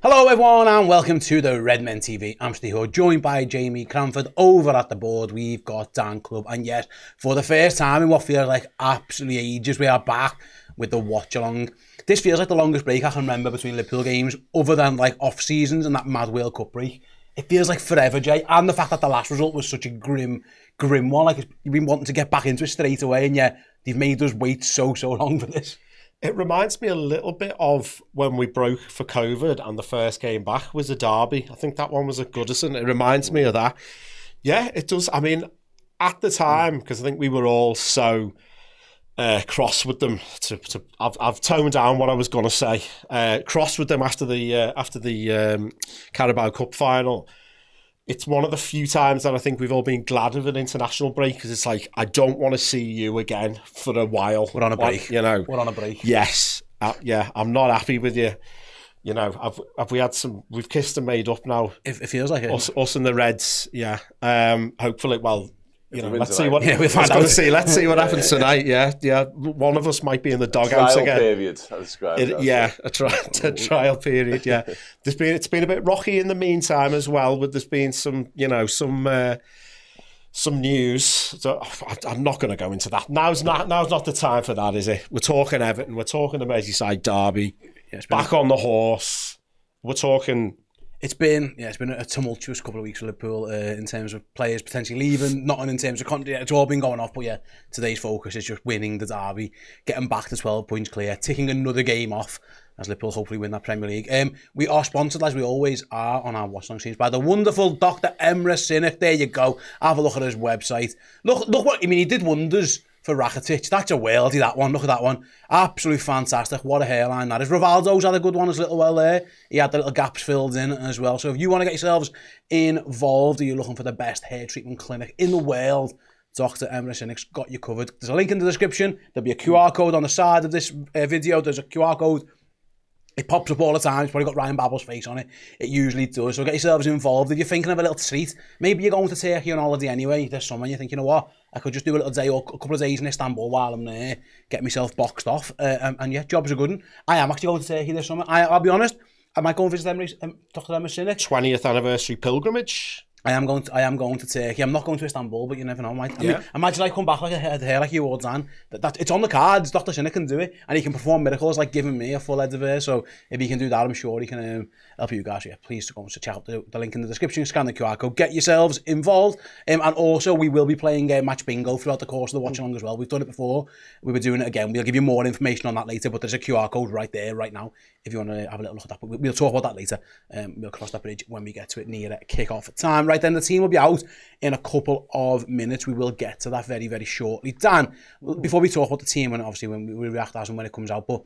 Hello everyone and welcome to the Redmen TV. I'm Steve Hood, joined by Jamie Cranford. Over at the board we've got Dan Club, and yet for the first time in what feels like absolutely ages, we are back with the Watchalong. This feels like the longest break I can remember between Liverpool games, other than like off seasons and that mad World Cup break. It feels like forever, Jay, and the fact that the last result was such a grim one. Like, you've been wanting to get back into it straight away, and yet they've made us wait so long for this. It reminds me a little bit of when we broke for COVID and the first game back was a derby. I think that one was at Goodison. It reminds me of that. Yeah, it does. I mean, at the time, because I think we were all so cross with them. I've toned down what I was going to say. Cross with them after the Carabao Cup final. It's one of the few times that I think we've all been glad of an international break, because it's like, I don't want to see you again for a while. We're on a break. You know, we're on a break. Yes. Yeah, I'm not happy with you. You know, we've kissed and made up now. It feels like it. Us and the Reds, yeah. Hopefully, well, you know, let's see what. Yeah, we'll find out. Let's see what happens tonight. Yeah. One of us might be in the doghouse again. Trial period. I described it. Yeah, a trial period. Yeah, it's been a bit rocky in the meantime as well. But there's been some news. So I'm not going to go into that. Now's not the time for that, is it? We're talking Everton. We're talking the Merseyside Derby. Yeah, back on the horse. We're talking. It's been a tumultuous couple of weeks for Liverpool in terms of players potentially leaving, not in terms of content. It's all been going off, but yeah, today's focus is just winning the derby, getting back to 12 points clear, ticking another game off as Liverpool hopefully win that Premier League. We are sponsored, as we always are on our Watchalong series, by the wonderful Dr. Emre. There you go. Have a look at his website. Look what I mean. He did wonders for Rakitic. That's a worldie, that one. Look at that one. Absolutely fantastic. What a hairline that is. Rivaldo's had a good one as little well there. He had the little gaps filled in as well. So if you want to get yourselves involved, or you're looking for the best hair treatment clinic in the world, Dr. Emre got you covered. There's a link in the description. There'll be a QR code on the side of this video. There's a QR code. It pops up all the time. It's probably got Ryan Babel's face on it. It usually does. So get yourselves involved. If you're thinking of a little treat, maybe you're going to Turkey on holiday anyway this summer, and you think, you know what, I could just do a little day or a couple of days in Istanbul while I'm there, get myself boxed off. And yeah, jobs are good. And I am actually going to Turkey this summer. I'll be honest, I might go and visit Dr. Emre. 20th anniversary pilgrimage. I am going to Turkey. I'm not going to Istanbul, but you never know. I might just come back like a hair like you or Dan. That it's on the cards. Dr. Sinek can do it, and he can perform miracles like giving me a full head of hair. So if he can do that, I'm sure he can help you guys. Yeah, please go and check out the link in the description. Scan the QR code. Get yourselves involved. And also we will be playing match bingo throughout the course of the Watchalong as well. We've done it before. We were doing it again. We'll give you more information on that later. But there's a QR code right there, right now, if you want to have a little look at that. But we'll talk about that later. We'll cross that bridge when we get to it near kick-off time. Right then, the team will be out in a couple of minutes. We will get to that very, very shortly. Dan, before we talk about the team, and obviously when we react as and when it comes out, but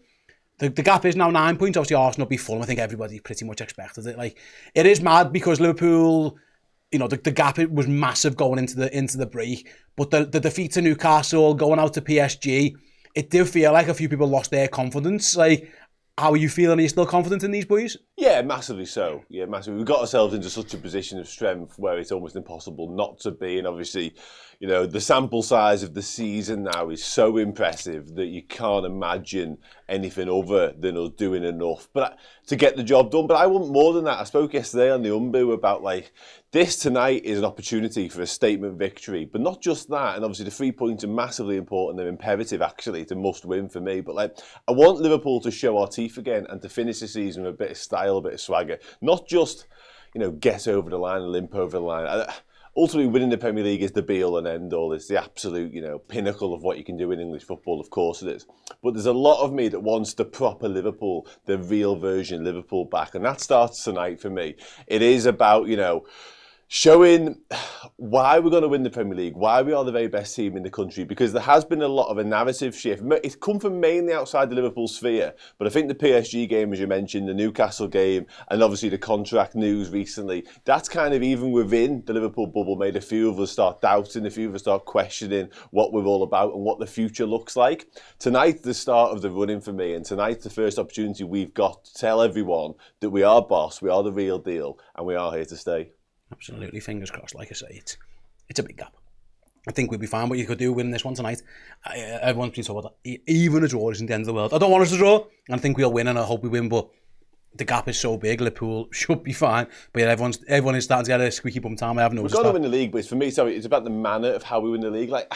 the gap is now 9 points. Obviously, Arsenal will be full. I think everybody pretty much expected it. Like, it is mad because Liverpool, you know, the gap was massive going into the break, but the defeat to Newcastle, going out to PSG, it did feel like a few people lost their confidence. Like, how are you feeling? Are you still confident in these boys? Yeah, massively so. Yeah, massively. We've got ourselves into such a position of strength where it's almost impossible not to be. And obviously, you know, the sample size of the season now is so impressive that you can't imagine anything other than us doing enough to get the job done. But I want more than that. I spoke yesterday on the Umbu about, like, this tonight is an opportunity for a statement victory, but not just that. And obviously the 3 points are massively important. They're imperative, actually. It's a must win for me. But, like, I want Liverpool to show our teeth again and to finish the season with a bit of style, a bit of swagger. Not just, you know, get over the line and limp over the line. Ultimately, winning the Premier League is the be-all and end-all. It's the absolute, you know, pinnacle of what you can do in English football. Of course it is. But there's a lot of me that wants the proper Liverpool, the real version Liverpool back. And that starts tonight for me. It is about, you know, showing why we're going to win the Premier League, why we are the very best team in the country, because there has been a lot of a narrative shift. It's come from mainly outside the Liverpool sphere, but I think the PSG game, as you mentioned, the Newcastle game, and obviously the contract news recently, that's kind of even within the Liverpool bubble made a few of us start doubting, a few of us start questioning what we're all about and what the future looks like. Tonight's the start of the running for me, and tonight's the first opportunity we've got to tell everyone that we are boss, we are the real deal, and we are here to stay. Absolutely, fingers crossed. Like I say, it's a big gap. I think we'll be fine, but you could do win this one tonight. Everyone's been talking about that. Even a draw isn't the end of the world. I don't want us to draw, and I think we'll win, and I hope we win, but the gap is so big. Liverpool should be fine, but yeah, everyone is starting to get a squeaky bum time. I have noticed. We've got to win the league, but it's, for me, sorry, it's about the manner of how we win the league. Like,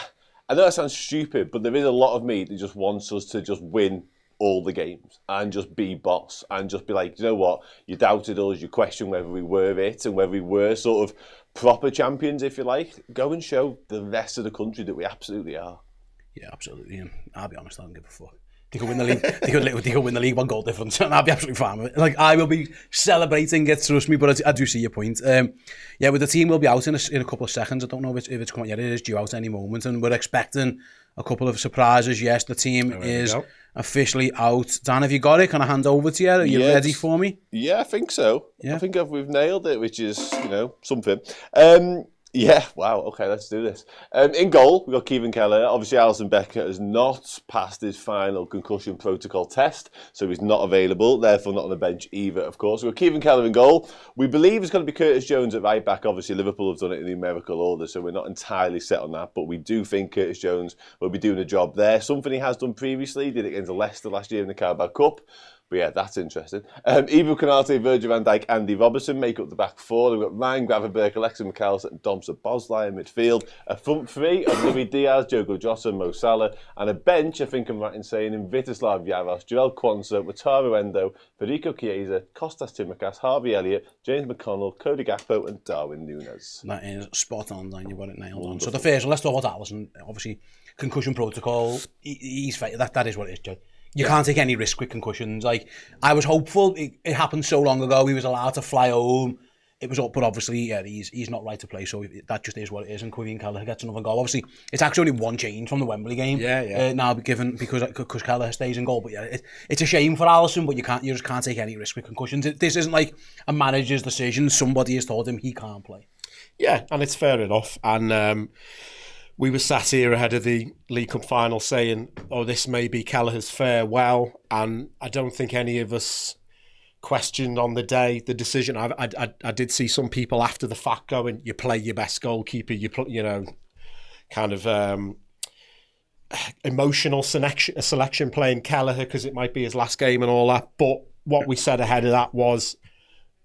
I know that sounds stupid, but there is a lot of me that just wants us to just win all the games and just be boss and just be like, you know what, you doubted us, you questioned whether we were it and whether we were sort of proper champions, if you like. Go and show the rest of the country that we absolutely are. Yeah, absolutely. And I'll be honest, I don't give a fuck. They could win the league. They could win the league 1 goal difference, and I'll be absolutely fine with it. Like, I will be celebrating it, trust me. But I do see your point. Yeah, with the team, will be out in a couple of seconds. I don't know if it's coming yet. It is due out any moment, and we're expecting a couple of surprises. Yes, the team is officially out. Dan, have you got it? Can I hand over to you? Are you ready for me? Yeah, I think so. Yeah. I think we've nailed it, which is, something. Yeah, wow, okay, let's do this. In goal, we've got Kevin Keller. Obviously, Alisson Becker has not passed his final concussion protocol test, so he's not available, therefore not on the bench either, of course. We've got Kevin Keller in goal. We believe it's going to be Curtis Jones at right back. Obviously, Liverpool have done it in the numerical order, so we're not entirely set on that, but we do think Curtis Jones will be doing a job there. Something he has done previously, did it against Leicester last year in the Carabao Cup. But yeah, that's interesting. Ibu Konate, Virgil van Dijk, Andy Robertson make up the back 4. We've got Ryan Gravenberch, Alexa McAllister and Domsa Bosley in midfield. A front 3 of Louis Diaz, Diogo Jota, Mo Salah. And a bench, I think I'm right in saying, in Vitislav Jaros, Joel Quansah, Wataru Endo, Federico Chiesa, Kostas Tsimikas, Harvey Elliott, James McConnell, Cody Gakpo and Darwin Núñez. That is spot on, Dan. You've got it nailed on. So the first one, let's talk about Alisson. Obviously, concussion protocol, he's that is what it is, Joe. You can't take any risk with concussions. Like, I was hopeful. It happened so long ago. He was allowed to fly home. It was up, but obviously, yeah, he's not right to play. So that just is what it is. And Kevin Keller gets another goal. Obviously, it's actually only 1 change from the Wembley game. Now given because Keller stays in goal. But yeah, it's a shame for Alisson. But you just can't take any risk with concussions. This isn't like a manager's decision. Somebody has told him he can't play. Yeah, and it's fair enough. And we were sat here ahead of the League Cup final saying, oh, this may be Kelleher's farewell. And I don't think any of us questioned on the day the decision. I did see some people after the fact going, you play your best goalkeeper, kind of emotional selection playing Kelleher because it might be his last game and all that. But what we said ahead of that was,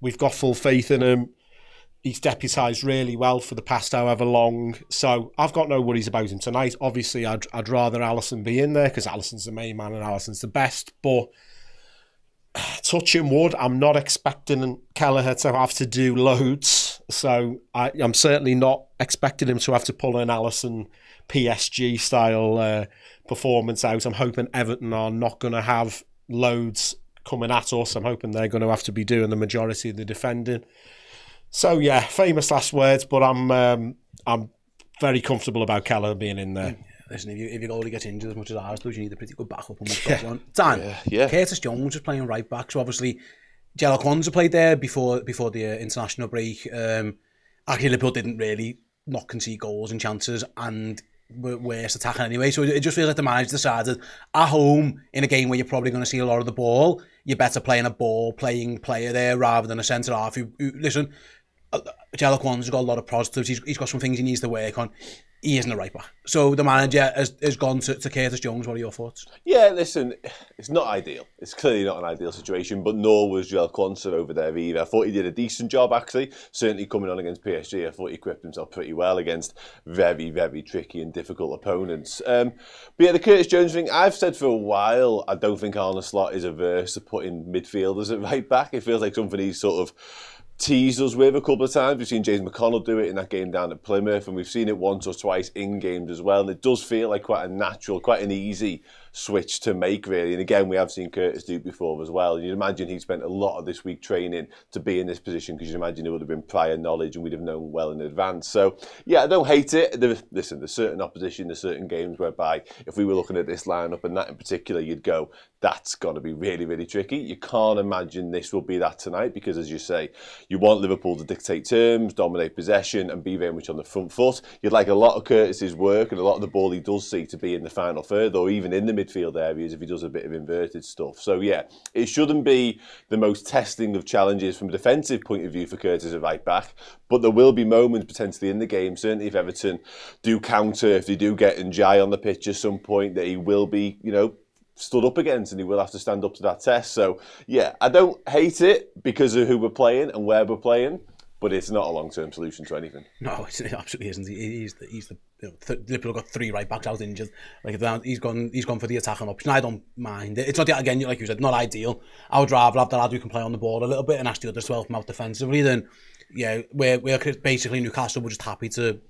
we've got full faith in him. He's deputised really well for the past however long. So I've got no worries about him tonight. Obviously, I'd rather Alisson be in there because Alisson's the main man and Alisson's the best. But touching wood, I'm not expecting Kelleher to have to do loads. So I'm certainly not expecting him to have to pull an Alisson PSG style performance out. I'm hoping Everton are not going to have loads coming at us. I'm hoping they're going to have to be doing the majority of the defending. So yeah, famous last words, but I'm very comfortable about Keller being in there. Listen, if your goalie gets injured as much as ours does, you need a pretty good backup, and we've got one. Dan, Curtis Jones was playing right back, so obviously Joel Quansah played there before the international break. Actually, Liverpool didn't really not concede goals and chances, and were worse attacking anyway. So it just feels like the manager decided at home in a game where you're probably going to see a lot of the ball, you're better playing a ball-playing player there rather than a centre half. Listen, Joel Quansah's got a lot of positives. He's got some things he needs to work on. He isn't a right back. So the manager has gone to Curtis Jones. What are your thoughts? Yeah, listen, it's not ideal. It's clearly not an ideal situation, but nor was Joel Quansah over there either. I thought he did a decent job, actually. Certainly coming on against PSG, I thought he equipped himself pretty well against very, very tricky and difficult opponents. But yeah, the Curtis Jones thing, I've said for a while, I don't think Arne Slot is averse to putting midfielders at right back. It feels like something he's sort of teased us with a couple of times. We've seen James McConnell do it in that game down at Plymouth, and we've seen it once or twice in games as well. And it does feel like quite a natural, quite an easy switch to make, really. And again, we have seen Curtis do it before as well. You'd imagine he spent a lot of this week training to be in this position, because you'd imagine it would have been prior knowledge and we'd have known well in advance. So yeah, I don't hate it. Listen, there's certain opposition, there's certain games whereby if we were looking at this lineup and that in particular, you'd go, that's got to be really, really tricky. You can't imagine this will be that tonight, because as you say, you want Liverpool to dictate terms, dominate possession and be very much on the front foot. You'd like a lot of Curtis's work and a lot of the ball he does see to be in the final third, or even in the midfield areas if he does a bit of inverted stuff. So yeah, it shouldn't be the most testing of challenges from a defensive point of view for Curtis at right back, but there will be moments potentially in the game, certainly if Everton do counter, if they do get Njai on the pitch at some point, that he will be, stood up against, and he will have to stand up to that test. So, yeah, I don't hate it because of who we're playing and where we're playing, but it's not a long-term solution to anything. No, it absolutely isn't. He's the Liverpool got 3 right backs out injured. Like he's gone for the attacking option. I don't mind it. It's not again, like you said, not ideal. I would rather have the lad who can play on the ball a little bit and ask the others to help him out defensively than we're basically Newcastle. We're just happy to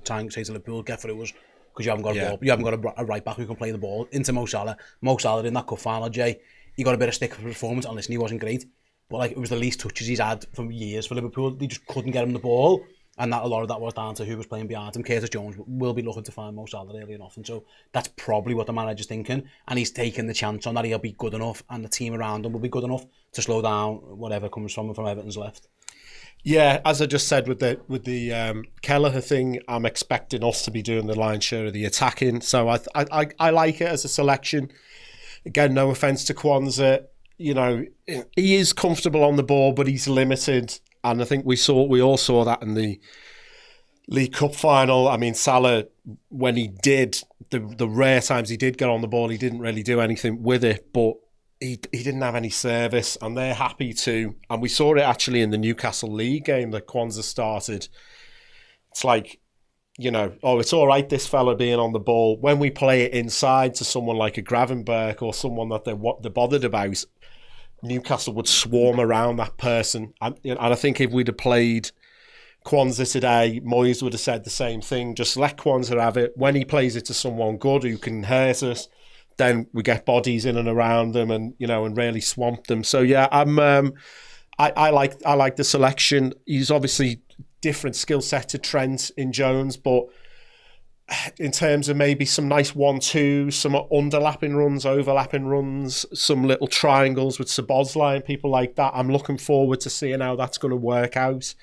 try and say to Liverpool, get through us. Because you haven't got a ball, you haven't got a right back who can play the ball into Mo Salah. Mo Salah in that cup final, Jay, he got a bit of stick for performance. And listen, he wasn't great, but like it was the least touches he's had for years for Liverpool. They just couldn't get him the ball, and that a lot of that was down to who was playing behind him. Curtis Jones will be looking to find Mo Salah early and often, so that's probably what the manager's thinking, and he's taking the chance on that he'll be good enough, and the team around him will be good enough to slow down whatever comes from Everton's left. Yeah, as I just said with the Kelleher thing, I'm expecting us to be doing the lion's share of the attacking. So I like it as a selection. Again, no offence to Kwanzaa, he is comfortable on the ball, but he's limited, and I think we all saw that in the League Cup final. I mean, Salah, when he did the rare times he did get on the ball, he didn't really do anything with it, but he didn't have any service, and they're happy to. And we saw it actually in the Newcastle League game that Kwanzaa started. It's like, it's all right, this fella being on the ball. When we play it inside to someone like a Gravenberch or someone that they're bothered about, Newcastle would swarm around that person. And I think if we'd have played Kwanzaa today, Moyes would have said the same thing. Just let Kwanzaa have it. When he plays it to someone good who can hurt us, then we get bodies in and around them, and and really swamp them. So yeah, I like the selection. He's obviously different skill set to Trent in Jones, but in terms of maybe some nice 1-2, some underlapping runs, overlapping runs, some little triangles with Szoboszlai and people like that, I'm looking forward to seeing how that's going to work out.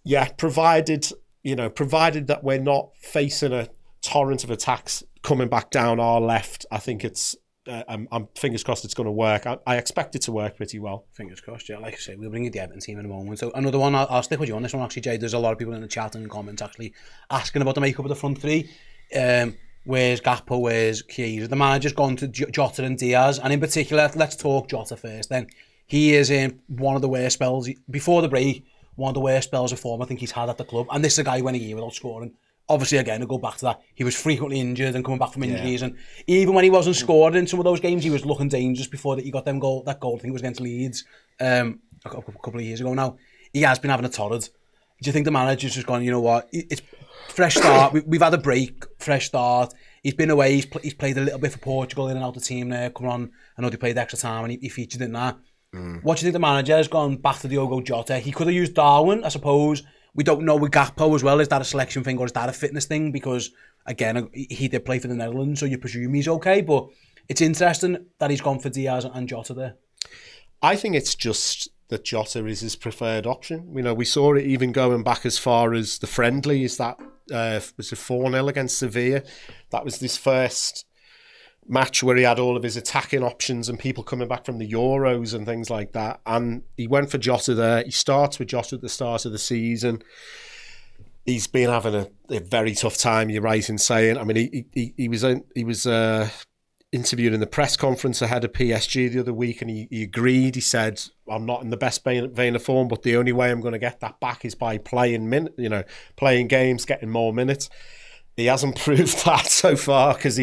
Yeah, provided that we're not facing a torrent of attacks coming back down our left, I think it's I'm fingers crossed it's going to work. I expect it to work pretty well. Fingers crossed, yeah. Like I say, we'll bring you the Everton team in a moment. So another one, I'll stick with you on this one actually, Jay. There's a lot of people in the chat and in the comments actually asking about the makeup of the front three. Where's Gakpo, where's Chiesa? The manager's gone to Jota and Diaz, and in particular, let's talk Jota first then. He is in one of the worst spells, before the break, one of the worst spells of form I think he's had at the club, and this is a guy who went a year without scoring. Obviously, again, to go back to that, he was frequently injured and coming back from injuries, and even when he wasn't scoring in some of those games, he was looking dangerous before that he got that goal, I think it was against Leeds, a couple of years ago now. He has been having a torrid. Do you think the manager's just gone, you know what, it's fresh start, we've had a break, fresh start, he's been away, he's played a little bit for Portugal in and out the team there, coming on, I know they played extra time and he featured in that. What do you think the manager has gone back to Diogo Jota? He could have used Darwin, I suppose. We don't know with Gakpo as well. Is that a selection thing or is that a fitness thing? Because, again, he did play for the Netherlands, so you presume he's okay. But it's interesting that he's gone for Diaz and Jota there. I think it's just that Jota is his preferred option. We saw it even going back as far as the friendlies. That was a 4-0 against Sevilla. That was this first match where he had all of his attacking options and people coming back from the Euros and things like that, and he went for Jota there. He starts with Jota at the start of the season. He's been having a very tough time, you're right in saying. I mean, he was interviewed in the press conference ahead of PSG the other week, and he agreed. He said, I'm not in the best vein of form, but the only way I'm going to get that back is by playing games, getting more minutes. He hasn't proved that so far, because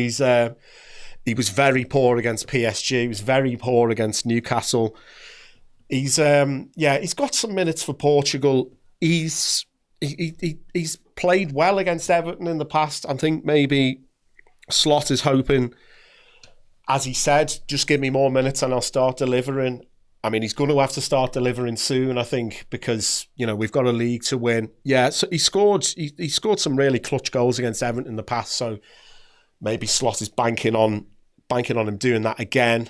he was very poor against PSG. He was very poor against Newcastle. He's got some minutes for Portugal. He's played well against Everton in the past. I think maybe Slot is hoping, as he said, just give me more minutes and I'll start delivering. I mean, he's going to have to start delivering soon, I think, because we've got a league to win. Yeah, so he scored some really clutch goals against Everton in the past. So maybe Slot is banking on him doing that again.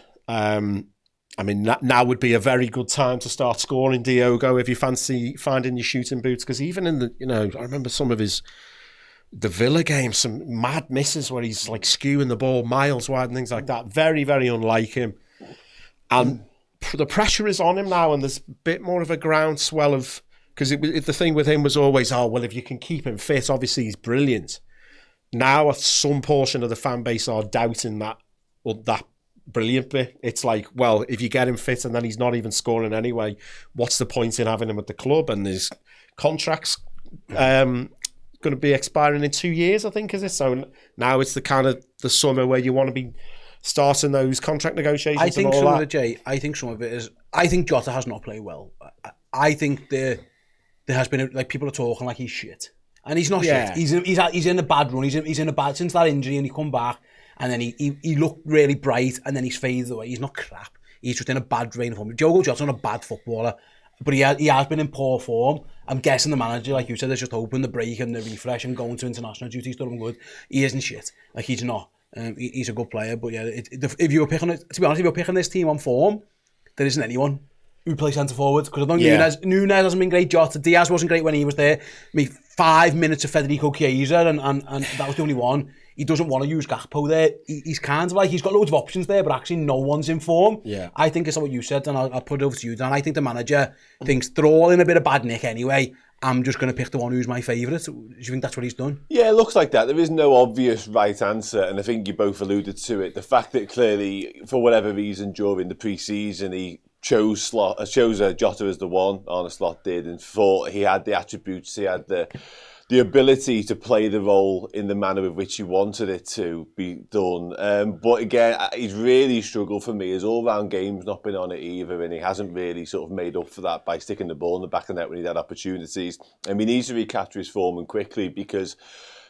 I mean, now would be a very good time to start scoring, Diogo, if you fancy finding your shooting boots. Because even in the, I remember some of the Villa games, some mad misses where he's like skewing the ball miles wide and things like that. Very, very unlike him. And the pressure is on him now, and there's a bit more of a groundswell of, because the thing with him was always, if you can keep him fit, obviously he's brilliant. Now some portion of the fan base are doubting that brilliant bit. It's like, well, if you get him fit and then he's not even scoring anyway, what's the point in having him at the club? And his contract's going to be expiring in 2 years, I think, is it? So now it's the kind of the summer where you want to be starting those contract negotiations. I think and all some that. of it, Jay. I think some of it is. I think Jota has not played well. I think there has been like people are talking like he's shit, and he's not shit. He's in a bad run. He's in a bad since that injury, and he come back, and then he looked really bright, and then he's faded away. He's not crap. He's just in a bad drain of form. Diogo Jota's not a bad footballer, but he has been in poor form. I'm guessing the manager, like you said, is just hoping the break and the refresh and going to international duty. He's done him good. He isn't shit. Like he's not. He's a good player, but yeah, if you were picking it, to be honest, if you were picking this team on form, there isn't anyone who plays centre forward, because I don't Nunes hasn't been great. Jota, Diaz wasn't great when he was there. I mean, 5 minutes of Federico Chiesa, and that was the only one. He doesn't want to use Gakpo there. He's kind of like, he's got loads of options there, but actually no one's in form. Yeah. I think it's what you said, and I'll put it over to you, Dan. I think the manager thinks they're all in a bit of bad nick anyway. I'm just going to pick the one who's my favourite. Do you think that's what he's done? Yeah, it looks like that. There is no obvious right answer, and I think you both alluded to it. The fact that clearly, for whatever reason, during the pre-season, he chose Jota as the one, Arne Slot did, and thought he had the attributes, he had the ability to play the role in the manner with which he wanted it to be done. But again, he's really struggled for me. His all-round game's not been on it either, and he hasn't really sort of made up for that by sticking the ball in the back of the net when he had opportunities. And he needs to recapture his form and quickly, because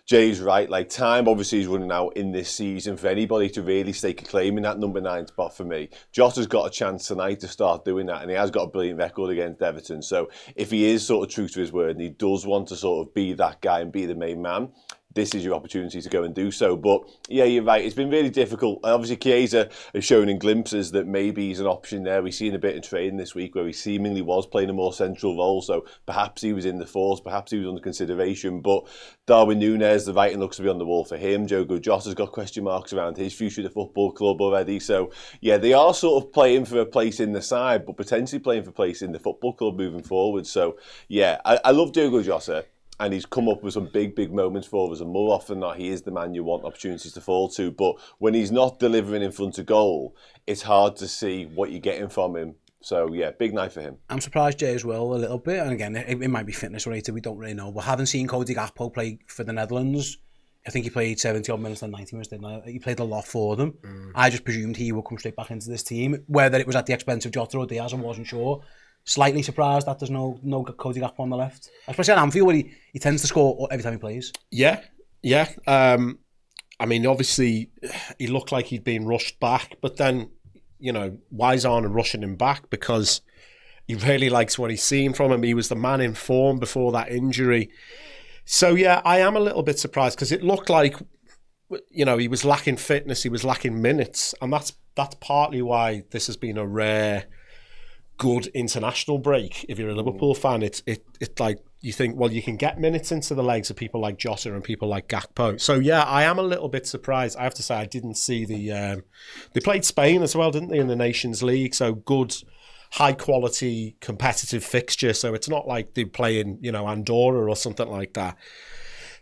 Jay's right, like time obviously is running out in this season for anybody to really stake a claim in that number 9 spot for me. Jota's got a chance tonight to start doing that, and he has got a brilliant record against Everton. So if he is sort of true to his word and he does want to sort of be that guy and be the main man, this is your opportunity to go and do so. But yeah, you're right. It's been really difficult. Obviously, Chiesa has shown in glimpses that maybe he's an option there. We've seen a bit of training this week where he seemingly was playing a more central role. So perhaps he was in the force, perhaps he was under consideration. But Darwin Núñez, the writing looks to be on the wall for him. Diogo Jota's got question marks around his future at the football club already. So yeah, they are sort of playing for a place in the side, but potentially playing for a place in the football club moving forward. So yeah, I love Diogo Jota. And he's come up with some big, big moments for us. And more often than not, he is the man you want opportunities to fall to. But when he's not delivering in front of goal, it's hard to see what you're getting from him. So, yeah, big night for him. I'm surprised, Jay, as well, a little bit. And again, it might be fitness related. We don't really know. But having seen Cody Gakpo play for the Netherlands, I think he played 70-odd minutes and 90 minutes, didn't he? He played a lot for them. I just presumed he would come straight back into this team. Whether it was at the expense of Jota or Diaz, I wasn't sure. Slightly surprised that there's no Cody Gakpo on the left, especially at Anfield, where he tends to score every time he plays. Yeah. I mean, obviously, he looked like he'd been rushed back, but then, you know, why is Arne rushing him back? Because he really likes what he's seen from him. He was the man in form before that injury. So, yeah, I am a little bit surprised, because it looked like, you know, he was lacking fitness, he was lacking minutes, and that's partly why this has been a rare good international break. If you're a Liverpool fan, it's like you think, well, you can get minutes into the legs of people like Jota and people like Gakpo. So yeah, I am a little bit surprised. I have to say, I didn't see the they played Spain as well, didn't they, in the Nations League? So good, high quality, competitive fixture. So it's not like they're playing, you know, Andorra or something like that.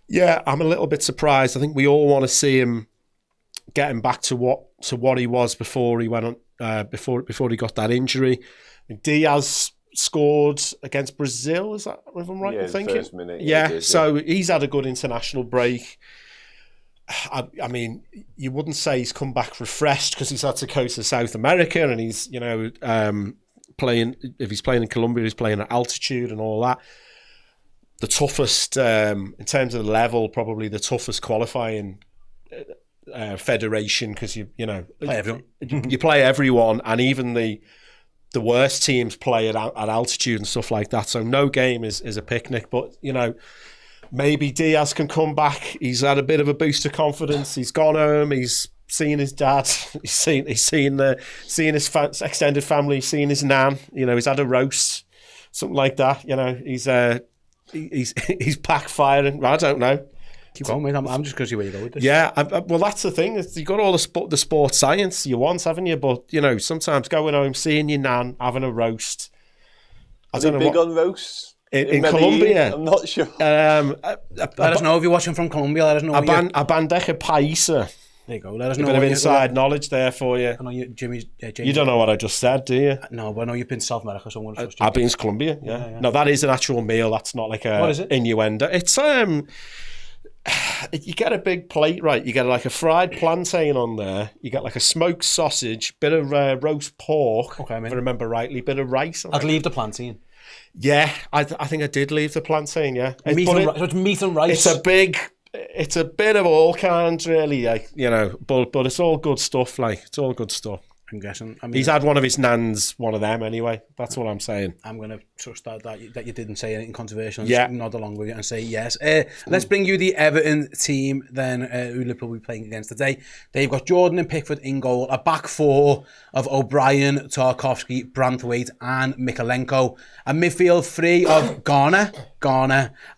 Yeah, I'm a little bit surprised. I think we all want to see him getting back to what he was before he went on before he got that injury. Diaz scored against Brazil, is that if I'm right in thinking? First minute, yeah, so he's had a good international break. I mean, you wouldn't say he's come back refreshed, because he's had to go to South America, and he's, you know, playing, if he's playing in Colombia, he's playing at altitude and all that. The toughest, in terms of the level, probably the toughest qualifying federation, because you know, play everyone. You play everyone, and even the worst teams play at altitude and stuff like that. So no game is a picnic. But, you know, maybe Diaz can come back. He's had a bit of a boost of confidence. He's gone home. He's seen his dad. He's seen his extended family. Seen his nan. You know, he's had a roast, something like that. You know, he's backfiring. I don't know. Keep going, mate. I'm just going to see where you go with this. Yeah, well, that's the thing. You've got all the sports science you want, haven't you? But, you know, sometimes going home, seeing your nan, having a roast. I don't know. Big on roasts? In Colombia? I'm not sure. Let us know if you're watching from Colombia. Let us know. A bandeja paisa. There you go. Let us A know. bit of what inside knowledge there for you. I know you, James. You don't know what I just said, do you? No, but I know you've been to South America, so I'm going to trust you. I've been to Colombia, yeah. No, that is an actual meal. That's not like a What is it? innuendo. It's you get a big plate, right? You get like a fried plantain on there. You get like a smoked sausage, bit of roast pork, Okay, if I remember rightly, bit of rice. I'd leave the plantain. Yeah, I think I did leave the plantain, yeah. So it's meat and rice. It's a bit of all kinds, really, like, you know, but it's all good stuff, like, it's all good stuff. I'm guessing. I mean, He's had one of his nans, one of them anyway. That's what I'm saying. I'm going to trust that you didn't say anything controversial and Yeah. just nod along with you and say yes. Let's bring you the Everton team then, who Liverpool will be playing against today. They've got Jordan and Pickford in goal, a back four of O'Brien, Tarkowski, Branthwaite and Mikalenko, a midfield three of Garner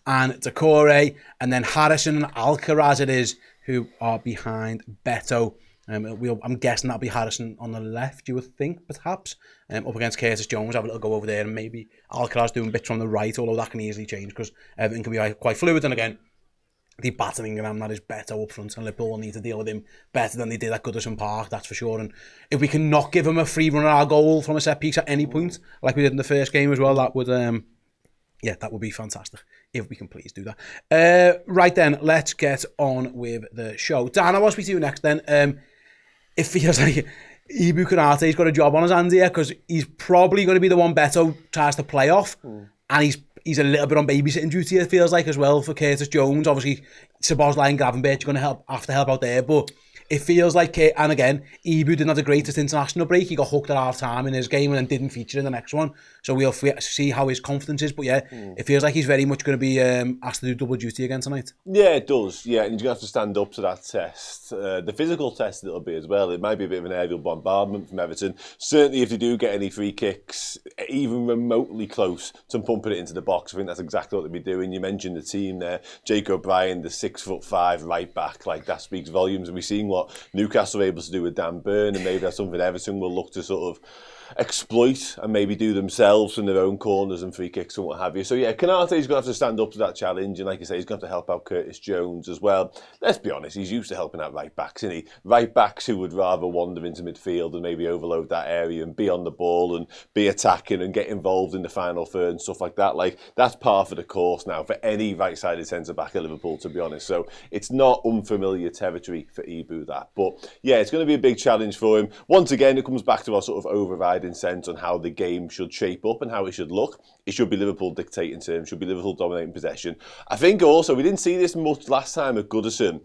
and Decore, and then Harrison and Alcaraz it is, who are behind Beto. I'm guessing that'll be Harrison on the left, you would think, perhaps. Up against Curtis Jones, have a little go over there, and maybe Alcaraz doing bits from the right, although that can easily change because everything can be quite fluid. And again, the battering him, that is Beto up front, and Liverpool will need to deal with him better than they did at Goodison Park, that's for sure. And if we can not give him a free run at our goal from a set piece at any point, like we did in the first game as well, that would that would be fantastic, if we can please do that. Right then, let's get on with the show. Dan, I want to speak to you next then. It feels like Ibu Konate's got a job on his hands here because he's probably going to be the one Beto tries to play off, and he's a little bit on babysitting duty, it feels like, as well, for Curtis Jones. Obviously, Szoboszlai and Gravenberch are going to have to help out there, but it feels like, and again, Ibu didn't have the greatest international break. He got hooked at half-time in his game and then didn't feature in the next one. So we'll see how his confidence is. But yeah, it feels like he's very much going to be asked to do double duty again tonight. Yeah, it does. Yeah, and you're going to have to stand up to that test. The physical test it'll be as well. It might be a bit of an aerial bombardment from Everton. Certainly if they do get any free kicks, even remotely close to pumping it into the box, I think that's exactly what they'll be doing. You mentioned the team there. Jake O'Brien, the 6'5" right back, like that speaks volumes. And we've seen what Newcastle are able to do with Dan Burn, and maybe that's something Everton will look to sort of exploit and maybe do themselves from their own corners and free kicks and what have you. So yeah, Konate's going to have to stand up to that challenge, and like you say, he's going to have to help out Curtis Jones as well. Let's be honest, he's used to helping out right backs, isn't he? Right backs who would rather wander into midfield and maybe overload that area and be on the ball and be attacking and get involved in the final third and stuff like that. Like, that's par for the course now for any right-sided centre-back at Liverpool, to be honest. So it's not unfamiliar territory for Ibu, that. But yeah, it's going to be a big challenge for him. Once again, it comes back to our sort of overriding sense on how the game should shape up and how it should look. It should be Liverpool dictating terms, should be Liverpool dominating possession. I think also, we didn't see this much last time at Goodison,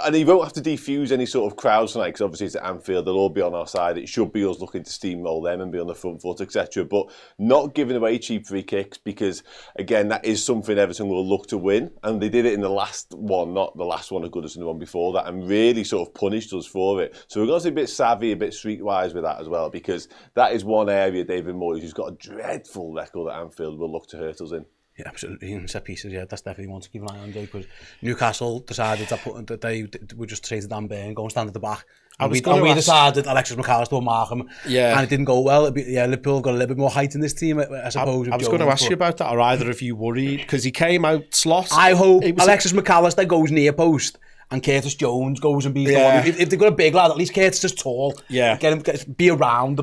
and he won't have to defuse any sort of crowds tonight because obviously it's at Anfield, they'll all be on our side. It should be us looking to steamroll them and be on the front foot, etc. But not giving away cheap free kicks, because again, that is something Everton will look to win, and they did it in the last one, not the last one at Goodison, the one before that, and really sort of punished us for it. So we've got to be a bit savvy, a bit streetwise with that as well, because that is one area David Moyes, who's got a dreadful record at Anfield, will look to hurt us in. Yeah, absolutely. And set pieces, yeah, that's definitely one to keep an eye on, Jake, because Newcastle decided that they would just trade to Dan Burn, go and stand at the back. And we decided Alexis McAllister would mark him. Yeah. And it didn't go well. Liverpool got a little bit more height in this team, I suppose. I was going to ask you about that. Are either of you worried? Because he came out slot. I hope Alexis McAllister goes near post and Curtis Jones goes and be the one. If they've got a big lad, at least Curtis is tall. Yeah. Get him, be around.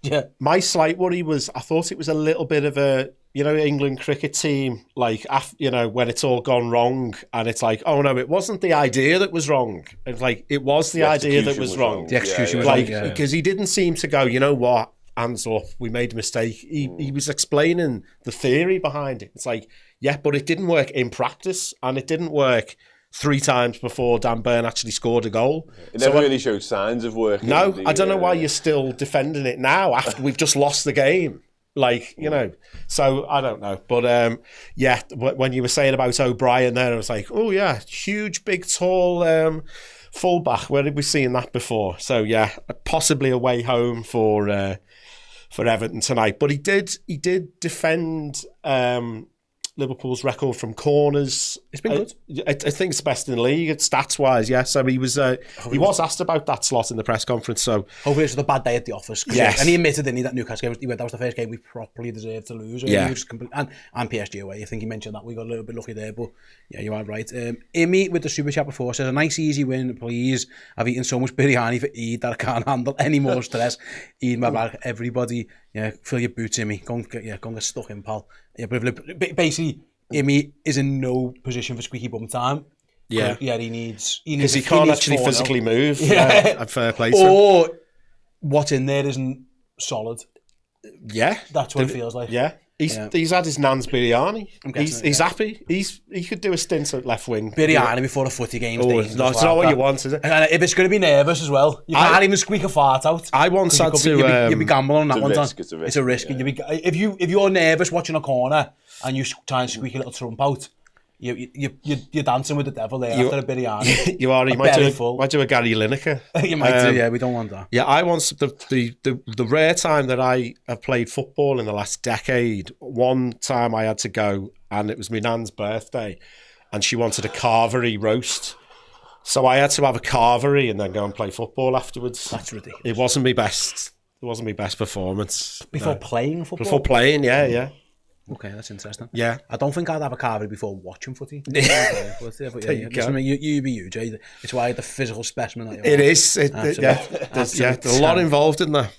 Yeah. My slight worry was, I thought it was a little bit of a, England cricket team, like, when it's all gone wrong and it's like, oh no, it wasn't the idea that was wrong. It's like, it was the idea that was wrong. The execution was wrong. Because he didn't seem to go, you know what, hands up, we made a mistake. He was explaining the theory behind it. It's like, yeah, but it didn't work in practice, and it didn't work 3 times before Dan Burn actually scored a goal. It never really showed signs of working. No, I don't know why you're still defending it now after we've just lost the game. Like, so I don't know. But when you were saying about O'Brien there, I was like, oh yeah, huge, big, tall fullback. Where did we see that before? So yeah, possibly a way home for Everton tonight. But he did defend Liverpool's record from corners. It's been good. I think it's the best in the league, stats-wise, yeah. So he was asked about that slot in the press conference, so... Hopefully it's a bad day at the office. Yes. And he admitted, didn't he, that Newcastle game, that was the first game we properly deserved to lose. Yeah. And PSG away. I think he mentioned that we got a little bit lucky there, but yeah, you are right. Imi with the super chat before says, a nice easy win, please. I've eaten so much biryani for Eid that I can't handle any more stress. Eid my bag, everybody. Yeah, fill your boots, Imi. Go and get stuck in, pal. Yeah, but basically, Imi is in no position for squeaky bum time. Yeah, he needs because he can't actually physically move. Yeah, fair play. Or what's in there isn't solid. Yeah, that's what it feels like. Yeah. He's had his nan's biryani. He's happy. He could do a stint at left wing. Biryani before a footy game. It's not what you want, is it? And if it's going to be nervous as well, you can't even squeak a fart out. I once had to. You'd be gambling on that one. It's a risk. Yeah. If you're nervous watching a corner and you try and squeak a little trump out, you're dancing with the devil there after a biryani. You are. You might do a Gary Lineker. You might do. Yeah, we don't want that. Yeah, I once the rare time that I have played football in the last decade. One time I had to go, and it was my nan's birthday, and she wanted a carvery roast. So I had to have a carvery and then go and play football afterwards. That's ridiculous. It wasn't my best. It wasn't my best performance. Before playing football? Before playing, yeah. Okay, that's interesting. Yeah. I don't think I'd have a carvery before watching footy. But yeah, you be you, Jay. It's why the physical specimen that you are. It is. There's a lot involved in that.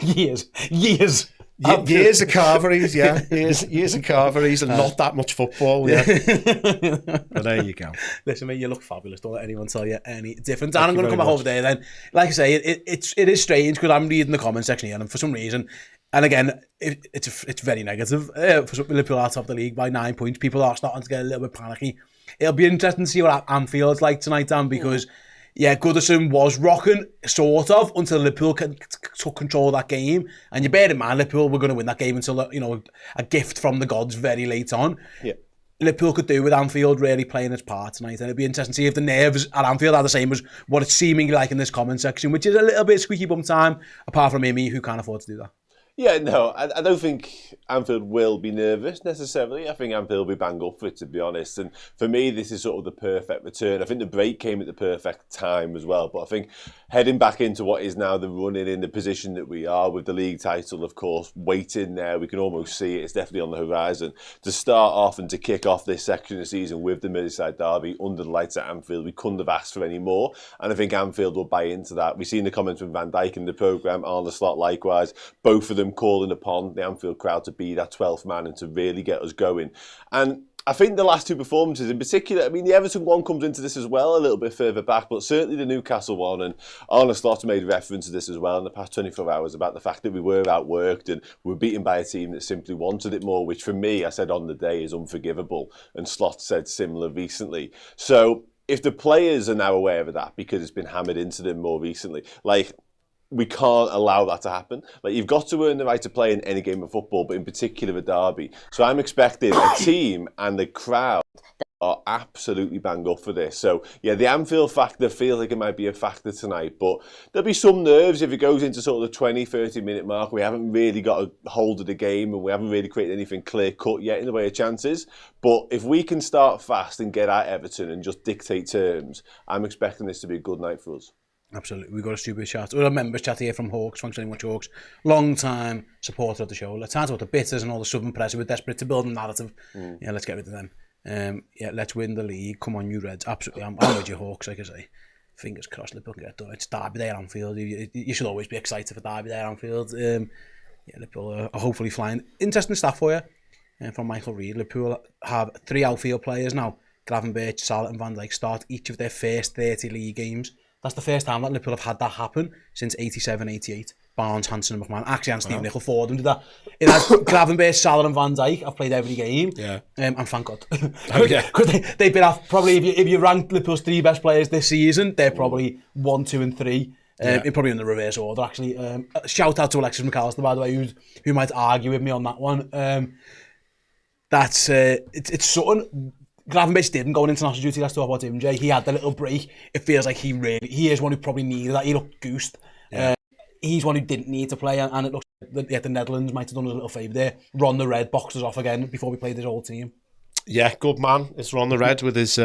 Years. Years of carveries, yeah. Years of carveries and not that much football, yeah. But there you go. Listen, mate, you look fabulous. Don't let anyone tell you any different. And I'm going to come back over there then. Like I say, it is strange because I'm reading the comment section here, and for some reason, and again, it's very negative. For Liverpool are top of the league by 9 points. People are starting to get a little bit panicky. It'll be interesting to see what Anfield's like tonight, Dan, because Goodison was rocking, sort of, until Liverpool took control of that game. And you bear in mind, Liverpool were going to win that game until, a gift from the gods very late on. Yeah. Liverpool could do with Anfield really playing its part tonight. And it'd be interesting to see if the nerves at Anfield are the same as what it's seemingly like in this comment section, which is a little bit squeaky bum time, apart from Amy, who can't afford to do that. Yeah, no, I don't think Anfield will be nervous necessarily. I think Anfield will be bang up for it, to be honest. And for me, this is sort of the perfect return. I think the break came at the perfect time as well. But I think heading back into what is now the running in the position that we are with the league title, of course, waiting there, we can almost see it. It's definitely on the horizon. To start off and to kick off this section of the season with the Merseyside Derby under the lights at Anfield, we couldn't have asked for any more. And I think Anfield will buy into that. We've seen the comments from Van Dijk in the programme, Arne Slot likewise. Both of them calling upon the Anfield crowd to be that 12th man and to really get us going. And I think the last two performances in particular, I mean, the Everton one comes into this as well a little bit further back, but certainly the Newcastle one, and Arne Slot made reference to this as well in the past 24 hours about the fact that we were outworked and we were beaten by a team that simply wanted it more, which for me, I said on the day, is unforgivable. And Slot said similar recently. So if the players are now aware of that because it's been hammered into them more recently, we can't allow that to happen. You've got to earn the right to play in any game of football, but in particular a derby. So I'm expecting a team and the crowd are absolutely bang up for this. So yeah, the Anfield factor feels like it might be a factor tonight, but there'll be some nerves if it goes into sort of the 20-30 minute mark. We haven't really got a hold of the game and we haven't really created anything clear cut yet in the way of chances. But if we can start fast and get at Everton and just dictate terms, I'm expecting this to be a good night for us. Absolutely. We've got a super chat. We've got a members chat here from Hawks, thanks very much Hawks. Long time supporter of the show. Let's talk about the bitters and all the Southern press who are desperate to build a narrative. Yeah, let's get rid of them. Let's win the league. Come on, you Reds. Absolutely. I'm with you, Hawks, like I say. Fingers crossed Liverpool can get done. It's Derby Day at Anfield. You should always be excited for Derby Day at Anfield. Liverpool are hopefully flying. Interesting stuff for you from Michael Reid. Liverpool have 3 outfield players now. Gravenberch, Salah and Van Dijk start each of their first 30 league games. That's the first time that Liverpool have had that happen since 87-88. Barnes, Hansen and McMahon. Actually, and Steve Nicol Ford did that. It has Gravenberch, Salah and Van Dijk. I've played every game. Yeah. And thank God. Because they've been off, probably, if you rank Liverpool's 3 best players this season, they're probably 1, 2 and 3. Probably in the reverse order, actually. Shout out to Alexis McAllister, by the way, who might argue with me on that one. It's something... Gravenberch didn't go on international duty. Let's talk about him, Jay. He had the little break. It feels like he is one who probably needed that. He looked goosed. Yeah. He's one who didn't need to play, and it looks The Netherlands might have done us a little favour there. Ron the Red boxes off again before we played his whole team. Yeah, good man. It's Ron the Red with his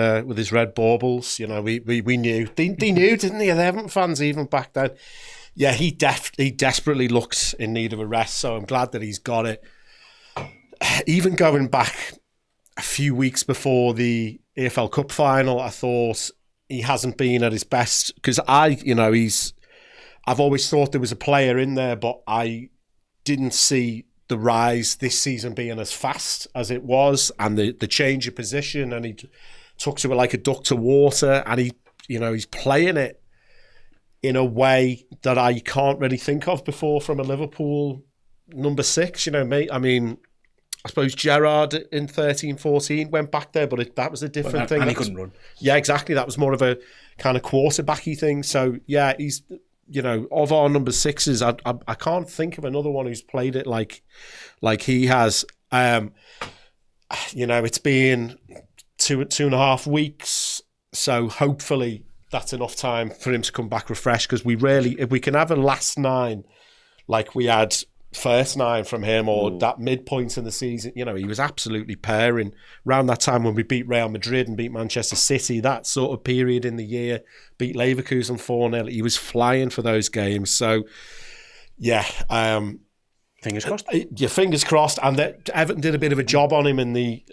red baubles. You know, we knew. They knew, didn't they? The Everton fans even back then. Yeah, he desperately looks in need of a rest, so I'm glad that he's got it. Even going back a few weeks before the EFL Cup final, I thought he hasn't been at his best because I've always thought there was a player in there, but I didn't see the rise this season being as fast as it was, and the change of position, and he took to it like a duck to water, and he's playing it in a way that I can't really think of before from a Liverpool number 6. Mate. I mean, I suppose Gerrard in 13-14 went back there, but that was a different thing. And he couldn't run. Yeah, exactly. That was more of a kind of quarterbacky thing. So yeah, he's of our number 6s, I can't think of another one who's played it like he has. It's been 2.5 weeks, so hopefully that's enough time for him to come back refreshed, because if we can have a last 9 like we had first 9 from him, or that midpoint in the season, he was absolutely pairing around that time when we beat Real Madrid and beat Manchester City, that sort of period in the year, beat Leverkusen 4-0. He was flying for those games. So yeah, fingers crossed. Yeah, fingers crossed. And Everton did a bit of a job on him in the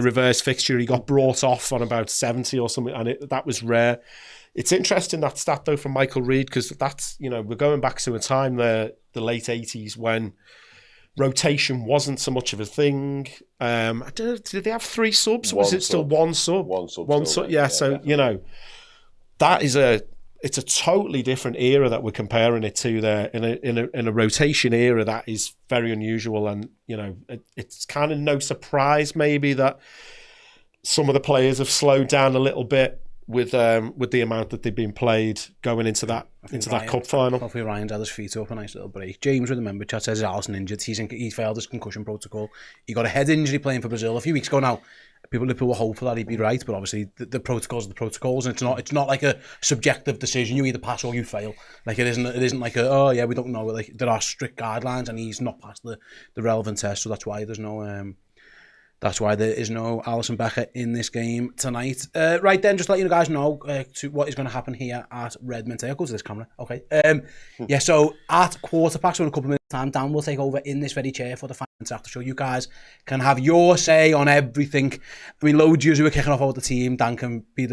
reverse fixture. He got brought off on about 70 or something, and that was rare. It's interesting, that stat though from Michael Reid, because that's, we're going back to a time there, the late 80s, when rotation wasn't so much of a thing. I don't know, did they have 3 subs, or was it still one sub? One sub. Yeah, so definitely. That is it's a totally different era that we're comparing it to there. In a rotation era, that is very unusual, and it's kind of no surprise maybe that some of the players have slowed down a little bit with the amount that they've been played going into that cup final. Hopefully Ryan's had his feet up, a nice little break. James with the member chat says Alisson injured. He failed his concussion protocol. He got a head injury playing for Brazil a few weeks ago now. People were hopeful that he'd be right, but obviously the protocols are the protocols, and it's not like a subjective decision. You either pass or you fail. Like it isn't like we don't know. Like there are strict guidelines, and he's not passed the relevant test, so that's why there's no. That's why there is no Alisson Becker in this game tonight. Right then, just to let you guys know to what is going to happen here at Redmen. I'll go to this camera. Okay. So at quarter past, so in a couple of minutes time, Dan will take over in this very chair for the fans after show. You guys can have your say on everything. I mean, loads of you who are kicking off about the team. Dan can be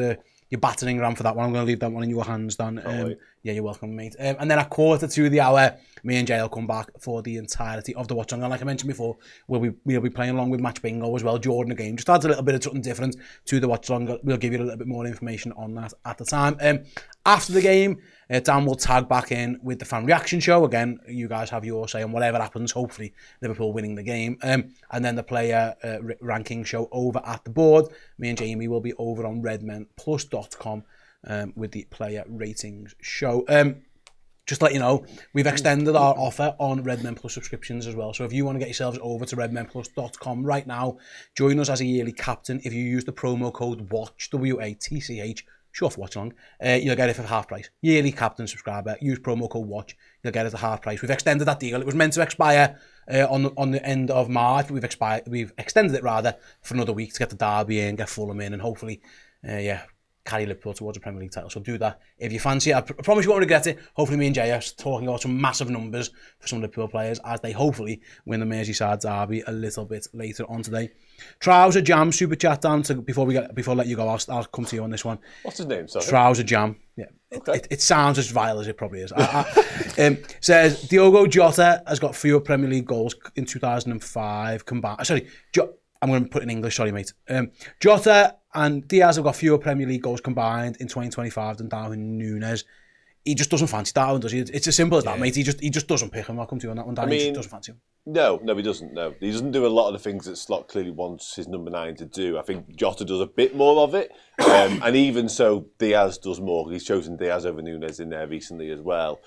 your battering ram for that one. I'm going to leave that one in your hands, Dan. Yeah, you're welcome, mate. And then at quarter to the hour, me and Jay will come back for the entirety of the Watchalong. And like I mentioned before, we'll be playing along with Match Bingo as well during the game. Just adds a little bit of something different to the Watchalong. We'll give you a little bit more information on that at the time. After the game, Dan will tag back in with the fan reaction show. Again, you guys have your say on whatever happens. Hopefully, Liverpool winning the game. And then the player ranking show over at the board. Me and Jamie will be over on redmenplus.com with the player ratings show. Just to let you know, we've extended our offer on Redmen Plus subscriptions as well. So if you want to get yourselves over to redmenplus.com right now, join us as a yearly captain. If you use the promo code WATCH, WATCH, short for Watchalong, you'll get it for half price. Yearly captain subscriber, use promo code WATCH, you'll get it at half price. We've extended that deal. It was meant to expire on the end of March. We've extended it rather for another week to get the Derby in, get Fulham in, and hopefully, carry Liverpool towards a Premier League title. So do that if you fancy it. I promise you won't regret it. Hopefully me and Jay are talking about some massive numbers for some Liverpool players as they hopefully win the Merseyside Derby a little bit later on today. Trouser Jam super chat down to before I let you go. I'll come to you on this one. What's his name? Sorry. Trouser Jam. Yeah. Okay. It sounds as vile as it probably is. Says Diogo Jota has got fewer Premier League goals in 2005 combined. Sorry, I'm going to put it in English. Sorry, mate. Jota and Diaz have got fewer Premier League goals combined in 2025 than Darwin Núñez. He just doesn't fancy Darwin, does he? It's as simple as that, mate. He just doesn't pick him. I'll come to you on that one, Dan. He just doesn't fancy him. No, he doesn't. No, he doesn't do a lot of the things that Slot clearly wants his number 9 to do. I think Jota does a bit more of it, and even so, Diaz does more. He's chosen Diaz over Núñez in there recently as well.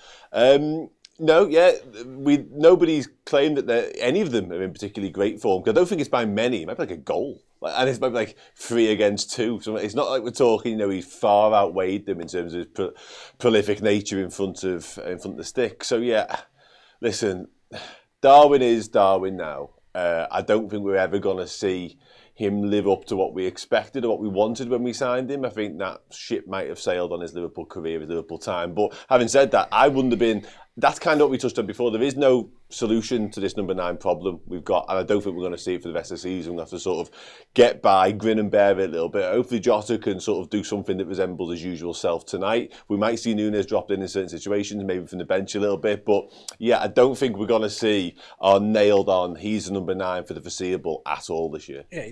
Nobody's claimed that any of them are in particularly great form. I don't think it's by many. It might be like a goal, and it's maybe like 3 against 2. So it's not like we're talking. He's far outweighed them in terms of his prolific nature in front of the stick. So yeah, listen, Darwin is Darwin now. I don't think we're ever going to see him live up to what we expected or what we wanted when we signed him. I think that ship might have sailed on his Liverpool career, his Liverpool time. But having said that, I wouldn't have been... That's kind of what we touched on before. There is no solution to this number 9 problem we've got, and I don't think we're going to see it for the rest of the season. We'll have to sort of get by, grin and bear it a little bit. Hopefully Jota can sort of do something that resembles his usual self tonight. We might see Núñez dropped in certain situations, maybe from the bench a little bit. But yeah, I don't think we're going to see our nailed on, he's the number 9 for the foreseeable at all this year. Yeah,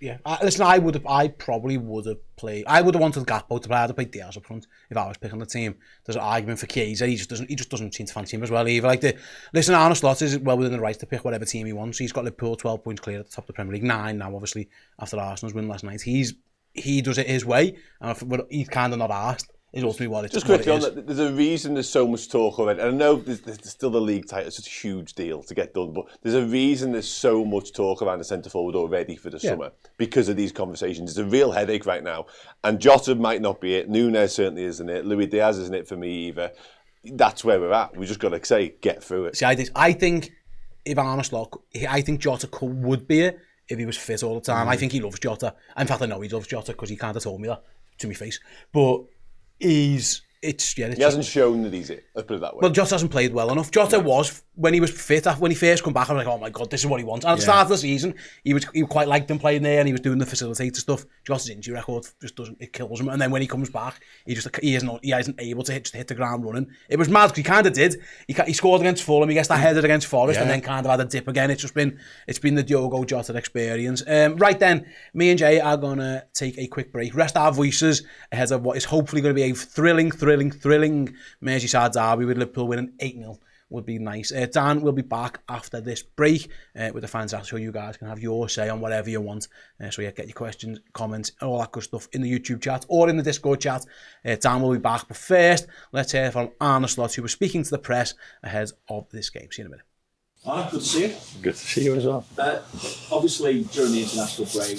yeah. Listen, I probably would have played. I would have wanted Gakpo to play. I'd have played Diaz up front if I was picking the team. There's an argument for Chiesa. He just doesn't seem to fancy him as well either. Listen, Arne Slot is well within the right to pick whatever team he wants. He's got Liverpool 12 points clear at the top of the Premier League, 9 now, obviously after Arsenal's win last night. He does it his way, and he's kind of not asked. Is ultimately what it's. Just quickly on that, there's a reason there's so much talk already. And I know there's still the league title, it's such a huge deal to get done, but there's a reason there's so much talk around the centre forward already for the summer because of these conversations. It's a real headache right now, and Jota might not be it. Núñez certainly isn't it. Luis Diaz isn't it for me either. That's where we're at. We just got to say get through it. See, I think if Arne Slot, I think Jota would be it if he was fit all the time. I think he loves Jota. In fact, I know he loves Jota because he kind of told me that to my face. But he hasn't shown that he's it. Let's put it that way. Well, Jota hasn't played well enough. Jota was, when he was fit, when he first come back, I was like, oh my God, this is what he wants. And at the start of the season, he quite liked him playing there, and he was doing the facilitator stuff. Jota's injury record just it kills him. And then when he comes back, he isn't able to hit the ground running. It was mad because he kind of did. He scored against Fulham, he gets that header against Forest, and then kind of had a dip again. It's been the Diogo Jota experience. Right then, me and Jay are gonna take a quick break, rest our voices ahead of what is hopefully going to be a thrilling Merseyside Derby with Liverpool winning 8-0. Would be nice. Dan will be back after this break with the fans out, so you guys can have your say on whatever you want. So yeah, get your questions, comments, all that good stuff in the YouTube chat or in the Discord chat. Dan will be back, but first, let's hear from Arne Slot, who was speaking to the press ahead of this game. See you in a minute. Arne, good to see you. Good to see you as well. Obviously, during the international break,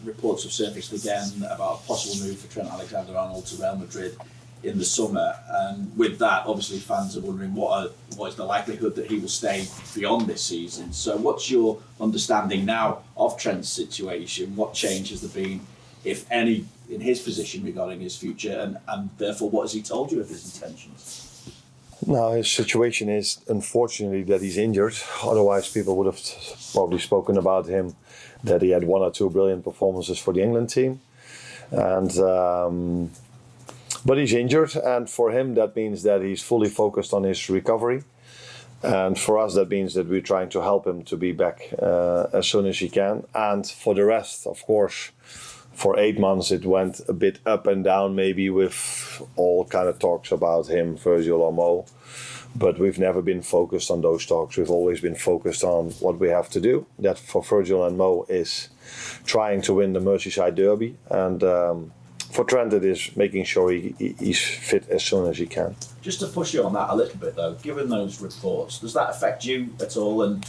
reports have surfaced again about a possible move for Trent Alexander-Arnold to Real Madrid in the summer, and with that, obviously, fans are wondering what is the likelihood that he will stay beyond this season. So, what's your understanding now of Trent's situation? What change has there been, if any, in his position regarding his future, and therefore, what has he told you of his intentions? No, his situation is unfortunately that he's injured. Otherwise, people would have probably spoken about him that he had 1 or 2 brilliant performances for the England team, and. But he's injured, and for him that means that he's fully focused on his recovery. And for us that means that we're trying to help him to be back as soon as he can. And for the rest, of course, for 8 months it went a bit up and down, maybe with all kind of talks about him, Virgil or Mo. But we've never been focused on those talks. We've always been focused on what we have to do. That for Virgil and Mo is trying to win the Merseyside Derby, and for Trent, it is making sure he's fit as soon as he can. Just to push you on that a little bit, though, given those reports, does that affect you at all? And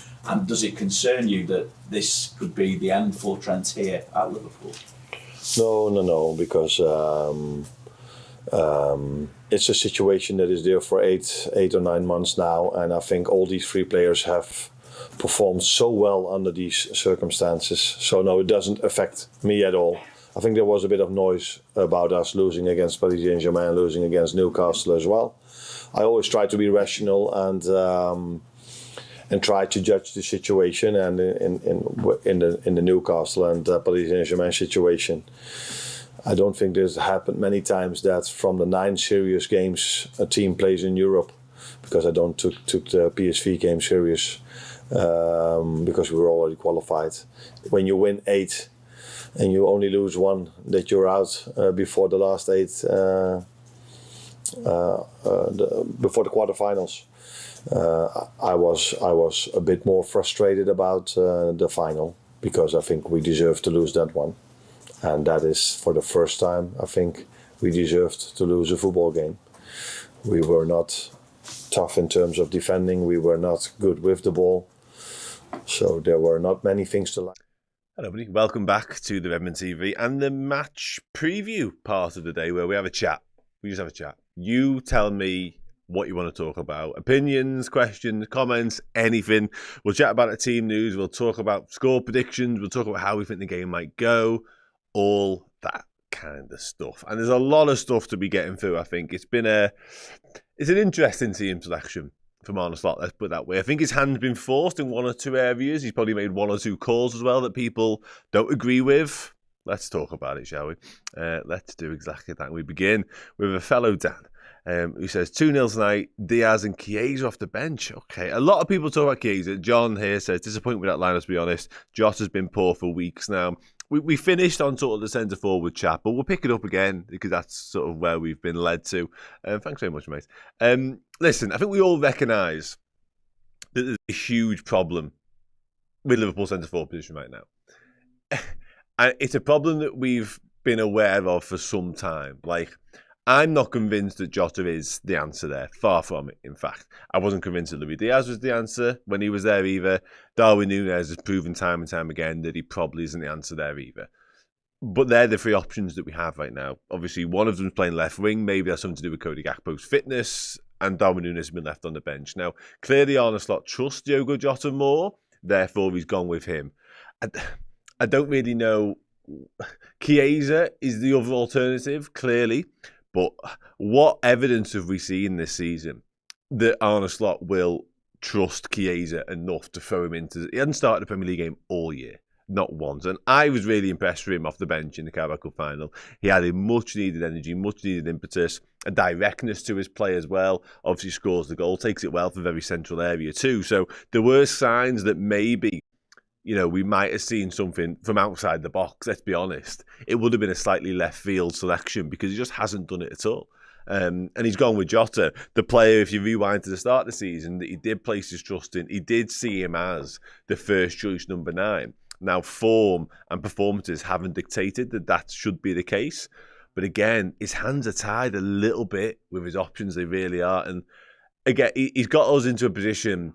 does it concern you that this could be the end for Trent here at Liverpool? No, because it's a situation that is there for eight or 9 months now, and I think all these 3 players have performed so well under these circumstances. So no, it doesn't affect me at all. I think there was a bit of noise about us losing against Paris Saint-Germain, losing against Newcastle as well. I always try to be rational and try to judge the situation. And in the Newcastle and Paris Saint-Germain situation, I don't think this happened many times that from the 9 serious games a team plays in Europe, because I don't took the PSV game serious because we were already qualified. When you win 8. And you only lose 1, that you're out before the last 8, before the quarterfinals. I was a bit more frustrated about the final, because I think we deserved to lose that one, and that is for the first time I think we deserved to lose a football game. We were not tough in terms of defending. We were not good with the ball, so there were not many things to like. Hello, everybody. Welcome back to the Redmen TV and the match preview part of the day, where we have a chat. We just have a chat. You tell me what you want to talk about. Opinions, questions, comments, anything. We'll chat about the team news. We'll talk about score predictions. We'll talk about how we think the game might go. All that kind of stuff. And there's a lot of stuff to be getting through, I think. It's an interesting team selection from Arne Slot, let's put it that way. I think his hand's been forced in one or two areas. He's probably made one or two calls as well that people don't agree with. Let's talk about it, shall we? Let's do exactly that. We begin with a fellow Dan who says 2-0 tonight, Diaz and Chiesa off the bench. Okay, a lot of people talk about Chiesa. John here says, disappointed with that lineup, to be honest. Jota's been poor for weeks now. We finished on sort of the centre-forward chat, but we'll pick it up again because that's sort of where we've been led to. Thanks very much, mate. Listen, I think we all recognise that there's a huge problem with Liverpool centre-forward position right now. And it's a problem that we've been aware of for some time. Like, I'm not convinced that Jota is the answer there. Far from it, in fact. I wasn't convinced that Luis Diaz was the answer when he was there either. Darwin Núñez has proven time and time again that he probably isn't the answer there either. But they're the three options that we have right now. Obviously, one of them's playing left wing. Maybe that's something to do with Cody Gakpo's fitness. And Darwin Núñez has been left on the bench. Now, clearly Arne Slot trusts Diogo Jota more. Therefore, he's gone with him. I don't really know. Chiesa is the other alternative, clearly. But what evidence have we seen this season that Arne Slot will trust Chiesa enough to throw him into... He hadn't started a Premier League game all year, not once. And I was really impressed with him off the bench in the Carabao Cup final. He had a much-needed energy, much-needed impetus, a directness to his play as well. Obviously scores the goal, takes it well for a very central area too. So there were signs that maybe... we might have seen something from outside the box, let's be honest. It would have been a slightly left field selection because he just hasn't done it at all. And he's gone with Jota, the player, if you rewind to the start of the season, that he did place his trust in. He did see him as the first choice number 9. Now, form and performances haven't dictated that should be the case. But again, his hands are tied a little bit with his options, they really are. And again, he's got us into a position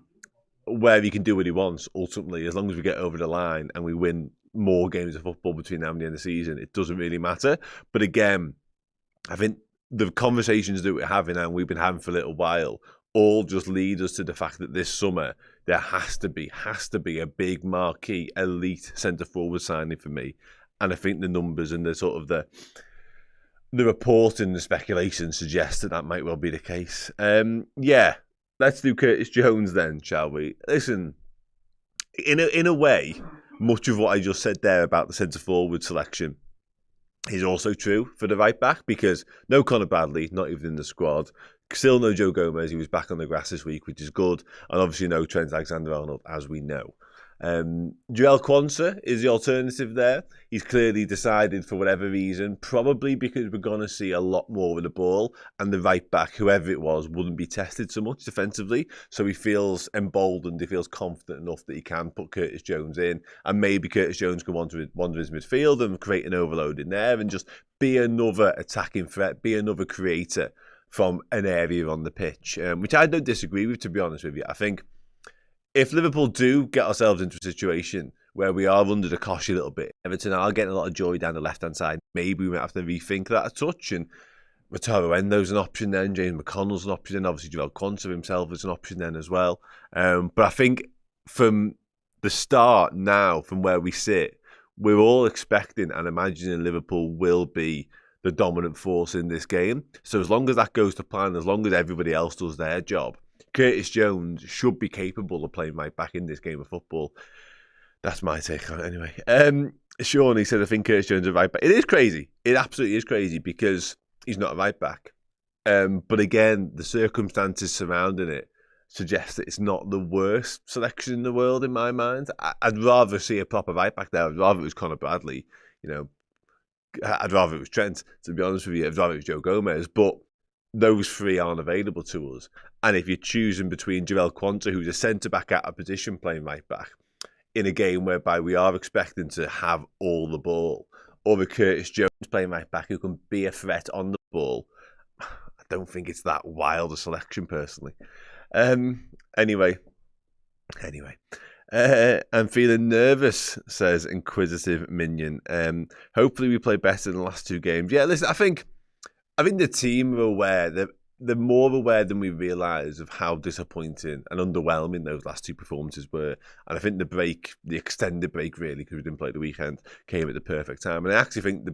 where he can do what he wants, ultimately, as long as we get over the line and we win more games of football between now and the end of the season. It doesn't really matter. But again, I think the conversations that we're having and we've been having for a little while all just lead us to the fact that this summer there has to be a big marquee elite centre-forward signing for me. And I think the numbers and the sort of the reporting, the speculation suggests that might well be the case. Let's do Curtis Jones then, shall we? Listen, in a way, much of what I just said there about the centre-forward selection is also true for the right-back because no Conor Bradley, not even in the squad. Still no Joe Gomez, he was back on the grass this week, which is good. And obviously no Trent Alexander-Arnold, as we know. Joel Quansah is the alternative there. He's clearly decided for whatever reason, probably because we're going to see a lot more of the ball and the right back, whoever it was, wouldn't be tested so much defensively. So he feels emboldened, he feels confident enough that he can put Curtis Jones in, and maybe Curtis Jones can wander his midfield and create an overload in there and just be another attacking threat, be another creator from an area on the pitch, which I don't disagree with, to be honest with you. I think if Liverpool do get ourselves into a situation where we are under the cosh a little bit, Everton are getting a lot of joy down the left-hand side, maybe we might have to rethink that a touch. And Wataru Endo's an option then, James McConnell's an option then, obviously Joel Quansah himself is an option then as well. But I think from the start now, from where we sit, we're all expecting and imagining Liverpool will be the dominant force in this game. So as long as that goes to plan, as long as everybody else does their job, Curtis Jones should be capable of playing right back in this game of football. That's my take on it anyway. Sean, he said, I think Curtis Jones is a right back. It is crazy. It absolutely is crazy because he's not a right back. But again, the circumstances surrounding it suggest that it's not the worst selection in the world in my mind. I'd rather see a proper right back there. I'd rather it was Conor Bradley. I'd rather it was Trent, to be honest with you. I'd rather it was Joe Gomez. But those three aren't available to us. And if you're choosing between Joel Quansah, who's a centre-back out of position playing right-back, in a game whereby we are expecting to have all the ball, or a Curtis Jones playing right-back who can be a threat on the ball, I don't think it's that wild a selection, personally. Anyway. I'm feeling nervous, says Inquisitive Minion. Hopefully we play better than the last two games. Yeah, listen, I think the team are aware that they're more aware than we realise of how disappointing and underwhelming those last two performances were. And I think the extended break really, because we didn't play the weekend, came at the perfect time. And I actually think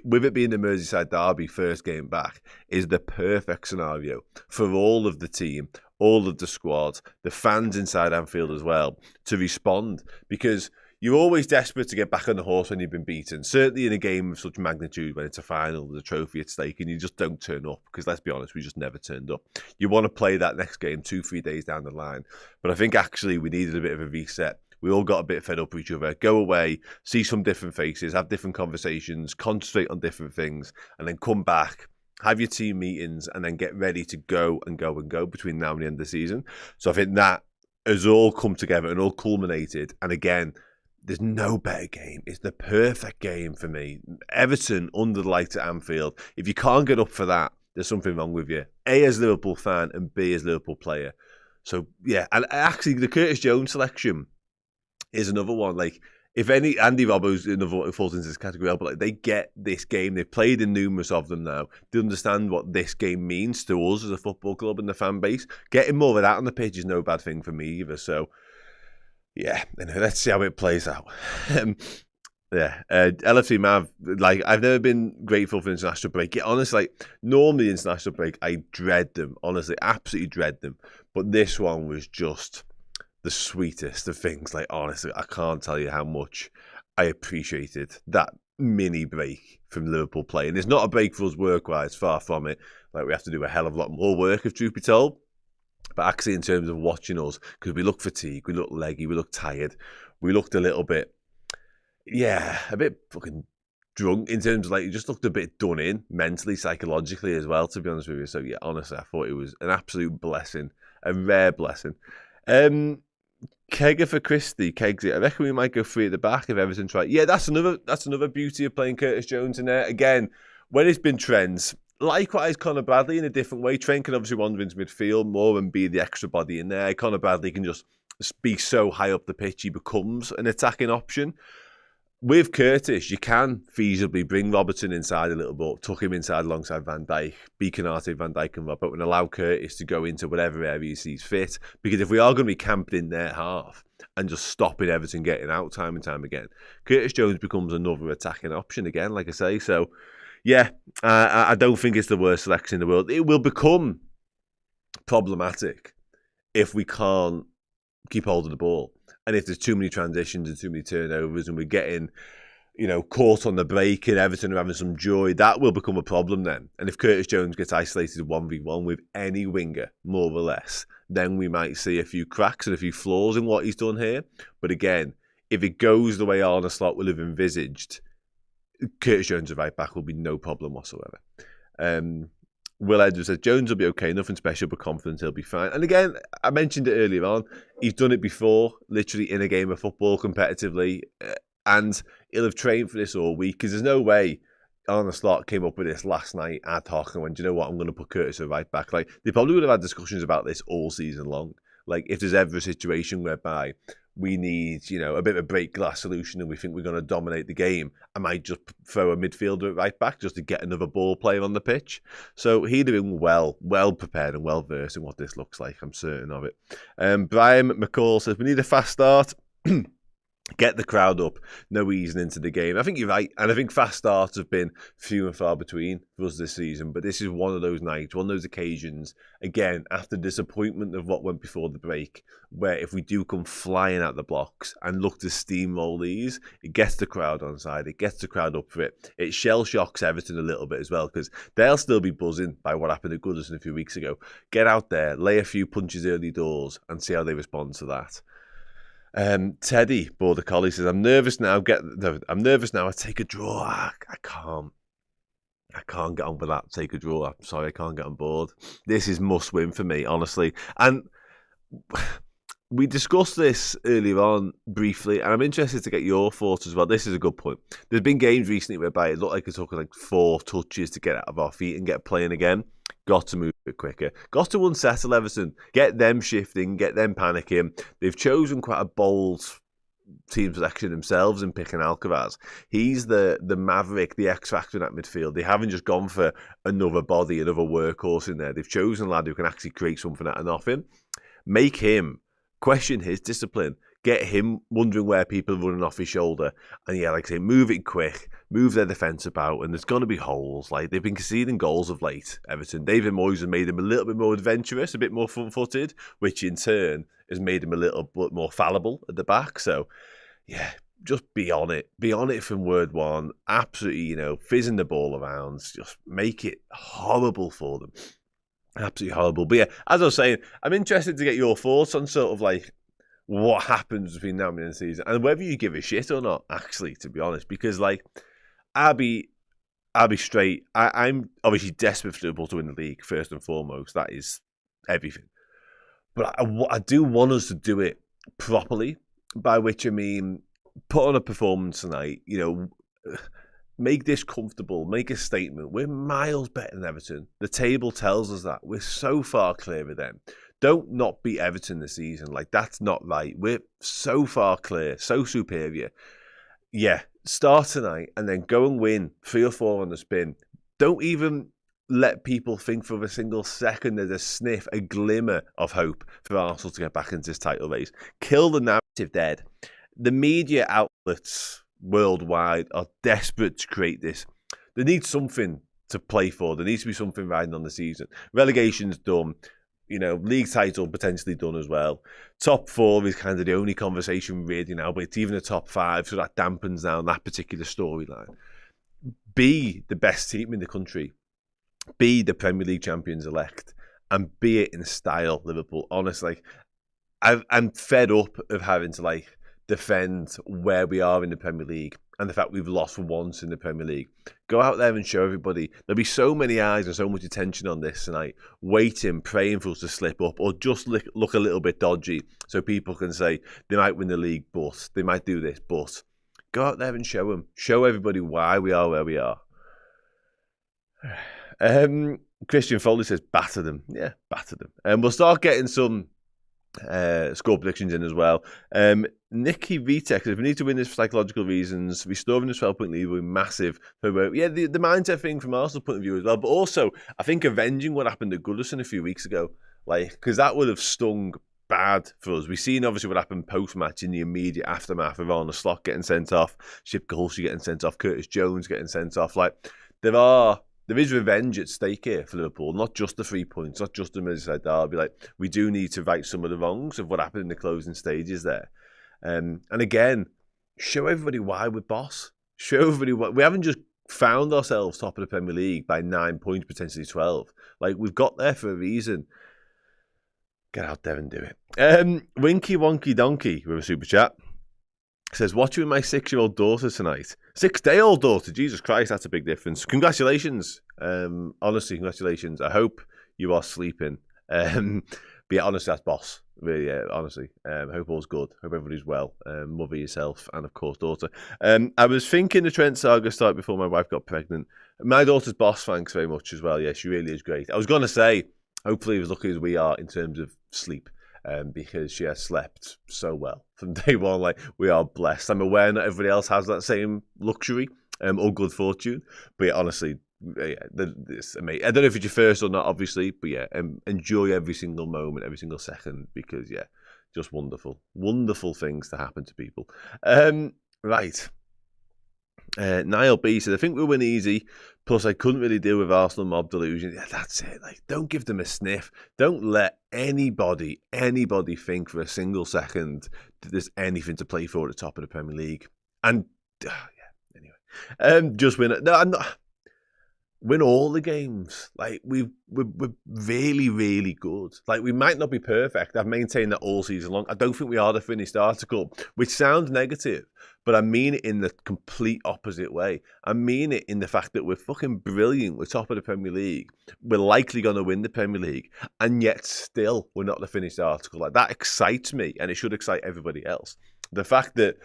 with it being the Merseyside Derby first game back is the perfect scenario for all of the team, all of the squad, the fans inside Anfield as well, to respond, because you're always desperate to get back on the horse when you've been beaten. Certainly in a game of such magnitude, when it's a final, there's a trophy at stake, and you just don't turn up. Because let's be honest, we just never turned up. You want to play that next game 2-3 days down the line. But I think actually we needed a bit of a reset. We all got a bit fed up with each other. Go away, see some different faces, have different conversations, concentrate on different things, and then come back, have your team meetings, and then get ready to go between now and the end of the season. So I think that has all come together and all culminated. And again, there's no better game. It's the perfect game for me. Everton under the lights at Anfield. If you can't get up for that, there's something wrong with you. A, as a Liverpool fan, and B, as a Liverpool player. So, yeah. And actually, the Curtis Jones selection is another one. Like, if any, Andy Robbo's another one who falls into this category, but like, they get this game. They've played in numerous of them now. They understand what this game means to us as a football club and the fan base. Getting more of that on the pitch is no bad thing for me either. So, yeah, let's see how it plays out. LFC Mav, like, I've never been grateful for international break. Yeah, honestly, like, normally international break, I dread them. Honestly, absolutely dread them. But this one was just the sweetest of things. Like, honestly, I can't tell you how much I appreciated that mini break from Liverpool playing. It's not a break for us work-wise, far from it. Like, we have to do a hell of a lot more work, if truth be told. But actually, in terms of watching us, because we look fatigued, we look leggy, we look tired, we looked a little bit, a bit fucking drunk in terms of, like, you just looked a bit done in mentally, psychologically as well, to be honest with you. So, yeah, honestly, I thought it was an absolute blessing, a rare blessing. Kegger for Christie, Kegsy. I reckon we might go free at the back if Everton try. Yeah, that's another beauty of playing Curtis Jones in there. Again, when it's been trends, likewise, Conor Bradley in a different way. Trent can obviously wander into midfield more and be the extra body in there. Conor Bradley can just be so high up the pitch he becomes an attacking option. With Curtis, you can feasibly bring Robertson inside a little bit, tuck him inside alongside Van Dijk, be Canate, Van Dijk and Robert, and allow Curtis to go into whatever area he sees fit. Because if we are going to be camped in their half and just stopping Everton getting out time and time again, Curtis Jones becomes another attacking option again, like I say. So, yeah, I don't think it's the worst selection in the world. It will become problematic if we can't keep hold of the ball. And if there's too many transitions and too many turnovers and we're getting, caught on the break and Everton are having some joy, that will become a problem then. And if Curtis Jones gets isolated 1v1 with any winger, more or less, then we might see a few cracks and a few flaws in what he's done here. But again, if it goes the way Arne Slot will have envisaged, Curtis Jones at right back will be no problem whatsoever. Will Edwards says Jones will be okay, nothing special, but confident he'll be fine. And again, I mentioned it earlier on, he's done it before, literally in a game of football competitively, and he'll have trained for this all week, because there's no way Arne Slot came up with this last night ad hoc and went, do you know what, I'm going to put Curtis at right back. Like, they probably would have had discussions about this all season long. Like, if there's ever a situation whereby we need, a bit of a break glass solution and we think we're going to dominate the game, I might just throw a midfielder at right back just to get another ball player on the pitch. So he'd have been well prepared and well versed in what this looks like. I'm certain of it. Brian McCall says, we need a fast start. Get the crowd up, no easing into the game. I think you're right, and I think fast starts have been few and far between for us this season, but this is one of those nights, one of those occasions, again, after disappointment of what went before the break, where if we do come flying out the blocks and look to steamroll these, it gets the crowd on side, it gets the crowd up for it. It shell shocks Everton a little bit as well, because they'll still be buzzing by what happened at Goodison a few weeks ago. Get out there, lay a few punches early doors, and see how they respond to that. Teddy Border Collie says, I'm nervous now. I'm nervous now. I take a draw. I can't get on with that. Take a draw. I'm sorry, I can't get on board. This is must win for me, honestly. And we discussed this earlier on briefly, and I'm interested to get your thoughts as well. This is a good point. There's been games recently whereby it looked like it took like 4 touches to get out of our feet and get playing again. Got to move a bit quicker. Got to unsettle Everton. Get them shifting, get them panicking. They've chosen quite a bold team selection themselves in picking Alcaraz. He's the maverick, the X factor in that midfield. They haven't just gone for another body, another workhorse in there. They've chosen a lad who can actually create something out of nothing. Make him question his discipline. Get him wondering where people are running off his shoulder. And yeah, like I say, move it quick, move their defence about, and there's going to be holes. Like, they've been conceding goals of late, Everton. David Moyes has made them a little bit more adventurous, a bit more front-footed, which in turn has made him a little bit more fallible at the back. So, yeah, just be on it. Be on it from word one. Absolutely, fizzing the ball around. Just make it horrible for them. Absolutely horrible. But yeah, as I was saying, I'm interested to get your thoughts on sort of like what happens between now and the end of the season, and whether you give a shit or not, actually, to be honest, because like I'll be straight. I'm obviously desperate for Liverpool to win the league first and foremost. That is everything. But I do want us to do it properly, by which I mean put on a performance tonight. Make this comfortable. Make a statement. We're miles better than Everton. The table tells us that. We're so far clear of them. Don't not beat Everton this season. Like, that's not right. We're so far clear, so superior. Yeah, start tonight and then go and win 3 or 4 on the spin. Don't even let people think for a single second there's a sniff, a glimmer of hope for Arsenal to get back into this title race. Kill the narrative dead. The media outlets worldwide are desperate to create this. They need something to play for. There needs to be something riding on the season. Relegation's done. League title potentially done as well. Top 4 is kind of the only conversation really now, but it's even the top 5, so that dampens down that particular storyline. Be the best team in the country. Be the Premier League champions elect, and be it in style, Liverpool. Honestly, I'm fed up of having to defend where we are in the Premier League and the fact we've lost for once in the Premier League. Go out there and show everybody. There'll be so many eyes and so much attention on this tonight, waiting, praying for us to slip up or just look a little bit dodgy so people can say they might win the league, but they might do this, but go out there and show them. Show everybody why we are where we are. Christian Foley says, batter them. Yeah, batter them. And we'll start getting some score predictions in as well. Nicky Vitek says, we need to win this for psychological reasons. Restoring this 12-point lead will be massive. So, yeah, the mindset thing from Arsenal's point of view as well, but also I think avenging what happened to Goodison a few weeks ago, because that would have stung bad for us. We've seen obviously what happened post-match in the immediate aftermath of Arne Slot getting sent off, Ship Hulsey getting sent off, Curtis Jones getting sent off. There is revenge at stake here for Liverpool, not just the 3 points, not just the Merseyside Derby. We do need to right some of the wrongs of what happened in the closing stages there. And again, show everybody why we're boss. Show everybody why. We haven't just found ourselves top of the Premier League by 9 points, potentially 12. We've got there for a reason. Get out there and do it. Winky Wonky Donkey with a super chat says, watching my 6-year-old daughter tonight. 6-day-old daughter. Jesus Christ, that's a big difference. Congratulations. Honestly, congratulations. I hope you are sleeping. But yeah, honestly, that's boss. Really, yeah, honestly. Hope all's good. Hope everybody's well. Mother, yourself, and of course, daughter. I was thinking the Trent saga started before my wife got pregnant. My daughter's boss, thanks very much as well. Yeah, she really is great. I was going to say, hopefully as lucky as we are in terms of sleep. Because she has slept so well from day one. We are blessed. I'm aware not everybody else has that same luxury or good fortune. But yeah, honestly, it's amazing. I don't know if it's your first or not, obviously, but yeah, enjoy every single moment, every single second, because yeah, just wonderful, wonderful things to happen to people. Right. Niall B said, I think we'll win easy. Plus, I couldn't really deal with Arsenal mob delusion. Yeah, that's it. Don't give them a sniff. Don't let anybody think for a single second that there's anything to play for at the top of the Premier League. And yeah, anyway, just win it. No, I'm not. Win all the games. We're really, really good. We might not be perfect. I've maintained that all season long. I don't think we are the finished article, which sounds negative, but I mean it in the complete opposite way. I mean it in the fact that we're fucking brilliant. We're top of the Premier League. We're likely going to win the Premier League, and yet still we're not the finished article. That excites me, and it should excite everybody else. The fact that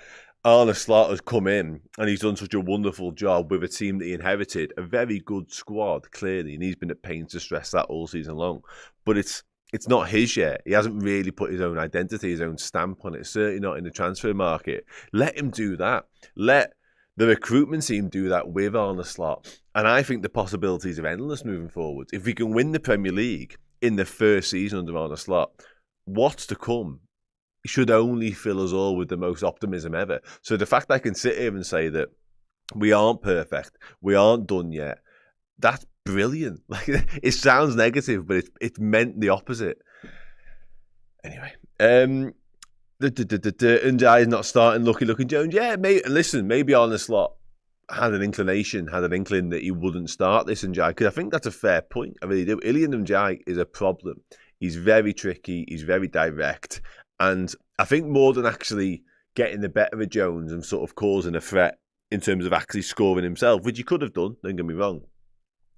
Arne Slot has come in and he's done such a wonderful job with a team that he inherited, a very good squad, clearly, and he's been at pains to stress that all season long. But it's it's not his yet. He hasn't really put his own identity, his own stamp on it. Certainly not in the transfer market. Let him do that. Let the recruitment team do that with Arne Slot. And I think the possibilities are endless moving forward. If we can win the Premier League in the first season under Arne Slot, what's to come should only fill us all with the most optimism ever. So the fact I can sit here and say that we aren't perfect, we aren't done yet, that's brilliant. Like, it sounds negative, but it's meant the opposite. Anyway, Ndiaye is not starting. Lucky Jones. Yeah, maybe Arne Slot had an inkling that he wouldn't start this Ndiaye, because I think that's a fair point. I really do. Ilian Ndiaye is a problem. He's very tricky. He's very direct. And I think more than actually getting the better of Jones and sort of causing a threat in terms of actually scoring himself, which he could have done, don't get me wrong,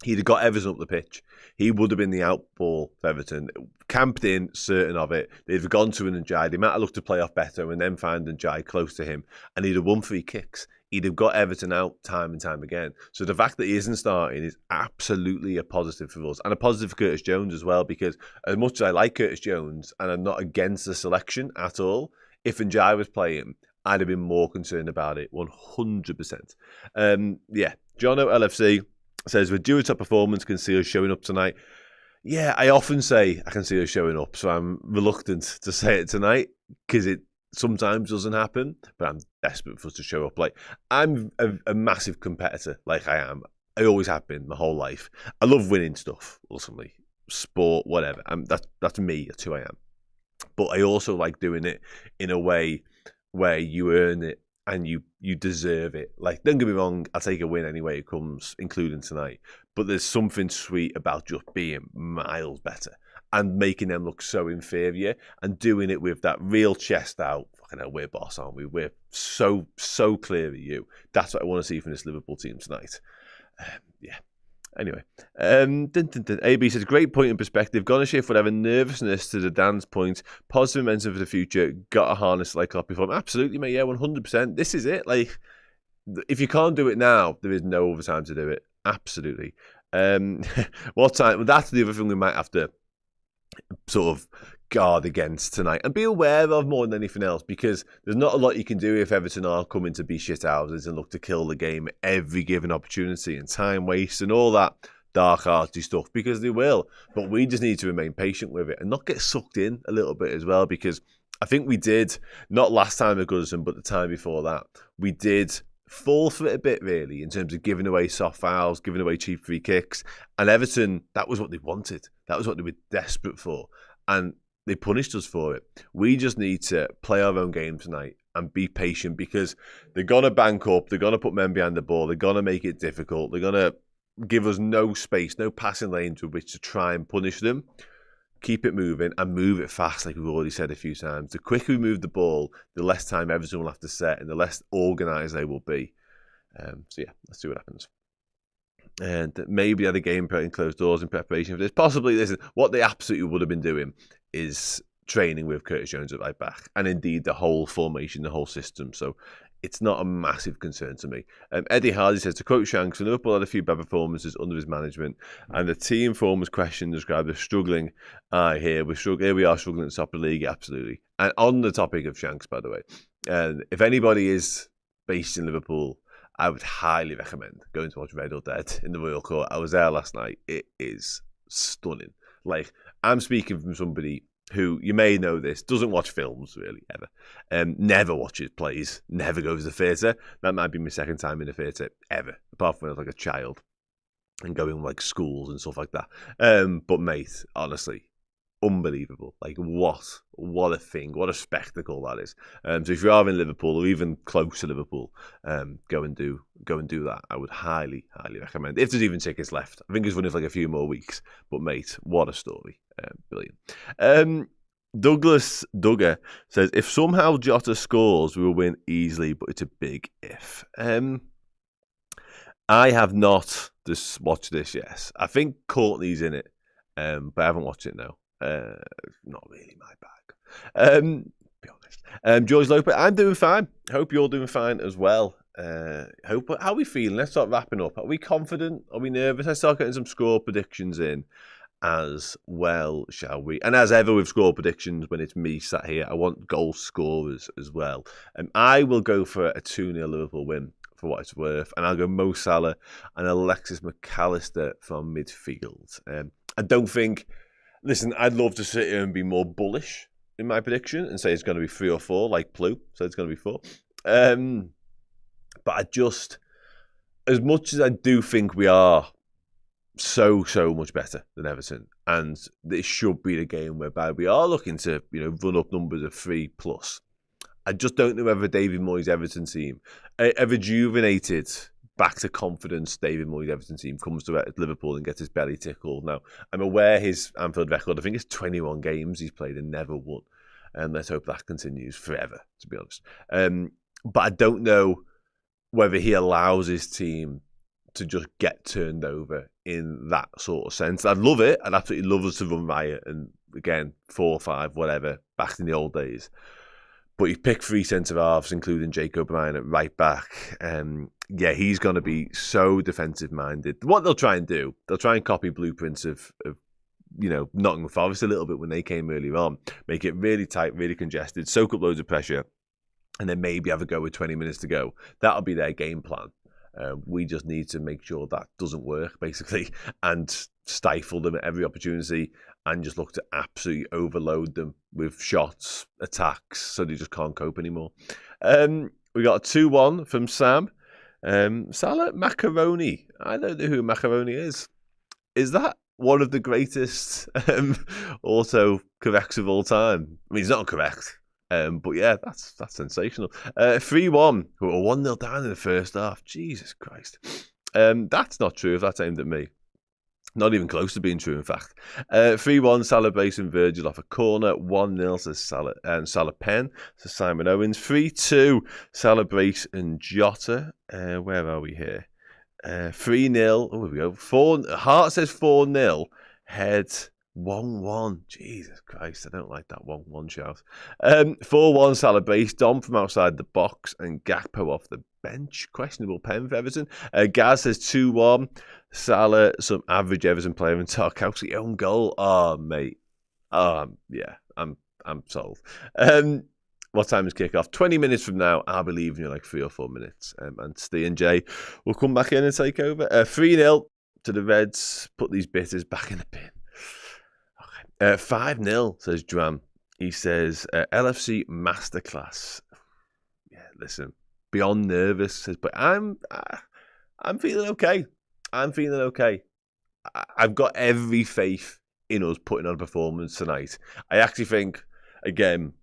he'd have got Everton up the pitch. He would have been the out ball for Everton. Camped in, certain of it. They'd have gone to an Ndiaye. They might have looked to play off better and then find Ndiaye close to him. And he'd have won free kicks. He'd have got Everton out time and time again. So the fact that he isn't starting is absolutely a positive for us. And a positive for Curtis Jones as well, because as much as I like Curtis Jones and I'm not against the selection at all, if Ndiaye was playing, I'd have been more concerned about it, 100%. Yeah, Jono LFC says, with due a top performance, can see us showing up tonight. Yeah, I often say I can see us showing up, so I'm reluctant to say it tonight because it sometimes doesn't happen, but I'm desperate for us to show up. Like, I'm a massive competitor, like I am. I always have been my whole life. I love winning stuff, ultimately. Sport, whatever. That's me, that's who I am. But I also like doing it in a way where you earn it and you deserve it. Like, don't get me wrong, I'll take a win any way it comes, including tonight. But there's something sweet about just being miles better and making them look so inferior and doing it with that real chest out. Fucking hell, we're boss, aren't we? We're so clear of you. That's what I want to see from this Liverpool team tonight. Yeah. Anyway, AB says, great point in perspective. Gonna shift whatever nervousness to the Dan's point. Positive momentum for the future. Got to harness like Klopp before. Absolutely, mate. Yeah, 100%. This is it. Like, if you can't do it now, there is no other time to do it. Absolutely. What time? Well, that's the other thing we might have to sort of guard against tonight and be aware of more than anything else, because there's not a lot you can do if Everton are coming to be shit houses and look to kill the game every given opportunity and time waste and all that dark arty stuff, because they will. But we just need to remain patient with it and not get sucked in a little bit as well, because I think we did, not last time at Goodison, but the time before that, we did fall for it a bit, really, in terms of giving away soft fouls, giving away cheap free kicks. And Everton, that was what they wanted. That was what they were desperate for. And they punished us for it. We just need to play our own game tonight and be patient, because they're going to bank up, they're going to put men behind the ball, they're going to make it difficult, they're going to give us no space, no passing lanes with which to try and punish them. Keep it moving and move it fast, like we've already said a few times. The quicker we move the ball, the less time Everton will have to set and the less organised they will be. So yeah, let's see what happens. And maybe at a game in closed doors in preparation for this. Possibly, listen, what they absolutely would have been doing is training with Curtis Jones at right back, and indeed the whole formation, the whole system. So it's not a massive concern to me. Eddie Hardy says, to quote Shanks, Liverpool had a few bad performances under his management, and the team form was questioned, described as struggling. Here we are struggling at the top of the league, absolutely. And on the topic of Shanks, by the way, if anybody is based in Liverpool, I would highly recommend going to watch Red or Dead in the Royal Court. I was there last night. It is stunning. Like, I'm speaking from somebody who, you may know this, doesn't watch films really ever. Never watches plays, never goes to the theatre. That might be my second time in the theatre ever, apart from when I was like a child and going like schools and stuff like that. But mate, honestly, unbelievable. Like, what a thing, what a spectacle that is. So if you are in Liverpool or even close to Liverpool, go and do that. I would highly recommend, if there's even tickets left. I think it's running for like a few more weeks, but mate, what a story. Brilliant. Douglas Duggar says, if somehow Jota scores, we will win easily, but it's a big if. I have not just watched this yet. I think Courtney's in it, but I haven't watched it now. Not really my bag. Be honest. George Lopez, I'm doing fine. Hope you're doing fine as well. How are we feeling? Let's start wrapping up. Are we confident? Are we nervous? I start getting some score predictions in, as well, shall we? And as ever with score predictions, when it's me sat here, I want goal scorers as well. I will go for a 2-0 Liverpool win for what it's worth, and I'll go Mo Salah and Alexis McAllister from midfield. I don't think... Listen, I'd love to sit here and be more bullish in my prediction and say it's going to be 3 or 4, like Plu, so it's going to be 4. But I just... As much as I do think we are so much better than Everton, and this should be the game whereby we are looking to run up numbers of 3+. I just don't know whether David Moyes' Everton team, a rejuvenated, back to confidence David Moyes' Everton team comes to Liverpool and gets his belly tickled. Now, I'm aware his Anfield record, I think it's 21 games he's played and never won, and let's hope that continues forever, to be honest. But I don't know whether he allows his team to just get turned over in that sort of sense. I'd love it. I'd absolutely love us to run riot and, again, 4 or 5, whatever, back in the old days. But you pick 3 centre-halves, including Jake O'Brien at right back. Yeah, he's going to be so defensive-minded. What they'll try and do, they'll try and copy blueprints of Nottingham Forest a little bit when they came earlier on. Make it really tight, really congested, soak up loads of pressure, and then maybe have a go with 20 minutes to go. That'll be their game plan. We just need to make sure that doesn't work, basically, and stifle them at every opportunity and just look to absolutely overload them with shots, attacks, so they just can't cope anymore. We got a 2-1 from Sam. Salah Macaroni. I don't know who Macaroni is. Is that one of the greatest auto-corrects of all time? I mean, it's not correct. But yeah, that's sensational. 3-1. We were 1-0 down in the first half. Jesus Christ. That's not true if that's aimed at me. Not even close to being true, in fact. 3-1, Salah Brace and Virgil off a corner. 1-0 says Salah and Salah Penn, says Simon Owens. 3-2, Salah Brace and Jota. Where are we here? 3-0. Oh, here we go. Hart says 4-0. Head 1-1. Jesus Christ, I don't like that 1-1 shout. 4-1 Salah Brace, Dom from outside the box, and Gakpo off the bench. Questionable pen for Everton. Gaz says 2-1. Salah, some average Everton player, and Tarkowski own goal. Oh, mate. Yeah, I'm sold. What time is kick-off? 20 minutes from now. I'll be leaving in like 3 or 4 minutes. And Steve and Jay will come back in and take over. 3-0 to the Reds. Put these bitters back in the bin. 5-0, says Dram. He says, LFC masterclass. Yeah, listen, beyond nervous, says, but I'm feeling okay. I'm feeling okay. I've got every faith in us putting on a performance tonight. I actually think, again,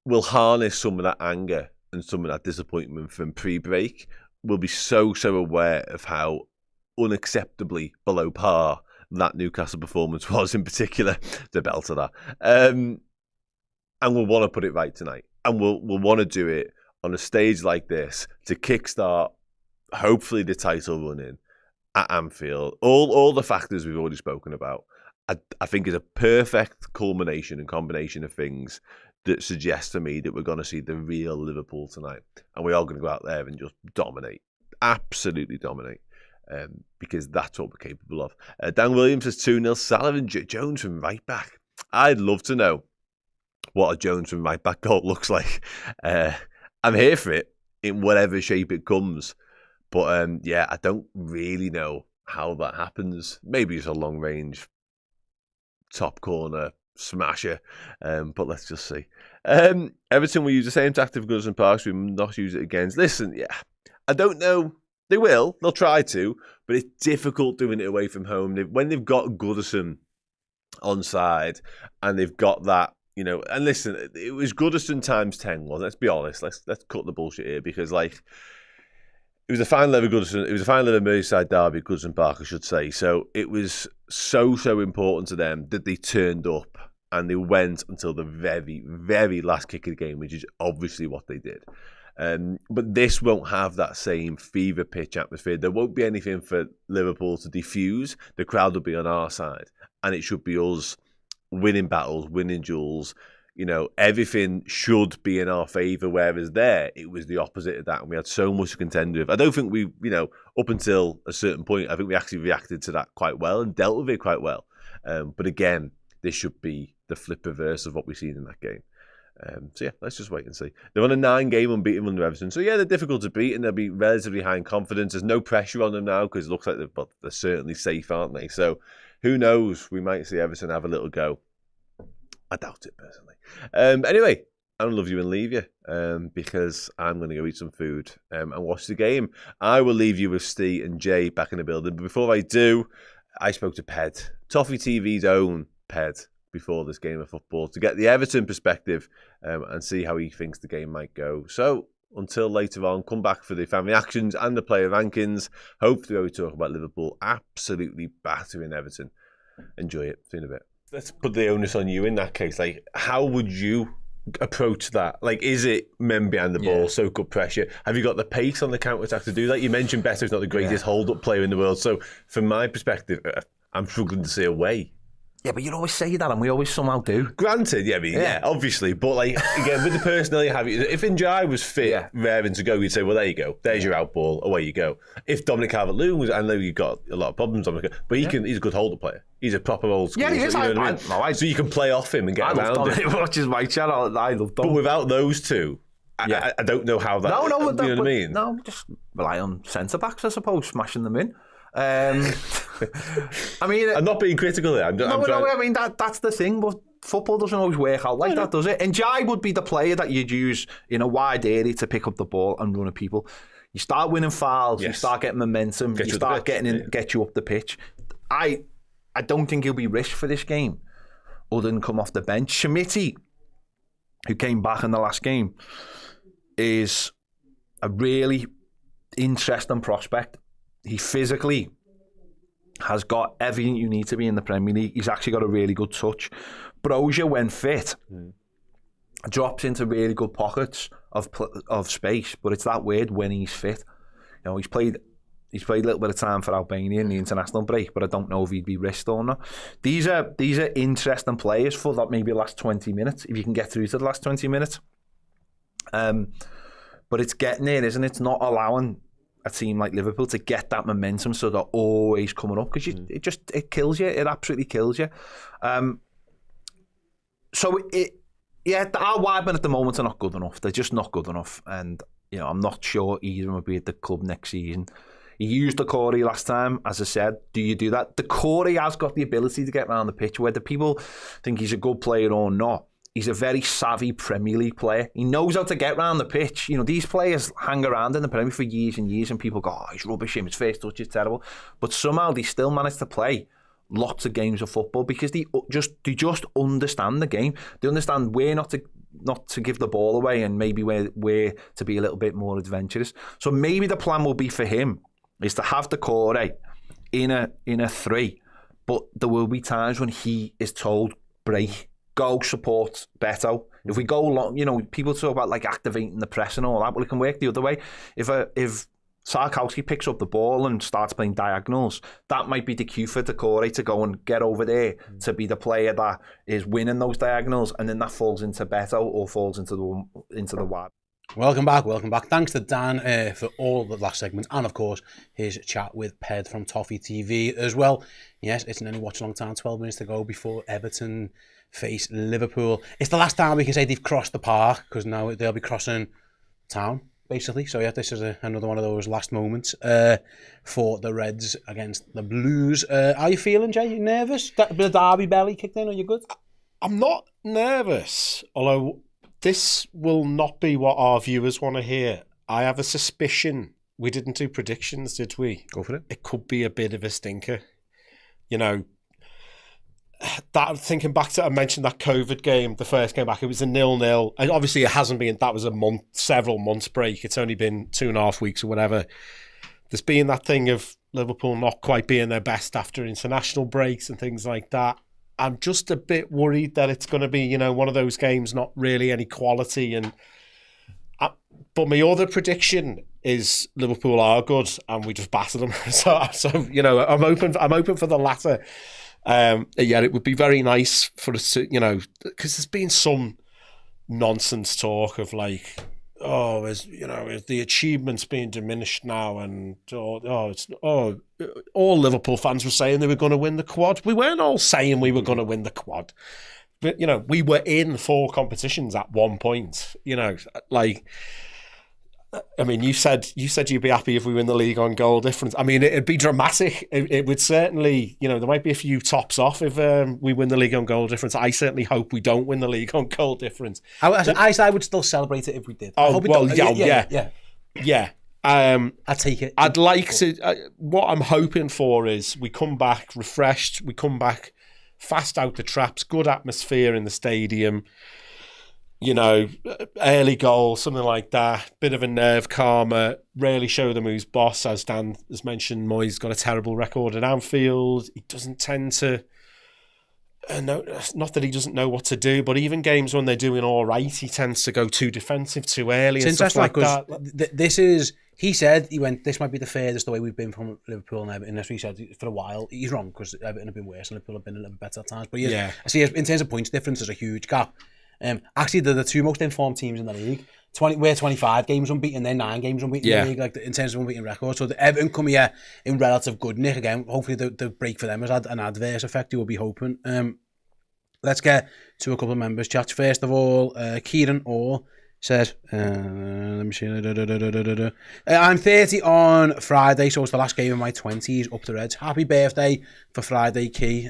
we'll harness some of that anger and some of that disappointment from pre-break. We'll be so aware of how unacceptably below par that Newcastle performance was, in particular, the belt of that. And we'll want to put it right tonight. And we'll want to do it on a stage like this to kickstart, hopefully, the title run in at Anfield. All the factors we've already spoken about, I think is a perfect culmination and combination of things that suggests to me that we're going to see the real Liverpool tonight. And we are going to go out there and just dominate. Absolutely dominate. Because that's what we're capable of. Dan Williams says 2-0. Salah and Jones from right back. I'd love to know what a Jones from right back goal looks like. I'm here for it in whatever shape it comes. But yeah, I don't really know how that happens. Maybe it's a long range top corner smasher. But let's just see. Everton will use the same tactic for Goodison Park, so we will not use it against. Listen, yeah, I don't know. They will. They'll try to, but it's difficult doing it away from home. When they've got Goodison on side and they've got that, and listen, it was Goodison times 10, wasn't it? Let's be honest. Let's cut the bullshit here, because it was a final ever Goodison. It was a final ever Merseyside Derby at Goodison Park, I should say. So it was so important to them that they turned up and they went until the very, very last kick of the game, which is obviously what they did. But this won't have that same fever pitch atmosphere. There won't be anything for Liverpool to diffuse. The crowd will be on our side, and it should be us winning battles, winning duels, you know, everything should be in our favour, whereas there, it was the opposite of that, and we had so much to contend with. I don't think we, you know, up until a certain point, I think we actually reacted to that quite well and dealt with it quite well. But again, this should be the flip reverse of what we've seen in that game. So yeah, let's just wait and see. They're on a 9-game unbeaten run under Everton. So yeah, they're difficult to beat and they'll be relatively high in confidence. There's no pressure on them now because it looks like they're certainly safe, aren't they? So who knows? We might see Everton have a little go. I doubt it, personally. Anyway, I'm going to love you and leave you because I'm going to go eat some food and watch the game. I will leave you with Steve and Jay back in the building. But before I do, I spoke to Ped, Toffee TV's own Ped, before this game of football to get the Everton perspective and see how he thinks the game might go. So until later on, come back for the family actions and the player rankings. Hopefully we talk about Liverpool absolutely battering Everton. Enjoy it. See you in a bit. Let's put the onus on you in that case. Like, how would you approach that? Like, is it men behind the ball, so good pressure? Have you got the pace on the counter-attack to do that? You mentioned Beto is not the greatest hold-up player in the world. So from my perspective, I'm struggling to see a way. Yeah, but you always say that, and we always somehow do. Granted, yeah, I mean, yeah, obviously. But, like, again, with the personnel you have, if Njai was fit, raring to go, you'd say, well, there you go. There's your out ball. Away you go. If Dominic Calvert-Lewin was, I know you've got a lot of problems, Dominic, but he's a good holder player. He's a proper old school. Yeah, he is. You know what I mean? So you can play off him and get around him. I watches my channel. I love Dom. But without those two, I don't know how that... No, you know what I mean? No, just rely on centre-backs, I suppose, smashing them in. I mean, I'm not being critical there. I mean that's the thing, but football doesn't always work out like that, does it? And Jai would be the player that you'd use in a wide area to pick up the ball and run at people. You start winning fouls, you start getting momentum, you start getting in, get you up the pitch. I don't think he'll be risked for this game, other than come off the bench. Schmitty, who came back in the last game, is a really interesting prospect. He physically has got everything you need to be in the Premier League. He's actually got a really good touch. Brozier, when fit, drops into really good pockets of space, but it's that weird when he's fit. You know, he's played a little bit of time for Albania in the international break, but I don't know if he'd be risked or not. These are interesting players for that maybe last 20 minutes, if you can get through to the last 20 minutes. But it's getting there, isn't it? It's not allowing a team like Liverpool to get that momentum, so they're always coming up, because it kills you. It absolutely kills you. Our widemen at the moment are not good enough. They're just not good enough, and you know, I'm not sure either of them will be at the club next season. He used the Corey last time, as I said. Do you do that? The Corey has got the ability to get around the pitch, whether people think he's a good player or not. He's a very savvy Premier League player. He knows how to get around the pitch. You know, these players hang around in the Premier for years and years, and people go, oh, he's rubbish, his first touch is terrible. But somehow they still manage to play lots of games of football because they just understand the game. They understand where not to give the ball away, and maybe where to be a little bit more adventurous. So maybe the plan will be for him is to have the Corey in a 3, but there will be times when he is told, break, go support Beto. If we go long, you know, people talk about like activating the press and all that, well, it can work the other way. If Sarkowski picks up the ball and starts playing diagonals, that might be the cue for Decore to go and get over there to be the player that is winning those diagonals, and then that falls into Beto or falls into the wide. Welcome back. Thanks to Dan for all the last segment, and of course his chat with Ped from Toffee TV as well. Yes, it's an only watch along time, 12 minutes to go before Everton face Liverpool. It's the last time we can say they've crossed the park, because now they'll be crossing town, basically. So yeah, this is another one of those last moments for the Reds against the Blues. How are you feeling, Jay? You nervous? The Derby belly kicked in? Are you good? I'm not nervous, although this will not be what our viewers want to hear. I have a suspicion. We didn't do predictions, did we? Go for it. It could be a bit of a stinker. You know, that thinking back to, I mentioned that COVID game, the first game back, it was a 0-0. And obviously it hasn't been, that was several months break. It's only been 2.5 weeks or whatever. There's been that thing of Liverpool not quite being their best after international breaks and things like that. I'm just a bit worried that it's going to be, you know, one of those games, not really any quality. But my other prediction is Liverpool are good and we just batter them. So you know, I'm open for the latter. Yeah, it would be very nice for us to, you know, because there's been some nonsense talk of like, oh, is the achievements being diminished now, and all Liverpool fans were saying they were going to win the quad. We weren't all saying we were going to win the quad, but we were in 4 competitions at one point. I mean, you said you'd be happy if we win the league on goal difference. I mean, it'd be dramatic. It would certainly, there might be a few tops off if we win the league on goal difference. I certainly hope we don't win the league on goal difference. I would still celebrate it if we did. Yeah. I'd take it. I'd like to. What I'm hoping for is we come back refreshed. We come back fast out the traps. Good atmosphere in the stadium. Early goal, something like that. Bit of a nerve calmer. Really show them who's boss. As Dan has mentioned, Moyes got a terrible record at Anfield. He doesn't tend to... not that he doesn't know what to do, but even games when they're doing all right, he tends to go too defensive too early and stuff like that. This is... He said, this might be the furthest away we've been from Liverpool and Everton. That's what he said for a while. He's wrong, because Everton have been worse and Liverpool have been a little bit better at times. But I see, in terms of points difference, there's a huge gap. Actually, they're the 2 most informed teams in the league. We're 25 games unbeaten, they're 9 games unbeaten in the league, like in terms of unbeaten record. So the Everton come here in relative good nick again. Hopefully the break for them has had an adverse effect, you will be hoping. Let's get to a couple of members' chats. First of all, Kieran Orr says, let me see. I'm 30 on Friday, so it's the last game of my 20s, up the Reds. Happy birthday for Friday, Key.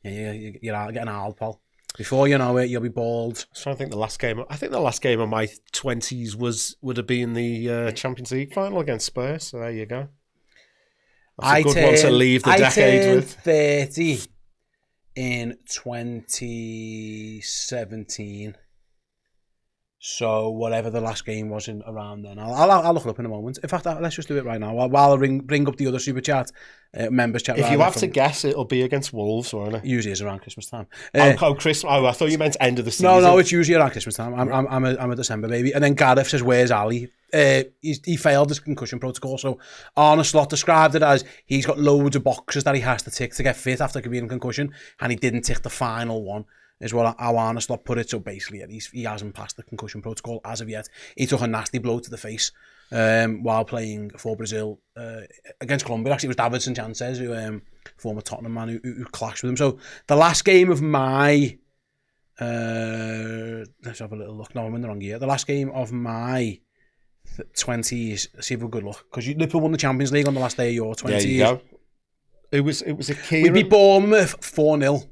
You're out getting old, pal. Before you know it, you'll be bald. I was trying to think the last game of my 20s would have been the Champions League final against Spurs. So there you go. That's a good one to leave the decade with. I turned 30 in 2017. So whatever the last game was around then, I'll look it up in a moment. In fact, let's just do it right now while I bring up the other super chat, members chat. If you have to guess, it'll be against Wolves, won't it? Usually it's around Christmas time. Christmas. I thought you meant end of the season. No, it's usually around Christmas time. I'm a December baby. And then Gareth says, "Where's Ali?" He failed his concussion protocol. So Arne Slot described it as he's got loads of boxes that he has to tick to get fit after being in concussion, and he didn't tick the final one. Is what how Arne Slot put it. So basically, he hasn't passed the concussion protocol as of yet. He took a nasty blow to the face while playing for Brazil against Colombia. Actually, it was David Sanchez, who former Tottenham man, who clashed with him. So the last game of my let's have a little look. No, I'm in the wrong year. The last game of my 20s. See if we're good luck, because Liverpool won the Champions League on the last day of your 20s. There you go. It was a key. We beat Bournemouth 4-0.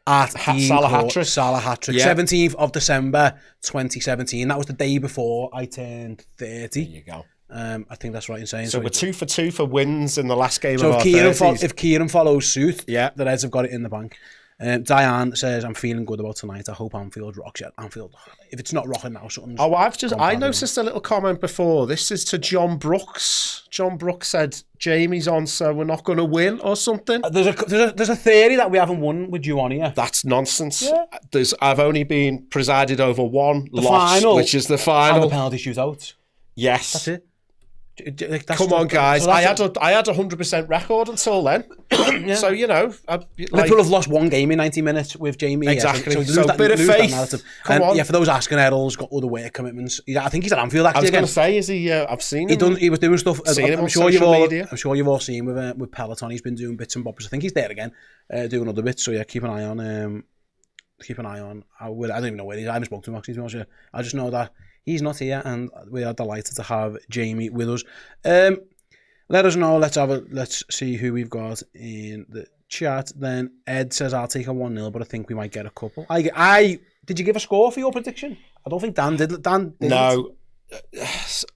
At Salah hat-trick. 17th of December 2017. That was the day before I turned 30. There you go. I think that's right in saying. So we're 2 for 2 for wins in the last game of our 30s. If Kieran follows suit, the Reds have got it in the bank. Diane says, "I'm feeling good about tonight. I hope Anfield rocks it." Anfield, if it's not rocking now, something's... I noticed a little comment before. This is to John Brooks. John Brooks said, "Jamie's on, so we're not going to win," or something. There's a theory that we haven't won with you on here. That's nonsense. Yeah. I've only been presided over one the loss, final, which is the final. And the penalty shootout. Yes. That's it. Come on, guys. I had a 100% record until then. Yeah. So, Liverpool have lost one game in 90 minutes with Jamie. Exactly. Yeah, so a bit of faith. Come on. Yeah, for those asking, Errol's got other work commitments. I think he's at Anfield actually. I was going to say, is he? I've seen him. He was doing stuff. I'm sure you've all seen with Peloton. He's been doing bits and bobs. I think he's there again, doing other bits. So yeah, keep an eye on. I don't even know where he is. I haven't spoken to him actually. I just know that he's not here, and we are delighted to have Jamie with us. Let us know. Let's see who we've got in the chat. Then Ed says, "I'll take a 1-0, but I think we might get a couple." Did you give a score for your prediction? I don't think Dan did. Dan didn't. No. You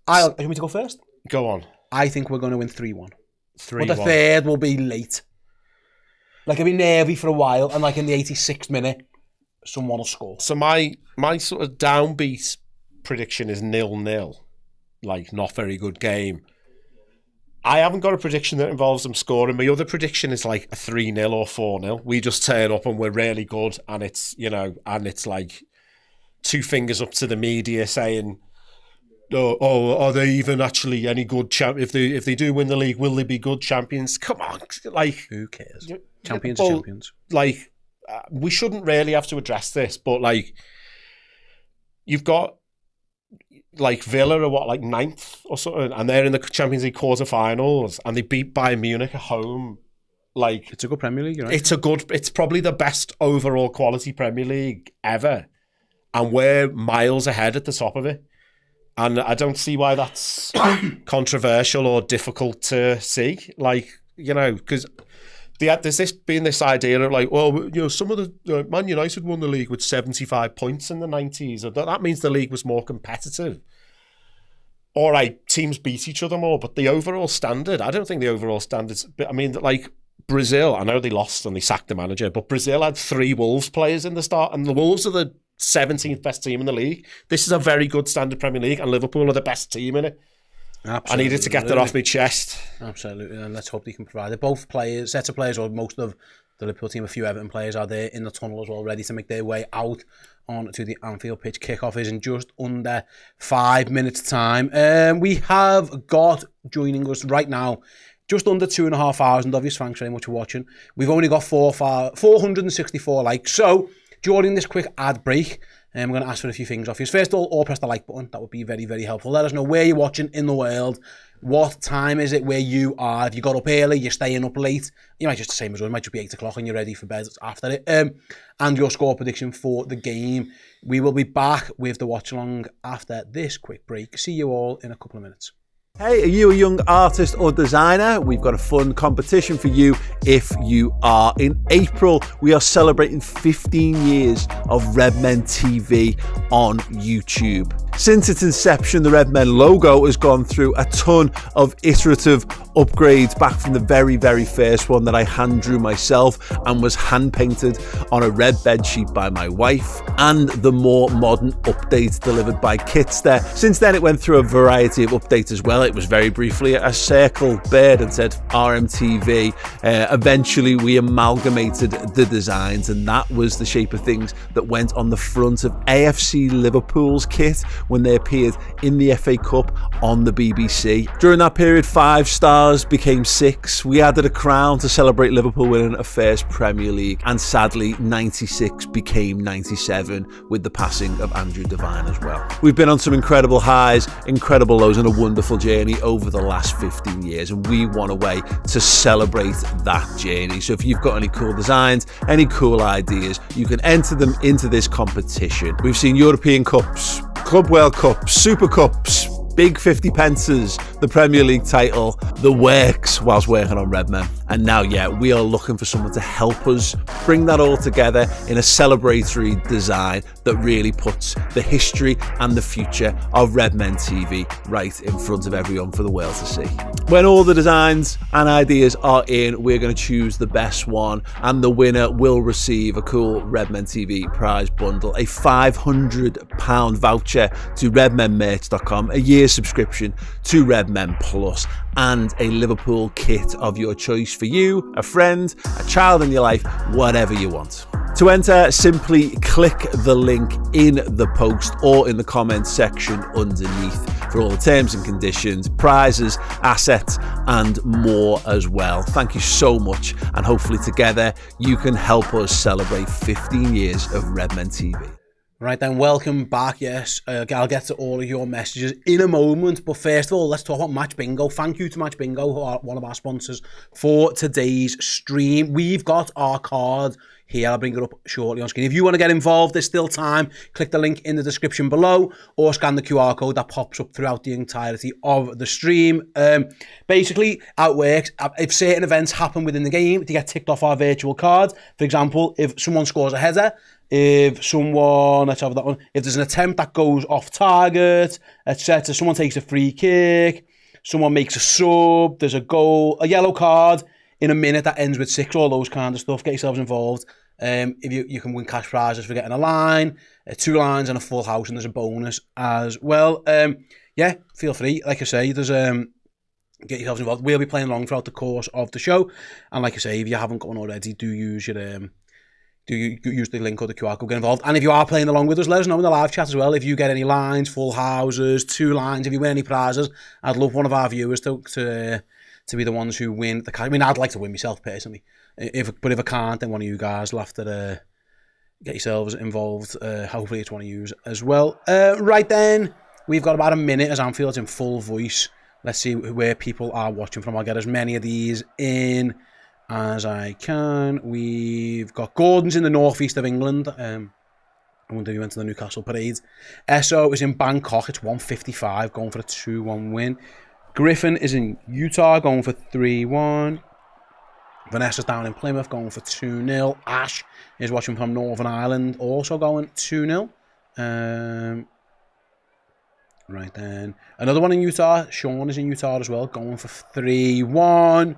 want me to go first? Go on. I think we're going to win 3-1. 3-1. But the third will be late. Like, it'll be nervy for a while, and like in the 86th minute, someone will score. So my sort of downbeat prediction is 0-0. Like, not very good game. I haven't got a prediction that involves them scoring. My other prediction is like a 3-0 or 4-0. We just turn up and we're really good, and it's like 2 fingers up to the media saying, "Oh, are they even actually any good champ? If they do win the league, will they be good champions?" Come on, like, who cares? Champions are champions. Like, we shouldn't really have to address this, but like, you've got like Villa are like 9th or something, and they're in the Champions League quarterfinals, and they beat Bayern Munich at home. Like, it's a good Premier League, right? It's probably the best overall quality Premier League ever, and we're miles ahead at the top of it. And I don't see why that's controversial or difficult to see. Like, you know, because there's this idea of like, well, you know, some of the Man United won the league with 75 points in the 90s. That means the league was more competitive. All right, teams beat each other more, but the overall standard, I don't think the overall standards. I mean, like Brazil, I know they lost and they sacked the manager, but Brazil had 3 Wolves players in the start, and the Wolves are the 17th best team in the league. This is a very good standard Premier League, and Liverpool are the best team in it. Absolutely. I needed to get that off my chest. Absolutely, and let's hope they can provide it. Both players, sets of players, or most of the Liverpool team, a few Everton players are there in the tunnel as well, ready to make their way out onto the Anfield pitch. Kickoff is in just under 5 minutes' time. We have got joining us right now just under 2,500. Obviously, thanks very much for watching. We've only got 464 likes. So during this quick ad break, I'm going to ask for a few things off you. First of all press the like button. That would be very, very helpful. Let us know where you're watching in the world. What time is it where you are? If you got up early, you're staying up late. You might just the same as us. It might just be 8 o'clock and you're ready for bed after it. And your score prediction for the game. We will be back with the watch-along after this quick break. See you all in a couple of minutes. Hey, are you a young artist or designer? We've got a fun competition for you if you are. In April, we are celebrating 15 years of Redmen TV on YouTube. Since its inception, the Redmen logo has gone through a ton of iterative upgrades, back from the very, very first one that I hand drew myself and was hand painted on a red bed sheet by my wife, and the more modern updates delivered by Kitster. Since then, it went through a variety of updates as well. It was very briefly a circle bird and said RMTV. Eventually, we amalgamated the designs, and that was the shape of things that went on the front of AFC Liverpool's kit when they appeared in the FA Cup on the BBC. During that period, 5 stars became 6. We added a crown to celebrate Liverpool winning a first Premier League, and sadly 96 became 97 with the passing of Andrew Devine as well. We've been on some incredible highs, incredible lows, and a wonderful journey over the last 15 years, and we want a way to celebrate that journey. So if you've got any cool designs, any cool ideas, you can enter them into this competition. We've seen European Cups, Club World Cups, Super Cups, big 50 pences, the Premier League title, the works whilst working on Redmen. And now, we are looking for someone to help us bring that all together in a celebratory design that really puts the history and the future of Redmen TV right in front of everyone for the world to see. When all the designs and ideas are in, we're going to choose the best one, and the winner will receive a cool Redmen TV prize bundle, a £500 voucher to redmenmerch.com, a year's subscription to Redmen Plus, and a Liverpool kit of your choice for you, a friend, a child in your life, whatever you want. To enter, simply click the link in the post or in the comments section underneath for all the terms and conditions, prizes, assets, and more as well. Thank you so much, and hopefully together you can help us celebrate 15 years of Redmen TV. Right then, welcome back. Yes, I'll get to all of your messages in a moment, but first of all, let's talk about Match Bingo. Thank you to Match Bingo, who are one of our sponsors for today's stream. We've got our card here. I'll bring it up shortly on screen. If you want to get involved, there's still time. Click the link in the description below, or scan the QR code that pops up throughout the entirety of the stream. Basically, how it works, if certain events happen within the game, they get ticked off our virtual card. For example, if someone scores a header, if someone, let's have that one, if there's an attempt that goes off target, etc., someone takes a free kick, someone makes a sub, there's a goal, a yellow card in a minute that ends with 6, all those kind of stuff, get yourselves involved. If you can win cash prizes for getting a line, 2 lines and a full house, and there's a bonus as well. Feel free, like I say, there's get yourselves involved. We'll be playing along throughout the course of the show, and like I say, if you haven't got one already, do use your use the link or the QR code, get involved. And if you are playing along with us, let us know in the live chat as well. If you get any lines, full houses, 2 lines, if you win any prizes, I'd love one of our viewers to be the ones who win the cash. I mean, I'd like to win myself personally. But if I can't, then one of you guys will have to get yourselves involved. Hopefully it's one of you as well. Right then, we've got about a minute as Anfield's in full voice. Let's see where people are watching from. I'll get as many of these in as I can. We've got Gordon's in the northeast of England. I wonder if he went to the Newcastle parade. Esso is in Bangkok. It's 1:55, going for a 2-1 win. Griffin is in Utah, going for 3-1. Vanessa's down in Plymouth, going for 2-0. Ash is watching from Northern Ireland, also going 2-0. Right then. Another one in Utah. Sean is in Utah as well, going for 3-1.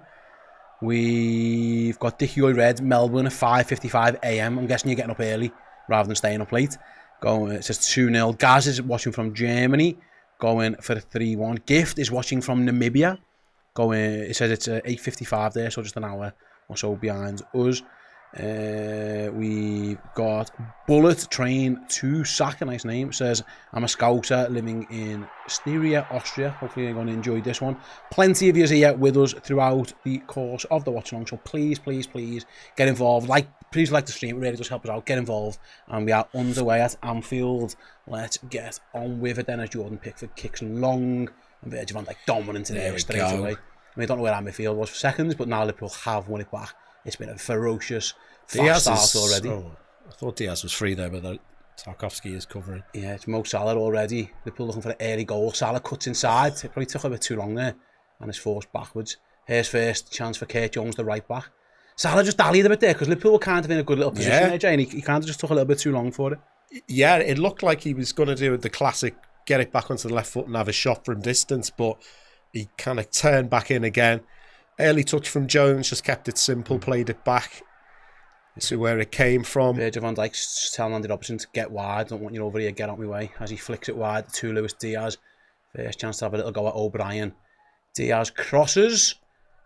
We've got Dickie Oy Red, Melbourne at 5:55 a.m. I'm guessing you're getting up early rather than staying up late. It says 2-0. Gaz is watching from Germany, going for a 3-1. Gift is watching from Namibia. It says it's 8:55 there, so just an hour or so behind us. We've got Bullet Train to Sack, a nice name. It says, I'm a Scouser living in Styria, Austria. Hopefully you're going to enjoy this one. Plenty of you here with us throughout the course of the watch along, so please get involved. Please like the stream, it really does help us out. Get involved, and we are underway at Anfield. Let's get on with it then, as Jordan Pickford kicks long and Virgil van Dijk dominant there straight away. I don't know where our midfield was for seconds, but now Liverpool have won it back. It's been a ferocious fast start already. I thought Diaz was free there, but Tarkowski is covering. Yeah, it's Mo Salah already. Liverpool looking for an early goal. Salah cuts inside. It probably took a bit too long there and is forced backwards. Here's first chance for Kurt Jones, the right back. Salah just dallied a bit there because Liverpool were kind of in a good little position there, Jay, and he kind of just took a little bit too long for it. Yeah, it looked like he was going to do the classic, get it back onto the left foot and have a shot from distance, but he kind of turned back in again. Early touch from Jones, just kept it simple, played it back to where it came from. Virgil van Dijk's telling Andy Robertson to get wide. Don't want you over here, get out my way. As he flicks it wide to Luis Diaz. First chance to have a little go at O'Brien. Diaz crosses,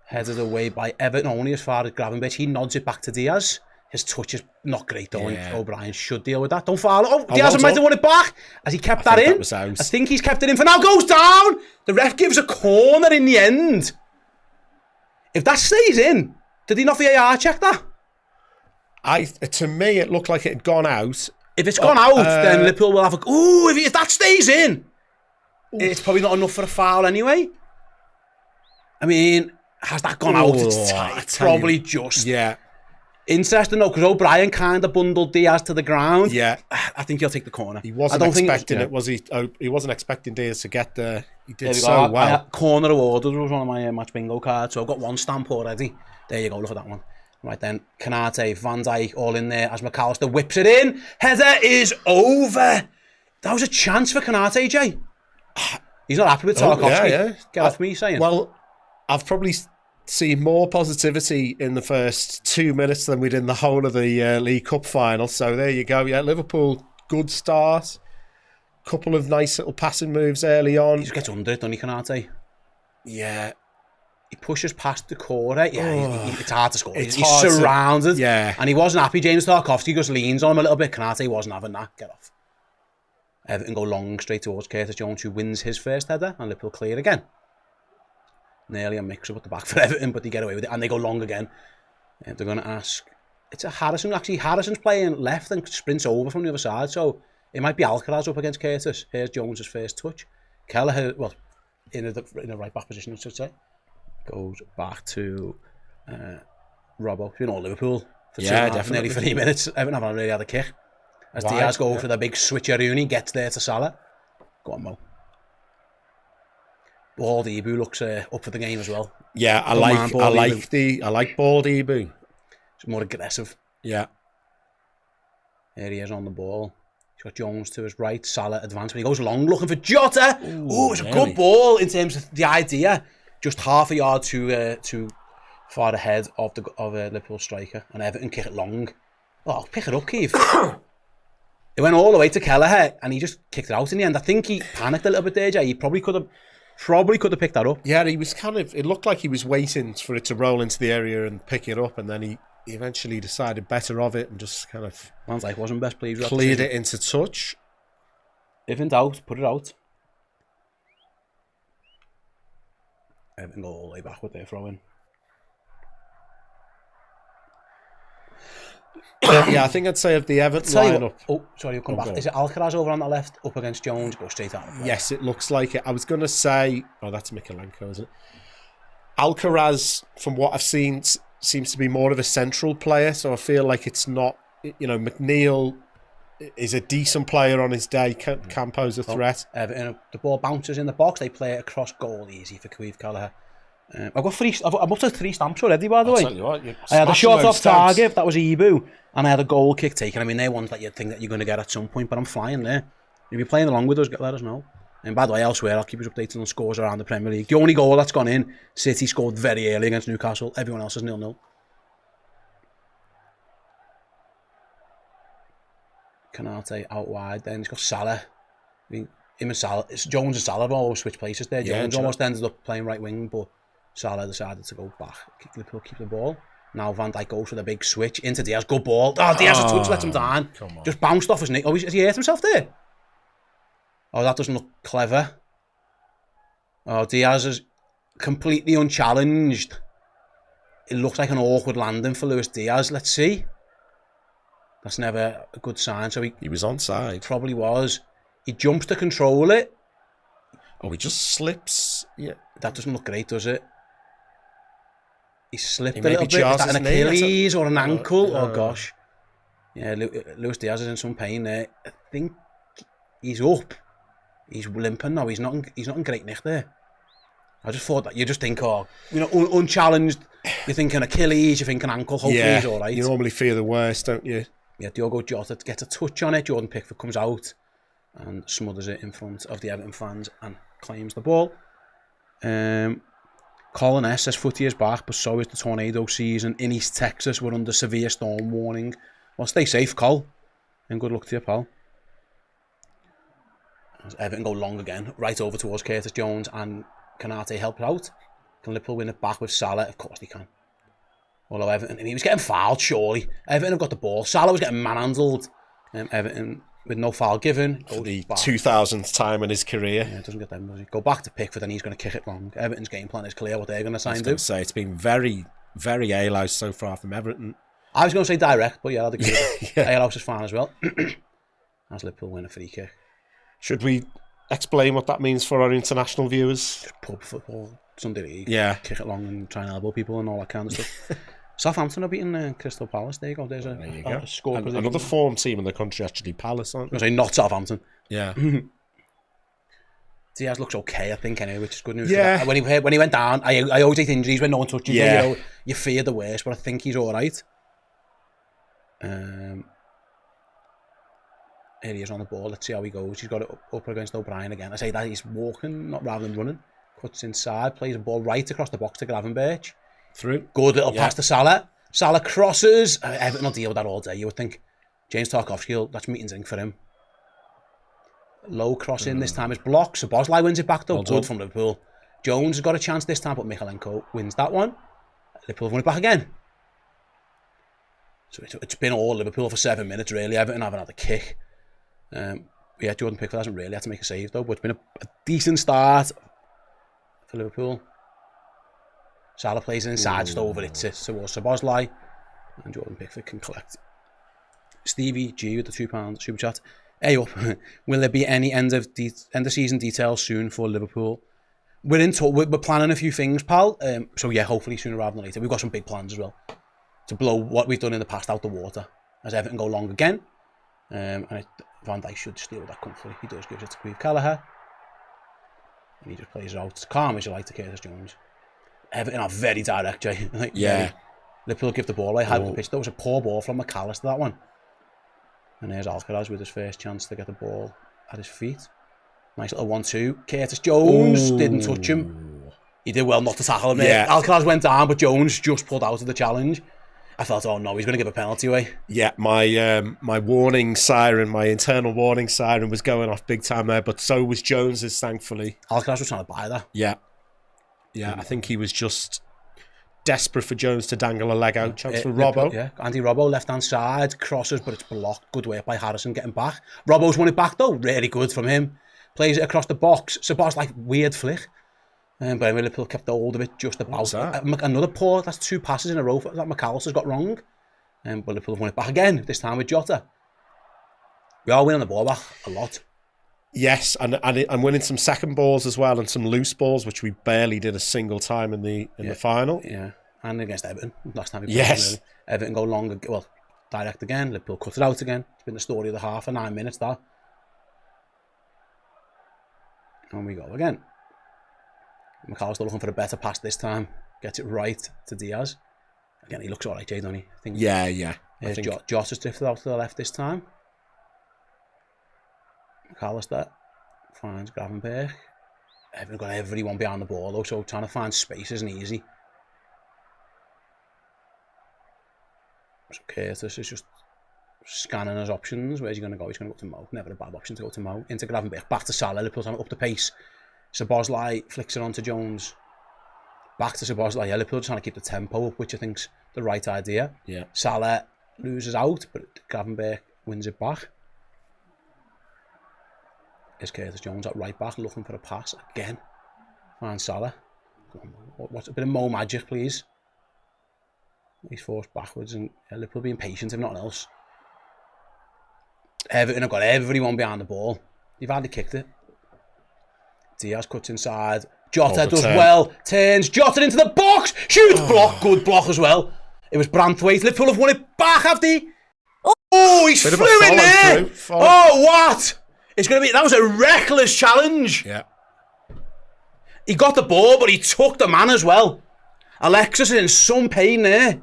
headed away by Everton, only as far as Gravenberch. He nods it back to Diaz. His touch is not great though, and O'Brien should deal with that. Don't foul it. Oh, Diaz might have won it back as he kept that in. I think he's kept it in for now. Goes down. The ref gives a corner in the end. If that stays in, did he not VAR check that? To me, it looked like it had gone out. If it's gone out, then Liverpool will have a... Ooh, if that stays in, it's probably not enough for a foul anyway. I mean, has that gone out? It's probably just... Yeah. Interesting though, because O'Brien kind of bundled Diaz to the ground. Yeah. I think he'll take the corner. He wasn't expecting it, was he? He wasn't expecting Diaz to get there. He did so well. Corner awarded was one of my match bingo cards, so I've got one stamp already. There you go, look at that one. Right then, Kanate, Van Dijk, all in there as McAllister whips it in. Header is over. That was a chance for Kanate, Jay. He's not happy with Tarkowski. Get off me saying. Well, I've probably seen more positivity in the first 2 minutes than we did in the whole of the League Cup final. So there you go. Yeah, Liverpool, good start. Couple of nice little passing moves early on. He just gets under it, doesn't he, Kanate? Yeah. He pushes past the corner. Yeah, it's hard to score. He's hard surrounded. Yeah. And he wasn't happy. James Tarkowski just leans on him a little bit. Kanate wasn't having that. Get off. Everton go long straight towards Curtis Jones, who wins his first header, and Liverpool clear again. Nearly a mix-up at the back for Everton, but they get away with it, and they go long again. They're going to ask... It's a Harrison. Actually, Harrison's playing left and sprints over from the other side, so it might be Alcaraz up against Curtis. Here's Jones's first touch. Kelleher, well, in a right-back position, I should say. Goes back to Robbo. It's been all Liverpool for nearly 3 minutes. Everton haven't really had a kick. As Diaz goes for the big switcheroo, gets there to Salah. Go on, Mo. Bald Ibu looks up for the game as well. Yeah, I like Bald Ibu. It's more aggressive. Yeah. Here he is on the ball. He's got Jones to his right. Salah advanced, but he goes long looking for Jota. Ooh, it's a good ball in terms of the idea. Just half a yard too far ahead of Liverpool striker, and Everton kick it long. Oh, pick it up, Keith. It went all the way to Kelleher, and he just kicked it out in the end. I think he panicked a little bit there, Jay. He probably could have picked that up. Yeah, he was it looked like he was waiting for it to roll into the area and pick it up, and then he eventually decided better of it and just kind of... Sounds like wasn't best pleased with that cleared it into touch. If in doubt, put it out. Everton go all the way back with their throw-in. Yeah, I think I'd say of the Everton lineup. Oh, sorry, you'll come back. go on. Is it Alcaraz over on the left, up against Jones? Go straight out. Yes, it looks like it. I was going to say, that's Mikalenko, isn't it? Alcaraz, from what I've seen, seems to be more of a central player, so I feel like it's not, McNeil is a decent player on his day, can pose a threat. Everton, the ball bounces in the box, they play it across goal easy for Caoimh Kelleher. I've got I'm up to 3 stamps already, by the way. Tell you what, I had a shot off target, that was Ibu, and I had a goal kick taken. I mean, they're ones that you'd think that you're going to get at some point, but I'm flying there. If you're playing along with us, let us know. And by the way, elsewhere, I'll keep you updated on scores around the Premier League. The only goal that's gone in, City scored very early against Newcastle. Everyone else is 0-0. Canate out wide, then he's got Salah. I mean, him and Salah, it's Jones and Salah have always switched places there. Jones almost ended up playing right wing, but Salah decided to go back. Liverpool keep the ball. Now Van Dijk goes for the big switch into Diaz. Good ball. Oh, Diaz a touch, let him down. Just bounced off his knee. Oh, has he hurt himself there? Oh, that doesn't look clever. Oh, Diaz is completely unchallenged. It looks like an awkward landing for Luis Diaz. Let's see. That's never a good sign. So he was onside. Probably was. He jumps to control it. Oh, he just slips. Yeah. That doesn't look great, does it? He slipped a maybe little bit. Is that an knee, Achilles or an ankle? Oh, gosh. Yeah, Luis Diaz is in some pain there. I think he's up. He's limping now. He's not in great nick there. I just thought that you just think, unchallenged. You're thinking Achilles, you're thinking ankle. Hopefully he's all right. You normally fear the worst, don't you? Yeah, Diogo Jota gets a touch on it. Jordan Pickford comes out and smothers it in front of the Everton fans and claims the ball. Colin S says footy is back, but so is the tornado season. In East Texas, we're under severe storm warning. Well, stay safe, Col, and good luck to you, pal. As Everton go long again, right over towards Curtis Jones, and Canate help it out. Can Liverpool win it back with Salah? Of course they can. Although Everton, he was getting fouled, surely. Everton have got the ball. Salah was getting manhandled. Everton, with no foul given, for the 2000th time in his career. Yeah, it doesn't get them, does he? Go back to Pickford and he's going to kick it long. Everton's game plan is clear what they're going to sign do. Say it's been very, very A-Louse so far from Everton. I was going to say direct, but yeah, I'd agree. A-Louse is fine as well. As Liverpool win a free kick. Should we explain what that means for our international viewers? Just pub football, Sunday league. Yeah. Kick it long and try and elbow people and all that kind of stuff. Southampton are beating Crystal Palace. There you go. There's a score. Another form team in the country, actually, Palace, aren't they? I was going to say not Southampton. Yeah. Diaz looks okay, I think, anyway, which is good news. Yeah. When he went down, I always hate injuries when no one touches you. Yeah. You fear the worst, but I think he's all right. Here he is on the ball. Let's see how he goes. He's got it up against O'Brien again. I say that he's walking, not rather than running. Cuts inside, plays a ball right across the box to Gravenberch. Through. Good little pass to Salah. Salah crosses. Everton will deal with that all day, you would think. James Tarkowski, that's meetings in for him. Low cross in this time is blocked. So Bosley wins it back though. Good from Liverpool. Jones has got a chance this time, but Mikalenko wins that one. Liverpool won it back again. So it's been all Liverpool for 7 minutes, really. Everton haven't had a kick. Yeah, Jordan Pickford hasn't really had to make a save though, but it's been a decent start for Liverpool. Salah plays inside, just over it towards Bosley, and Jordan Pickford can collect. Stevie G with the £2 super chat. Hey up, will there be any end of season details soon for Liverpool? We're planning a few things, pal. So yeah, hopefully sooner rather than later. We've got some big plans as well to blow what we've done in the past out the water as Everton go long again. And Van Dijk should steal that comfortably. He does, gives it to Caoimh Kelleher, and he just plays it out as calm as you like to Curtis Jones. Everton are very direct, Jay. Liverpool give the ball away, high up the pitch. There was a poor ball from McAllister, that one. And there's Alcaraz with his first chance to get the ball at his feet. Nice little 1-2. Curtis Jones didn't touch him. He did well not to tackle him there. Yeah. Alcaraz went down, but Jones just pulled out of the challenge. I felt, oh no, he's going to give a penalty away. Yeah, my warning siren, my internal warning siren was going off big time there, but so was Jones's, thankfully. Alcaraz was trying to buy that. Yeah. Yeah, I think he was just desperate for Jones to dangle a leg out. Chance for Robbo. Yeah, Andy Robbo, left-hand side, crosses, but it's blocked. Good work by Harrison getting back. Robbo's won it back, though. Really good from him. Plays it across the box. Sabah's like weird flick. But Liverpool kept hold of it just about. Another poor, that's 2 passes in a row that McAllister's got wrong. But Liverpool have won it back again, this time with Jota. We are winning the ball back a lot. Yes, and winning some second balls as well and some loose balls, which we barely did a single time in the final. Yeah, and against Everton last time we played Yes. them, really. Everton go long, well, direct again. Liverpool cut it out again. It's been the story of the half for 9 minutes, that. And we go again. McAllister looking for a better pass this time. Gets it right to Diaz. Again, he looks alright, Jay, doesn't he? I think. Yeah. Jota's drifted out to the left this time. McAllister finds Gravenberch. Everton got everyone behind the ball though, so trying to find space isn't easy. So Curtis is just scanning his options. Where's he going to go? He's going to go to Mo. Never a bad option to go to Mo. Into Gravenberch. Back to Salah. Liverpool trying to up the pace. Szoboszlai flicks it on to Jones. Back to Szoboszlai. Yeah, Liverpool trying to keep the tempo up, which I think's the right idea. Yeah. Salah loses out, but Gravenberch wins it back. Is Curtis Jones at right back looking for a pass again. Finds Salah. What's a bit of Mo magic, please? He's forced backwards and Liverpool being patient if nothing else. Everton have got everyone behind the ball. They've hardly kicked it. Diaz cuts inside. Jota does well. Turns. Jota into the box. Shoots. Block. Good block as well. It was Branthwaite. Liverpool have won it back, have they? Oh, he's flew in there. Oh, what? It's going to be... That was a reckless challenge. Yeah. He got the ball, but he took the man as well. Alexis is in some pain there.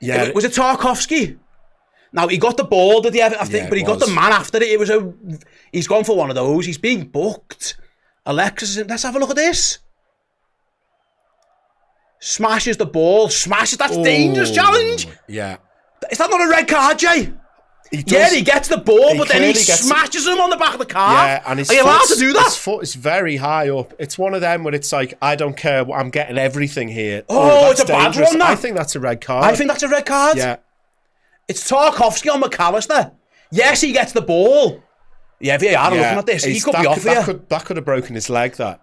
Yeah. Was it Tarkowski? Now, he got the ball, did he? I think, but he got the man after it. It was a... He's gone for one of those. He's being booked. Alexis is in... Let's have a look at this. Smashes the ball. Smashes. That's dangerous challenge. Yeah. Is that not a red card, Jay? He gets the ball, but then he smashes him on the back of the car. Yeah, and are you allowed to do that? His foot is very high up. It's one of them where it's like, I don't care, I'm getting everything here. Oh, it's a bad one, that. I think that's a red card. I think that's a red card. Yeah. It's Tarkowski on McAllister. Yes, he gets the ball. Yeah, VAR looking at this. He could be off here. That could have broken his leg, that.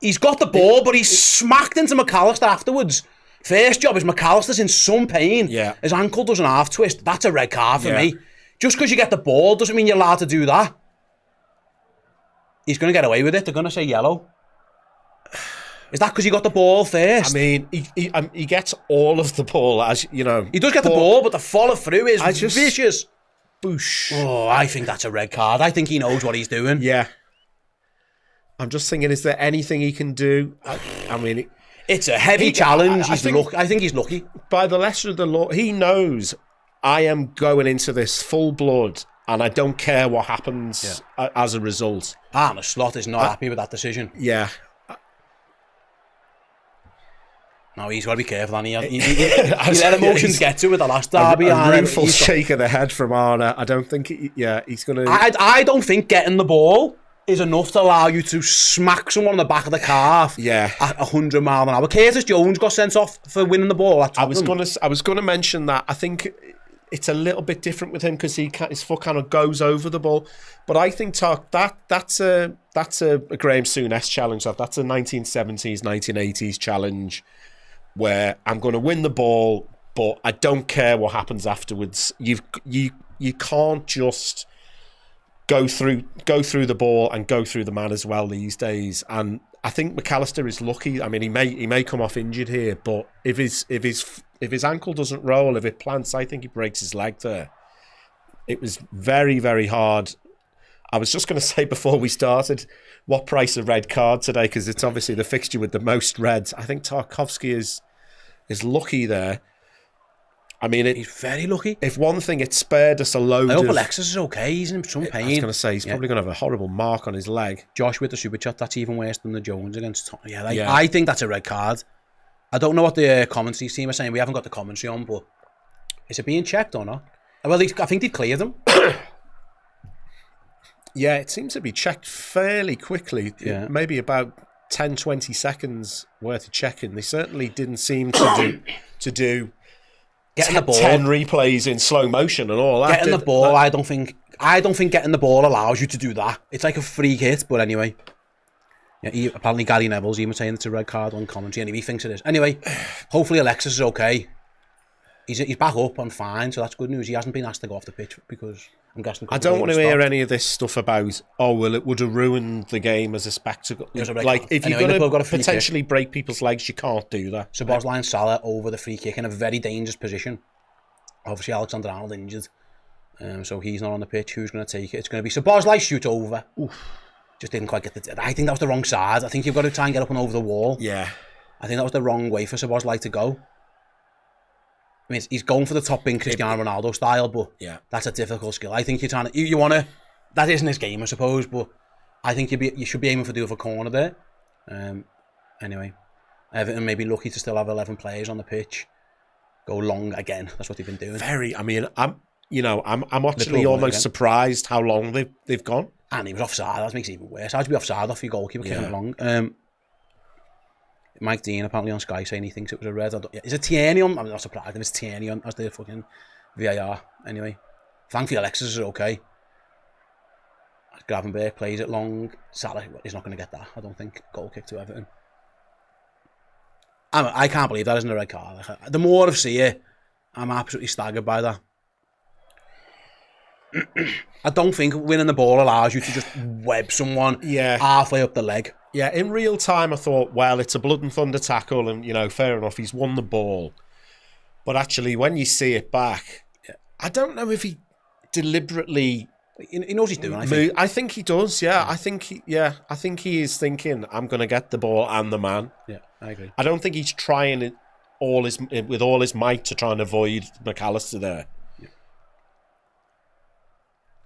He's got the ball, but he's smacked into McAllister afterwards. First job is McAllister's in some pain. Yeah. His ankle does an half twist. That's a red card for me. Just because you get the ball doesn't mean you're allowed to do that. He's going to get away with it. They're going to say yellow. Is that because he got the ball first? I mean, he gets all of the ball, as you know. He does get the ball, but the follow through is vicious. Boosh. Oh, I think that's a red card. I think he knows what he's doing. Yeah. I'm just thinking, is there anything he can do? I mean... It's a heavy challenge. I think he's lucky. By the lesser of the law, he knows I am going into this full blood and I don't care what happens as a result. Arne Slot is not happy with that decision. Yeah. No, he's got to be careful. He let emotions get to it with the last derby. A rueful shake of the head from Arne. I don't think, he's going to... I don't think getting the ball is enough to allow you to smack someone on the back of the calf at 100 mile an hour. Curtis Jones got sent off for winning the ball. I was gonna mention that. I think it's a little bit different with him because his foot kind of goes over the ball. But I think that's a Graham Souness challenge. That's a 1970s, 1980s challenge where I'm going to win the ball, but I don't care what happens afterwards. You can't just go through the ball and go through the man as well these days. And I think McAllister is lucky. I mean, he may come off injured here, but if his ankle doesn't roll, if it plants, I think he breaks his leg there. It was very, very hard. I was just going to say before we started, what price a red card today? Because it's obviously the fixture with the most reds. I think Tarkowski is lucky there. I mean, he's very lucky. If one thing, it spared us a load. I hope Alexis is okay. He's in some pain. I was going to say he's probably going to have a horrible mark on his leg. Josh with the super chat. That's even worse than the Jones against Tom. I think that's a red card. I don't know what the commentary team are saying. We haven't got the commentary on, but is it being checked or not? Well, I think they've cleared them. Yeah, it seems to be checked fairly quickly. Yeah. Maybe about 10, 20 seconds worth of checking. They certainly didn't seem to do getting the ball, 10 replays in slow motion and all that. Getting the ball, I don't think getting the ball allows you to do that. It's like a free hit, but anyway. Yeah, apparently Gary Neville's even saying it's a red card on commentary, and he thinks it is. Anyway, hopefully Alexis is okay. he's back up on fine, so that's good news. He hasn't been asked to go off the pitch because I'm guessing. I don't want to hear any of this stuff about, well, it would have ruined the game as a spectacle. Like, if you're going to potentially break people's legs, you can't do that. So Boslai and Salah over the free kick in a very dangerous position. Obviously, Alexander-Arnold injured. So he's not on the pitch. Who's going to take it? It's going to be... So Boslai shoot over. Oof. Just didn't quite get the... I think that was the wrong side. I think you've got to try and get up and over the wall. Yeah. I think that was the wrong way for Szoboszlai to go. I mean, he's going for the top in Cristiano Ronaldo style, but that's a difficult skill. I think you're trying to... You want to... That isn't his game, I suppose, but I think you should be aiming for the other corner there. Anyway, Everton may be lucky to still have 11 players on the pitch. Go long again. That's what they've been doing. I'm actually almost surprised how long they've gone. And he was offside. That makes it even worse. How'd you be offside off your goalkeeper kicking it long? Mike Dean apparently on Sky saying he thinks it was a red. Is it Tierney on? I'm not surprised if it's Tierney on as the fucking VAR. Anyway, thankfully Alexis is okay. Gravenberch plays it long. Salah is not going to get that. I don't think. Goal kick to Everton. I can't believe that isn't a red card. The more I've seen it, I'm absolutely staggered by that. I don't think winning the ball allows you to just web someone halfway up the leg. Yeah, in real time I thought, well, it's a blood and thunder tackle and, fair enough, he's won the ball. But actually, when you see it back, I don't know if he deliberately... He knows he's doing it, I think he does, yeah. I think he is thinking, I'm going to get the ball and the man. Yeah, I agree. I don't think he's trying it with all his might to try and avoid McAllister there.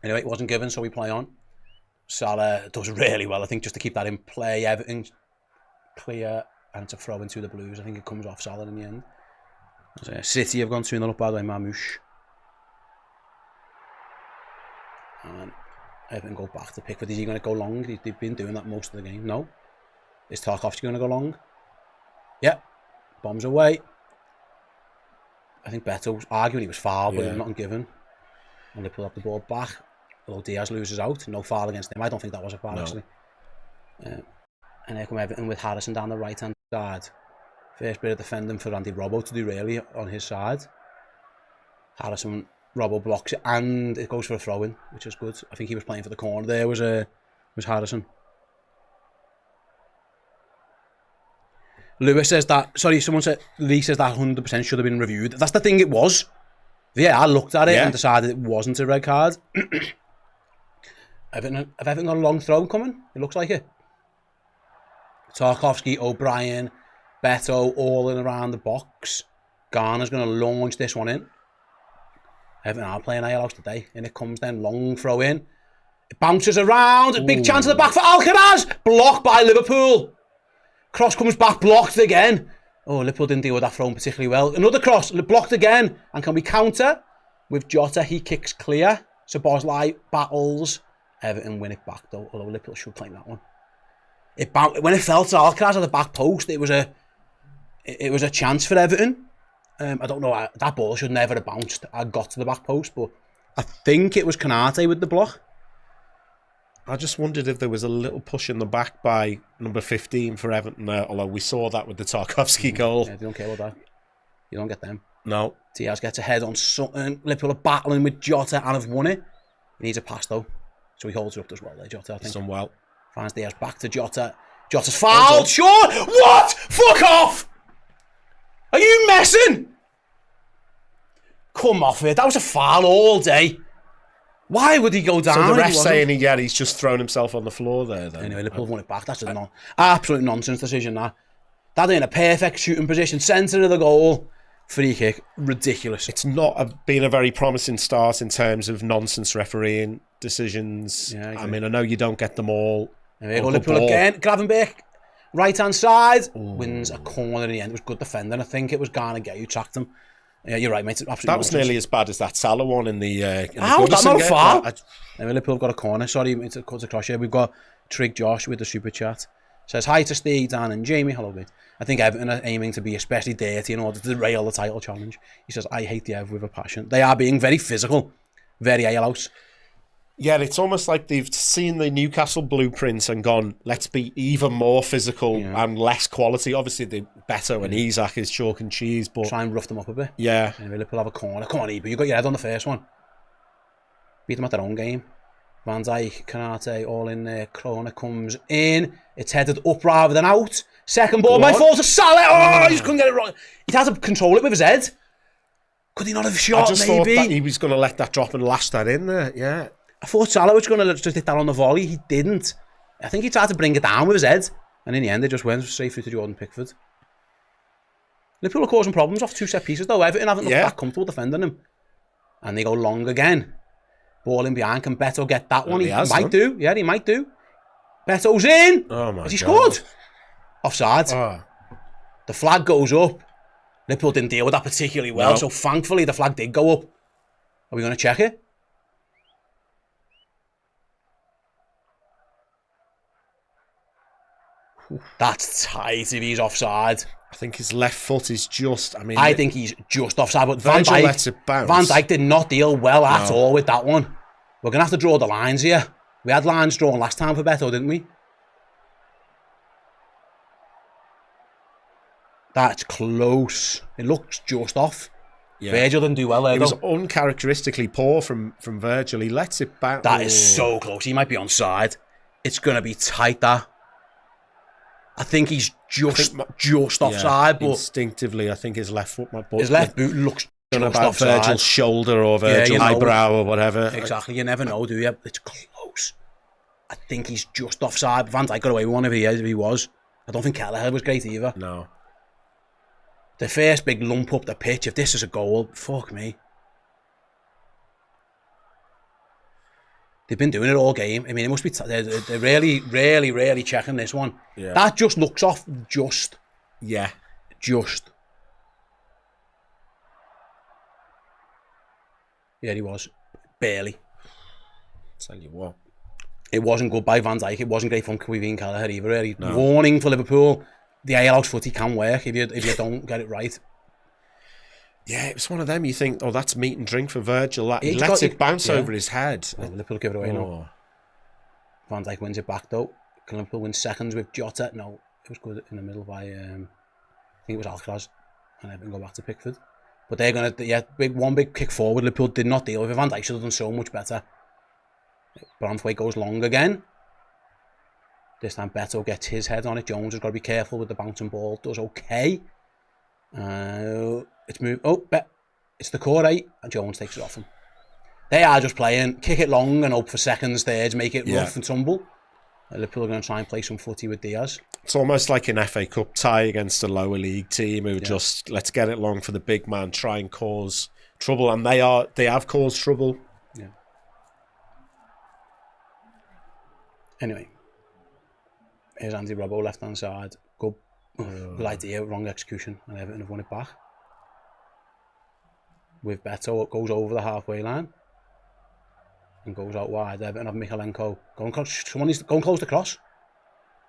Anyway, it wasn't given, so we play on. Salah does really well, I think, just to keep that in play. Everton clear, and it's a throw into the Blues. I think it comes off Salah in the end. So, City have gone 2-0 up, by the way, Mamouche. And Everton go back to Pickford. Is he going to go long? They've been doing that most of the game. No. Is Tarkowski going to go long? Yeah. Bombs away. I think Beto's arguing he was fouled, but nothing given. And they pull up the ball back. Although Diaz loses out, no foul against him. I don't think that was a foul, actually. And here come Everton with Harrison down the right-hand side. First bit of defending for Andy Robbo to do, really, on his side. Harrison, Robbo blocks it, and it goes for a throw-in, which is good. I think he was playing for the corner there, was Harrison. Lee says that 100% should have been reviewed. That's the thing, it was. Yeah, I looked at it and decided it wasn't a red card. Have Everton got a long throw coming? It looks like it. Tarkowski, O'Brien, Beto, all in around the box. Garner's going to launch this one in. Everton are playing ALOs today. And it comes then, long throw in. It bounces around. A big chance at the back for Alcaraz. Blocked by Liverpool. Cross comes back, blocked again. Oh, Liverpool didn't deal with that throw particularly well. Another cross, blocked again. And can we counter? With Jota, he kicks clear. Szoboszlai battles. Everton win it back though, although Liverpool should claim that one. When it fell to Alcaraz at the back post, it was a chance for Everton. I don't know, that ball should never have bounced. I got to the back post, but I think it was Konate with the block. I just wondered if there was a little push in the back by number 15 for Everton there, although we saw that with the Tarkowski goal. Yeah, they don't care about that. You don't get them. No. Diaz gets ahead on something. Liverpool are battling with Jota and have won it. He needs a pass though. So he holds it up as well there, Jota, I think. He's done well. Finds Diaz back to Jota. Jota's fouled, sure! What? Fuck off! Are you messing? Come off it. That was a foul all day. Why would he go down? So the ref's saying he's just thrown himself on the floor there then. Anyway, Liverpool won it back. That's an absolute nonsense decision, that. That in a perfect shooting position, centre of the goal. Free kick. Ridiculous. It's not been a very promising start in terms of nonsense refereeing decisions. Yeah, I mean, I know you don't get them all. There we go, Liverpool again. Gravenberch, right-hand side. Wins a corner in the end. It was good defending. I think it was Garner Gay who tracked him. Yeah, you're right, mate. That was nearly as bad as that Salah one in the... How was that not a foul? Liverpool have got a corner. Sorry, it's a cut across here. We've got Trig Josh with the super chat. Says, hi to Steve, Dan and Jamie. Hello, mate. I think Everton are aiming to be especially dirty in order to derail the title challenge. He says, I hate the Ev with a passion. They are being very physical. Very ALOs. Yeah, it's almost like they've seen the Newcastle blueprints and gone, let's be even more physical and less quality. Obviously, the Beto and Isak is chalk and cheese, but... Try and rough them up a bit. Yeah. Anyway, Liverpool have a corner. Come on, Eba, you got your head on the first one. Beat them at their own game. Van Dijk, Kanate, all in there. Corner comes in. It's headed up rather than out. Second ball, my fault to Salah. Oh, he just couldn't get it right. He had to control it with his head. Could he not have shot, I just thought that he was going to let that drop and lash that in there, yeah. I thought Salah was going to just hit that on the volley. He didn't. I think he tried to bring it down with his head. And in the end, it just went straight through to Jordan Pickford. Liverpool are causing problems off 2 set pieces, though. Everton haven't looked that comfortable defending him. And they go long again. Ball in behind. Can Beto get that one? He might do. Yeah, he might do. Beto's in. Oh, my God. Has he scored? Offside. Oh. The flag goes up. Liverpool didn't deal with that particularly well, so thankfully the flag did go up. Are we going to check it? That's tight if he's offside. I think his left foot is just... I think he's just offside, but Virgil lets it bounce. Van Dijk did not deal well at all with that one. We're going to have to draw the lines here. We had lines drawn last time for Beto, didn't we? That's close. It looks just off. Yeah. Virgil didn't do well there, It was uncharacteristically poor from Virgil. He lets it bounce. That is so close. He might be onside. It's going to be tight, that. I think he's just offside, but instinctively, I think his left foot might. His left boot looks just about offside. Virgil's shoulder or Virgil's eyebrow or whatever. Exactly, you never know, do you? It's close. I think he's just offside. Van Dijk got away with one if he was. I don't think Kelleher was great either. No. The first big lump up the pitch. If this is a goal, fuck me. They've been doing it all game. I mean, it must be... they're really checking this one. Yeah. That just looks off just. Yeah. Just. Yeah, he was. Barely. Tell you what. It wasn't good by Van Dijk. It wasn't great from Kevin Kelleher either, really. No. Warning for Liverpool. The ALO's footy can work if you don't get it right. Yeah, it was one of them. You think, that's meat and drink for Virgil. He lets it bounce over his head. Oh, Liverpool give it away now. Van Dijk wins it back though. Can Liverpool win seconds with Jota? No, it was good in the middle by I think it was Alcaraz, and Everton go back to Pickford. But they're gonna one big kick forward. Liverpool did not deal with it. Van Dijk should have done so much better. Branthwaite goes long again. This time Beto gets his head on it. Jones has got to be careful with the bouncing ball. Does okay. It's moved. It's the core 8 and Jones takes it off him. They are just playing, kick it long and hope for seconds, thirds, make it rough and tumble. Liverpool are going to try and play some footy with Diaz. It's almost like an FA Cup tie against a lower league team who just, let's get it long for the big man, try and cause trouble. And they have caused trouble. Yeah. Anyway. Here's Andy Robbo, left-hand side. Good idea, wrong execution, and Everton have won it back. With Beto, it goes over the halfway line and goes out wide. Everton have Mikalenko going close. Someone needs to go and close the cross.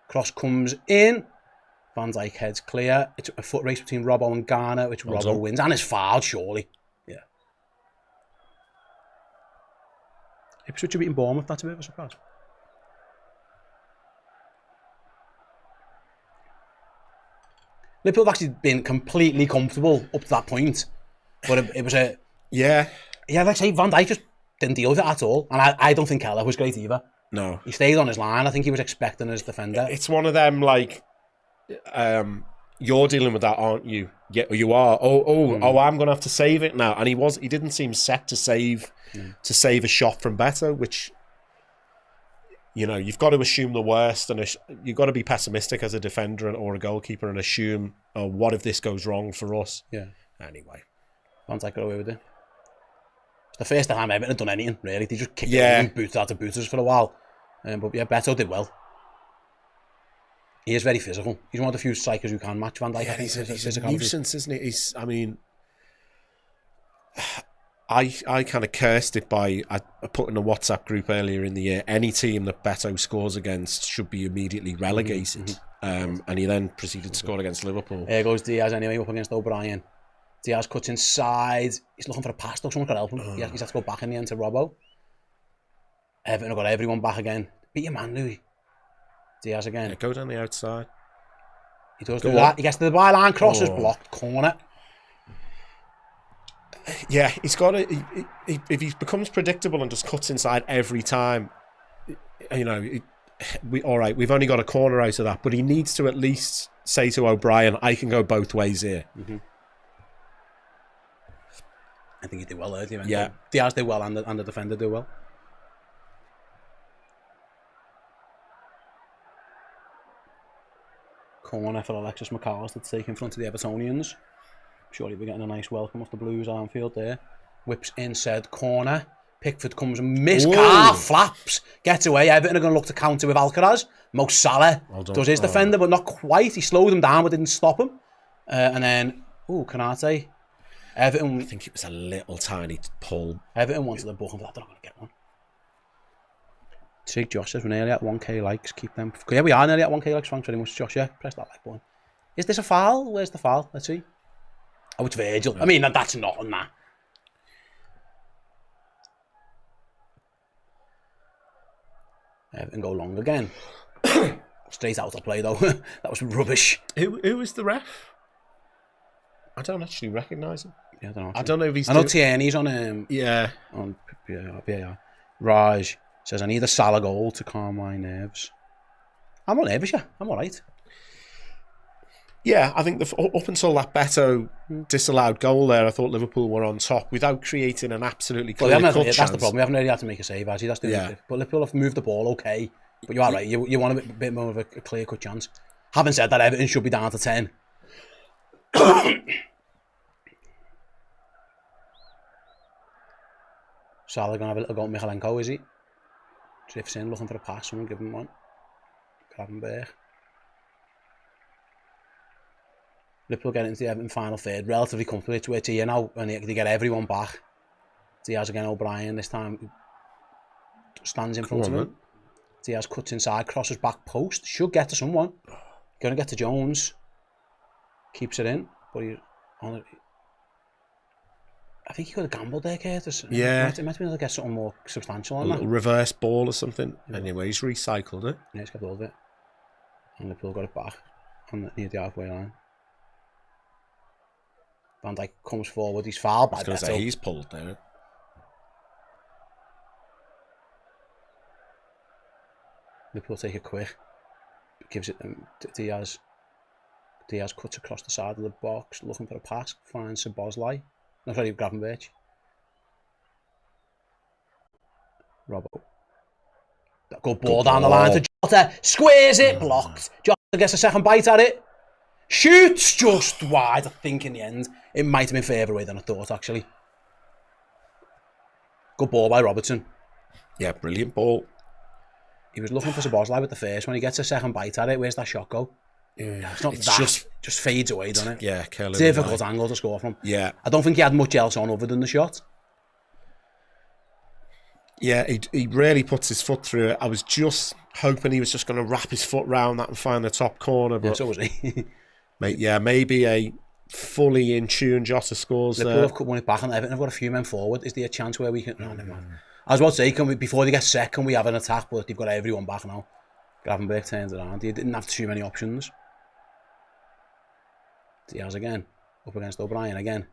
Cross comes in. Van Dijk heads clear. It's a foot race between Robbo and Garner, which Robbo wins, and it's fouled, surely. Yeah. Ipswich are beating Bournemouth. That's a bit of a surprise. Liverpool have actually been completely comfortable up to that point. But it was a... Yeah. Yeah, like I say, Van Dijk just didn't deal with it at all. And I don't think Kelleher was great either. No. He stayed on his line. I think he was expecting his defender. It's one of them, like, you're dealing with that, aren't you? Yeah, you are. I'm going to have to save it now. And he didn't seem set to save a shot from Beto, which... You know, you've got to assume the worst, and you've got to be pessimistic as a defender or a goalkeeper and assume, what if this goes wrong for us? Yeah. Anyway. Van Dijk got away with it. It's the first time Everton had done anything, really. They just kicked it and booted out of booters for a while. But yeah, Beto did well. He is very physical. He's one of the few strikers who can match Van Dijk. Yeah, he's a nuisance, isn't he? I kind of cursed it by I put in a WhatsApp group earlier in the year. Any team that Beto scores against should be immediately relegated. And he then proceeded to score against Liverpool. Here goes Diaz anyway, up against O'Brien. Diaz cuts inside. He's looking for a pass though. Someone could help him. He's had to go back in the end to Robbo. Everton have got everyone back again. Beat your man, Louis. Diaz again. Yeah, go down the outside. He does do that. He gets to the byline, crosses, blocked, corner. Yeah, he's got to. If he becomes predictable and just cuts inside every time, you know, we've only got a corner out of that, but he needs to at least say to O'Brien, I can go both ways here. Mm-hmm. I think he did well there. Yeah. Diaz did well and the defender did well. Corner for Alexis McAllister to take in front of the Evertonians. Surely we're getting a nice welcome off the Blues at Anfield there. Whips in said corner. Pickford comes and flaps. Gets away. Everton are going to look to counter with Alcaraz. Mo Salah does his defender, but not quite. He slowed him down but didn't stop him. And then, Konate. Everton. I think it was a little tiny pull. Everton wanted the book, and they're not going to get one. See, Josh says we're nearly at 1k likes. Keep them. Yeah, we are nearly at 1k likes. Thanks very much, Josh. Yeah, press that like button. Is this a foul? Where's the foul? Let's see. Oh, it's Virgil. I mean, that's not on that. Everton go long again. Straight out of play though. That was rubbish. Who was the ref? I don't actually recognise him. Yeah, I don't know. I don't know if he's. I know Tierney's on Yeah. On PAR. Raj says I need a Salah goal to calm my nerves. I'm not nervous, yeah. I'm all right. Yeah, I think up until that Beto disallowed goal there, I thought Liverpool were on top without creating an absolutely clear cut chance. That's the problem. We haven't really had to make a save, actually. That's the But Liverpool have moved the ball okay. But you are right. You want a bit more of a clear cut chance. Having said that, Everton should be down to 10. Salah going to have a little go at Michalenko, is he? Drifts in, looking for a pass. Someone give him one. Gravenberg. Liverpool get into the Everton final third relatively comfortably. It's where it's here now, and they get everyone back. Diaz again, O'Brien this time stands in front of him. Diaz cuts inside, crosses back post. Should get to someone. Going to get to Jones. Keeps it in, but he's on it. I think he could have gambled there, Curtis. Yeah. It might have been able to get something more substantial on a little reverse ball or something. Yeah. Anyway, he's recycled it. Yeah, he's got all of it. And Liverpool got it back near the halfway line. Van Dijk comes forward, he's fouled by Beto. He's pulled there. Liverpool take it quick. Gives it to Diaz. Diaz cuts across the side of the box, looking for a pass, finds Szoboszlai. No, sorry, Gravenberch. Robbo. That good ball down the line to Jota. Squares it, blocked. Jota gets a second bite at it. Shoots just wide. I think in the end, it might have been further away than I thought, actually. Good ball by Robertson. Yeah, brilliant ball. He was looking for Szoboszlai with the first one. He gets a second bite at it. Where's that shot go? Yeah, it's not that. Just fades away, doesn't it? Yeah, difficult angle to score from. Yeah. I don't think he had much else on other than the shot. Yeah, he really puts his foot through it. I was just hoping he was just going to wrap his foot round that and find the top corner. But yeah, so was he. Maybe a fully in tune Jota scores there. Liverpool have won it back and Everton have got a few men forward. Is there a chance where we can... No, never mind. I was about to say, before they get set, can we have an attack? But they've got everyone back now. Gravenberg turns it around. He didn't have too many options. Diaz again. Up against O'Brien again.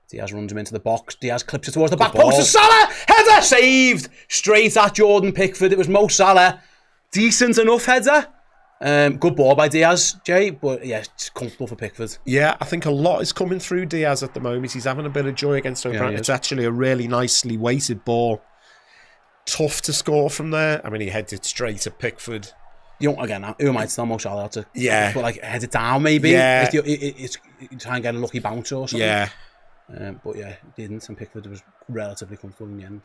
Diaz runs him into the box. Diaz clips it towards the back post. Salah! Header saved! Straight at Jordan Pickford. It was Mo Salah. Decent enough header. Good ball by Diaz, Jay. But yeah, it's comfortable for Pickford. Yeah, I think a lot is coming through Diaz at the moment. He's having a bit of joy against O'Brien. Yeah, it's actually a really nicely weighted ball. Tough to score from there. I mean, he heads it straight at Pickford. You know, again, who might still Mo Salah to but like head it down maybe. Yeah. It's try and get a lucky bounce or something. Yeah. But yeah, didn't, and Pickford was relatively comfortable in the end.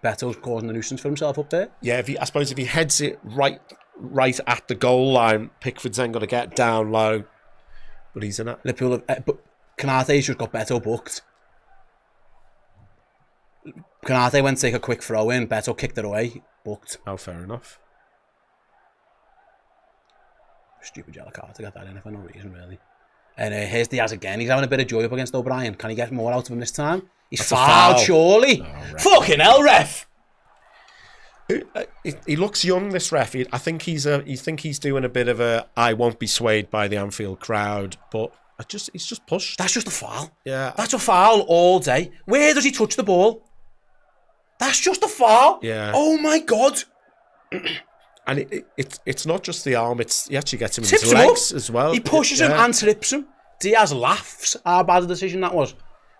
Beto's causing a nuisance for himself up there. Yeah, I suppose if he heads it right at the goal line, Pickford's then got to get down low. But he's in it. Liverpool, but Konate's just got Beto booked. Konate went to take a quick throw in. Beto kicked it away. Booked. Oh, fair enough. Stupid yellow card to get that in for no reason, really. And here's Diaz again. He's having a bit of joy up against O'Brien. Can he get more out of him this time? He's fouled, surely. Oh, fucking hell, ref! He looks young, this ref. I think he's doing a bit of a I won't be swayed by the Anfield crowd, but he's just pushed. That's just a foul. Yeah. That's a foul all day. Where does he touch the ball? That's just a foul. Yeah. Oh my God. And it's not just the arm, he actually gets him in Tips his him legs up. as well. He pushes him and trips him. Diaz laughs. How bad a decision that was.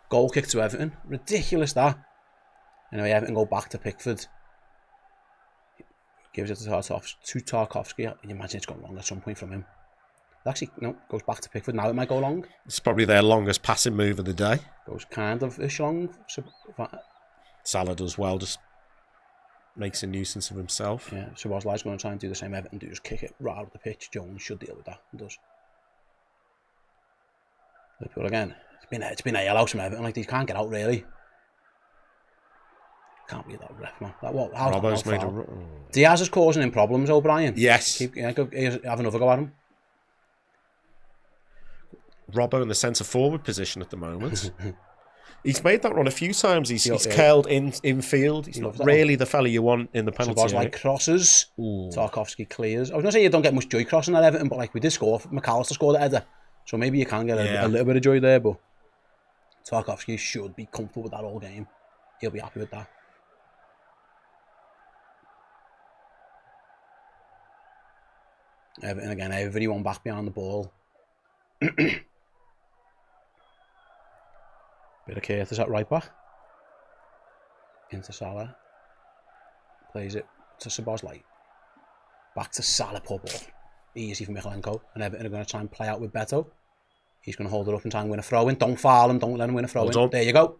Goal kick to Everton. Ridiculous that. Anyway, Everton go back to Pickford. Gives it to Tarkowski. You imagine it's gone wrong at some point from him. Actually, no, goes back to Pickford. Now it might go long. It's probably their longest passing move of the day. Goes kind of ish long. Salah does well, just makes a nuisance of himself. Yeah, so Watchalong's going to try and do the same. Everton do just kick it right out of the pitch. Jones should deal with that. He does. Liverpool again. It's been a yellow from Everton. Like, these can't get out really. Can't be that ref, man. Robbo's made a... Diaz is causing him problems, O'Brien. Yes. Have another go at him. Robbo in the centre forward position at the moment. He's made that run a few times. He's curled infield. He's not really the fella you want in the penalty area. Like crosses. Tarkowski clears. I was going to say you don't get much joy crossing at Everton, but like we did score. McAllister scored the header. So maybe you can get a little bit of joy there, but Tarkowski should be comfortable with that all game. He'll be happy with that. Everton again, everyone back behind the ball. Bit of Curtis at right back. Into Salah. Plays it to Szoboszlai. Back to Salah, poor ball. Easy for Michalenko. And Everton are going to try and play out with Beto. He's going to hold it up and try and win a throw-in. Don't foul him, don't let him win a throw-in. There you go.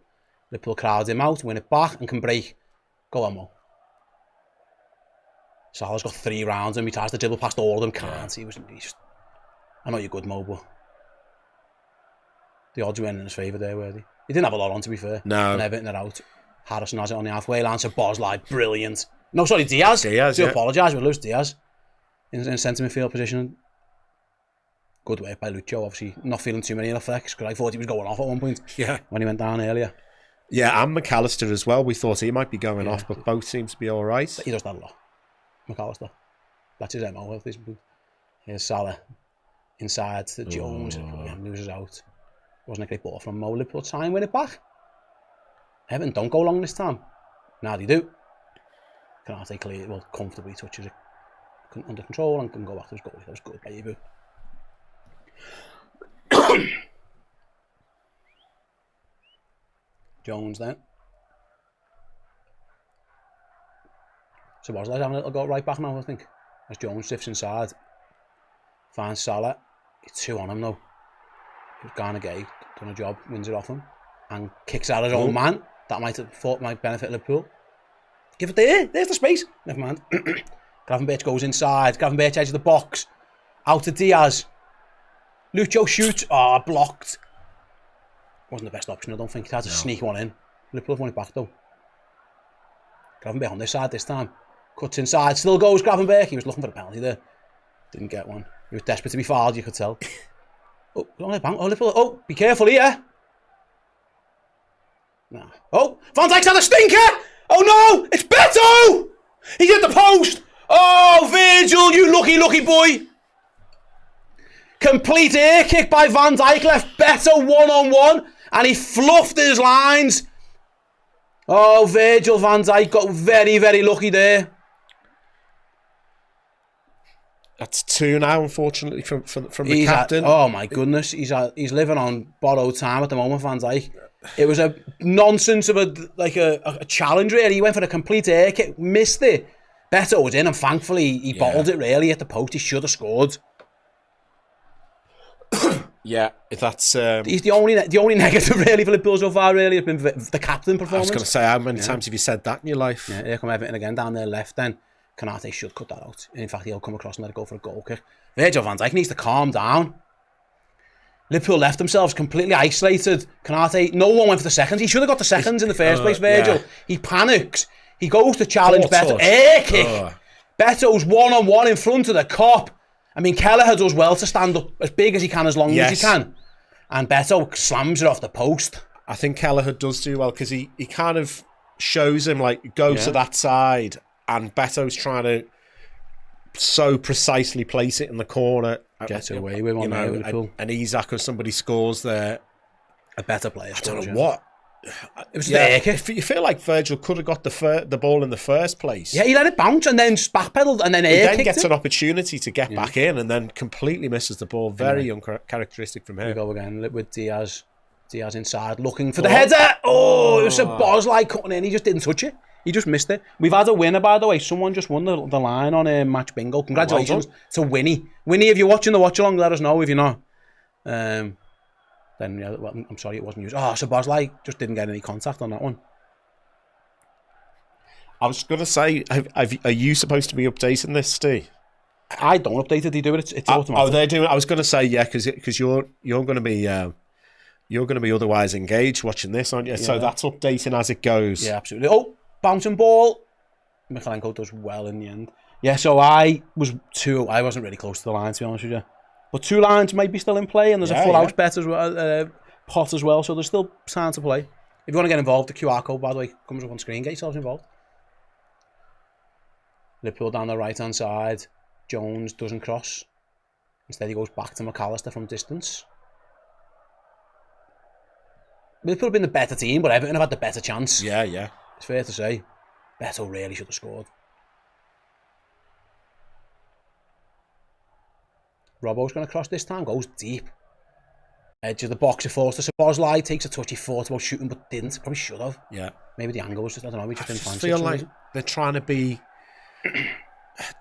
Liverpool crowds him out, win it back and can break. Go on, Mo. Salah's got 3 rounds and he tries to dribble past all of them. Can't. He's just... I know you're good, Mo, but the odds went in his favour there, were they? He didn't have a lot on, to be fair. No. And Everton are out. Harrison has it on the halfway line. Szoboszlai, brilliant. No, sorry, Diaz. I do apologise, we lose Diaz in centre midfield position. Good work by Lucho, obviously. Not feeling too many effects because I thought he was going off at one point. Yeah. When he went down earlier. Yeah, and McAllister as well. We thought he might be going off, but both seem to be all right. He does that a lot. McAllister. That's his MO at this point. Here's Salah. Inside to Jones. Again, loses out. Wasn't a great ball from Mo. Liverpool try and win it back. Everton don't go long this time. Now they do. Canate clear, well, comfortably touches it under control and can go back to his goal. That was good by Ibu. Jones then. So Szoboszlai having a little go right back now, I think. As Jones sifts inside. Finds Salah. It's 2 on him though. Garner Gay done a job, wins it off him. And kicks out his own man. That might benefit Liverpool. Give it there. There's the space. Never mind. Gravenberch goes inside. Gravenberch edge of the box. Out to Diaz. Lucho shoots. Blocked. Wasn't the best option, I don't think. He had to sneak one in. Liverpool have won it back though. Gravenberch on this side this time. Cuts inside. Still goes Gravenberch. He was looking for a penalty there. Didn't get one. He was desperate to be fouled, you could tell. Liverpool. Be careful here. Nah. Van Dijk's had a stinker! Oh no! It's Beto! He's hit the post! Oh, Virgil, you lucky boy! Complete air kick by Van Dijk, left Beto 1-on-1, and he fluffed his lines. Oh, Virgil van Dijk got very, very lucky there. That's 2 now, unfortunately, from the captain. Oh my goodness, he's living on borrowed time at the moment, Van Dijk. It was a nonsense of a challenge really. He went for a complete air kick, missed it. Beto was in, and thankfully he bottled it really at the post. He should have scored. Yeah, that's... He's the only negative really for Liverpool so far really has been the captain performance. I was going to say, how many times have you said that in your life? Yeah, here come Everton again down there left then. Canate should cut that out. In fact, he'll come across and let it go for a goal kick. Virgil van Dijk needs to calm down. Liverpool left themselves completely isolated. Canate, no one went for the seconds. He should have got the seconds in the first place, Virgil. Yeah. He panics. He goes to challenge Beto. Air kick. Beto's 1-on-1 in front of the cop. I mean, Kelleher does well to stand up as big as he can, as long as he can. And Beto slams it off the post. I think Kelleher does do well because he kind of shows him, like, go to that side and Beto's trying to so precisely place it in the corner. Get away with one there, Liverpool. And Isak or somebody scores there. A better player. I don't know what. It was the air kick. You feel like Virgil could have got the ball in the first place. Yeah, he let it bounce and then backpedaled and then he air then kicked gets it. an opportunity to get back in and then completely misses the ball. Very uncharacteristic from him. We go again with Diaz. Diaz inside looking for the header. Oh, it was a Bosley cutting in. He just didn't touch it. He just missed it. We've had a winner, by the way. Someone just won the line on Match Bingo. Congratulations to Winnie. Winnie, if you're watching the watch along, let us know if you're not. Then, yeah, well, I'm sorry it wasn't used. Oh, so Bosley just didn't get any contact on that one. I was going to say, are you supposed to be updating this, Steve? I don't update it. They do it. It's automatic. Oh, they're doing it. I was going to say, yeah, because you're going to be otherwise engaged watching this, aren't you? Yeah. So that's updating as it goes. Yeah, absolutely. Oh, bouncing ball. Michalenko does well in the end. Yeah, so I wasn't really close to the line, to be honest with you. But 2 lines might be still in play, and there's a full house bet as well, pot as well, so there's still time to play. If you want to get involved, the QR code, by the way, comes up on screen. Get yourselves involved. Liverpool down the right-hand side. Jones doesn't cross. Instead, he goes back to McAllister from distance. Liverpool have been the better team, but Everton have had the better chance. Yeah, yeah. It's fair to say. Beto really should have scored. Robbo's going to cross this time, goes deep. Edge of the box, he falls to Szoboszlai, takes a touch, he thought about shooting but didn't. Probably should have. Yeah. Maybe the angle was just, I don't know, we just didn't fancy it. I feel like they're trying to be...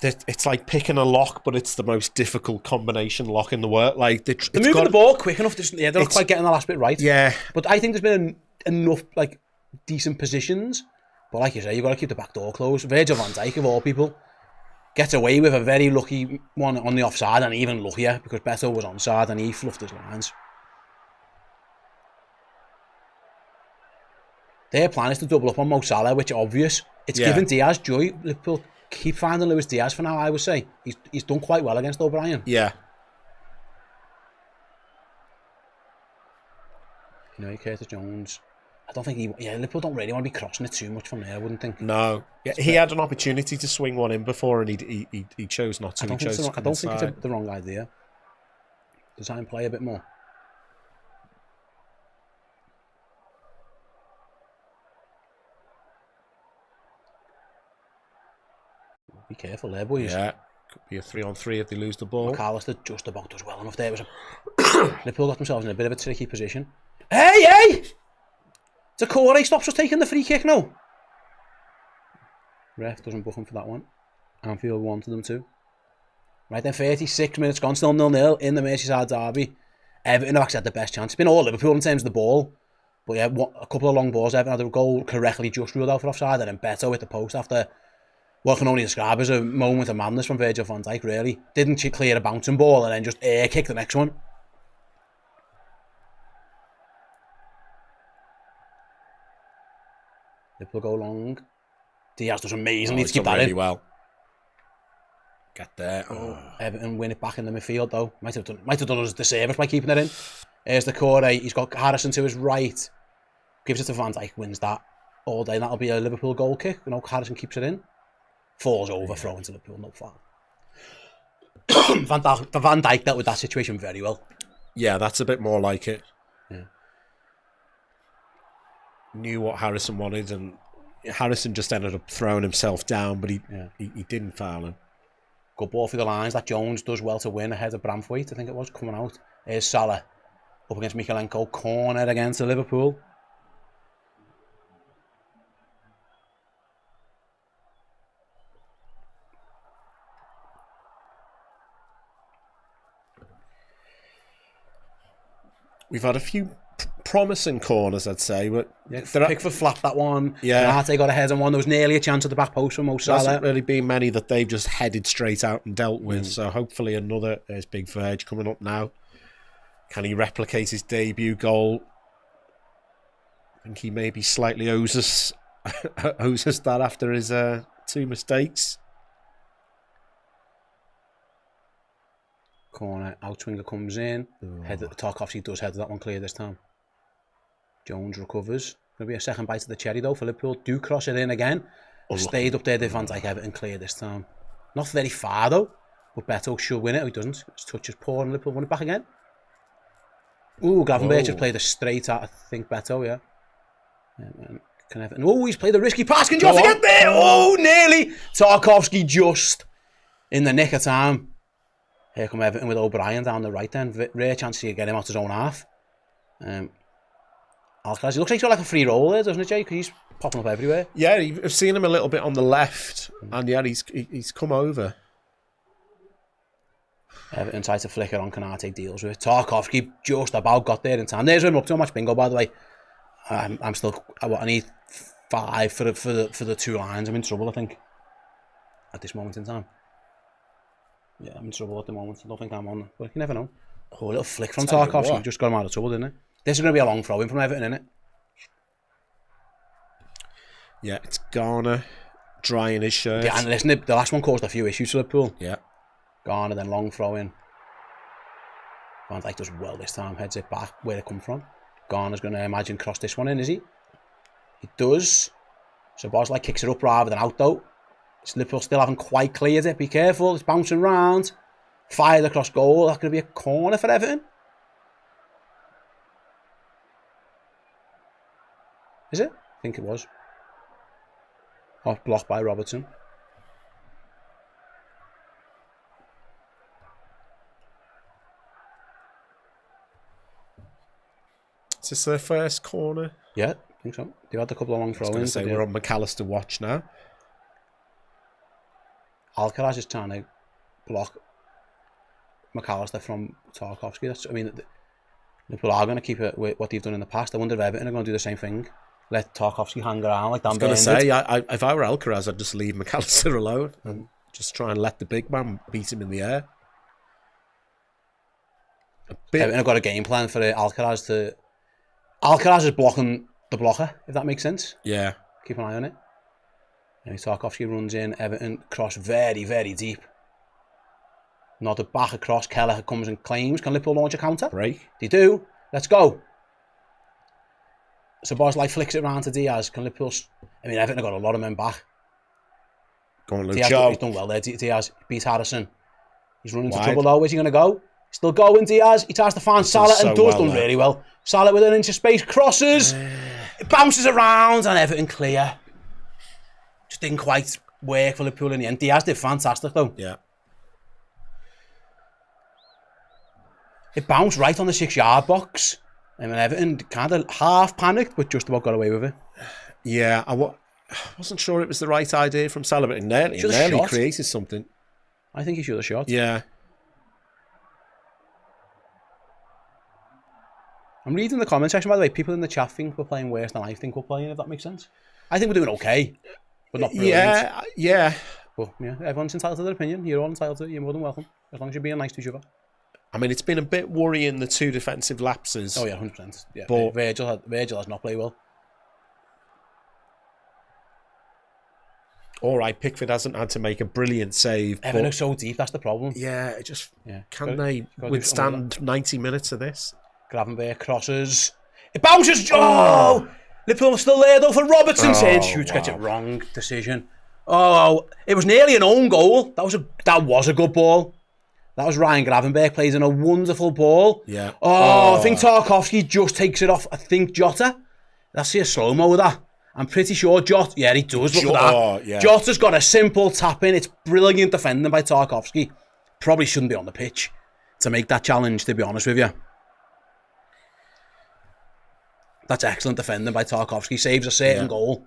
It's like picking a lock, but it's the most difficult combination lock in the world. Like they're moving the ball quick enough. They're not quite getting the last bit right. Yeah. But I think there's been enough like decent positions. But like you say, you've got to keep the back door closed. Virgil van Dijk, of all people, gets away with a very lucky one on the offside, and even luckier because Beto was onside and he fluffed his lines. Their plan is to double up on Mo Salah, which is obvious. It's given Diaz joy. Liverpool keep finding Luis Diaz for now, I would say. He's done quite well against O'Brien. Yeah. You know, Curtis Jones. I don't think Liverpool don't really want to be crossing it too much from there, I wouldn't think. No. Yeah, he had an opportunity to swing one in before and he chose not to. I don't think it's the wrong idea. Design play a bit more. Be careful there, boys. Yeah, could be a 3-on-3 if they lose the ball. McAllister just about does well enough there. Liverpool got themselves in a bit of a tricky position. Hey! Decore stops us taking the free kick now. Ref doesn't book him for that one. Anfield wanted them to. Right then, 36 minutes gone, still 0-0 in the Merseyside Derby. Everton have actually had the best chance. It's been all Liverpool in terms of the ball. But yeah, a couple of long balls. Everton had a goal correctly just ruled out for offside, and then Beto hit the post after what can only describe as a moment of madness from Virgil van Dijk, really. Didn't clear a bouncing ball and then just air kick the next one. Liverpool go long. Diaz does amazingly to keep that really in. Well. Get there. Everton win it back in the midfield though. Might have done us a disservice by keeping it in. Here's the corner. He's got Harrison to his right. Gives it to Van Dijk, wins that all day. That'll be a Liverpool goal kick. You know, Harrison keeps it in. Falls over, thrown to Liverpool, no foul. Van Dijk dealt with that situation very well. Yeah, that's a bit more like it. Yeah. Knew what Harrison wanted, and Harrison just ended up throwing himself down, but he didn't foul him. Good ball through the lines. That Jones does well to win ahead of Bramthwaite, I think it was, coming out. Here's Salah up against Michalenko. Corner against Liverpool. We've had a few promising corners, I'd say, but Pickford flapped that one. Yeah, Arte got ahead on one. There was nearly a chance at the back post for Mo Salah. There hasn't really been many that they've just headed straight out and dealt with. So hopefully another. There's Big Verge coming up now. Can he replicate his debut goal? I think he maybe slightly owes us that after his 2 mistakes. Corner, outswinger comes in. Head at the top, obviously does head that one clear this time. Jones recovers. Going to be a second bite of the cherry though for Liverpool. Do cross it in again. Stayed up there, the Van Dijk Everton clear this time. Not very far though, but Beto should win it. He doesn't. His touch is poor and Liverpool won it back again. Ooh, Gravenberch just played a straight at, I think, Beto, yeah. Can Everton... Oh, he's played a risky pass. Can Jota get there? Oh, nearly. Tarkowski just in the nick of time. Here come Everton with O'Brien down the right then. Rare chance to get him out his own half. Alcaraz, he looks like he's got like a free roll there, doesn't it, Jay? Because he's popping up everywhere. Yeah, I've seen him a little bit on the left, and yeah, he's come over. Everton tried to flick it on, Canate deals with it. Tarkowski just about got there in time. There's him up to a match bingo, by the way. I'm still... I need 5 for the 2 lines. I'm in trouble, I think, at this moment in time. Yeah, I'm in trouble at the moment. I don't think I'm on, but you never know. Oh, a little flick from Tarkowski. Just got him out of trouble, didn't it? This is going to be a long throw in from Everton, isn't it? Yeah, it's Garner drying his shirt. Yeah, and listen, the last one caused a few issues to Liverpool. Yeah. Garner, then long throw in. Van Dijk does well this time. Heads it back where it come from. Garner's going to imagine cross this one in, is he? He does. So Bosley kicks it up rather than out though. Liverpool still haven't quite cleared it. Be careful, it's bouncing round. Fired across goal. That's going to be a corner for Everton. Is it? I think it was. Off blocked by Robertson. Is this their first corner? Yeah, I think so. They've had a couple of long throw-ins. Say we're on McAllister watch now. Alcaraz is trying to block McAllister from Tarkowski. That's, I mean, Liverpool are going to keep it with what they've done in the past. I wonder if Everton are going to do the same thing. Let Tarkowski hang around like Dan Burn did. I was going to say, if I were Alcaraz, I'd just leave McAllister alone and just try and let the big man beat him in the air. Everton have got a game plan for Alcaraz to... Alcaraz is blocking the blocker, if that makes sense. Yeah. Keep an eye on it. And Tarkowski runs in. Everton cross very, very deep. Nodded back across. Keller comes and claims. Can Liverpool launch a counter? Break. They do. Let's go. So Bosley flicks it round to Diaz. Can Liverpool... I mean, Everton have got a lot of men back. Go on, Luke. Diaz, he's done well there. Diaz beats Harrison. He's running into trouble though. Where's he going to go? Still going, Diaz. He tries to find Salah and does done really well. Salah with an inch of space. Crosses. It bounces around and Everton clear. Just didn't quite work for Liverpool in the end. Diaz did fantastic though. Yeah. It bounced right on the 6-yard box. And Everton kind of half panicked, but just about got away with it. Yeah, I wasn't sure it was the right idea from Salah, but it nearly created something. I think he should have shot. Yeah. I'm reading the comment section, by the way. People in the chat think we're playing worse than I think we're playing, if that makes sense. I think we're doing okay, but not brilliant. Yeah. But yeah, everyone's entitled to their opinion. You're all entitled to it. You're more than welcome, as long as you're being nice to each other. I mean, it's been a bit worrying, the 2 defensive lapses. Oh yeah, 100%. Yeah, but Virgil has not played well. All right, Pickford hasn't had to make a brilliant save. Everton are so deep, that's the problem. Yeah, it just... Yeah. Can they withstand 90 minutes of this? Gravenberch crosses. It bounces. Oh! Liverpool still there though for Robertson. Shoots gets it wrong. Decision. Oh, it was nearly an own goal. That was a good ball. That was Ryan Gravenberch plays in a wonderful ball. Yeah. Oh, I think Tarkowski just takes it off. I think Jota. Let's see a slow-mo with that. I'm pretty sure Jota... Yeah, he does. Look at that. Oh, yeah. Jota's got a simple tap in. It's brilliant defending by Tarkowski. Probably shouldn't be on the pitch to make that challenge, to be honest with you. That's excellent defending by Tarkowski. Saves a certain goal.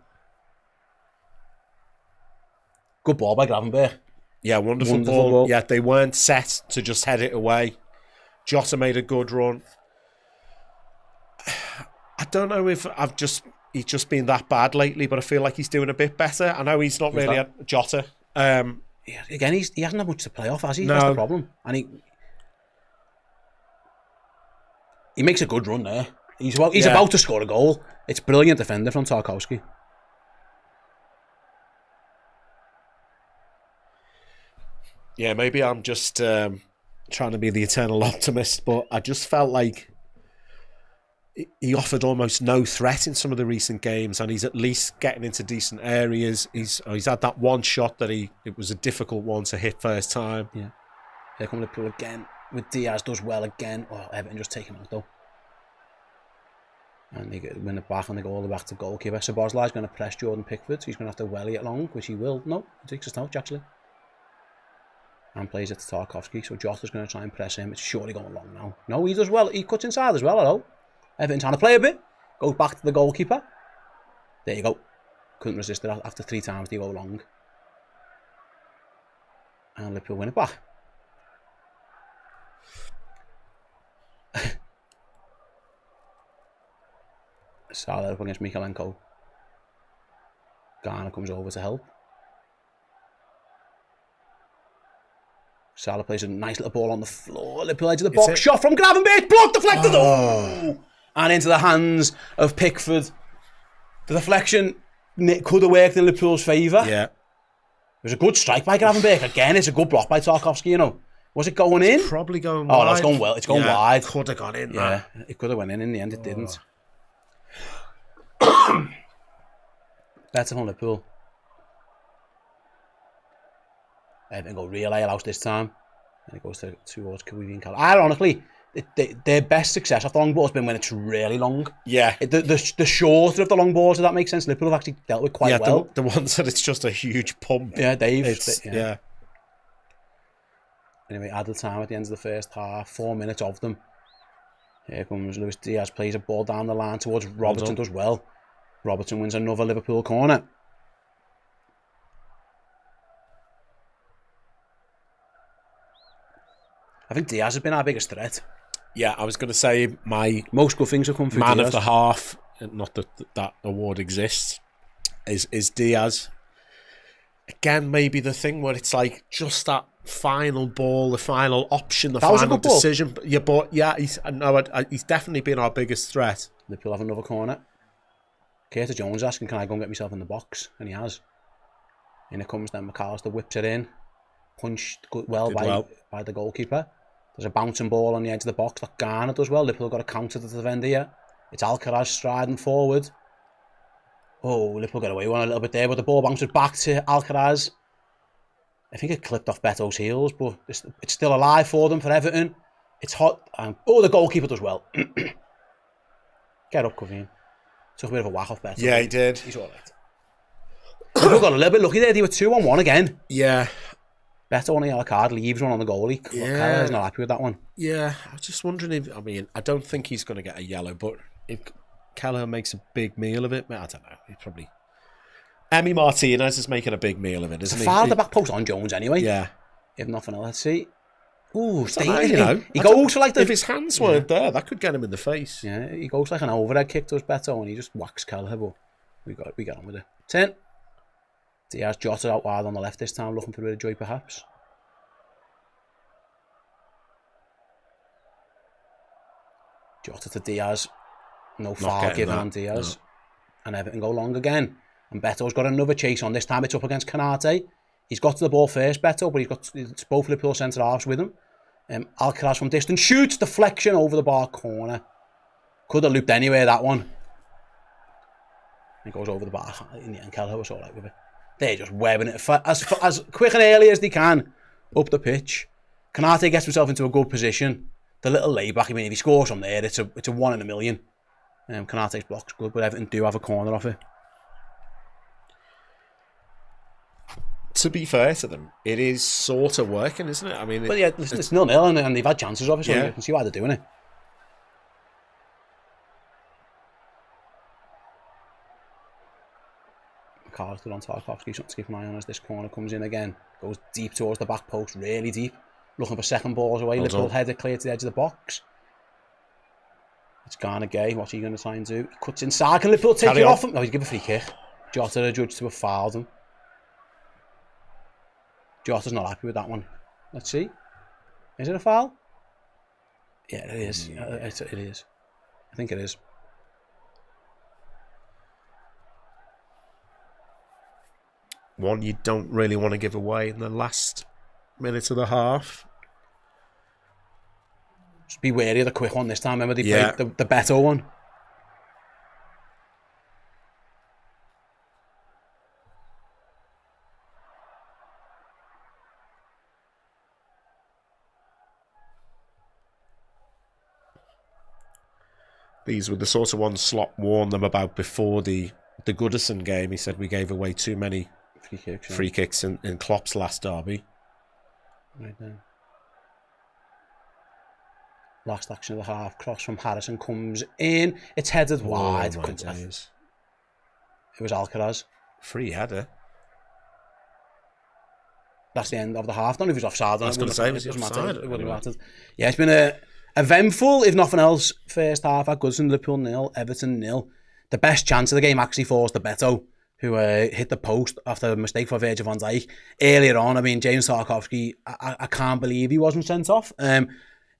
Good ball by Gravenberch. Yeah, wonderful ball. Yeah, they weren't set to just head it away. Jota made a good run. I don't know if he's just been that bad lately, but I feel like he's doing a bit better. I know he's not really at Jota. Again, he hasn't had much to play off, has he? No. That's the problem. And he makes a good run there. He's about to score a goal. It's brilliant defender from Tarkowski. Yeah, maybe I'm just trying to be the eternal optimist, but I just felt like he offered almost no threat in some of the recent games, and he's at least getting into decent areas. He's had that one shot that it was a difficult one to hit first time. Yeah. Here come Liverpool again. With Diaz does well again. Oh, Everton just take him out though. And they win it back and they go all the way back to goalkeeper. Szoboszlai's going to press Jordan Pickford. He's going to have to welly it long, which he will. No, he takes his touch actually. And plays it to Tarkowski. So Jota's going to try and press him. It's surely going long now. No, he does well. He cuts inside as well, hello. Everton trying to play a bit. Goes back to the goalkeeper. There you go. Couldn't resist it after 3 times they go long. And Liverpool win it back. Salah up against Mikalenko. Garner comes over to help. Salah plays a nice little ball on the floor. Liverpool edge of the box. Shot from Gravenberch. Blocked, deflected. Oh. And into the hands of Pickford. The deflection could have worked in Liverpool's favour. Yeah. It was a good strike by Gravenberch. Again, it's a good block by Tarkowski, you know. Was it going in? Probably going wide. Oh, no, it's going well. It's going wide. Could have gone in. Yeah, it could have went in the end. It didn't. Better from Liverpool. Everton go real alehouse this time. And it goes towards Kawhi and Cal. Ironically, their best success off the long ball has been when it's really long. Yeah. The shorter of the long balls, if that makes sense, Liverpool have actually dealt with quite well. The ones that it's just a huge pump. Yeah, Dave. Yeah. Anyway, added time at the end of the first half. 4 minutes of them. Here comes Luis Diaz, plays a ball down the line towards Robertson, does well. Robertson wins another Liverpool corner. I think Diaz has been our biggest threat. Yeah, I was going to say most good things have come from man Diaz. of the half, not that award exists, is Diaz. Again, maybe the thing where it's like just that final ball, the final option, the final decision. He's definitely been our biggest threat. Liverpool have another corner. Curtis Jones asking, can I go and get myself in the box? And he has. In it comes then McAllister, whips it in. Punched well by the goalkeeper. There's a bouncing ball on the edge of the box that Garner does well. Liverpool got a counter to the defender here. It's Alcaraz striding forward. Oh, Liverpool got away one a little bit there, but the ball bounces back to Alcaraz. I think it clipped off Beto's heels, but it's still alive for them, for Everton. It's hot. The goalkeeper does well. Get up, Covine. Took a bit of a whack off Beto. Yeah, he did. He's all right. Liverpool got a little bit lucky there. They were 2-on-1 again. Yeah. Beto on a yellow card, leaves one on the goalie. Yeah. Kelleher's not happy with that one. Yeah, I was just wondering I don't think he's going to get a yellow, but if Kelleher makes a big meal of it, I don't know. He's probably... Emi Martinez is making a big meal of it, isn't he? Foul the back post on Jones anyway. Yeah. If nothing else, let's see. Ooh, he goes for like the... If his hands weren't there, that could get him in the face. Yeah, he goes like an overhead kick to his Beto and he just whacks Kelleher, but we got on with it. 10. Diaz Jota out wide on the left this time, looking for a bit of joy perhaps. Jota to Diaz. No foul given on Diaz. No. And Everton go long again. And Beto's got another chase on. This time it's up against Canate. He's got to the ball first, Beto, but it's both Liverpool centre-halves with him. Alcaraz from distance shoots, deflection over the bar corner. Could have looped anywhere, that one. It goes over the bar. In the end, Kelleher was all right with it. They're just webbing it as quick and early as they can up the pitch. Canate gets himself into a good position. The little layback, if he scores from there, it's a 1 in a million. Canate's block's good, but Everton do have a corner off it. To be fair to them, it is sort of working, isn't it? I mean, but yeah, listen, it's 0-0 and they've had chances of it, so you can see why they're doing it. McAllister on Tarkowski, something to keep an eye on as this corner comes in again. Goes deep towards the back post, really deep. Looking for second balls away. Liverpool header clear to the edge of the box. It's Garner Gay. What's he going to try and do? He cuts inside. Can Liverpool take it off him? No, he's give a free kick. Jota adjudged to have fouled him. Jota's not happy with that one. Let's see. Is it a foul? Yeah, it is. It is. I think it is. One you don't really want to give away in the last minute of the half. Just be wary of the quick one this time. Remember they played the Beto one. These were the sort of ones Slot warned them about before the Goodison game. He said we gave away too many free kicks in Klopp's last derby. Right then. Last action of the half, cross from Harrison comes in. It's headed wide. My days. It was Alcaraz. Free header. That's the end of the half. Not if he was offside. I was going to say, it was he doesn't offside? matter. It wouldn't have mattered. Yeah, it's been a eventful, if nothing else, first half at Goodison. Liverpool 0, Everton 0. The best chance of the game actually falls to Beto, who hit the post after a mistake for Virgil van Dijk. Earlier on, I mean, James Tarkowski, I can't believe he wasn't sent off.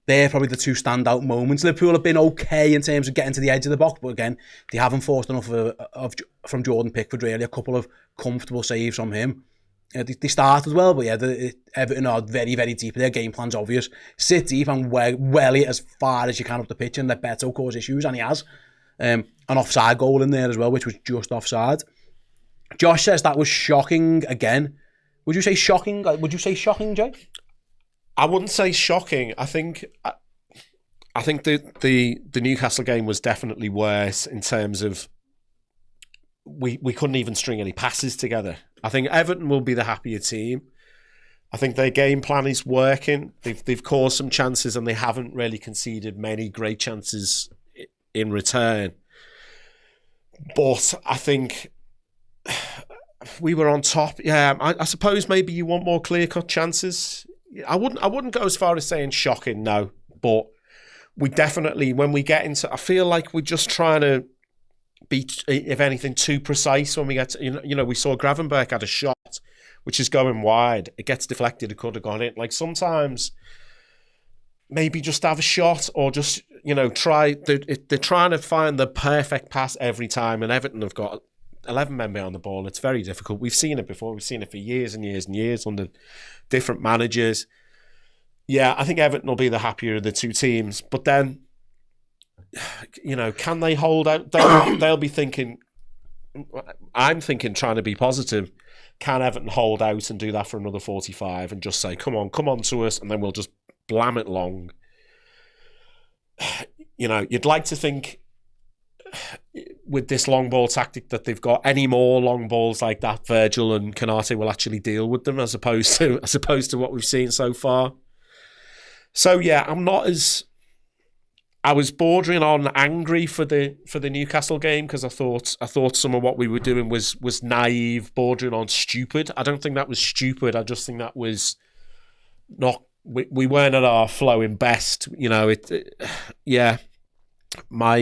They're probably the two standout moments. Liverpool have been okay in terms of getting to the edge of the box, but again, they haven't forced enough from Jordan Pickford, really. A couple of comfortable saves from him. They started well, but yeah, Everton are very, very deep. Their game plan's obvious. Sit deep and well it as far as you can up the pitch and let Beto cause issues, and he has. An offside goal in there as well, which was just offside. Josh says that was shocking again. Would you say shocking? Would you say shocking, Jay? I wouldn't say shocking. I think the Newcastle game was definitely worse in terms of we couldn't even string any passes together. I think Everton will be the happier team. I think their game plan is working. They've caused some chances and they haven't really conceded many great chances in return. But I think we were on top. Yeah, I suppose maybe you want more clear-cut chances. I wouldn't go as far as saying shocking, no. But we definitely, when we get into, I feel like we're just trying to be, if anything, too precise when we get to, you know, we saw Gravenberch had a shot, which is going wide. It gets deflected, it could have gone in. Like sometimes, maybe just have a shot or just, you know, try. They're trying to find the perfect pass every time, and Everton have got 11 men behind the ball. It's very difficult. We've seen it before. We've seen it for years and years and years under different managers. Yeah, I think Everton will be the happier of the two teams. But then, you know, can they hold out? They'll be thinking, I'm thinking, trying to be positive. Can Everton hold out and do that for another 45 and just say, come on to us, and then we'll just blam it long? You know, you'd like to think with this long ball tactic that they've got any more long balls like that, Virgil and Canate will actually deal with them as opposed to what we've seen so far. So yeah, I was bordering on angry for the Newcastle game because I thought some of what we were doing was naive, bordering on stupid. I don't think that was stupid. I just think that was not. We weren't at our flowing best. You know, yeah. My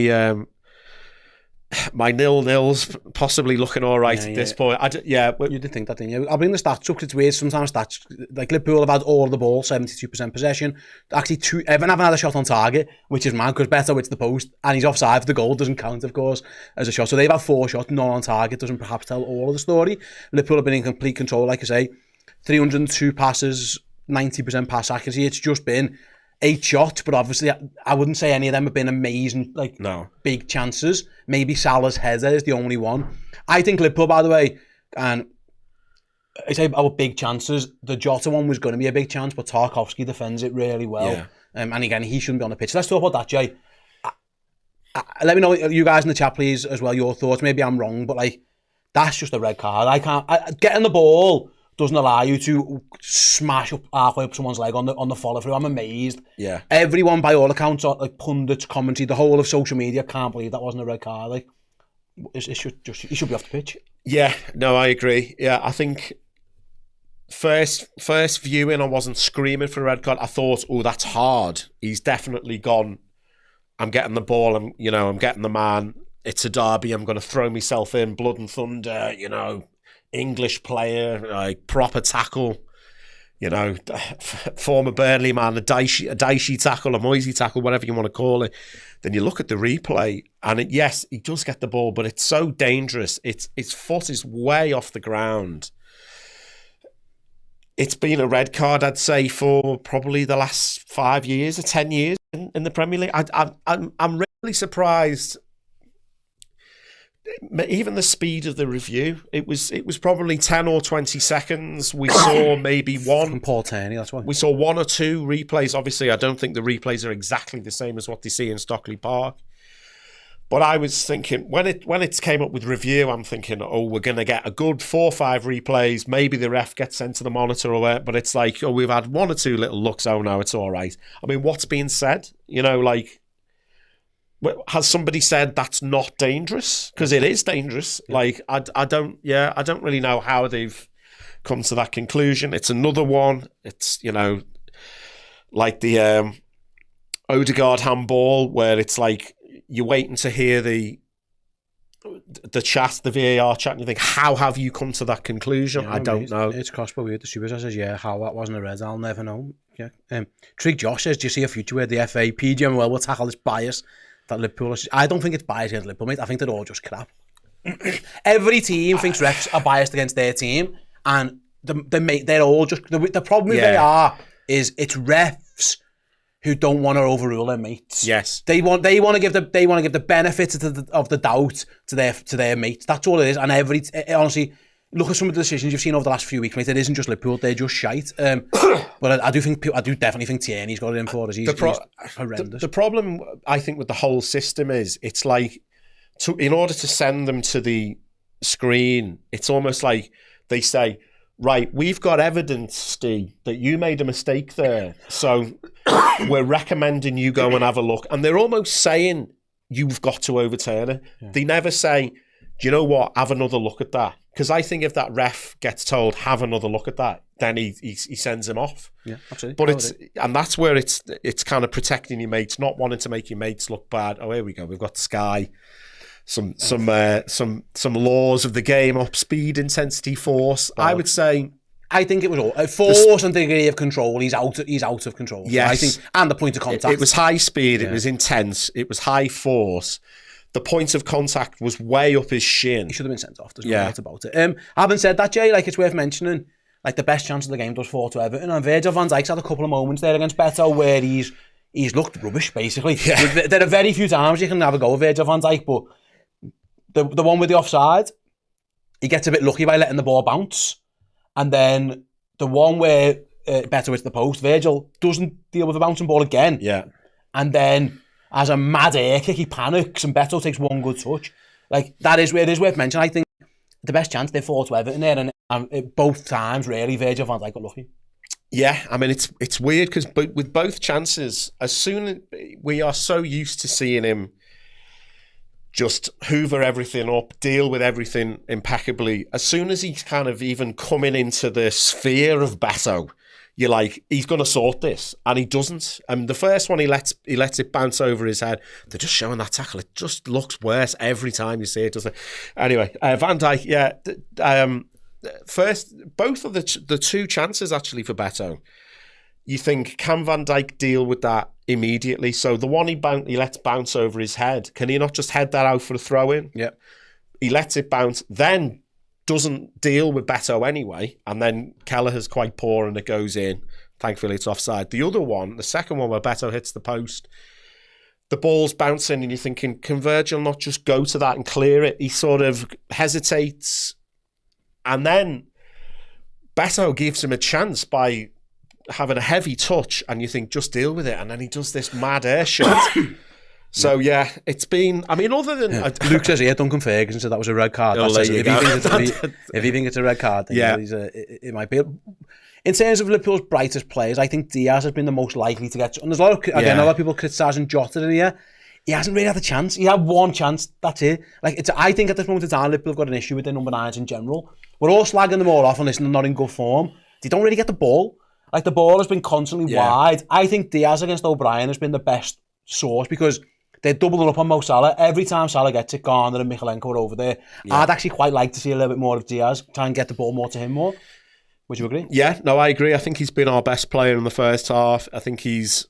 0-0's possibly looking all right at this point. You did think that, didn't you? I'll bring the stats up because it's weird. Sometimes stats, like Liverpool have had all of the ball, 72% possession. Actually, Everton haven't had a shot on target, which is mad because Beto hits the post and he's offside. The goal doesn't count, of course, as a shot. So they've had 4 shots, none on target. Doesn't perhaps tell all of the story. Liverpool have been in complete control, like I say. 302 passes, 90% pass accuracy. It's just been 8 shots, but obviously I wouldn't say any of them have been amazing, big chances. Maybe Salah's header is the only one. I think Liverpool, by the way, and I say about big chances, the Jota one was going to be a big chance, but Tarkowski defends it really well. Yeah. And again, he shouldn't be on the pitch. Let's talk about that, Jay. Let me know, you guys in the chat, please, as well, your thoughts. Maybe I'm wrong, but that's just a red card. Getting the ball doesn't allow you to smash up halfway up someone's leg on the follow through. I'm amazed. Yeah. Everyone, by all accounts, like pundits, commentary, the whole of social media can't believe that wasn't a red card. He should be off the pitch. Yeah, no, I agree. Yeah, I think first viewing, I wasn't screaming for a red card. I thought, oh, that's hard. He's definitely gone. I'm getting the ball. I'm getting the man. It's a derby. I'm going to throw myself in, blood and thunder. English player, like proper tackle, former Burnley man, a Dicey tackle, a Moisey tackle, whatever you want to call it. Then you look at the replay, and yes, he does get the ball, but it's so dangerous. His foot is way off the ground. It's been a red card, I'd say, for probably the last 5 years or 10 years in the Premier League. I'm really surprised. Even the speed of the review, it was probably 10 or 20 seconds. We saw maybe one from Paul Turney, that's why. We saw 1 or 2 replays. Obviously, I don't think the replays are exactly the same as what they see in Stockley Park. But I was thinking, when it came up with review, I'm thinking, oh, we're going to get a good 4 or 5 replays. Maybe the ref gets sent to the monitor or whatever. But it's like, oh, we've had 1 or 2 little looks. Oh, no, it's all right. I mean, what's being said? You know, like, has somebody said that's not dangerous? Because it is dangerous. Like, I don't really know how they've come to that conclusion. It's another one. It's, you know, like the Odegaard handball, where it's like, you're waiting to hear the chat, the VAR chat, and you think, how have you come to that conclusion? I don't know. It's crossed by weird. The super says, yeah, how that wasn't a red, I'll never know. Yeah. Trig Josh says, do you see a future where the FA, PGMOL will tackle this bias that Liverpool is? I don't think it's bias against Liverpool, mate. I think they're all just crap. Every team thinks refs are biased against their team, and they're all just... The problem with VAR is it's refs who don't want to overrule their mates. Yes, they want to give the benefit of the doubt to their mates. That's all it is. And honestly, look at some of the decisions you've seen over the last few weeks, mate. It isn't just Liverpool; they're just shite. But I do definitely think Tierney's got it in for us. He's horrendous. The problem I think with the whole system is it's like in order to send them to the screen, it's almost like they say, right, we've got evidence, Steve, that you made a mistake there. So we're recommending you go and have a look. And they're almost saying you've got to overturn it. Yeah. They never say, do you know what, have another look at that. Because I think if that ref gets told, have another look at that, then he sends him off. Yeah, absolutely. But and that's where it's kind of protecting your mates, not wanting to make your mates look bad. Oh, here we go. We've got Sky. Some laws of the game up, speed, intensity, force. I would say, I think it was all force and degree of control. He's out of control. Yes, so I think, and the point of contact. It was high speed. It was intense. It was high force. The point of contact was way up his shin. He should have been sent off. There's no doubt about it. Having said that, Jay, like, it's worth mentioning, like, the best chance of the game does fall to Everton, and Virgil van Dijk's had a couple of moments there against Beto where he's looked rubbish, basically. Yeah. There are very few times you can have a go with Virgil van Dijk, but the one with the offside, he gets a bit lucky by letting the ball bounce. And then the one where Beto hits the post, Virgil doesn't deal with the bouncing ball again. Yeah. And then, as a mad air kick, he panics and Beto takes one good touch. Like, that is where it is worth mentioning. I think the best chance they fall to Everton there, and both times, really, Virgil van Dijk got lucky. Yeah, I mean, it's weird because with both chances, as soon as we are so used to seeing him just hoover everything up, deal with everything impeccably. As soon as he's kind of even coming into the sphere of Beto, you're like, he's going to sort this, and he doesn't. And the first one, he lets it bounce over his head. They're just showing that tackle. It just looks worse every time you see it, doesn't it? Anyway, Van Dijk, first, both of the 2 chances actually for Beto. You think, can Van Dijk deal with that immediately? So the one he lets bounce over his head, can he not just head that out for a throw-in? Yeah. He lets it bounce, then doesn't deal with Beto anyway, and then Kelleher's quite poor and it goes in. Thankfully, it's offside. The other one, the second one where Beto hits the post, the ball's bouncing and you're thinking, can Virgil not just go to that and clear it? He sort of hesitates, and then Beto gives him a chance by having a heavy touch, and you think, just deal with it, and then he does this mad air shot. So yeah, it's been, I mean, other than Luke says here, Duncan Ferguson said that was a red card. If he thinks it's a red card, then it might be. In terms of Liverpool's brightest players, I think Diaz has been the most likely to get, and there's a lot of people criticising Jota in here. He hasn't really had a chance. He had one chance, that's it. Like, I think at this moment in time, Liverpool have got an issue with their number 9s in general. We're all slagging them all off and listening, they're not in good form. They don't really get the ball. Like, the ball has been constantly wide. I think Diaz against O'Brien has been the best source because they doubled it up on Mo Salah. Every time Salah gets it, Garner and Mykhalenko are over there. Yeah. I'd actually quite like to see a little bit more of Diaz, try and get the ball more to him more. Would you agree? Yeah, no, I agree. I think he's been our best player in the first half. I think he's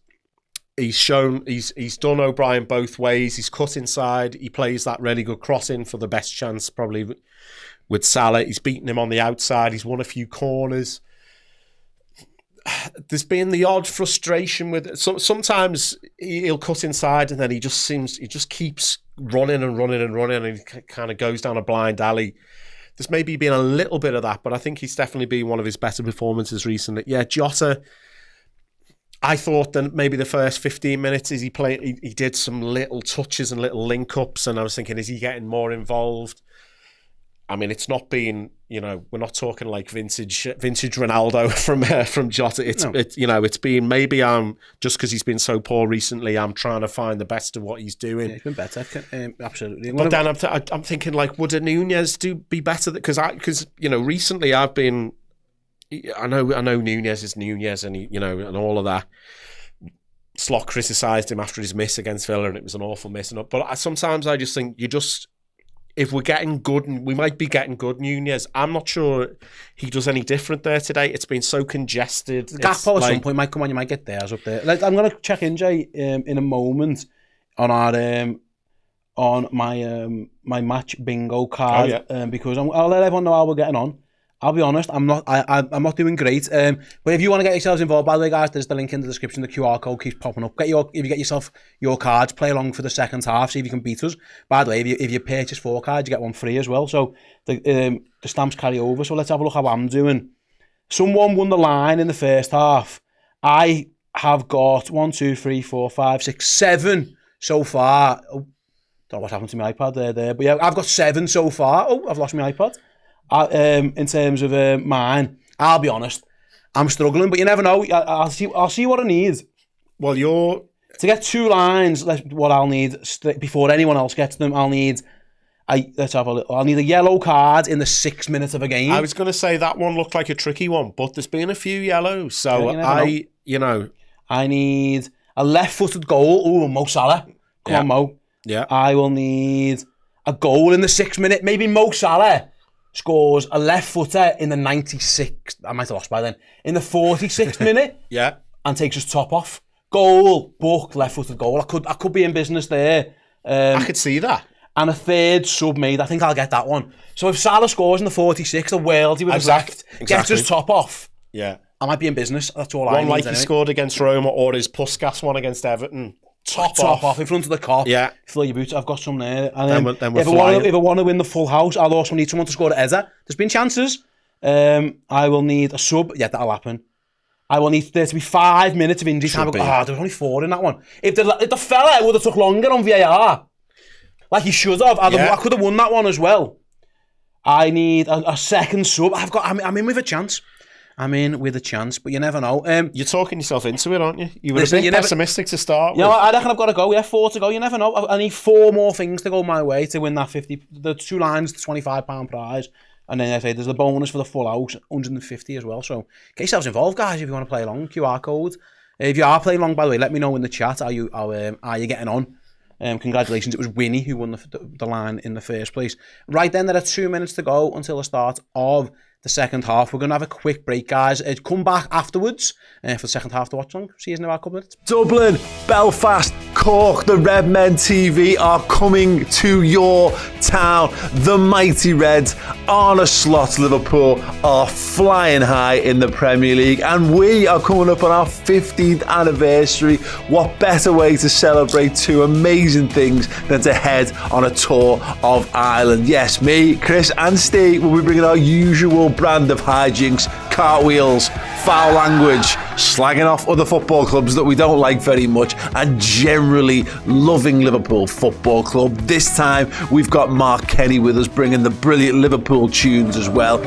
shown, he's done O'Brien both ways. He's cut inside. He plays that really good crossing for the best chance probably with Salah. He's beaten him on the outside. He's won a few corners. There's been the odd frustration with sometimes he'll cut inside and then he just keeps running and he kind of goes down a blind alley. There's maybe been a little bit of that, but I think he's definitely been one of his better performances recently. Yeah, Jota, I thought that maybe the first 15 minutes as he played, he did some little touches and little link-ups, and I was thinking, is he getting more involved? I mean, it's not been, we're not talking like vintage Ronaldo from Jota. It's been, maybe I'm, just because he's been so poor recently, I'm trying to find the best of what he's doing. Yeah, he's been better, absolutely. But then I'm thinking, like, would a Nunez be better? Because recently I've been, I know Nunez is Nunez, and and all of that. Slot criticised him after his miss against Villa, and it was an awful miss. But sometimes I just think if we're getting good, and we might be getting good Nunez, I'm not sure he does any different there today. It's been so congested. Gakpo at some point might come on, you might get theirs up there. I'm going to check in, Jay, in a moment on our on my match bingo card, because I'll let everyone know how we're getting on. I'll be honest, I'm not doing great. But if you want to get yourselves involved, by the way, guys, there's the link in the description. The QR code keeps popping up. If you get yourself your cards, play along for the second half, see if you can beat us. By the way, if you purchase 4 cards, you get one free as well. So the stamps carry over. So let's have a look how I'm doing. Someone won the line in the first half. I have got 1, 2, 3, 4, 5, 6, 7 so far. Oh, don't know what happened to my iPad there. But yeah, I've got 7 so far. Oh, I've lost my iPad. In terms of mine, I'll be honest, I'm struggling, but you never know. I'll see what I need. Well, to get 2 lines. What I'll need before anyone else gets them. I'll need I'll need a yellow card in the 6 minutes of a game. I was going to say that one looked like a tricky one, but there's been a few yellows, so I need a left-footed goal. Ooh, Mo Salah. Come on, Mo. Yeah. I will need a goal in the 6 minute. Maybe Mo Salah scores a left footer in the 96th. I might have lost by then. In the 46th minute. Yeah. And takes his top off. Goal, book, left footed goal. I could be in business there. I could see that. And a third sub made. I think I'll get that one. So if Salah scores in the 46th, the world he would have left, gets his top off. Yeah. I might be in business. That's all I need. One like he scored against Roma, or his Puskas one against Everton. Top off in front of the cop. Yeah. Fill your boots. I've got some there. And then we're if I want to win the full house, I'll also need someone to score a header. There's been chances. I will need a sub. Yeah, that'll happen. I will need there to be 5 minutes of injury time. There's only 4 in that one. If the fella would have took longer on VAR, like he should have, I could have won that one as well. I need a second sub. I'm in with a chance. But you never know. You're talking yourself into it, aren't you? You were a bit pessimistic to start with. I reckon I've got to go. Yeah, 4 to go. You never know. I need 4 more things to go my way to win that 50. The 2 lines, the £25 prize. And then I say there's the bonus for the full house, 150 as well. So get yourselves involved, guys, if you want to play along. QR code. If you are playing along, by the way, let me know in the chat how you getting on. Congratulations, it was Winnie who won the line in the first place. Right then, there are 2 minutes to go until the start of the second half. We're going to have a quick break, guys. Come back afterwards for the second half to watch on. See you in about a couple minutes. Dublin, Belfast, Cork, the Redmen TV are coming to your town. The mighty Reds, Arne Slot Liverpool are flying high in the Premier League, and we are coming up on our 15th anniversary. What better way to celebrate 2 amazing things than to head on a tour of Ireland? Yes, me, Chris and Steve will be bringing our usual brand of hijinks, cartwheels, foul language, slagging off other football clubs that we don't like very much, and generally loving Liverpool Football Club. This time we've got Mark Kenny with us, bringing the brilliant Liverpool tunes as well.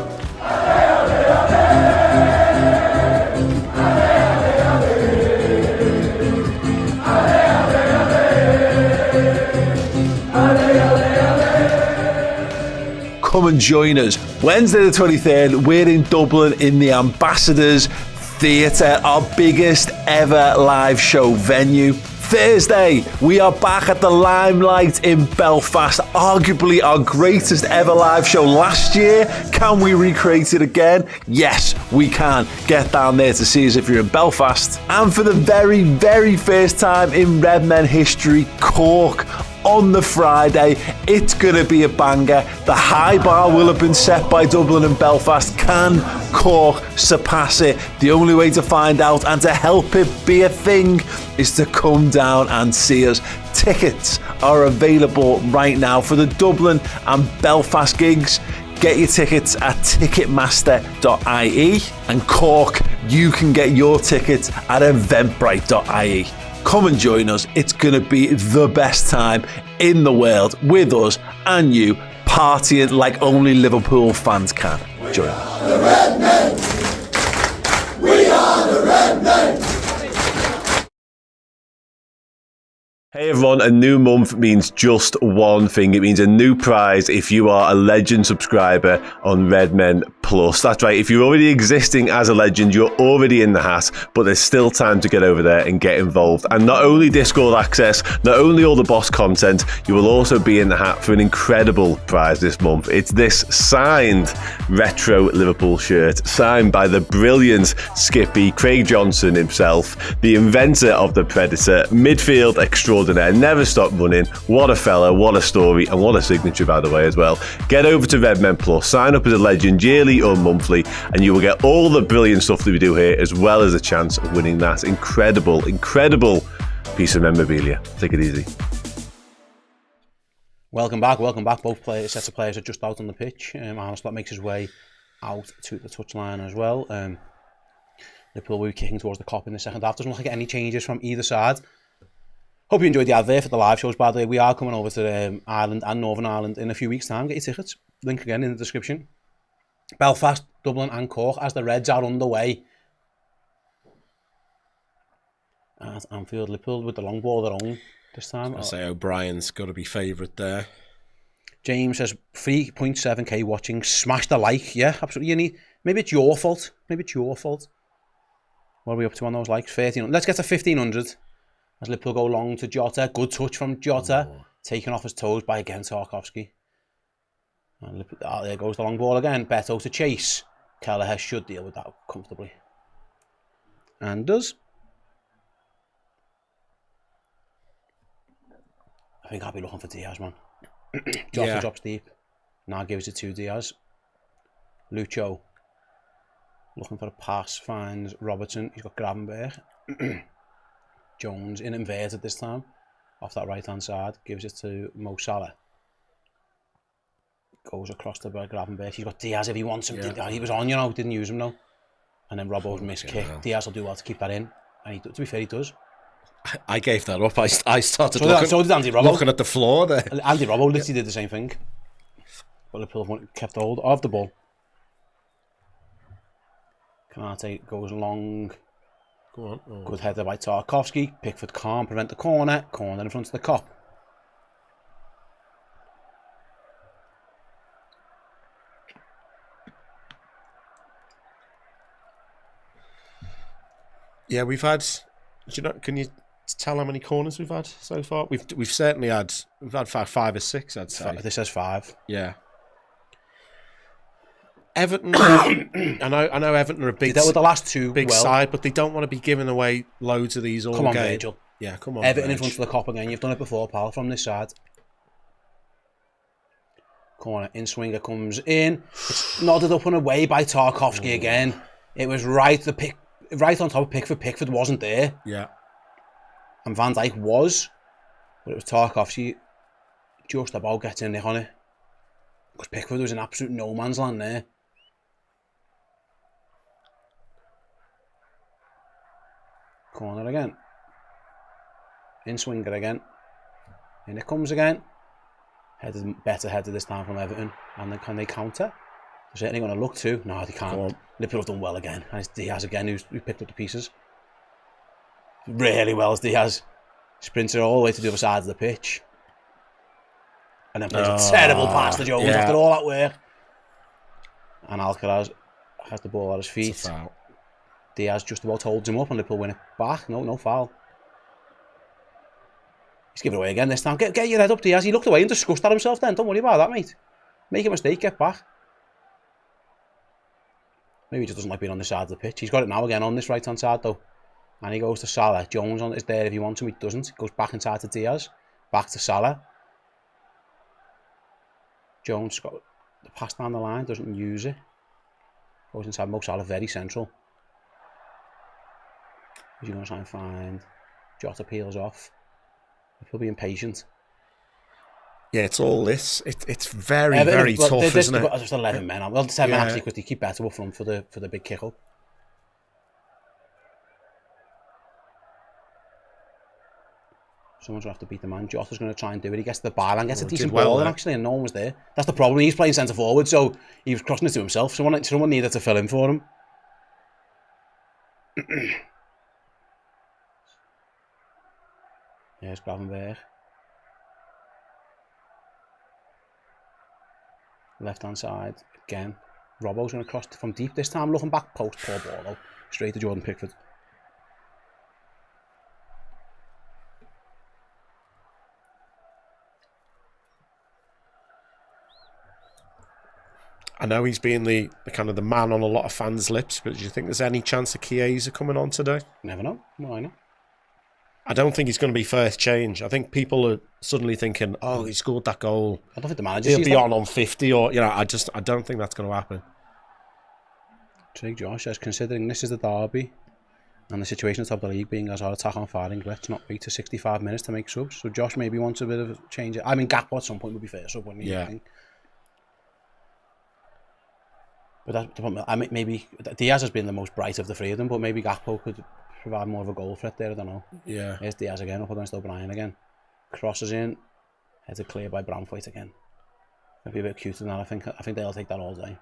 Come and join us. Wednesday the 23rd, we're in Dublin in the Ambassadors Theatre, our biggest ever live show venue. Thursday, we are back at the Limelight in Belfast, arguably our greatest ever live show last year. Can we recreate it again? Yes, we can. Get down there to see us if you're in Belfast. And for the very, very first time in Redmen history, Cork on the Friday. It's going to be a banger. The high bar will have been set by Dublin and Belfast. Can Cork surpass it? The only way to find out and to help it be a thing is to come down and see us. Tickets are available right now for the Dublin and Belfast gigs. get your tickets at ticketmaster.ie, and Cork, you can get your tickets at eventbrite.ie. Come and join us. It's going to be the best time in the world with us and you, partying like only Liverpool fans can. Join us. The Redmen! We are the Redmen! Hey everyone, a new month means just one thing. It means a new prize if you are a Legend subscriber on Redmen Plus. That's right, if you're already existing as a Legend, you're already in the hat, but there's still time to get over there and get involved. And not only Discord access, not only all the boss content, you will also be in the hat for an incredible prize this month. It's this signed retro Liverpool shirt, signed by the brilliant Skippy, Craig Johnson himself, the inventor of the Predator, midfield extraordinaire, never stop running. What a fella, what a story, and what a signature, by the way, as well. Get over to Redmen Plus, sign up as a Legend yearly or monthly, and you will get all the brilliant stuff that we do here, as well as a chance of winning that incredible piece of memorabilia. Take it easy. Welcome back. Both sets of players are just out on the pitch. Armstrong makes his way out to the touchline as well. Liverpool will be kicking towards the Kop in the second half. Doesn't look like any changes from either side. Hope you enjoyed the advert for the live shows, by the way. We are coming over to Ireland and Northern Ireland in a few weeks' time. Get your tickets. Link again in the description. Belfast, Dublin and Cork as the Reds are underway at Anfield. Liverpool with the long ball of their own this time. I say O'Brien's got to be favourite there. James says 3.7k watching. Smash the like. Yeah, absolutely. Maybe it's your fault. What are we up to on those likes? 1300. Let's get to 1500. As Liverpool go long to Jota. Good touch from Jota. Taken off his toes by, again, Tarkowski. And Liverpool, there goes the long ball again. Beto to chase. Kelleher should deal with that comfortably. And does. I think I'll be looking for Diaz, man. Jota drops deep. Now gives it to Diaz. Lucho. Looking for a pass. Finds Robertson. He's got Gravenberch. Jones in inverted this time, off that right hand side, gives it to Mo Salah. Goes across to Gravenberch. He's got Diaz if he wants him. Yeah. He was on, you know, didn't use him though. And then Robbo's missed kick. Diaz will do well to keep that in, and to be fair, he does. I gave that up. I started so did Andy Robbo. Looking at the floor there. Andy Robbo literally did the same thing. But Liverpool kept hold of the ball. Kanate goes long. Go on. Oh. Good header by Tarkowski. Pickford can't prevent the corner. Corner in front of the Kop. Yeah, we've had. Do you know? Can you tell how many corners we've had so far? We've certainly had. We've had five or six. I'd say. This says 5. Yeah. Everton, I know Everton are a big. They were the last two big side, but they don't want to be giving away loads of these all game. Come on, Virgil. Yeah, come on. Everton in front of the Kop again. You've done it before, pal. From this side. Corner in swinger comes in. It's nodded up and away by Tarkowski again. It was right on top of Pickford. Pickford wasn't there. Yeah. And Van Dijk was, but it was Tarkowski just about getting a nick on it. Because Pickford was in absolute no man's land there. Corner again. In swinger again. In it comes again. Better header this time from Everton. And then can they counter? They're certainly going to look to. No, they can't. Liverpool have done well again. And it's Diaz again who picked up the pieces. Really well as Diaz. Sprinted all the way to the other side of the pitch. And then plays a terrible pass to Jones after all that work. And Alcaraz has the ball at his feet. It's a foul. Diaz just about holds him up and Liverpool win it back. No foul. He's given away again this time. Get your head up, Diaz. He looked away and disgusted at himself then. Don't worry about that, mate. Make a mistake, get back. Maybe he just doesn't like being on this side of the pitch. He's got it now again on this right-hand side, though. And he goes to Salah. Jones is there if he wants him. He doesn't. He goes back inside to Diaz. Back to Salah. Jones got the pass down the line. Doesn't use it. Goes inside Mo Salah. Very central. Is he going to try and find? Jota peels off. He'll be impatient. Yeah, it's all this. It's very, Everton, very well, tough, isn't it? Just 11 men. Well, 10 men Yeah. actually, because they keep better up front for the big kick-up. Someone's going to have to beat the man. Jota's going to try and do it. He gets to the byline, gets a decent ball in, actually, and no one was there. That's the problem. He's playing centre-forward, so he was crossing it to himself. Someone needed to fill in for him. Here's Gravenberg. Left-hand side, again. Robbo's going to cross from deep this time, looking back, post, poor ball, though. Straight to Jordan Pickford. I know he's been the kind of the man on a lot of fans' lips, but do you think there's any chance of Chiesa coming on today? Never know. Why not? I don't think he's going to be first change. I think people are suddenly thinking, "Oh, he scored that goal. I don't think the manager He'll sees be that. on 50," or I don't think that's going to happen. Trig Josh says, considering this is the derby and the situation at the top of the league being as our attack on firing, let's not wait to 65 minutes to make subs. So Josh maybe wants a bit of a change. I mean, Gakpo at some point would be fair sub, wouldn't he? Yeah. I think. But that's the problem. I mean, maybe Diaz has been the most bright of the three of them, but maybe Gakpo could provide more of a goal threat there. I don't know. Yeah. Here's Diaz again, up against O'Brien again. Crosses in, headed clear by Branthwaite again. Maybe a bit cuter than that. I think they'll take that all day.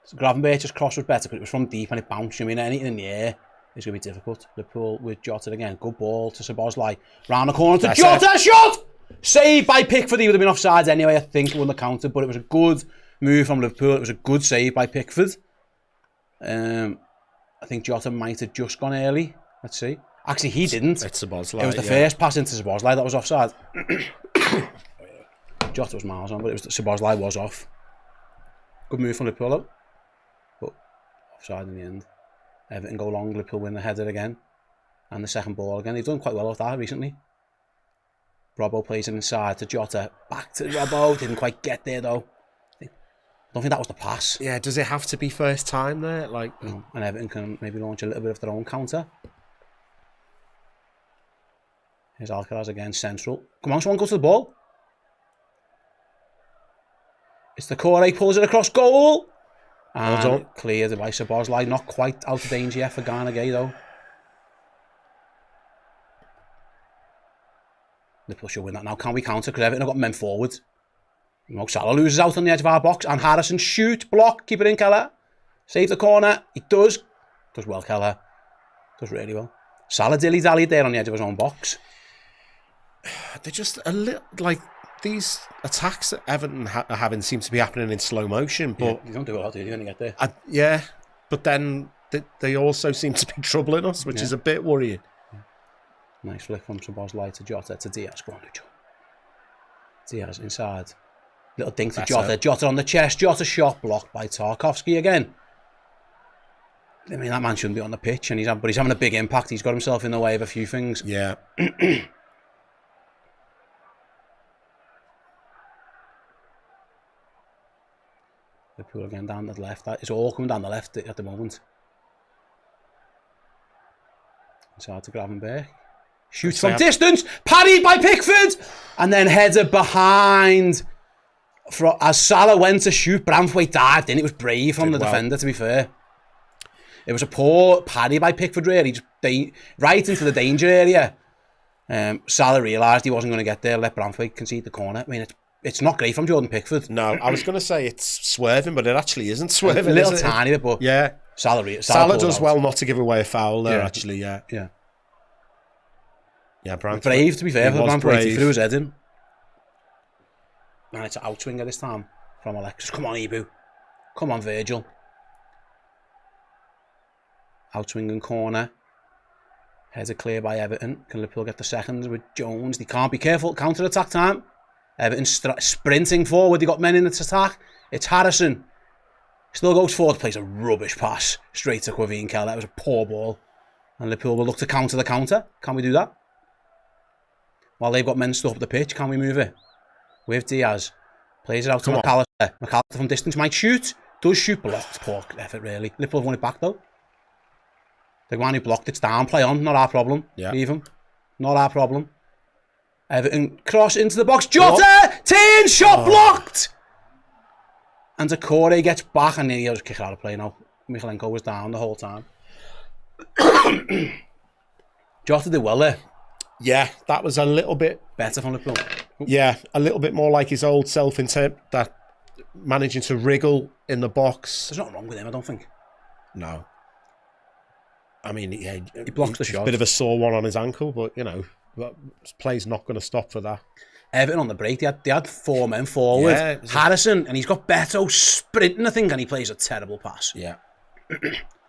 So Gravenberch's cross was better because it was from deep and it bounced. I mean, anything in the air is going to be difficult. Liverpool with Jota again. Good ball to Szoboszlai. Round the corner to That's Jota. Shot! Saved by Pickford. He would have been offsides anyway, I think, won the counter. But it was a good move from Liverpool. It was a good save by Pickford. I think Jota might have just gone early. Let's see. Actually, he didn't. It's Szoboszlai. It was the first pass into Szoboszlai that was offside. Jota was miles on, but it was Szoboszlai was off. Good move from Liverpool, though. But offside in the end. Everton go long. Liverpool win the header again. And the second ball again. They've done quite well with that recently. Robbo plays it inside to Jota. Back to Robbo. Didn't quite get there, though. I don't think that was the pass. Yeah, does it have to be first time there? No. And Everton can maybe launch a little bit of their own counter. Here's Alcaraz again, central. Come on, someone go to the ball. It's the Corey, pulls it across goal. And cleared by Szoboszlai. Not quite out of danger yet for Ghana Gay, though. Liverpool should win that now. Can we counter? Because Everton have got men forward. Mo Salah loses out on the edge of our box. And Harrison shoot, block, keep it in, Keller. Save the corner. He does. Does well, Keller. Does really well. Salah dilly-dallied there on the edge of his own box. They're just a little like these attacks that Everton are having seem to be happening in slow motion. But yeah, you don't do a lot, do you, when you get there? Yeah, but then they also seem to be troubling us, which is a bit worrying. Yeah. Nice flick from Szoboszlai to Jota to Diaz. Go on, Lucho. Diaz inside. Little dink to Jota. Jota on the chest. Jota shot blocked by Tarkowski again. I mean, that man shouldn't be on the pitch, and but he's having a big impact. He's got himself in the way of a few things. Yeah. Liverpool again down the left. It's all coming down the left at the moment. Inside to Gravenberg. Shoots from distance. Parried by Pickford. And then header behind. As Salah went to shoot, Branthwaite dived in. It was brave from the defender, to be fair. It was a poor parry by Pickford, really. Just right into the danger area. Salah realised he wasn't going to get there. Let Branthwaite concede the corner. I mean, it's not great from Jordan Pickford. No, I was going to say it's swerving, but it actually isn't swerving. A little tiny bit, but yeah. Salah does well not to give away a foul there, actually, yeah. Yeah. Yeah, Branthwaite. Brave, to be fair, for Branthwaite. He threw his head in. And it's an outswinger this time from Alexis. Come on, Ibu. Come on, Virgil. Outswinging corner. Heads are clear by Everton. Can Liverpool get the seconds with Jones? They can't. Be careful. Counter-attack time. Everton sprinting forward. They got men in its attack. It's Harrison. Still goes forward. Plays a rubbish pass straight to Quavine Keller. That was a poor ball. And Liverpool will look to counter the counter. Can we do that? While they've got men stuck up the pitch, can we move it? With Diaz. Plays it out to McAllister. McAllister from distance might shoot. Does shoot. Blocked. Poor effort, really. Liverpool have won it back, though. The one who blocked it's down. Play on. Not our problem. Yeah. Leave him. Not our problem. Everton cross into the box. Jota! Turn! Shot blocked! And Decore gets back and he'll just kick out of play now. Michalenko was down the whole time. Jota did well there. Yeah, that was a little bit better from Liverpool. Yeah, a little bit more like his old self in terms that managing to wriggle in the box. There's nothing wrong with him, I don't think. No. I mean, yeah, he blocks the shot. A bit of a sore one on his ankle, but you know, play's not going to stop for that. Everton on the break, they had 4 men forward. Yeah, Harrison, and he's got Beto sprinting, I think, and he plays a terrible pass. Yeah.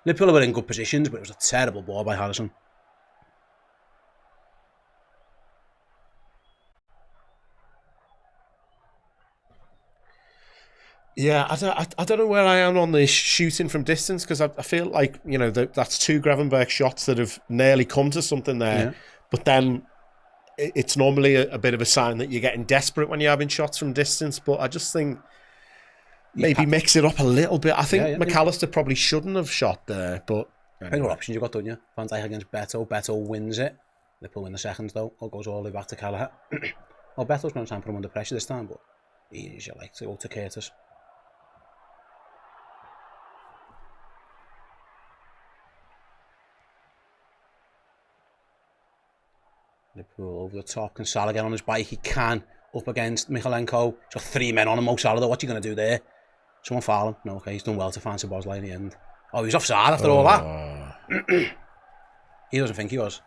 Liverpool were in good positions, but it was a terrible ball by Harrison. Yeah, I don't know where I am on the shooting from distance, because I feel like, you know, that's 2 Gravenberch shots that have nearly come to something there. Yeah. But then it's normally a bit of a sign that you're getting desperate when you're having shots from distance. But I just think maybe mix it up a little bit. I think McAllister probably shouldn't have shot there. But anyway. What options you got, don't you? Van Dijk against Beto. Beto wins it. Liverpool win the seconds, though. Or goes all the way back to Callagher. Well, Beto's going to try and put him under pressure this time, but he usually likes to go to Curtis. Liverpool over the top. Can Salah get on his bike? He can. Up against Michalenko. He's got 3 men on him. Mo Salah, though. What's he going to do there? Someone foul him? No, okay. He's done well to find Szoboszlai in the end. Oh, he was offside after all that. He doesn't think he was.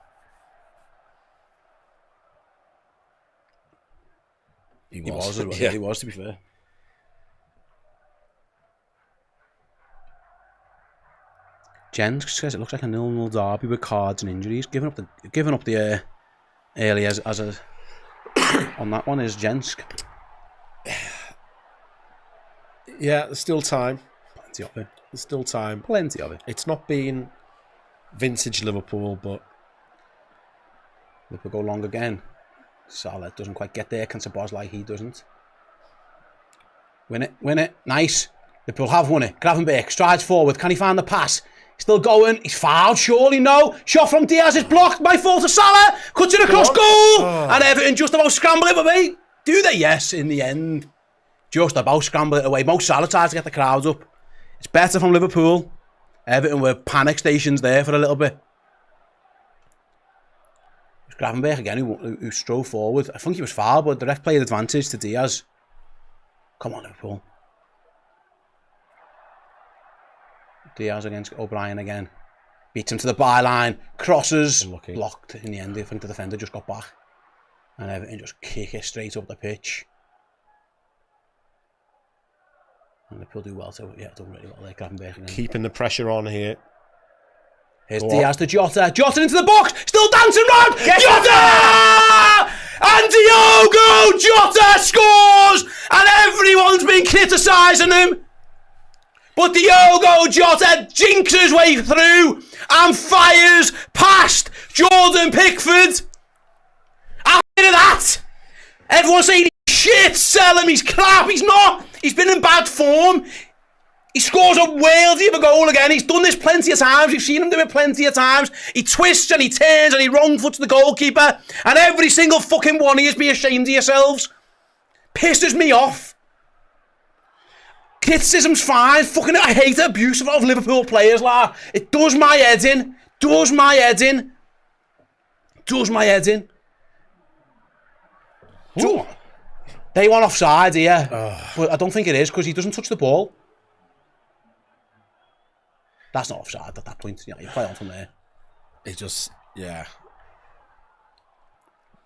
He was as well. Yeah. He was, to be fair. Jens says it looks like a 0-0 derby with cards and injuries. Giving up the early as a on that one is Jensk. Yeah, there's still time. Plenty of it. There's still time. Plenty of it. It's not been vintage Liverpool, but Liverpool go long again. Salah doesn't quite get there. Can Szoboszlai? He doesn't. Win it. Nice. Liverpool have won it. Gravenberch strides forward. Can he find the pass? Still going. He's fouled, surely. No. Shot from Diaz is blocked. By fault of Salah. Cuts it across goal. And Everton just about scramble it away. Do they? Yes, in the end. Just about scramble it away. Mo Salah tries to get the crowds up. It's better from Liverpool. Everton were panic stations there for a little bit. It was Gravenberch again who strode forward. I think he was fouled, but the ref played advantage to Diaz. Come on, Liverpool. Diaz against O'Brien again. Beats him to the byline. Crosses. Unlucky. Blocked in the end. I think the defender just got back. And Everton just kick it straight up the pitch. And Liverpool do well too. Yeah, done really well there. Gravenberch again. Keeping the pressure on here. Here's Diaz to Jota. Jota into the box. Still dancing round. Jota! And Diogo Jota scores! And everyone's been criticising him. But Diogo Jota jinks his way through and fires past Jordan Pickford. After that, everyone's saying he's shit, sell him, he's crap. He's not. He's been in bad form. He scores a worldie of a goal again. He's done this plenty of times. We've seen him do it plenty of times. He twists and he turns and he wrong foots the goalkeeper. And every single fucking one of you be ashamed of yourselves. Pisses me off. Criticism's fine. Fucking I hate the abuse of Liverpool players, like. It does my head in. Does my head in. Does my head in. They want offside here. But I don't think it is, because he doesn't touch the ball. That's not offside at that point. Yeah, you play on from there. It just, yeah.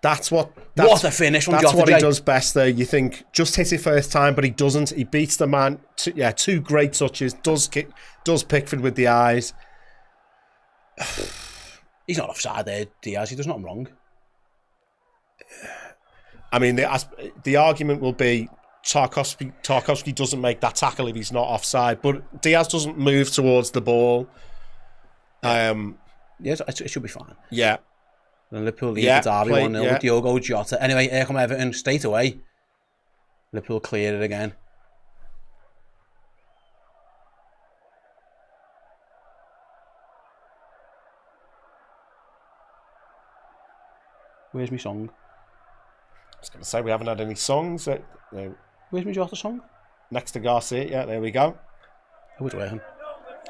What a finish from Jota. That's what he does best there. You think, just hit it first time, but he doesn't. He beats the man. 2 great touches. Does Pickford with the eyes. He's not offside there, Diaz. He does nothing wrong. I mean, the argument will be Tarkowski doesn't make that tackle if he's not offside, but Diaz doesn't move towards the ball. Yes, it should be fine. Yeah. And Liverpool lead the derby 1-0 with Diogo Jota. Anyway, here come Everton straight away. Liverpool cleared it again. Where's my song? was going to say we haven't had any songs. Where's my Jota song? Next to Garcia. Yeah, there we go. Oh, it's working.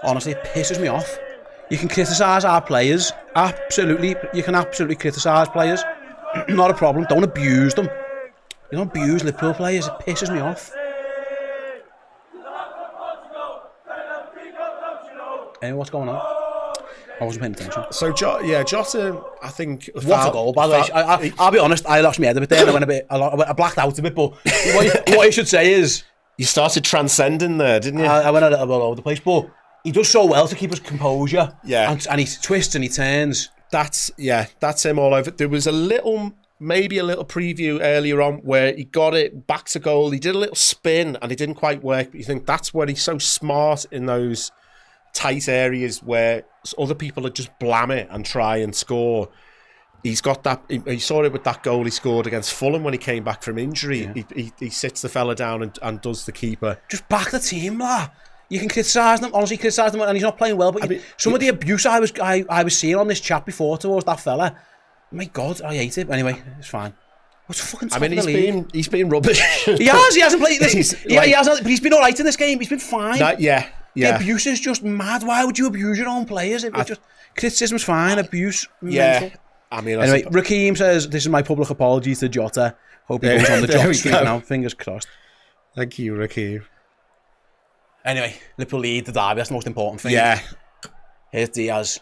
Honestly, it pisses me off. You can criticise our players. Absolutely. You can absolutely criticise players. Not a problem. Don't abuse them. You don't abuse Liverpool players. It pisses me off. Anyway, what's going on? I wasn't paying attention. So, Jota, I think... What a goal, by the way. I'll be honest, I lost my head a bit there. I blacked out a bit, but what you should say is... You started transcending there, didn't you? I went a little bit all over the place, but he does so well to keep his composure. Yeah. And he twists and he turns. That's him all over. There was maybe a little preview earlier on where he got it back to goal. He did a little spin and it didn't quite work. But you think that's where he's so smart in those tight areas where other people would just blam it and try and score. He's got that. He saw it with that goal he scored against Fulham when he came back from injury. Yeah. He sits the fella down and does the keeper. Just back the team, lah. You can criticise them, honestly criticise them, and he's not playing well. But some of the abuse I was seeing on this chat before towards that fella, my God, I hate it. Anyway, it's fine. What's the fucking top of the league? He's been rubbish. He hasn't played this. He hasn't, but he's been all right in this game. He's been fine. Yeah. The abuse is just mad. Why would you abuse your own players? Criticism's fine. Abuse, mental. Anyway, Raheem says, "This is my public apology to Jota. Hope he goes on the job street now. Fingers crossed." Thank you, Raheem. Anyway, Liverpool lead the derby. That's the most important thing. Yeah. Here's Diaz.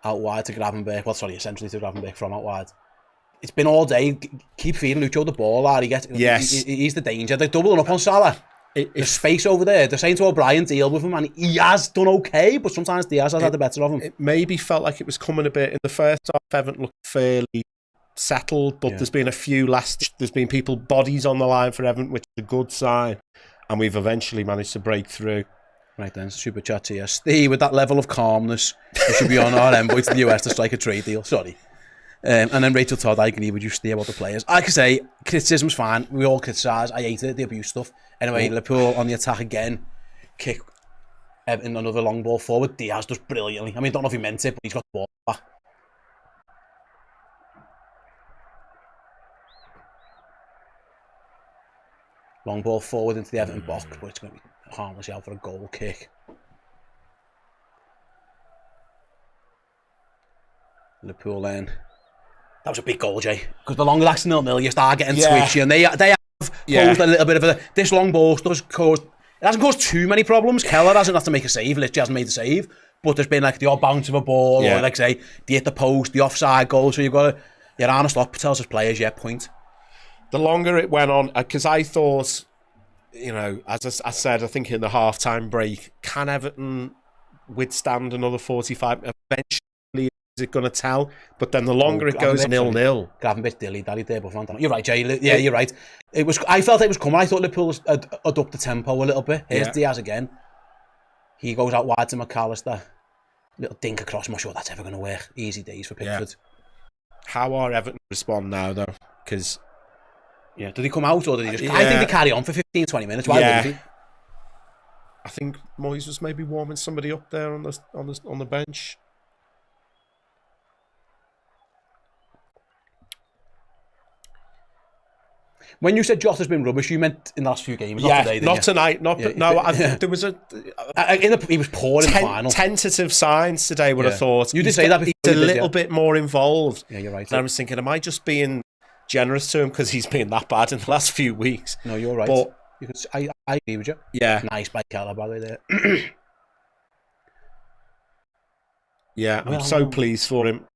Out wide to Gravenberch. Well, sorry, essentially to Gravenberch from out wide. It's been all day. Keep feeding Lucho the ball, lad. He's the danger. They're doubling up on Salah. There's space over there. They're saying to O'Brien, deal with him, and he has done okay, but sometimes Diaz has had the better of him. It maybe felt like it was coming a bit. In the first half, Everton looked fairly settled, but there's been a few there's been bodies on the line for Everton, which is a good sign, and we've eventually managed to break through. Right then, super chat here. Steve, with that level of calmness, you should be on our envoy to the US to strike a trade deal. Sorry. And then Rachel Todd, I agree with you, Steve, about the players. Like I say, criticism's fine. We all criticise. I hate it, the abuse stuff. Anyway, Liverpool on the attack again. Kick Everton, another long ball forward. Diaz does brilliantly. I mean, I don't know if he meant it, but he's got the ball back. Long ball forward into the Everton box, but it's going to be harmless out for a goal kick. Liverpool then. That was a big goal, Jay. Because the longer that's 0-0, you start getting twitchy, and they have posed a little bit of this long ball does cause. It hasn't caused too many problems. Keller hasn't had to make a save. Literally hasn't made the save. But there's been like the odd bounce of a ball, or like say, they hit the post, the offside goal. So you've got to. Your Arne Slot tells his players, point. The longer it went on, because I thought, as I said, I think in the half-time break, can Everton withstand another 45? Eventually, is it going to tell? But then the longer it goes 0-0. Gravenberch dilly there, but you're right, Jay. Yeah, you're right. I felt it was coming. I thought Liverpool had upped the tempo a little bit. Here's Diaz again. He goes out wide to McAllister. Little dink across. I'm not sure that's ever going to work. Easy days for Pickford. Yeah. How are Everton respond now, though? Because... Yeah, did he come out or did he just... I think they carry on for 15-20 minutes. Why wouldn't he? I think Moyes was maybe warming somebody up there on the bench. When you said Jota's been rubbish, you meant in the last few games, not today, not tonight. There was he was poor in the final. Tentative signs today, would have thought. You did say that before. He's a little bit more involved. Yeah, you're right. And I was thinking, am I just being generous to him because he's been that bad in the last few weeks? No, you're right. But I agree with you. Yeah. Nice by Keller, by the way, there. Yeah, I'm so pleased for him.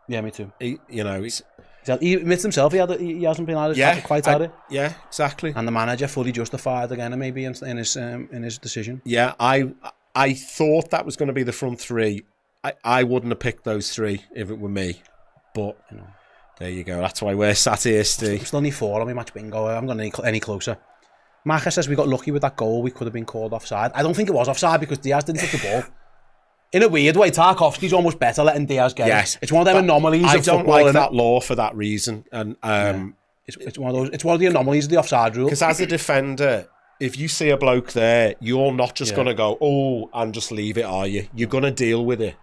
Yeah, me too. He admits himself he hasn't been quite at it. Yeah, exactly. And the manager fully justified again, and maybe in his decision. Yeah, I thought that was going to be the front three. I wouldn't have picked those three if it were me, but there you go. That's why we're sat here, Steve. Still need 4 on my match bingo. I haven't gone any closer. Marcus says we got lucky with that goal. We could have been called offside. I don't think it was offside because Diaz didn't hit the ball. In a weird way, Tarkovsky's almost better letting Diaz get it. It's one of them anomalies of football. I don't like that law for that reason. And it's one of those. It's one of the anomalies of the offside rule. Because as a defender, if you see a bloke there, you're not just going to go, and just leave it, are you? You're going to deal with it.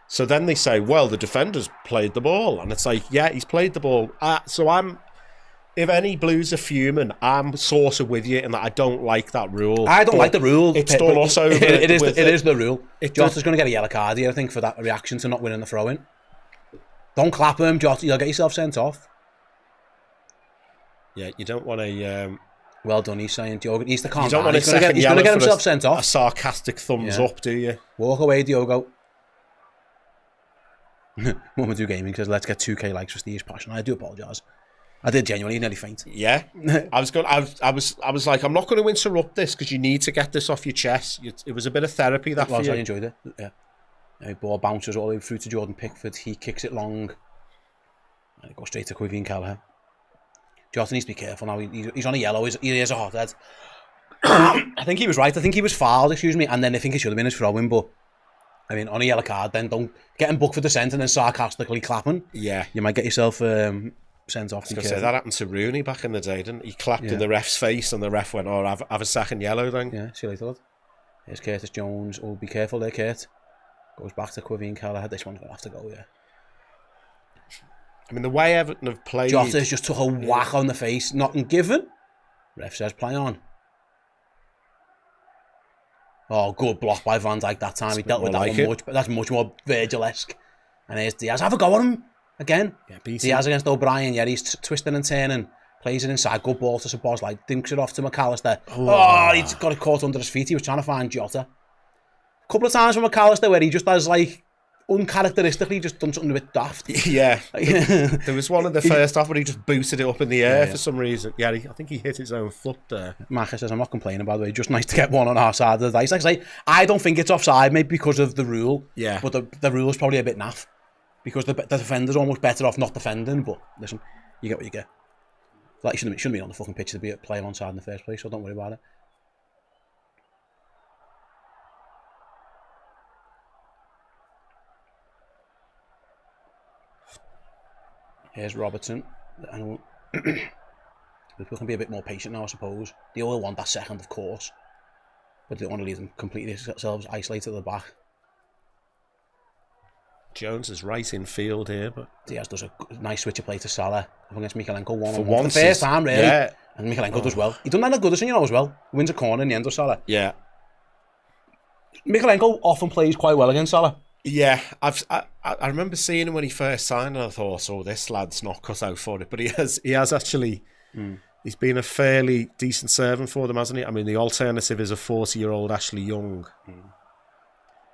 So then they say, well, the defender's played the ball. And it's like, yeah, he's played the ball. If any Blues are fuming, I'm sort of with you in that I don't like that rule. I don't like the rule. It's done us over. It is the rule. Jota's going to get a yellow card here, I think, for that reaction to not winning the throw-in. Don't clap him, Jota. You'll get yourself sent off. Yeah, you don't want a... well done, he's saying. Diogo needs to calm you don't down. Want He's going to get himself sent off. A sarcastic thumbs up, do you? Walk away, Diogo. Momadou Gaming says, let's get 2k likes for Steve's passion. I do apologise. I did genuinely nearly faint. Yeah, I was like, I'm not going to interrupt this because you need to get this off your chest. It was a bit of therapy. That I enjoyed it. Yeah, ball bounces all the way through to Jordan Pickford. He kicks it long, and it goes straight to Quivine Kelleher. Jota needs to be careful now. He's on a yellow. He is a hothead. I think he was right. I think he was fouled. And then I think it should have been his throw-in. But I mean, on a yellow card, then don't get him booked for dissent and then sarcastically clapping. Yeah, you might get yourself. Sent off. That happened to Rooney back in the day, didn't he? He clapped in the ref's face and the ref went, oh, have a second yellow then. Yeah, see you later, lad. Here's Curtis Jones. Oh, be careful there, Kurt. Goes back to Quivine Kelleher. This one's going to have to go, yeah. I mean, the way Everton have played... Jota's just took a whack on the face. Nothing given. Ref says play on. Oh, good block by Van Dijk that time. He dealt with that one much, but that's much more Virgil-esque. And here's Diaz. Have a go at him. Again, Diaz against O'Brien, he's twisting and turning, plays it inside, good ball to Szoboszlai, dinks it off to McAllister. Oh, he's got it caught under his feet. He was trying to find Jota. A couple of times from McAllister where he just has, like, uncharacteristically just done something a bit daft. Yeah. There was one in the first half where he just booted it up in the air for some reason. Yeah, I think he hit his own foot there. Marcus says, I'm not complaining, by the way, just nice to get one on our side of the dice. Like I say, I don't think it's offside, maybe because of the rule. Yeah. But the rule is probably a bit naff. Because the defender's almost better off not defending, but listen, you get what you get. Like, you shouldn't have been on the fucking pitch to be playing onside in the first place, so don't worry about it. Here's Robertson. I know Liverpool can be a bit more patient now, I suppose. They all want that second, of course, but they don't want to leave them completely themselves isolated at the back. Jones is right in field here, but Diaz does a nice switch of play to Salah against Mikalenko one-on-one. For once, the first time, really. Yeah. And Mikalenko does well. He done that at Goodison, as well. He wins a corner in the end of Salah. Yeah. Mikalenko often plays quite well against Salah. Yeah, I remember seeing him when he first signed, and I thought, oh, this lad's not cut out for it. But he has actually. He's been a fairly decent servant for them, hasn't he? I mean, the alternative is a 40-year-old Ashley Young.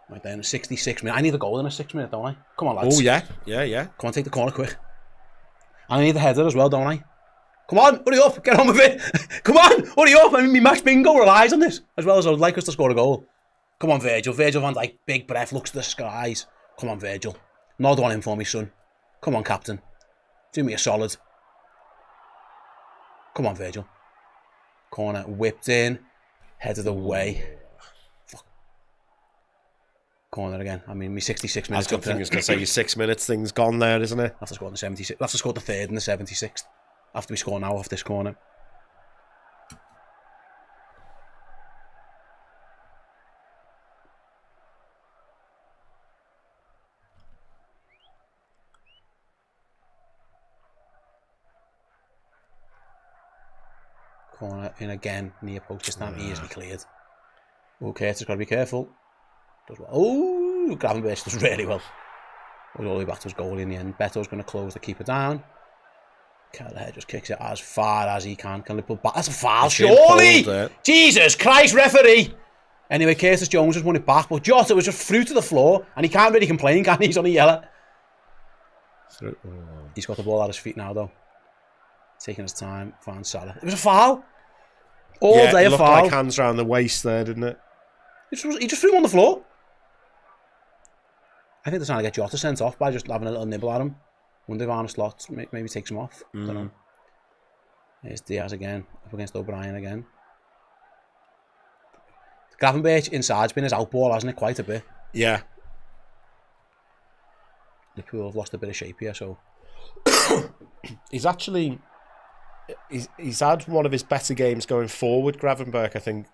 Right then, 66 minutes. I need a goal in a 6 minute, don't I? Come on, lads. Oh, yeah. Come on, take the corner quick. And I need the header as well, don't I? Come on, hurry up, get on with it. Come on, hurry up. I mean, my match bingo relies on this, as well as I would like us to score a goal. Come on, Virgil. Virgil van Dijk, big breath, looks to the skies. Come on, Virgil. Nod one in for me, son. Come on, captain. Do me a solid. Come on, Virgil. Corner, whipped in. Headed away. Fuck. Corner again. I mean, me 66 minutes. I was going to say your 6 minutes thing's gone there, isn't it? Have to score in the 76th. Have to score the third in the 76th. After we score now off this corner. Corner in again, near post this time, easily cleared. Okay, it's got to be careful. Does well. Oh, Gravenberch does really well. Goes all the way back to his goalie in the end. Beto's going to close the keeper down. Kelleher just kicks it as far as he can. Can Liverpool back? That's a foul, surely! Jesus Christ, referee! Anyway, Curtis Jones has won it back, but Jota was just through to the floor, and he can't really complain, can he? He's on a yellow. He's got the ball at his feet now, though. Taking his time, found Salah. It was a foul. All day a foul. It looked like hands around the waist there, didn't it? He just threw him on the floor. I think they're trying to get Jota sent off by just having a little nibble at him. Wonder if Arne Slot maybe takes him off. I don't know. Here's Diaz again, up against O'Brien again. Gravenberch inside's been his outball, hasn't it? Quite a bit. Yeah. Liverpool have lost a bit of shape here, so... He's actually... He's had one of his better games going forward, Gravenberch, I think,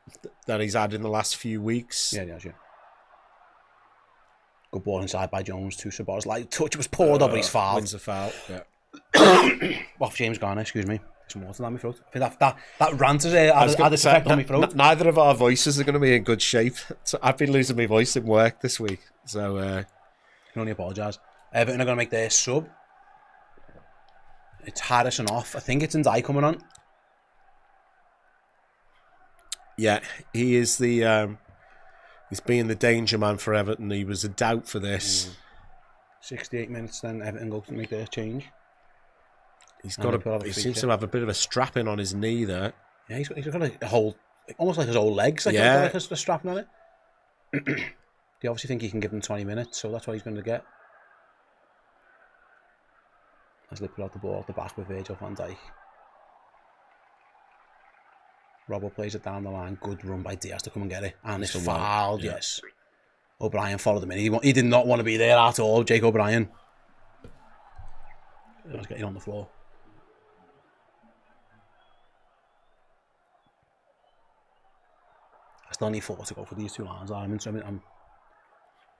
that he's had in the last few weeks. Yeah, he has, yeah. Good ball inside by Jones to Szoboszlai. Touch was poured over his foul. Wins a foul. Yeah. Off James Garner, excuse me. Some water down my throat. I think that rant has had its effect on my throat. Neither of our voices are going to be in good shape. So I've been losing my voice in work this week. So I can only apologise. Everton are going to make their sub. It's Harrison off. I think it's Ndai coming on. yeah, he is the he's being the danger man for Everton. He was a doubt for this. 68 minutes, then Everton go to make their change. He seems to have a bit of a strapping on his knee there. Yeah, he's got a whole, almost like his old legs. Like Yeah. like a strapping on it. They obviously think he can give them 20 minutes, so that's what he's going to get. As they put out the ball at the back with Virgil van Dijk. Robbo plays it down the line. Good run by Diaz to come and get it. And it's fouled, yeah. yes. O'Brien followed him in. He did not want to be there at all, Jake O'Brien. Let's get it on the floor. I still need 4 to go for these two lines. I'm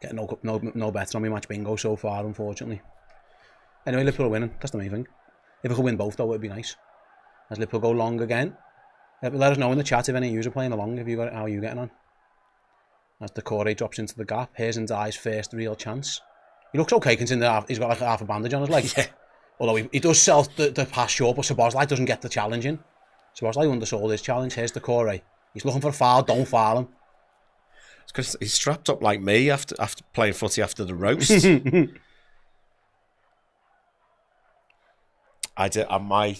getting no better on my match bingo so far, unfortunately. Anyway, Liverpool are winning. That's the main thing. If we could win both, though, it would be nice. As Liverpool go long again. Let us know in the chat if any of you are playing along. How are you getting on? As Decore drops into the gap. Here's Ndai's first real chance. He looks okay considering he's got like half a bandage on his leg. Yeah. Although he does sell the pass short, but Szoboszlai doesn't get the challenge in. Szoboszlai undersold his challenge. Here's Decore. He's looking for a foul. Don't foul him. It's because he's strapped up like me after playing footy after the roast. I did on my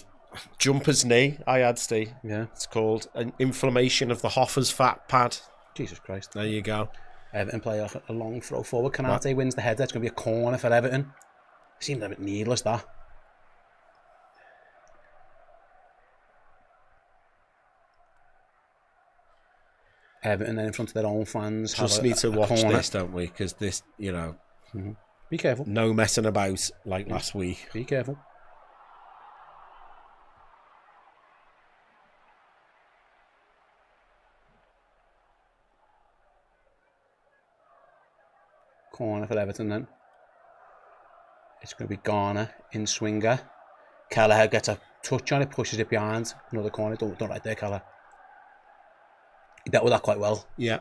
jumper's knee. I had Steve. Yeah, it's called an inflammation of the Hoffer's fat pad. Jesus Christ! There you go. Everton play a long throw forward. Kanate wins the header. It's going to be a corner for Everton. Seemed a bit needless that. Everton then in front of their own fans. Just need to watch this, don't we? Because this, you know, be careful. No messing about like last week. Be careful. Corner for Everton then. It's going to be Garner in swinger. Kelleher gets a touch on it, pushes it behind. Another corner. Don't right there, Kelleher. He dealt with that quite well. Yeah.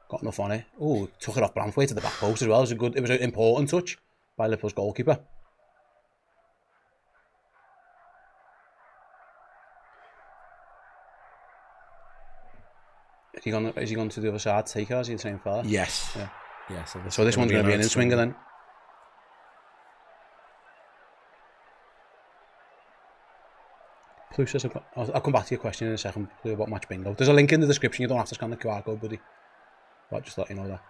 Got enough on it. Oh, took it off Branthwaite to the back post as well. It was an important touch by Liverpool's goalkeeper. Is he going to the other side to take it, or is he the same fella? Yes. Yeah. Yeah, so this one's going to be an in-swinger then. Plus, I'll come back to your question in a second about match bingo. There's a link in the description. You don't have to scan the QR code, buddy. But just let you know that.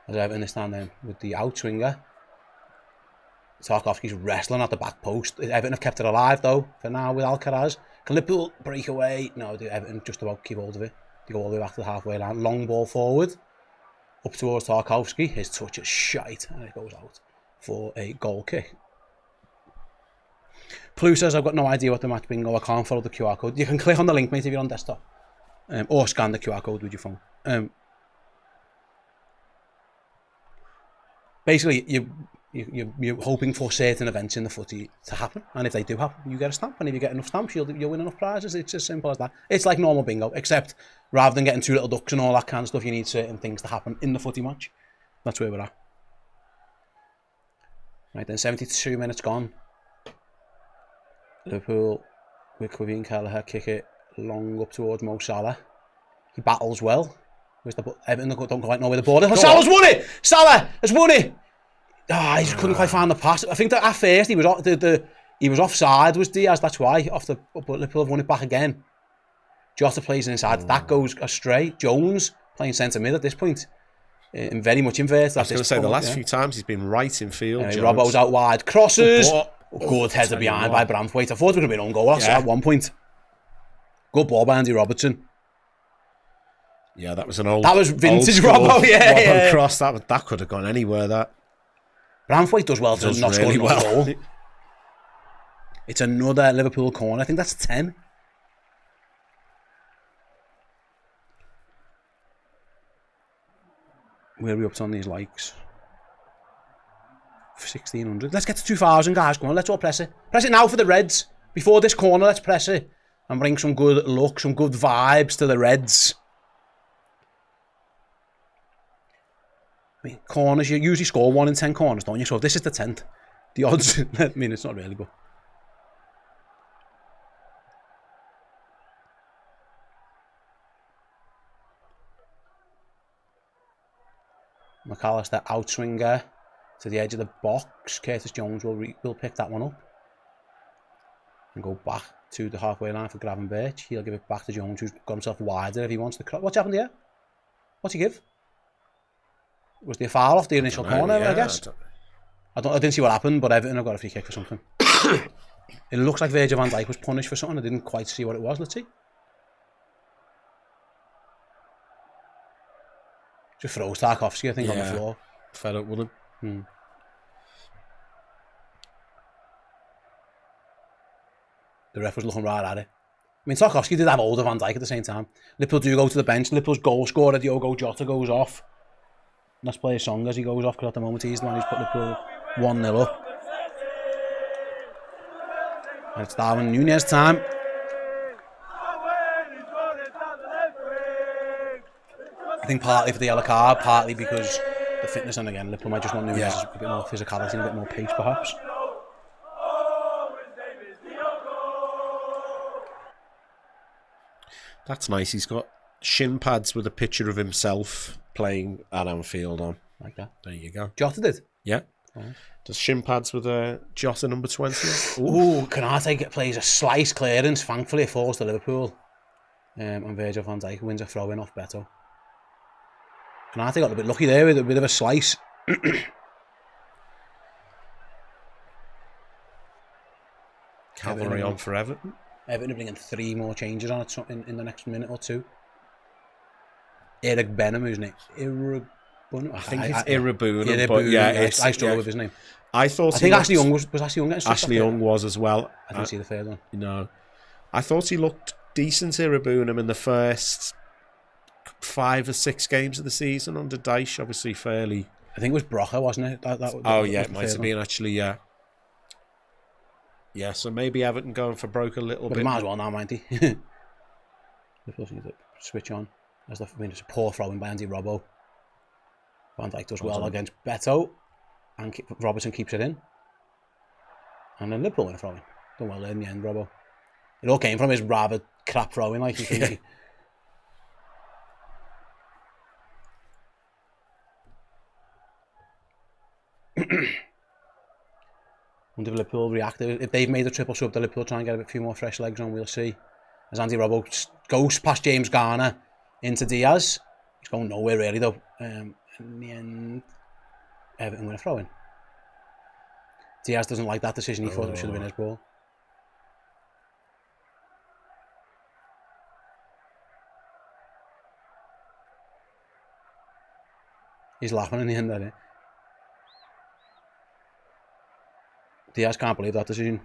As Everton this time then with the outswinger. Tarkowski's wrestling at the back post. Everton have kept it alive though for now with Alcaraz. Can Liverpool break away? No, Everton just about keep hold of it. They go all the way back to the halfway line. Long ball forward. Up towards Tarkowski. His touch is shite and it goes out for a goal kick. Plu says, I've got no idea what the match bingo. I can't follow the QR code. You can click on the link, mate, if you're on desktop. Or scan the QR code with your phone. Basically, you're hoping for certain events in the footy to happen. And if they do happen, you get a stamp. And if you get enough stamps, you'll win enough prizes. It's as simple as that. It's like normal bingo, except rather than getting 2 little ducks and all that kind of stuff, you need certain things to happen in the footy match. That's where we're at. Right then, 72 minutes gone. Liverpool with Quavian Kelleher kick it long up towards Mo Salah. He battles well. Everton don't quite know where the ball is. Salah's won it! Salah has won it! He just couldn't quite find the pass. I think that at first he was offside, was Diaz. That's why. But Liverpool have won it back again. Jota plays inside. That goes astray. Jones playing centre mid at this point. And very much inverted. I was going to say the last few times he's been right in field. Robbo's out wide. Crosses. Good header behind by Branthwaite. I thought it would have been on goal at one point. Good ball by Andy Robertson. Yeah, that was an old. That was vintage Robbo. Yeah. Cross. That could have gone anywhere. That Branthwaite does well to not score really well. Goal. It's another Liverpool corner. I think that's 10. Where are we up to on these likes? 1600. Let's get to 2000, guys. Come on, let's all press it. Press it now for the Reds. Before this corner, let's press it. And bring some good luck, some good vibes to the Reds. I mean, corners, you usually score 1 in 10 corners, don't you? So if this is the 10th, the odds, I mean, it's not really, but... McAllister outswinger to the edge of the box. Curtis Jones will pick that one up and go back to the halfway line for Gravenberch. He'll give it back to Jones, who's got himself wider if he wants to cross. What's happened here? What's he give? Was there a foul off the initial corner, I guess? I didn't see what happened, but Everton have got a free kick for something. It looks like Virgil van Dijk was punished for something. I didn't quite see what it was. Let's see. Just throws Tarkovsky, I think, on the floor. Fed up with him. The ref was looking right at it. I mean, Tarkovsky did have hold of Van Dijk at the same time. Liverpool do go to the bench. Liverpool's goal scorer, Diogo Jota, goes off. Let's play a song as he goes off, because at the moment he's the one who's put Liverpool 1-0 up. And it's Darwin Núñez time. I think partly for the yellow card, partly because the fitness, and again, Liverpool might just want Núñez a bit more physicality and a bit more pace, perhaps. That's nice. He's got shin pads with a picture of himself playing at Anfield on. Like that. There you go. Jota did? Yeah. Does shin pads with a Jota number 20? Ooh, Kanate plays a slice clearance. Thankfully, it falls to Liverpool. And Virgil van Dijk wins a throw-in off Beto. Kanate got a bit lucky there with a bit of a slice. Cavalry on for Everton. Everton are bringing 3 more changes on it in the next minute or 2. Eric Benham, who's name? I think it's Irabuna, but yeah, I struggle with his name. I think Ashley Young was Ashley Young. Ashley Young was as well. I didn't see the third one. No, I thought he looked decent, Irabuna, in the first 5 or 6 games of the season under Dyche. Obviously, fairly. I think it was Brocha, wasn't it? That it might have been actually. Yeah. Yeah, so maybe Everton going for broke a little bit. He might as well now, might he? Liverpool need to switch on. It's a poor throw-in by Andy Robbo. Van Dijk does well against Beto, and Robertson keeps it in. And then Liverpool win a throw-in. Done well there in the end, Robbo. It all came from his rather crap throw-in, like you think. Wonder if Liverpool react. If they've made a triple sub, the Liverpool try and get a few more fresh legs on, we'll see. As Andy Robbo goes past James Garner into Diaz. He's going nowhere really though. In the end, Everton win a throw-in. Diaz doesn't like that decision. He thought it should have been his ball. He's laughing in the end, isn't he? Diaz can't believe that decision.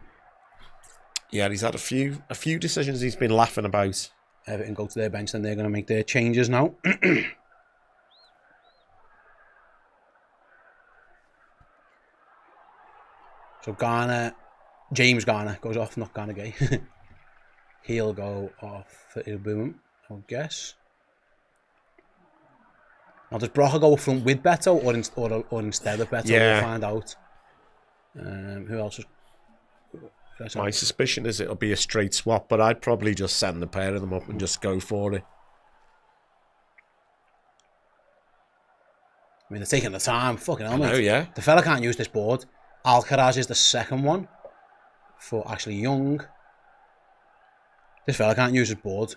Yeah, he's had a few decisions he's been laughing about. Everton go to their bench, and they're going to make their changes now. So James Garner goes off, not Garner Gay. He'll go off for Ilboom, I guess. Now does Brocha go up front with Beto or instead of Beto? Yeah. We'll find out. Who else is... My suspicion is it'll be a straight swap, but I'd probably just send the pair of them up and just go for it. I mean, they're taking the time. Fucking hell, mate. Oh, yeah. The fella can't use this board. Alcaraz is the second one for Ashley Young. This fella can't use his board.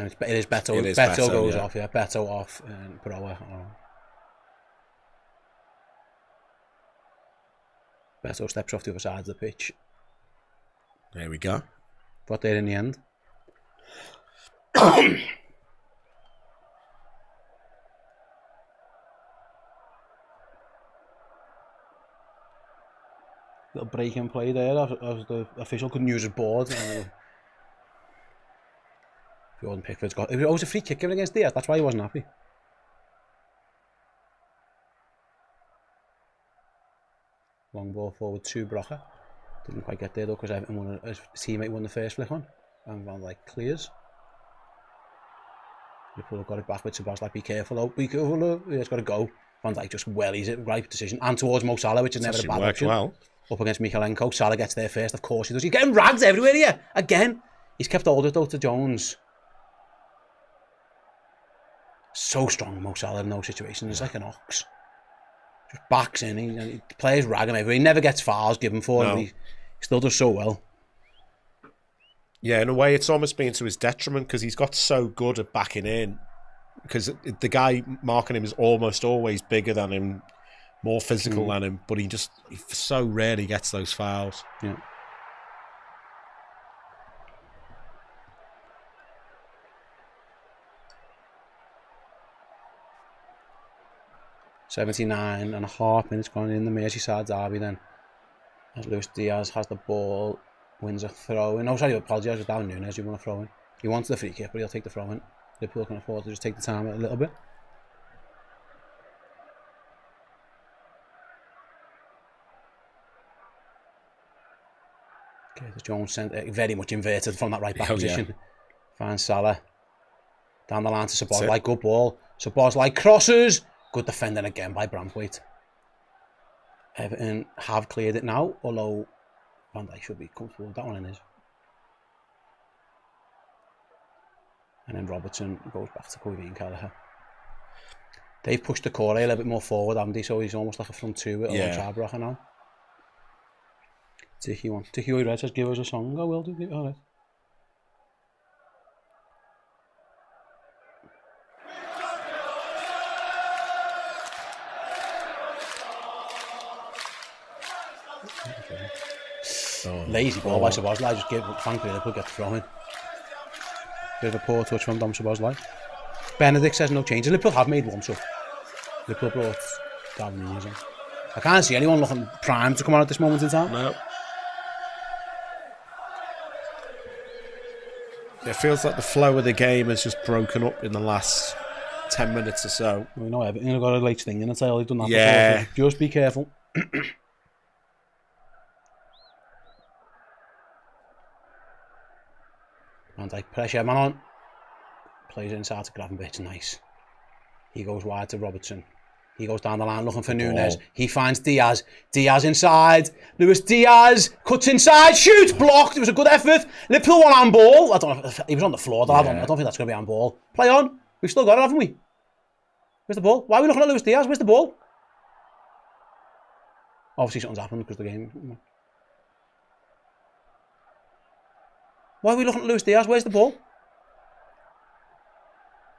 And it is Beto. It is Beto goes yeah. off, yeah. Beto off and Broa. Beto steps off the other side of the pitch. There we go. But there in the end. Little break in play there as the official couldn't use his board. Jordan Pickford's got... It was a free kick given against Diaz. That's why he wasn't happy. Long ball forward to Brocha. Didn't quite get there though because his teammate won the first flick on. And Van Dijk clears. Liverpool got it back with Sabazlai. Be careful though. Be careful though. Yeah, it's got to go. Van Dijk just wellies it. Right decision. And towards Mo Salah, which is never a bad option. Well. Up against Mikalenko. Salah gets there first. Of course he does. He's getting ragged everywhere here. Again. He's kept hold of it though to Jones. So strong, Mo Salah in those situations. He's like an ox. Just backs in. He players rag him everywhere. He never gets fouls given for him. He still does so well. Yeah, in a way, it's almost been to his detriment because he's got so good at backing in. Because the guy marking him is almost always bigger than him, more physical than him, but he so rarely gets those fouls. Yeah. .79.5 minutes gone in the Merseyside Derby then. As Luis Diaz has the ball, wins a throw in. Oh, sorry, I apologise, it's Darwin Núñez who won a throw in. He wants the free kick, but he'll take the throw in. Liverpool can afford to just take the time a little bit. Okay, the Jones sent very much inverted from that right back position. Yeah. Finds Salah. Down the line to Sabazlai, good ball. Sabazlai crosses. Good defending again by Braithwaite. Everton have cleared it now, although Van Dijk should be comfortable with that one in his. And then Robertson goes back to Kobe and Kelleher. They've pushed the core a little bit more forward, haven't they? So he's almost like a front two with Charbrocha now. Tiki Red says, give us a song. I will do. All right. Lazy ball by Sabazlai. Just thankfully Liverpool get the throw in. Bit of a poor touch from Dom Sabazlai. Benedict says no changes. Liverpool have made one, so Liverpool brought Darwin Núñez in. I can't see anyone looking primed to come on at this moment in time. No. It feels like the flow of the game has just broken up in the last 10 minutes or so. We know Everton have got a late sting in the tail. They've done that before. So just be careful. Van Dijk pressure, man on. Plays inside to Gravenberch, nice. He goes wide to Robertson. He goes down the line looking for Núñez. He finds Diaz. Diaz inside. Luis Diaz cuts inside, shoots, blocked. It was a good effort. Liverpool won handball. I don't know if he was on the floor. I don't think that's going to be handball. Play on. We've still got it, haven't we? Where's the ball? Why are we looking at Luis Diaz? Where's the ball? Obviously something's happened because of the game. Why are we looking at Luis Diaz? Where's the ball?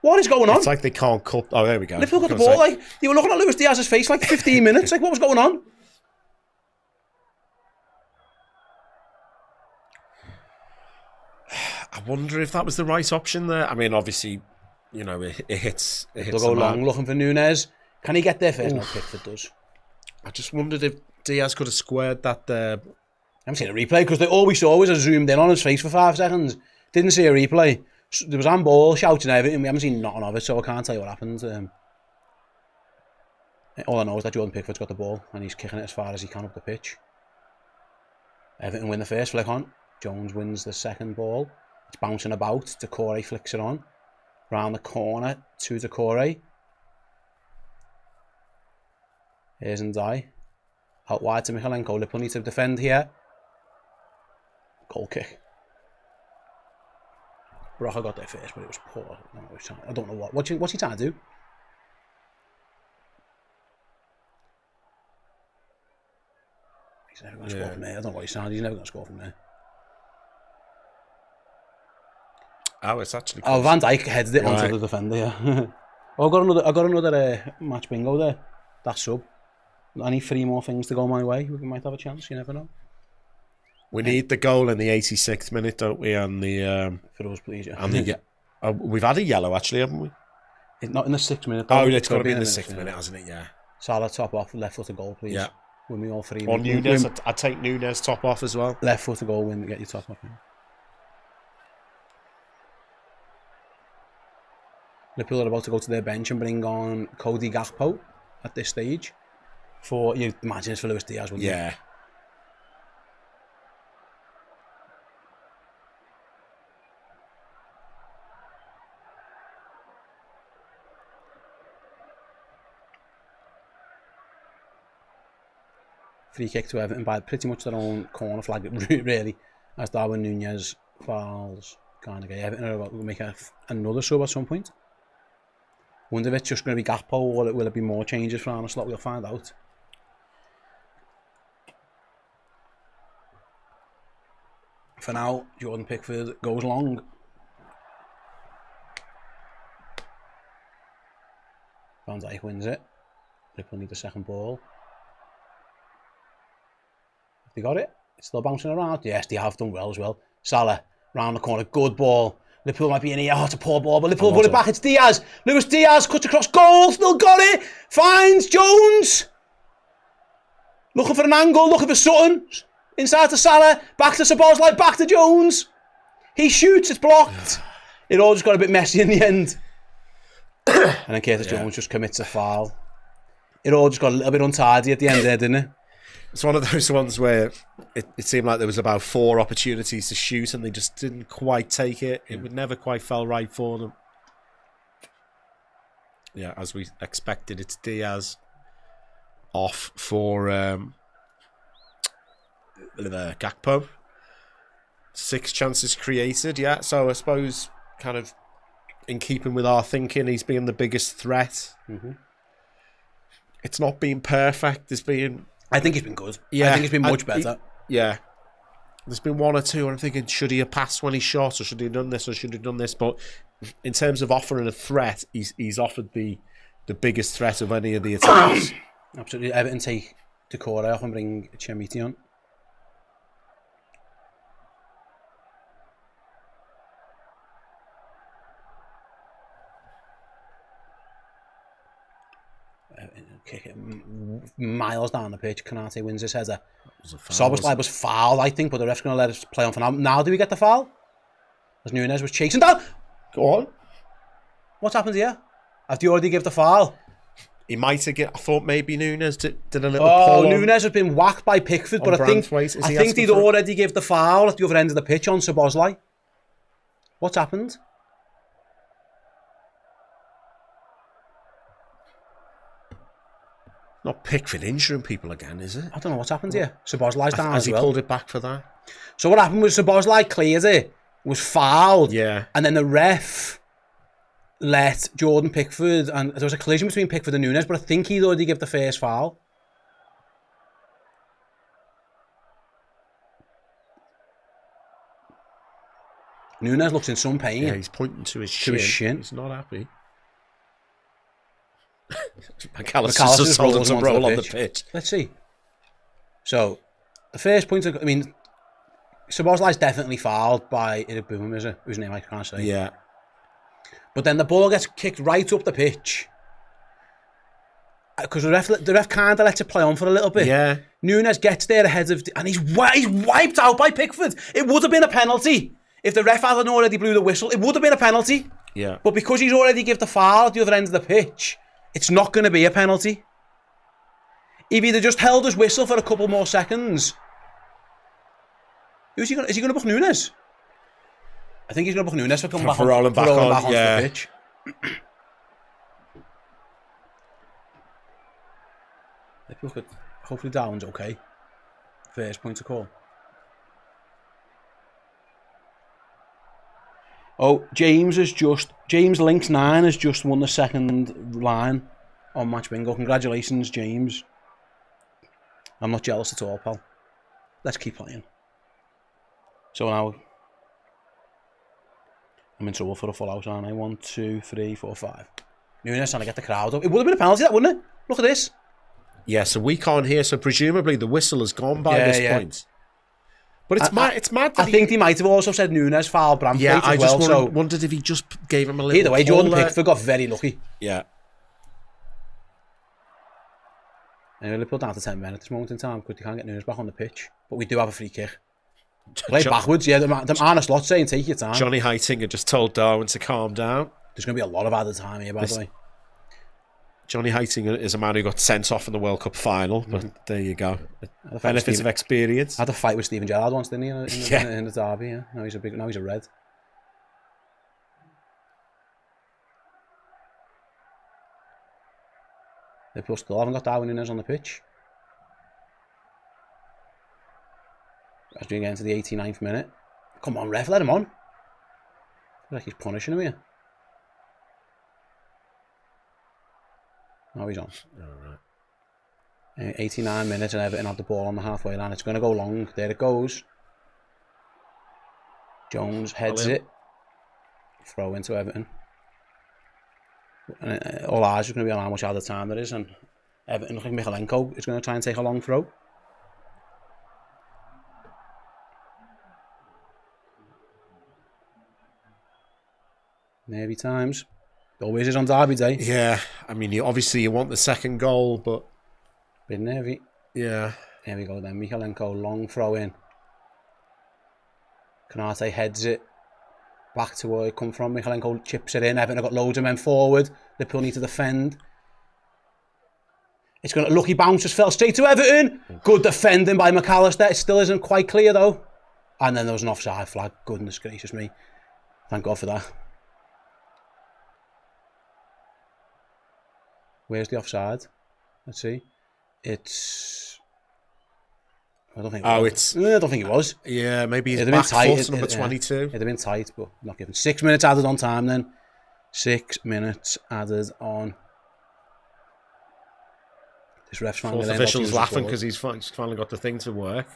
What is going on? It's like they can't cut. Oh, there we go. Liverpool got the ball. Like you were looking at Luis Diaz's face like 15 minutes. Like what was going on? I wonder if that was the right option there. I mean, obviously, you know, it hits. They'll go long looking for Núñez. Can he get there first? No, Pickford does. I just wondered if Diaz could have squared that there. I haven't seen a replay because all we saw was a zoomed in on his face for 5 seconds. Didn't see a replay. There was handball, shouting everything. We haven't seen nothing of it, so I can't tell you what happened. All I know is that Jordan Pickford's got the ball and he's kicking it as far as he can up the pitch. Everton win the first flick on. Jones wins the second ball. It's bouncing about. Decore flicks it on. Round the corner to Decore. Here's Ndiaye. Out wide to Mikalenko. Liverpool need to defend here. Goal kick. Brocha got there first, but it was poor. I don't know what. What's he trying to do? He's never going to score from there. I don't know what he's trying to do. He's never going to score from there. Oh, it's actually. Oh, Van Dijk headed it onto the defender. Yeah. Oh, I got another match bingo there. That sub. I need 3 more things to go my way. We might have a chance. You never know. We need the goal in the 86th minute, don't we? And the for us, please. Yeah. And the we've had a yellow actually, haven't we? Not in the 6th minute. Oh, it's got to be in the 6th minute, hasn't it? Yeah. Salah top off, left foot to goal, please. Yeah. Win me all 3. Or Núñez. I'd take Núñez top off as well. Left foot to goal, win, get your top off. Liverpool are about to go to their bench and bring on Cody Gakpo at this stage. For you imagine it's for Luis Diaz, wouldn't you? Yeah. Free kick to Everton by pretty much their own corner flag, really, as Darwin Núñez fouls Carnegie. Everton are about to make another sub at some point. Wonder if it's just going to be Gakpo or will it be more changes for Arne Slot? We'll find out. For now, Jordan Pickford goes long. Van Dijk wins it. Liverpool need the second ball. Have they got it? It's still bouncing around. Yes, they have done well as well. Salah, round the corner, good ball. Liverpool might be in here. Oh, it's a poor ball, but Liverpool put it back. It's Diaz. Luis Diaz cuts across goal. Still got it. Finds Jones. Looking for an angle. Looking for Sutton. Inside to Salah. Back to Szoboszlai. Back to Jones. He shoots. It's blocked. It all just got a bit messy in the end. And then Curtis Jones just commits a foul. It all just got a little bit untidy at the end there, didn't it? It's one of those ones where it seemed like there was about 4 opportunities to shoot and they just didn't quite take it. It would never quite fell right for them. Yeah, as we expected, it's Diaz off for Gakpo. 6 chances created, yeah. So I suppose kind of in keeping with our thinking, he's been the biggest threat. Mm-hmm. It's not been perfect. I think he's been good. Yeah, I think he's been much better. There's been 1 or 2 and I'm thinking, should he have passed when he shot, or should he have done this, or should he have done this? But in terms of offering a threat, he's offered the biggest threat of any of the attacks. Absolutely. Everton take Decore off and bring Chermiti on. Kick it miles down the pitch. Kanate wins his header. Szoboszlai was fouled, I think, but the ref's going to let us play on for now. Now do we get the foul? As Núñez was chasing down. Go on. What's happened here? Have you already give the foul? He might have I thought maybe Núñez did a little pull. Oh, Núñez has been whacked by Pickford, but I think they'd already give the foul at the other end of the pitch on Szoboszlai. What's happened? Not Pickford injuring people again, is it? I don't know what's happened here. Szoboszlai's down as well. Has he pulled it back for that? So what happened was Szoboszlai cleared it, was fouled, yeah, and then the ref let Jordan Pickford, and there was a collision between Pickford and Núñez, but I think he'd already give the first foul. Núñez looks in some pain. Yeah, he's pointing to his shin. He's not happy. McAllister's just told him to roll on the pitch. Let's see. So, the first point, Szoboszlai's definitely fouled by Irakboom, whose name I can't say. Yeah. But then the ball gets kicked right up the pitch. Because the ref kind of lets it play on for a little bit. Yeah. Núñez gets there ahead of... And he's wiped out by Pickford. It would have been a penalty. If the ref hadn't already blew the whistle, it would have been a penalty. Yeah. But because he's already given the foul at the other end of the pitch, it's not going to be a penalty. If he'd have just held his whistle for a couple more seconds... Is he going to book Núñez? I think he's going to book Núñez for coming back rolling back onto the pitch. Hopefully Darwin's okay. First point to call. Oh, James Links 9 has just won the second line on Match Bingo. Congratulations, James. I'm not jealous at all, pal. Let's keep playing. So now I'm in trouble for a full house, aren't I? 1, 2, 3, 4, 5. Núñez trying to get the crowd up. It would have been a penalty, that wouldn't it? Look at this. Yeah, so we can't hear. So presumably the whistle has gone by this point. But it's mad. That I think he might have also said Núñez fouled Bramthwaite as well. I just wondered if he just gave him a little. Either way, Jordan Pickford got very lucky. Yeah. Anyway, Liverpool down to 10 men at this moment in time because they can't get Núñez back on the pitch. But we do have a free kick. Play backwards, yeah. The Arne Slot saying take your time. Johnny Heitinga just told Darwin to calm down. There's going to be a lot of added time here, by the way. Johnny Heiting is a man who got sent off in the World Cup final, but there you go. Benefits of experience. Had a fight with Steven Gerrard once, didn't he? In the derby, yeah. Now he's a red. Liverpool still haven't got Darwin Núñez on the pitch. As we get into the 89th minute. Come on, ref, let him on. I feel like he's punishing him here. Oh, he's on. All right. 89 minutes and Everton have the ball on the halfway line. It's going to go long. There it goes. Jones heads it. Throw into Everton. And all eyes are going to be on how much added time there is. And Everton, looking like Michalenko is going to try and take a long throw. Nervy times. Always is on derby day. Yeah, I mean, you want the second goal, but... Bit nervy. Yeah. Here we go then. Michalenko, long throw in. Konate heads it. Back to where it come from. Michalenko chips it in. Everton have got loads of men forward. Liverpool need to defend. It's going to... Lucky bounce just fell straight to Everton. Good defending by McAllister. It still isn't quite clear though. And then there was an offside flag. Goodness gracious me. Thank God for that. Where's the offside? Let's see. It's... I don't think it was. I don't think it was. Yeah, maybe his back foot, number 22. It'd have been tight, but not given. 6 minutes added on time then. 6 minutes added on. This ref's finally... Fourth official's laughing because he's finally got the thing to work.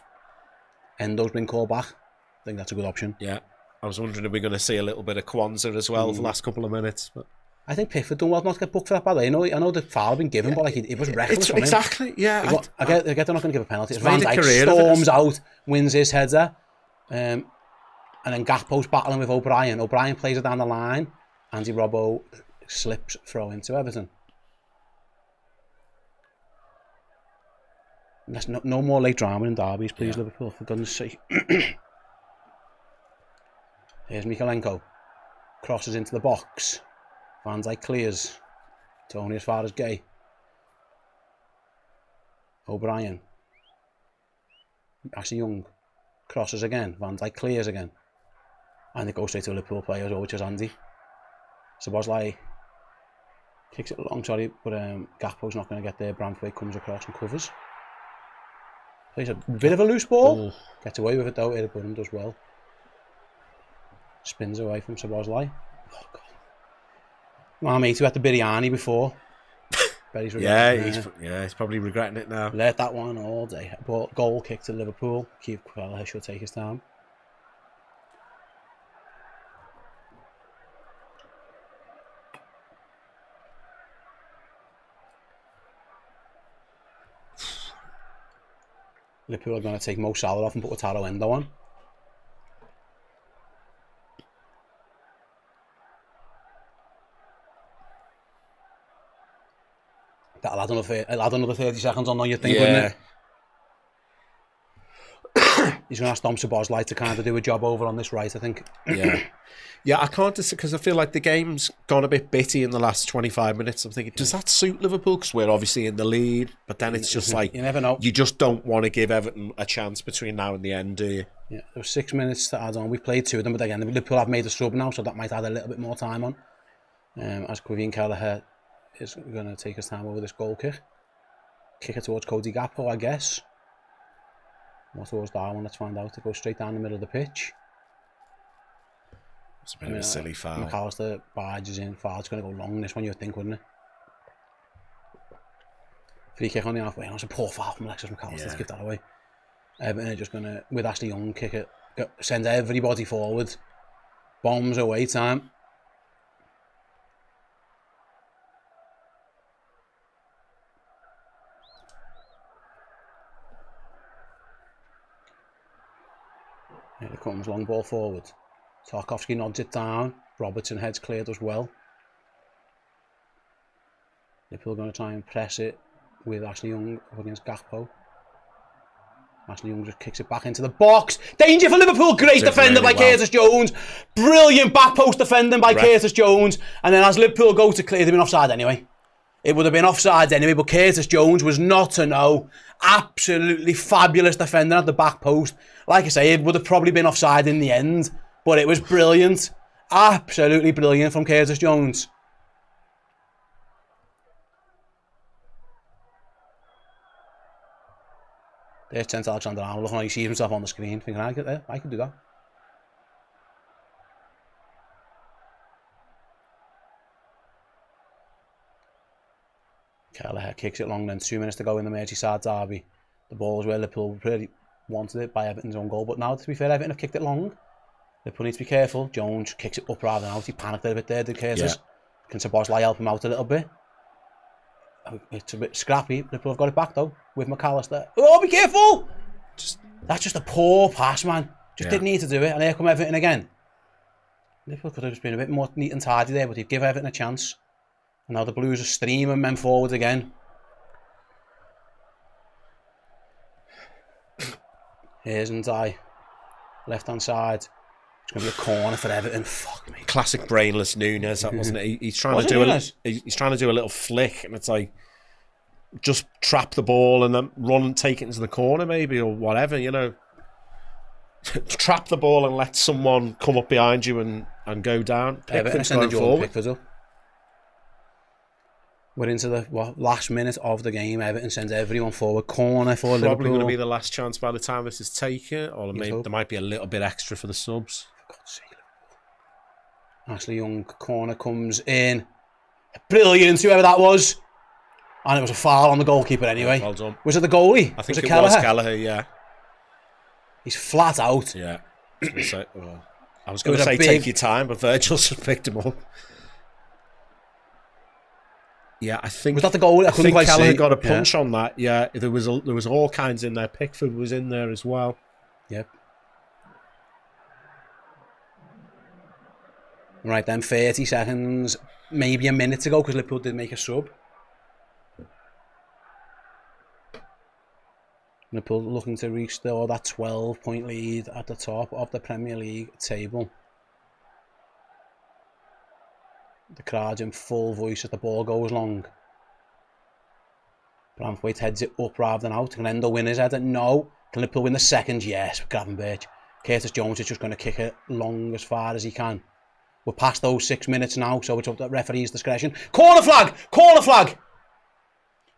Endo's been called back. I think that's a good option. Yeah. I was wondering if we're going to see a little bit of Kwanzaa as well for the last couple of minutes. But... I think Pickford done well not to get booked for that, by the way. I know the foul had been given, but like it was reckless from him. Exactly, yeah. I get they're not going to give a penalty. Van Dijk storms out, wins his header, and then Gakpo's battling with O'Brien. O'Brien plays it down the line. Andy Robbo slips throw into Everton. There's no more late drama in derbies, please, Liverpool, for goodness sake. Here's Michalenko. Crosses into the box. Van Dijk clears. Tony as far as Gay. O'Brien. Ashley Young. Crosses again. Van Dijk clears again. And it goes straight to a Liverpool player, which is Andy. Szoboszlai kicks it long, sorry, but Gakpo's not going to get there. Branthwaite comes across and covers. Plays a bit of a loose ball. Gets away with it though. Eddie does well. Spins away from Szoboszlai. Oh, God. My mate who had the biryani before. He's probably regretting it now. Let that one all day. But goal kick to Liverpool. Keith Queller should take his time. Liverpool are going to take Mo Salah off and put Wataru Endo on. That'll add another 30 seconds on, you think, wouldn't it? He's going to ask Dom Szoboszlai to kind of do a job over on this right, I think. Yeah, I can't because I feel like the game's gone a bit bitty in the last 25 minutes. I'm thinking, does that suit Liverpool? Because we're obviously in the lead, but then it's just like... You never know. You just don't want to give Everton a chance between now and the end, do you? Yeah, there was 6 minutes to add on. We've played 2 of them, but again, Liverpool have made a sub now, so that might add a little bit more time on. As Quivine Kelleher is going to take his time over this goal kick. Kick it towards Cody Gakpo, I guess. Or towards Darwin, let's find out. It goes straight down the middle of the pitch. It's a bit of a silly foul. McAllister barges in. Foul. It's going to go long, this one, you'd think, wouldn't it? Free kick on the halfway. It's a poor foul from Alexis McAllister to give that away. Everton are just going to, with Ashley Young, kick it. Send everybody forward. Bombs away time. Here it comes, long ball forward. Tarkowski nods it down. Robertson heads cleared as well. Liverpool are going to try and press it with Ashley Young up against Gakpo. Ashley Young just kicks it back into the box. Danger for Liverpool. Great defender really by Curtis Jones. Brilliant back post defending by Curtis Jones. And then as Liverpool go to clear, they've been offside anyway. It would have been offside anyway, but Curtis Jones was not to know. Absolutely fabulous defender at the back post. Like I say, it would have probably been offside in the end, but it was brilliant. Absolutely brilliant from Curtis Jones. There's Trent Alexander-Arnold looking like he sees himself on the screen, thinking, I could do that. Kelleher kicks it long, then 2 minutes to go in the Merseyside Derby. The ball's where Liverpool really wanted it by Everton's own goal, but now, to be fair, Everton have kicked it long. Liverpool need to be careful. Jones kicks it up rather than out. He panicked a bit there, did Curtis. Yeah. Can Szoboszlai help him out a little bit? It's a bit scrappy. Liverpool have got it back, though, with McAllister. Oh, be careful! That's just a poor pass, man. Didn't need to do it, and here come Everton again. Liverpool could have just been a bit more neat and tidy there, but he'd give Everton a chance. And now the Blues are streaming men forward again. Here's Ndai. Left hand side. It's going to be a corner for Everton. Fuck me. Classic brainless Nunes, that wasn't it? He's trying to do he's trying to do a little flick, and it's like just trap the ball and then run and take it into the corner, maybe, or whatever. You know, trap the ball and let someone come up behind you and go down. Everton send the Jordan Pickford up. We're into the last minute of the game. Everton sends everyone forward. Corner for Liverpool. Probably going to be the last chance by the time this is taken, or there might be a little bit extra for the subs. For God's sake, Liverpool. Ashley Young, corner comes in. Brilliant, whoever that was. And it was a foul on the goalkeeper anyway. Well done. Was it the goalie? I think it was Kelleher, yeah. He's flat out. Yeah. I was going to say take your time, but Virgil's just picked him up. Yeah, I think... Was that the goal? I couldn't quite see. Kelleher got a punch on that. Yeah, there was all kinds in there. Pickford was in there as well. Yep. Right then, 30 seconds, maybe a minute to go, because Liverpool did make a sub. Liverpool looking to reach that 12-point lead at the top of the Premier League table. The crowd in full voice as the ball goes long. Branthwaite heads it up rather than out. Can Endo win his header? No. Can Liverpool win the second? Yes, with Gravenberch. Curtis Jones is just going to kick it long as far as he can. We're past those 6 minutes now, so it's up to the referee's discretion. Corner flag! Corner flag!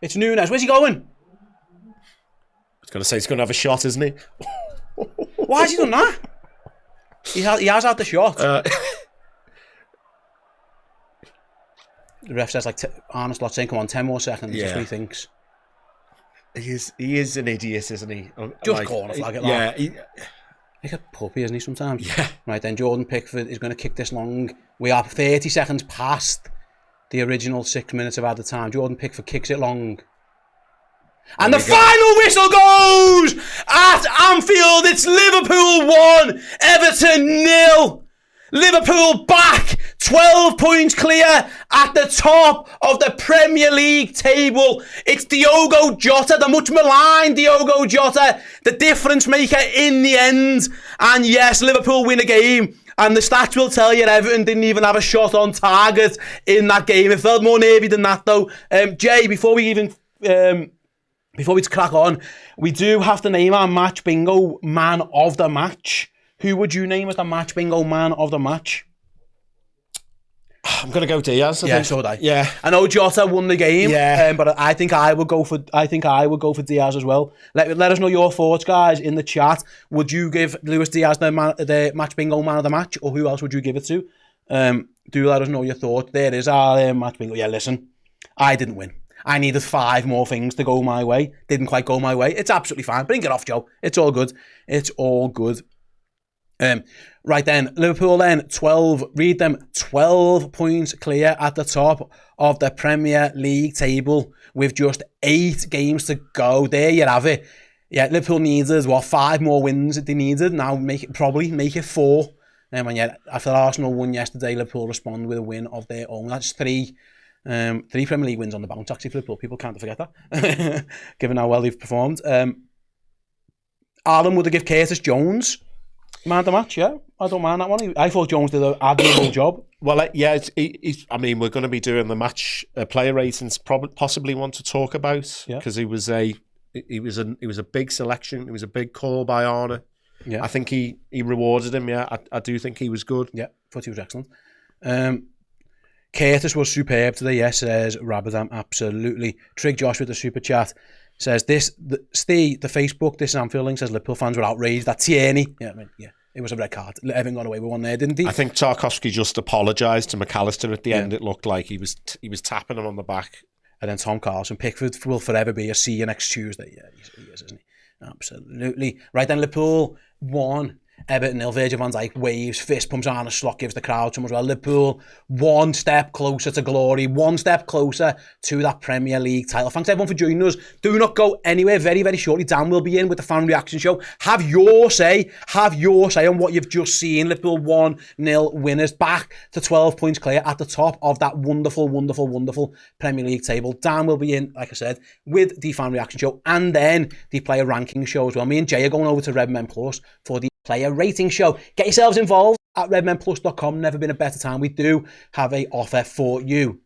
It's Nunes. Where's he going? I was going to say he's going to have a shot, isn't he? Why has he done that? He has had the shot. The ref says, like, Arne Slot saying, come on, 10 more seconds. That's what he thinks. He is an idiot, isn't he? Just corner flag it, like a puppy, isn't he, sometimes? Yeah. Right, then Jordan Pickford is going to kick this long. We are 30 seconds past the original 6 minutes of added time. Jordan Pickford kicks it long. And the final whistle goes at Anfield. It's Liverpool 1, Everton 0. Liverpool back, 12 points clear at the top of the Premier League table. It's Diogo Jota, the much maligned Diogo Jota, the difference maker in the end. And yes, Liverpool win a game. And the stats will tell you Everton didn't even have a shot on target in that game. It felt more nervy than that, though. Jay, before we crack on, we do have to name our match bingo man of the match. Who would you name as the match bingo man of the match? I'm going to go Diaz. I think. So would I. Yeah. I know Jota won the game. Yeah. But I think I would go for Diaz as well. Let us know your thoughts, guys, in the chat. Would you give Luis Diaz the match bingo man of the match, or who else would you give it to? Do let us know your thoughts. There is our match bingo. Yeah, listen, I didn't win. I needed 5 more things to go my way. Didn't quite go my way. It's absolutely fine. Bring it off, Joe. It's all good. It's all good. Right then, Liverpool then 12 points clear at the top of the Premier League table with just 8 games to go. There you have it. Yeah, Liverpool needed 5 more wins that they needed. Now make it 4. And yet after Arsenal won yesterday, Liverpool respond with a win of their own. That's 3 Premier League wins on the bounce actually for Liverpool. People can't forget that, given how well they've performed. Alan, would have give Curtis Jones man the match? Yeah, I don't mind that one. I thought Jones did an admirable job. Well, yeah, I mean, we're going to be doing the match player ratings. Possibly want to talk about because he was a big selection. It was a big call by Arne. Yeah, I think he rewarded him. Yeah, I do think he was good. Yeah, thought he was excellent. Curtis was superb today. Yes, says Rabadam, absolutely. Trig Josh with the super chat says the Facebook, this is Anfield link, says Liverpool fans were outraged that Tierney. Yeah, I mean, yeah. It was a red card. Everyone got away with one there, didn't he? I think Tarkowski just apologised to McAllister at the end. It looked like he was tapping him on the back. And then Tom Carlson, Pickford will forever be a see you next Tuesday. Yeah, he is, isn't he? Absolutely. Right then, Liverpool 1, Everton 0. Virgil van Dijk waves, fist pumps on a slot, gives the crowd some as well. Liverpool 1 step closer to glory, 1 step closer to that Premier League title. Thanks everyone for joining us. Do not go anywhere. Very, very shortly, Dan will be in with the fan reaction show. Have your say on what you've just seen. Liverpool 1-0 winners, back to 12 points clear at the top of that wonderful, wonderful, wonderful Premier League table. Dan will be in, like I said, with the fan reaction show and then the player ranking show as well. Me and Jay are going over to Redmen Plus for the player rating show. Get yourselves involved at redmenplus.com. Never been a better time. We do have an offer for you.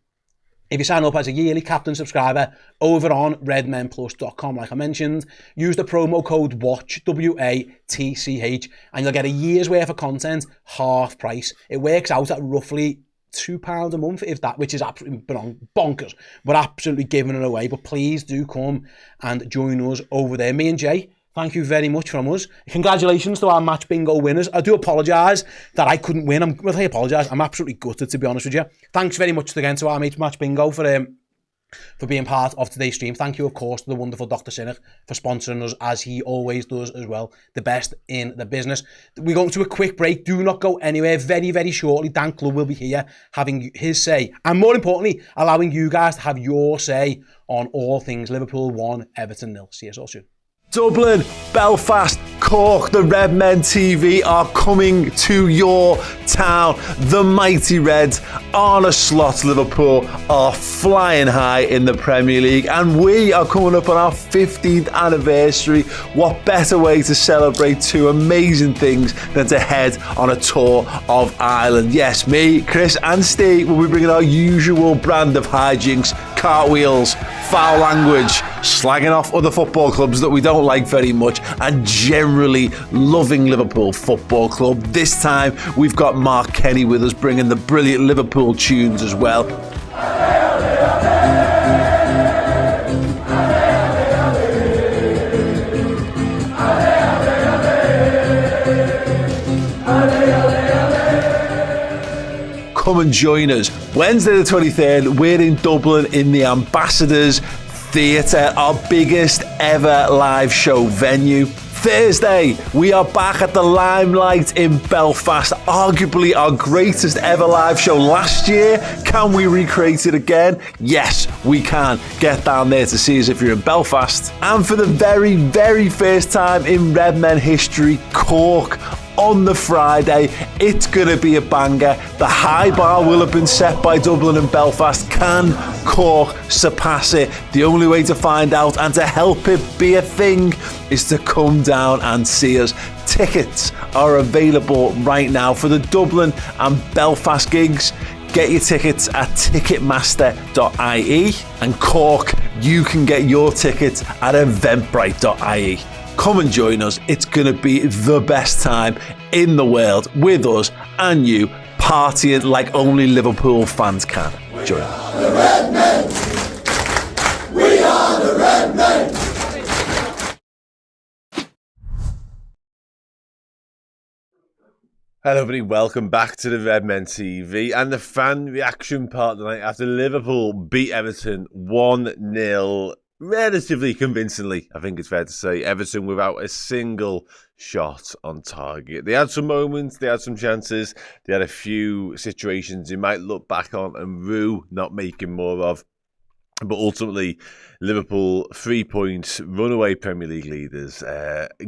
If you sign up as a yearly captain subscriber over on redmenplus.com, like I mentioned, use the promo code WATCH, WATCH, and you'll get a year's worth of content, half price. It works out at roughly £2 a month, if that, which is absolutely bonkers. We're absolutely giving it away, but please do come and join us over there. Me and Jay, thank you very much from us. Congratulations to our match bingo winners. I do apologise that I couldn't win. I apologise. I'm absolutely gutted, to be honest with you. Thanks very much again to our mates Match Bingo for being part of today's stream. Thank you, of course, to the wonderful Dr. Sinnock for sponsoring us, as he always does as well. The best in the business. We're going to a quick break. Do not go anywhere. Very, very shortly, Dan Club will be here having his say. And more importantly, allowing you guys to have your say on all things Liverpool 1, Everton 0. See you all soon. Dublin, Belfast, Cork, the Redmen TV are coming to your town. The mighty Reds, Arne Slot's Liverpool, are flying high in the Premier League, and we are coming up on our 15th anniversary. What better way to celebrate two amazing things than to head on a tour of Ireland? Yes, me, Chris and Steve will be bringing our usual brand of hijinks, cartwheels, foul language, slagging off other football clubs that we don't like very much, and generally loving Liverpool Football Club. This time we've got Mark Kenny with us, bringing the brilliant Liverpool tunes as well. Come and join us. Wednesday the 23rd, we're in Dublin in the Ambassadors Theatre, our biggest ever live show venue. Thursday, we are back at the Limelight in Belfast, arguably our greatest ever live show last year. Can we recreate it again? Yes, we can. Get down there to see us if you're in Belfast. And for the very, very first time in Redmen history, Cork, on the Friday. It's going to be a banger. The high bar will have been set by Dublin and Belfast. Can Cork surpass it? The only way to find out and to help it be a thing is to come down and see us. Tickets are available right now for the Dublin and Belfast gigs. Get your tickets at ticketmaster.ie, and Cork, you can get your tickets at eventbrite.ie. Come and join us. It's going to be the best time in the world with us and you, partying like only Liverpool fans can. Join us. The Redmen. We are the Redmen. Hello everybody, welcome back to the Redmen TV and the fan reaction part tonight after Liverpool beat Everton 1-0. Relatively convincingly, I think it's fair to say. Everton without a single shot on target. They had some moments, they had some chances, they had a few situations you might look back on and rue not making more of. But ultimately, Liverpool, 3 points, runaway Premier League leaders,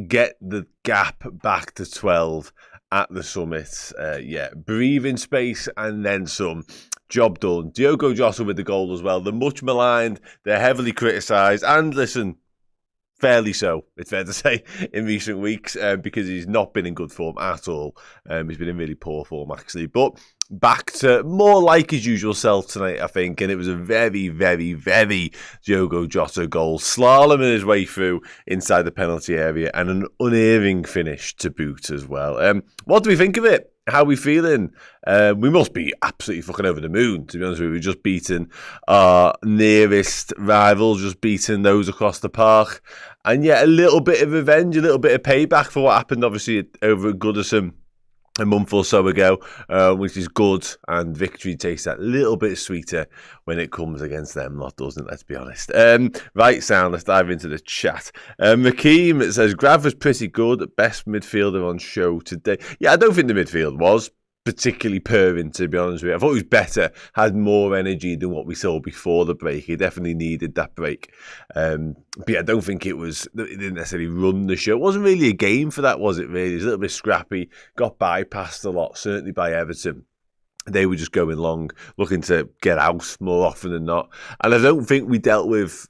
get the gap back to 12 at the summit. Breathing space and then some. Job done. Diogo Jota with the goal as well. They're much maligned. They're heavily criticised. And listen, fairly so, it's fair to say, in recent weeks because he's not been in good form at all. He's been in really poor form, actually. But back to more like his usual self tonight, I think. And it was a very, very, very Diogo Jota goal. Slaloming his way through inside the penalty area and an unerring finish to boot as well. What do we think of it? How are we feeling? We must be absolutely fucking over the moon, to be honest with you. We've just beaten our nearest rivals, just beaten those across the park. And yet a little bit of revenge, a little bit of payback for what happened, obviously, over at Goodison a month or so ago, which is good, and victory tastes that little bit sweeter when it comes against them lot, doesn't it? Let's be honest. Right, sound, let's dive into the chat. Rakeem says, Grav was pretty good, best midfielder on show today. Yeah, I don't think the midfield was particularly purring, to be honest with you. I thought he was better, had more energy than what we saw before the break. He definitely needed that break. But yeah, I don't think it didn't necessarily run the show. It wasn't really a game for that, was it, really? It was a little bit scrappy, got bypassed a lot, certainly by Everton. They were just going long, looking to get out more often than not. And I don't think we dealt with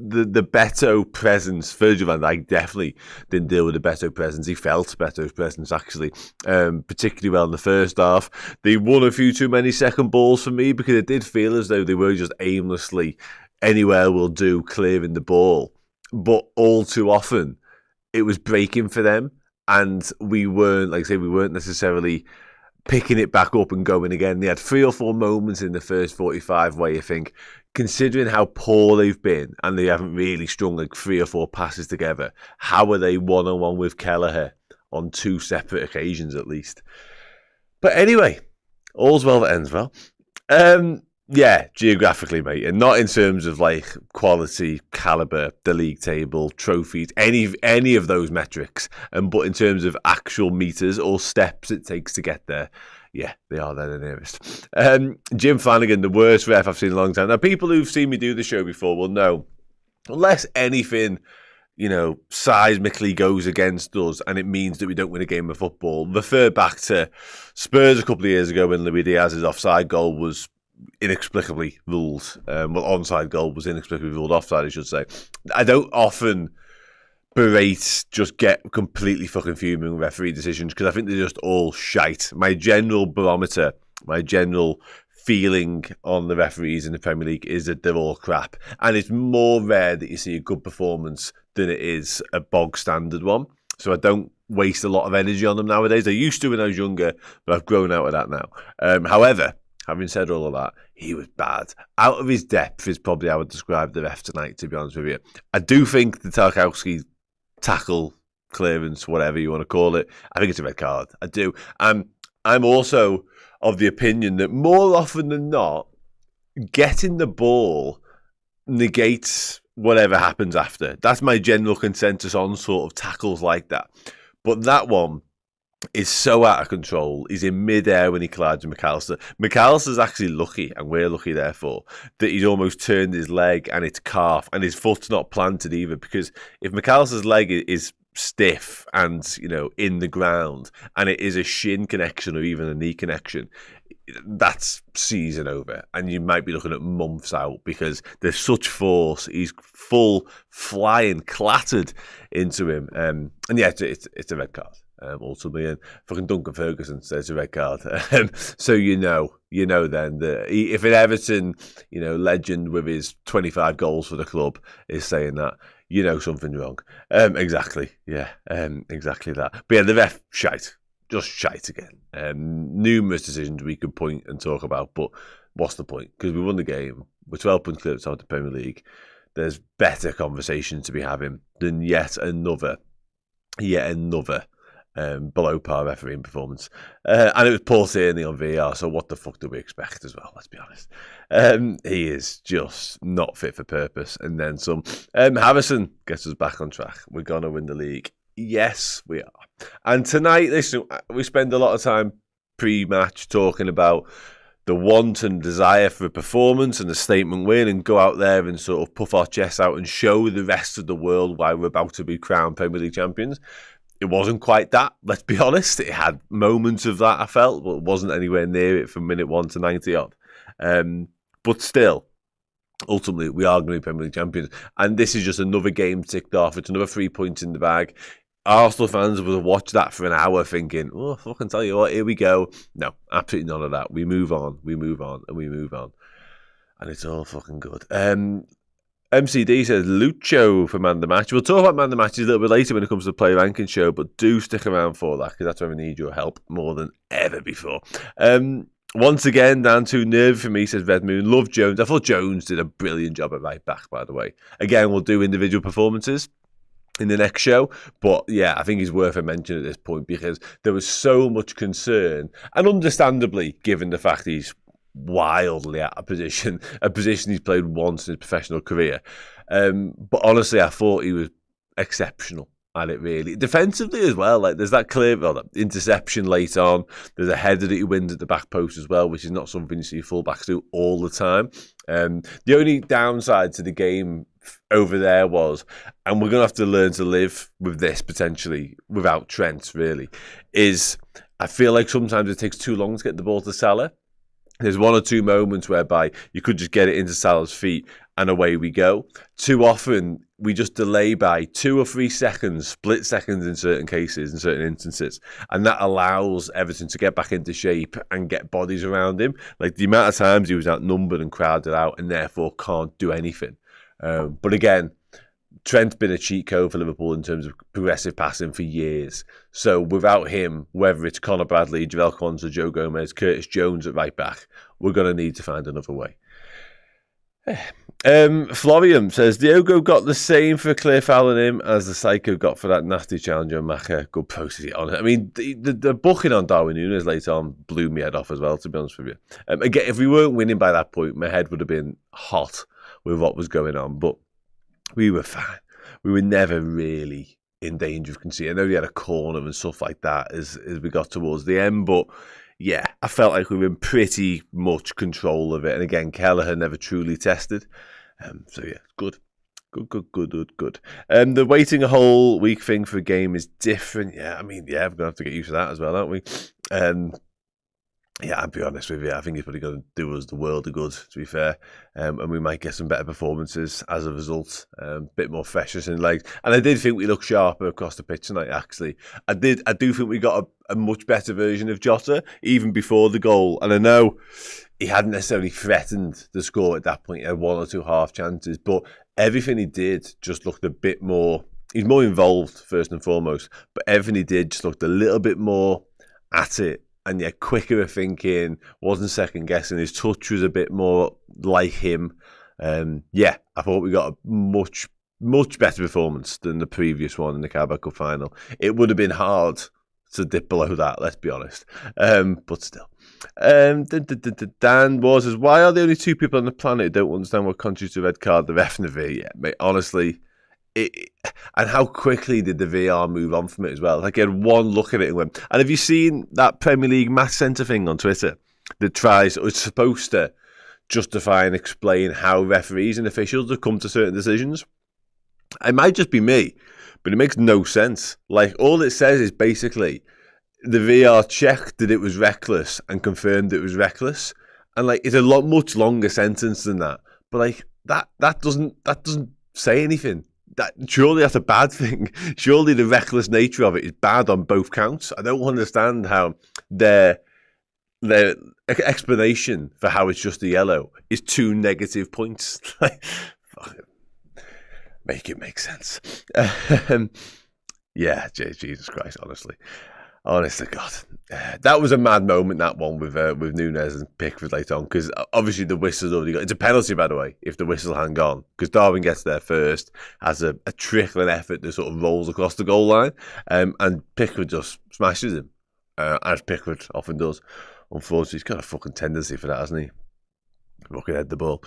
the Beto presence. Virgil van Dijk definitely didn't deal with the Beto presence. He felt Beto's presence, actually, particularly well in the first half. They won a few too many second balls for me because it did feel as though they were just aimlessly anywhere will do clearing the ball. But all too often, it was breaking for them, and we weren't, like I say, we weren't necessarily picking it back up and going again. They had 3 or 4 moments in the first 45 where you think, considering how poor they've been and they haven't really strung like 3 or 4 passes together, how are they one-on-one with Kelleher on 2 separate occasions at least? But anyway, all's well that ends well. Yeah, geographically, mate, and not in terms of like quality, calibre, the league table, trophies, any of those metrics, but in terms of actual metres or steps it takes to get there. Yeah, they are there the nearest. Jim Flanagan, the worst ref I've seen in a long time. Now, people who've seen me do the show before will know, unless anything, seismically goes against us and it means that we don't win a game of football, refer back to Spurs a couple of years ago when Luis Diaz's offside goal was inexplicably ruled. Onside goal was inexplicably ruled offside, I should say. I don't often just get completely fucking fuming with referee decisions because I think they're just all shite. My general barometer, my general feeling on the referees in the Premier League is that they're all crap. And it's more rare that you see a good performance than it is a bog standard one. So I don't waste a lot of energy on them nowadays. I used to when I was younger, but I've grown out of that now. However, having said all of that, he was bad. Out of his depth is probably how I would describe the ref tonight, to be honest with you. I do think the Tarkowski tackle, clearance, whatever you want to call it, I think it's a red card. I do. I'm also of the opinion that more often than not, getting the ball negates whatever happens after. That's my general consensus on sort of tackles like that. But that one is so out of control. He's in mid-air when he collides with McAllister. McAllister's actually lucky, and we're lucky therefore, that he's almost turned his leg and its calf, and his foot's not planted either, because if McAllister's leg is stiff and, in the ground, and it is a shin connection or even a knee connection, that's season over, and you might be looking at months out because there's such force. He's full flying, clattered into him, and yeah, it's a red card. Ultimately, and fucking Duncan Ferguson says a red card. So you know then that if an Everton, legend with his 25 goals for the club is saying that, something's wrong. Exactly, yeah, exactly that. But yeah, the ref shite, just shite again. Numerous decisions we could point and talk about, but what's the point? Because we won the game. We're 12 points clear outside the Premier League. There's better conversations to be having than yet another below par refereeing performance. And it was Paul Tierney on VAR, so what the fuck do we expect as well, let's be honest. He is just not fit for purpose, and then some. Harrison gets us back on track. We're going to win the league. Yes, we are. And tonight, listen, we spend a lot of time pre-match talking about the want and desire for a performance and a statement win, and go out there and sort of puff our chests out and show the rest of the world why we're about to be crowned Premier League champions. It wasn't quite that, let's be honest. It had moments of that, I felt, but it wasn't anywhere near it from minute 1 to 90 odd. But still, ultimately we are going to be Premier League champions. And this is just another game ticked off. It's another 3 points in the bag. Arsenal fans will have watched that for an hour thinking, oh, fucking tell you what, here we go. No, absolutely none of that. We move on, and we move on. And it's all fucking good. MCD says, Lucho for Man of the Match. We'll talk about Man of the Matches a little bit later when it comes to the Play Ranking show, but do stick around for that, because that's where we need your help more than ever before. Once again, down to nerve for me, says Red Moon. Love Jones. I thought Jones did a brilliant job at right back, by the way. Again, we'll do individual performances in the next show, but yeah, I think he's worth a mention at this point, because there was so much concern, and understandably, given the fact he's wildly out of position, a position he's played once in his professional career. But honestly, I thought he was exceptional at it, really. Defensively as well, like there's that clear interception late on, there's a header that he wins at the back post as well, which is not something you see fullbacks do all the time. The only downside to the game over there was, and we're going to have to learn to live with this potentially without Trent, really, is I feel like sometimes it takes too long to get the ball to Salah. There's one or two moments whereby you could just get it into Salah's feet and away we go. Too often, we just delay by 2 or 3 seconds, split seconds in certain cases, in certain instances. And that allows Everton to get back into shape and get bodies around him. Like the amount of times he was outnumbered and crowded out and therefore can't do anything. But again, Trent's been a cheat code for Liverpool in terms of progressive passing for years. So without him, whether it's Conor Bradley, Jarell Quansah, Joe Gomez, Curtis Jones at right back, we're going to need to find another way. Florian says, Diogo got the same for a clear foul on him as the Psycho got for that nasty challenge on Maka. Good process on it. I mean, the booking on Darwin Núñez later on blew me head off as well, to be honest with you. Again, if we weren't winning by that point, my head would have been hot with what was going on, but we were fine. We were never really in danger of conceding. I know we had a corner and stuff like that as we got towards the end, but yeah, I felt like we were in pretty much control of it. And again, Kelleher never truly tested. So yeah, good. The waiting a whole week thing for a game is different. Yeah, I mean, yeah, we're going to have to get used to that as well, aren't we? Yeah, I'll be honest with you. I think it's probably going to do us the world of good, to be fair. And we might get some better performances as a result. A bit more freshness in legs. And I did think we looked sharper across the pitch tonight, actually. I do think we got a much better version of Jota, even before the goal. And I know he hadn't necessarily threatened the score at that point. He had 1 or 2 half chances. But everything he did just looked a bit more... He's more involved, first and foremost. But everything he did just looked a little bit more at it. And yeah, quicker of thinking, wasn't second guessing. His touch was a bit more like him. Yeah, I thought we got a much better performance than the previous one in the Carabao Cup final. It would have been hard to dip below that, let's be honest. But still. Dan Wars says, why are there only 2 people on the planet who don't understand what contributes to red card? The ref and the VAR. Yeah, mate, honestly. And how quickly did the VR move on from it as well? Like, he had one look at it and went. And have you seen that Premier League Math Centre thing on Twitter that tries, or it's supposed to justify and explain how referees and officials have come to certain decisions? It might just be me, but it makes no sense. Like, all it says is basically the VR checked that it was reckless and confirmed it was reckless. And like, it's a much longer sentence than that. But like, that doesn't say anything. Surely that's a bad thing. Surely the reckless nature of it is bad on both counts. I don't understand how their explanation for how it's just a yellow is 2 negative points. Make it make sense. Yeah, Jesus Christ, honestly. Honest to God. That was a mad moment, that one with Núñez and Pickford later on, because obviously the whistle's already got... It's a penalty, by the way, if the whistle hadn't gone, because Darwin gets there first, has a trickling effort that sort of rolls across the goal line, and Pickford just smashes him, as Pickford often does. Unfortunately, he's got a fucking tendency for that, hasn't he? Fucking head the ball.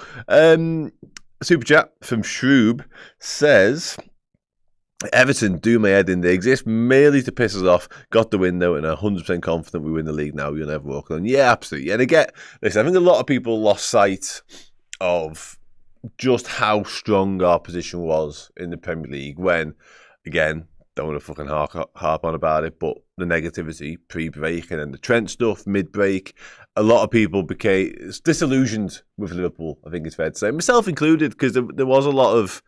Super chat from Shroob says... Everton do my head in. They exist merely to piss us off. Got the win though, and 100% confident we win the league now. You'll never walk on. Yeah, absolutely. And again, listen, I think a lot of people lost sight of just how strong our position was in the Premier League when, again, don't want to fucking harp on about it, but the negativity pre-break and then the Trent stuff mid-break, a lot of people became disillusioned with Liverpool, I think it's fair to say, myself included, because there was a lot of,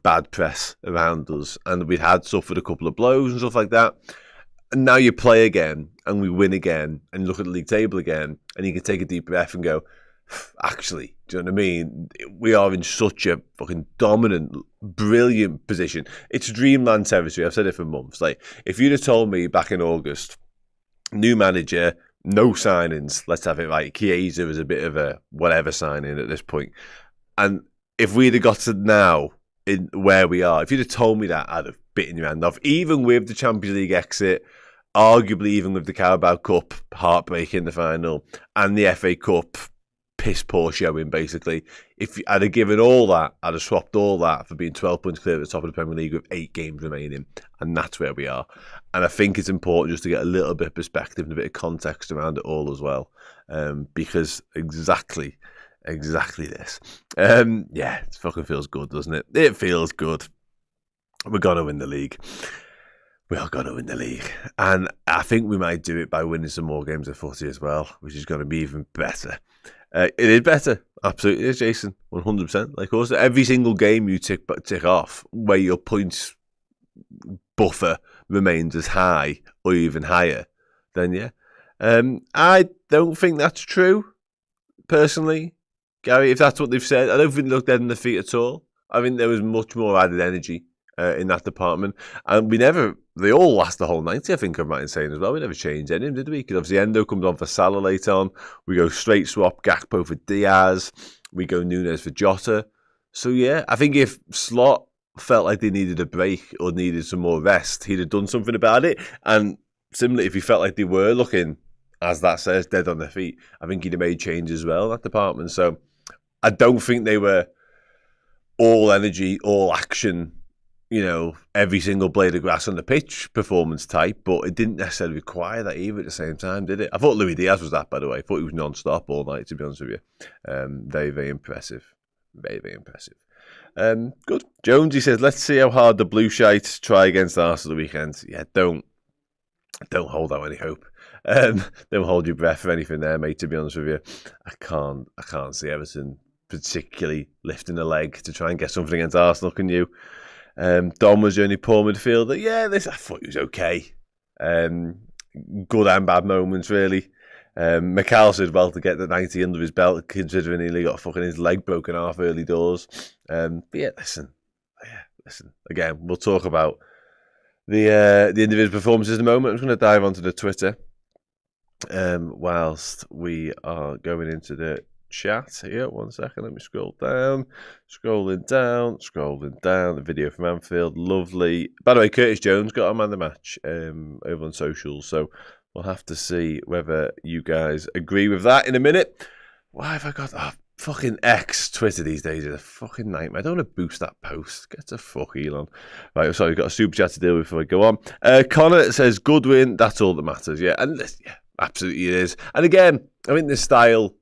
bad press around us, and we'd had suffered a couple of blows and stuff like that. And now you play again, and we win again, and look at the league table again, and you can take a deep breath and go, actually, do you know what I mean? We are in such a fucking dominant, brilliant position. It's dreamland territory. I've said it for months. Like, if you'd have told me back in August, new manager, no signings, let's have it right. Chiesa was a bit of a whatever signing at this point. And if we'd have got to now in where we are, if you'd have told me that, I'd have bitten your hand off. Even with the Champions League exit, arguably even with the Carabao Cup heartbreak in the final, and the FA Cup piss poor showing, basically. If I'd have given all that, I'd have swapped all that for being 12 points clear at the top of the Premier League with 8 games remaining, and that's where we are. And I think it's important just to get a little bit of perspective and a bit of context around it all as well, because exactly this. It fucking feels good, doesn't it? It feels good. We're going to win the league. We are going to win the league. And I think we might do it by winning some more games of footy as well, which is going to be even better. It is better. Absolutely is, Jason. 100%. Like, also, every single game you tick off where your points buffer remains as high or even higher, then yeah. I don't think that's true, personally. Gary, if that's what they've said, I don't think they looked dead in the feet at all. I think there was much more added energy in that department. And they all last the whole 90, I think I'm right in saying as well. We never changed any, did we? Because obviously Endo comes on for Salah later on. We go straight swap Gakpo for Diaz. We go Nunes for Jota. So yeah, I think if Slot felt like they needed a break or needed some more rest, he'd have done something about it. And similarly, if he felt like they were looking, as that says, dead on their feet, I think he'd have made changes as well in that department. So I don't think they were all energy, all action, every single blade of grass on the pitch performance type, but it didn't necessarily require that either at the same time, did it? I thought Luis Diaz was that, by the way. I thought he was non-stop all night, to be honest with you. Very, very impressive. Very, very impressive. Good. Jonesy says, let's see how hard the Blue Shites try against Arsenal the weekend. Yeah, don't hold out any hope. Don't hold your breath for anything there, mate, to be honest with you. I can't see Everton particularly lifting a leg to try and get something against Arsenal, can you? Dom was the only poor midfielder. Yeah, I thought he was okay. Good and bad moments, really. McAllister did well to get the 90 under his belt, considering he got fucking his leg broken off early doors. But yeah, listen. Again, we'll talk about the individual performances in a moment. I'm just going to dive onto the Twitter whilst we are going into the chat here. 1 second, let me scroll down. Scrolling down. The video from Anfield, lovely. By the way, Curtis Jones got a man of the match over on socials, so we'll have to see whether you guys agree with that in a minute. Why have I got fucking X Twitter these days is a fucking nightmare. I don't want to boost that post. Get the fuck Elon. Right, sorry, we've got a super chat to deal with before we go on. Connor says, good win, that's all that matters. Yeah, and yeah, absolutely it is. And again, I think the style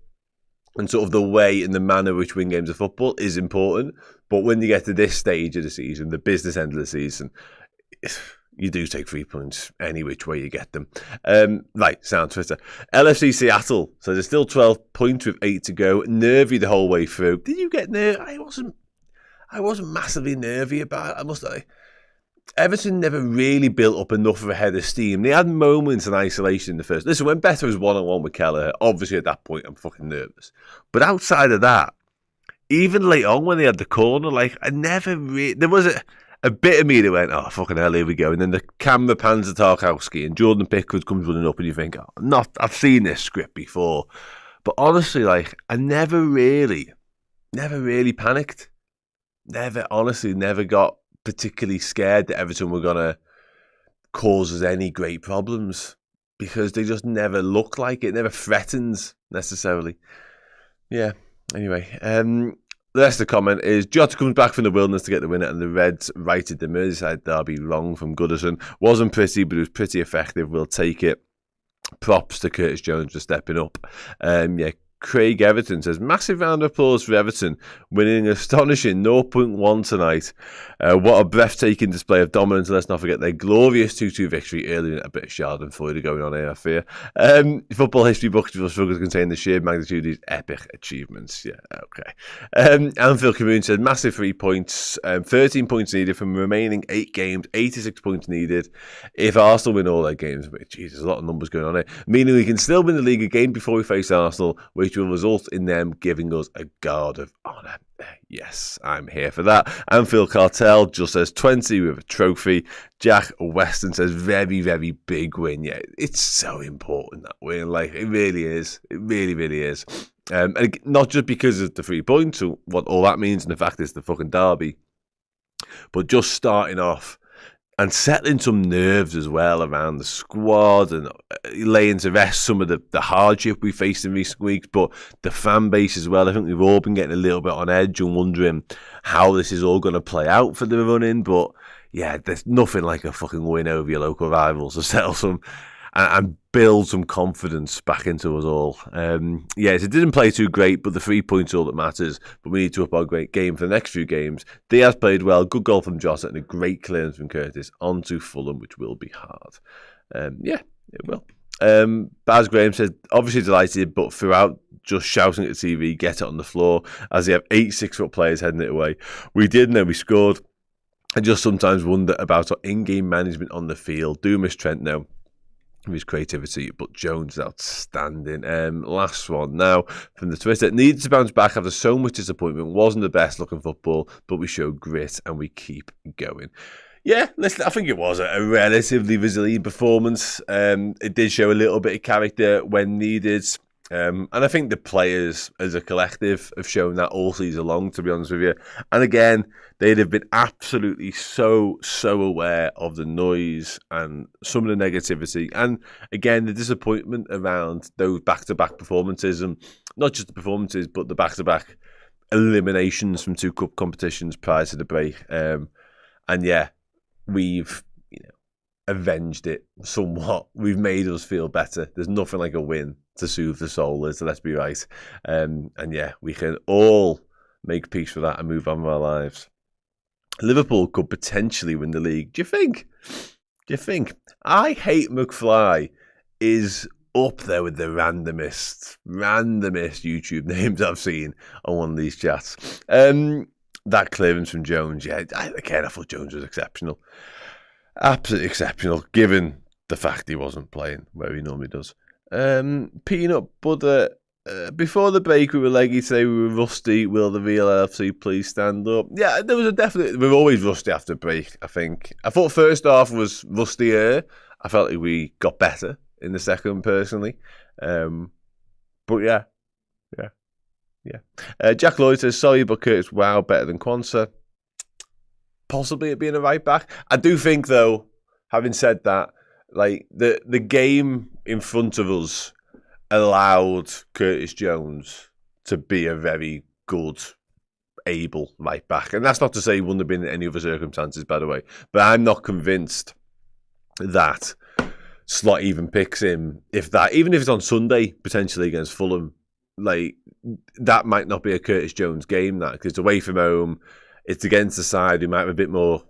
and sort of the way and the manner which win games of football is important. But when you get to this stage of the season, the business end of the season, you do take 3 points any which way you get them. Right, sound Twitter. LFC Seattle says there's still 12 points with 8 to go. Nervy the whole way through. Did you get nervy? I wasn't massively nervy about it, I must say. Everton never really built up enough of a head of steam. They had moments in isolation in the first. Listen, when Beto was one-on-one with Kelleher, obviously at that point I'm fucking nervous. But outside of that, even late on when they had the corner, I never really... There was a bit of me that went, oh, fucking hell, here we go. And then the camera pans to Tarkowski and Jordan Pickford comes running up and you think, I've seen this script before. But honestly, I never really panicked. Never got particularly scared that Everton were going to cause us any great problems because they just never look like it, never threatens necessarily. Yeah, anyway. The rest of the comment is, Jota comes back from the wilderness to get the winner and the Reds righted the Merseyside Derby wrong from Goodison. Wasn't pretty, but it was pretty effective. We'll take it. Props to Curtis Jones for stepping up. Yeah, Craig Everton says, massive round of applause for Everton, winning an astonishing 0.1 tonight. What a breathtaking display of dominance. Let's not forget their glorious 2-2 victory earlier. A bit of Schadenfreude going on here, I fear. Football history books will struggle to contain the sheer magnitude of these epic achievements. Yeah, okay. Anfield Community says, massive 3 points, 13 points needed from the remaining 8 games, 86 points needed. If Arsenal win all their games, jeez, there's a lot of numbers going on here, meaning we can still win the league a game before we face Arsenal, which will result in them giving us a guard of honour. Yes, I'm here for that. Anfield Cartel just says 20 with a trophy. Jack Weston says very, very big win. Yeah, it's so important, that win. Like, it really is. It really, really is. And not just because of the 3 points, or what all that means, and the fact it's the fucking derby, but just starting off and settling some nerves as well around the squad and laying to rest some of the hardship we faced in recent weeks, but the fan base as well. I think we've all been getting a little bit on edge and wondering how this is all going to play out for the run-in. But yeah, there's nothing like a fucking win over your local rivals to settle some and build some confidence back into us all. Yes, it didn't play too great, but the 3 points are all that matters. But we need to up our great game for the next few games. Diaz played well, good goal from Jota, and a great clearance from Curtis. On to Fulham, which will be hard. Yeah, it will. Baz Graham said, obviously delighted, but throughout just shouting at the TV, get it on the floor, as they have 8 6-foot players heading it away. We did, and then we scored. I just sometimes wonder about our in-game management on the field. Do miss Trent now, his creativity, but Jones is outstanding. Last one now from the Twitter. Needed to bounce back after so much disappointment. Wasn't the best looking football, but we showed grit and we keep going. Yeah, listen, I think it was a relatively resilient performance. It did show a little bit of character when needed. And I think the players as a collective have shown that all season long, to be honest with you. And again, they'd have been absolutely so aware of the noise and some of the negativity. And again, the disappointment around those back-to-back performances, and not just the performances, but the back-to-back eliminations from 2 cup competitions prior to the break. And yeah, we've avenged it somewhat. We've made us feel better. There's nothing like a win to soothe the soul, so let's be right. And yeah, we can all make peace with that and move on with our lives. Liverpool could potentially win the league. Do you think? I Hate McFly is up there with the randomest YouTube names I've seen on one of these chats. That clearance from Jones, yeah, I thought Jones was exceptional. Absolutely exceptional, given the fact he wasn't playing where he normally does. Peanut Butter, before the break we were leggy today, we were rusty. Will the real LFC please stand up? Yeah, there was a definite, we're always rusty after break, I think. I thought first half was rustier. I felt like we got better in the second, personally. But yeah. Jack Lloyd says, sorry, but Curtis, wow, better than Quansah. Possibly it being a right back. I do think, though, having said that, like the game in front of us allowed Curtis Jones to be a very good, able right back. And that's not to say he wouldn't have been in any other circumstances, by the way. But I'm not convinced that Slot even picks him. Even if it's on Sunday, potentially against Fulham, like that might not be a Curtis Jones game, that, because it's away from home. It's against the side who might have a bit more,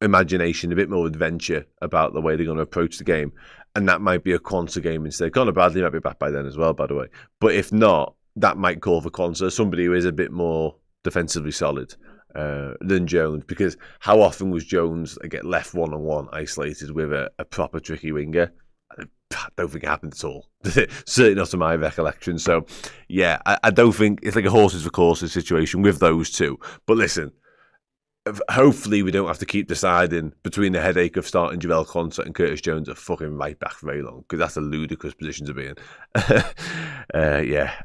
imagination, a bit more adventure about the way they're going to approach the game. And that might be a Quansah game instead. Connor Bradley might be back by then as well, by the way. But if not, that might call for Quansah, somebody who is a bit more defensively solid than Jones. Because how often was Jones get left one-on-one, isolated with a proper tricky winger? I don't think it happened at all. Certainly not to my recollection. So, yeah, I don't think it's like a horses for courses situation with those two. But listen, hopefully we don't have to keep deciding between the headache of starting Joel Quansah and Curtis Jones at fucking right back for very long, because that's a ludicrous position to be in.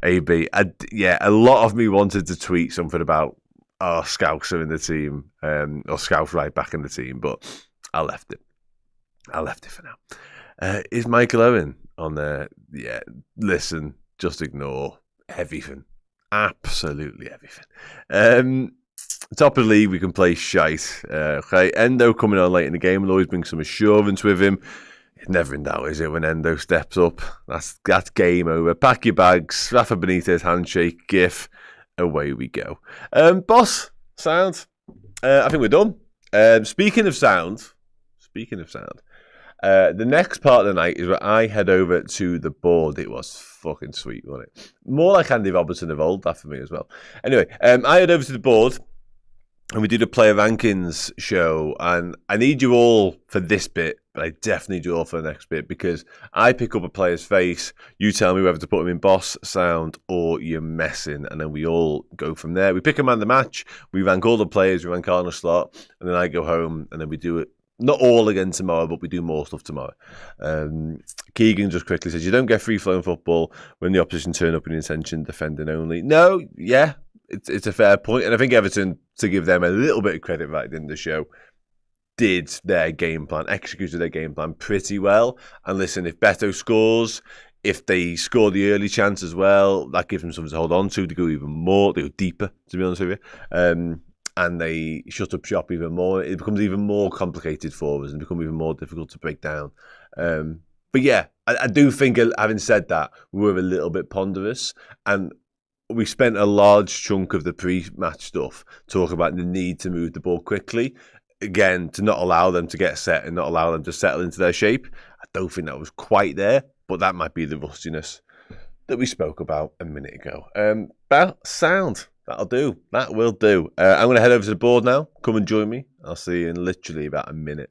AB. A lot of me wanted to tweet something about our Scouser in the team, or Scouse right back in the team, but I left it. For now. Is Michael Owen on there? Yeah, listen, just ignore everything. Absolutely everything. Top of the league, we can play shite. Okay, Endo coming on late in the game will always bring some assurance with him. Never in doubt, is it? When Endo steps up, that's game over. Pack your bags, Rafa Benitez handshake, gif, away we go. Boss, sound. I think we're done. Speaking of sound, the next part of the night is where I head over to the board. It was fucking sweet, wasn't it? More like Andy Robertson of old, that for me as well. Anyway, I head over to the board and we did a player rankings show, and I need you all for this bit, but I definitely need you all for the next bit, because I pick up a player's face, you tell me whether to put him in boss, sound, or you're messing, and then we all go from there. We pick a man of the match, we rank all the players, we rank Arnold slot, and then I go home, and then we do it. Not all again tomorrow, but we do more stuff tomorrow. Keegan just quickly says, you don't get free-flowing football when the opposition turn up in intention, defending only. No, yeah, it's a fair point. And I think Everton, to give them a little bit of credit right in the show, did their game plan, executed their game plan pretty well. And listen, if Beto scores, if they score the early chance as well, that gives them something to hold on to go even more, to go deeper, to be honest with you. And they shut up shop even more. It becomes even more complicated for us and become even more difficult to break down. But yeah, I do think, having said that, we were a little bit ponderous, and we spent a large chunk of the pre-match stuff talking about the need to move the ball quickly. Again, to not allow them to get set and not allow them to settle into their shape. I don't think that was quite there, but that might be the rustiness that we spoke about a minute ago. Sound. That'll do. That will do. I'm going to head over to the board now. Come and join me. I'll see you in literally about a minute.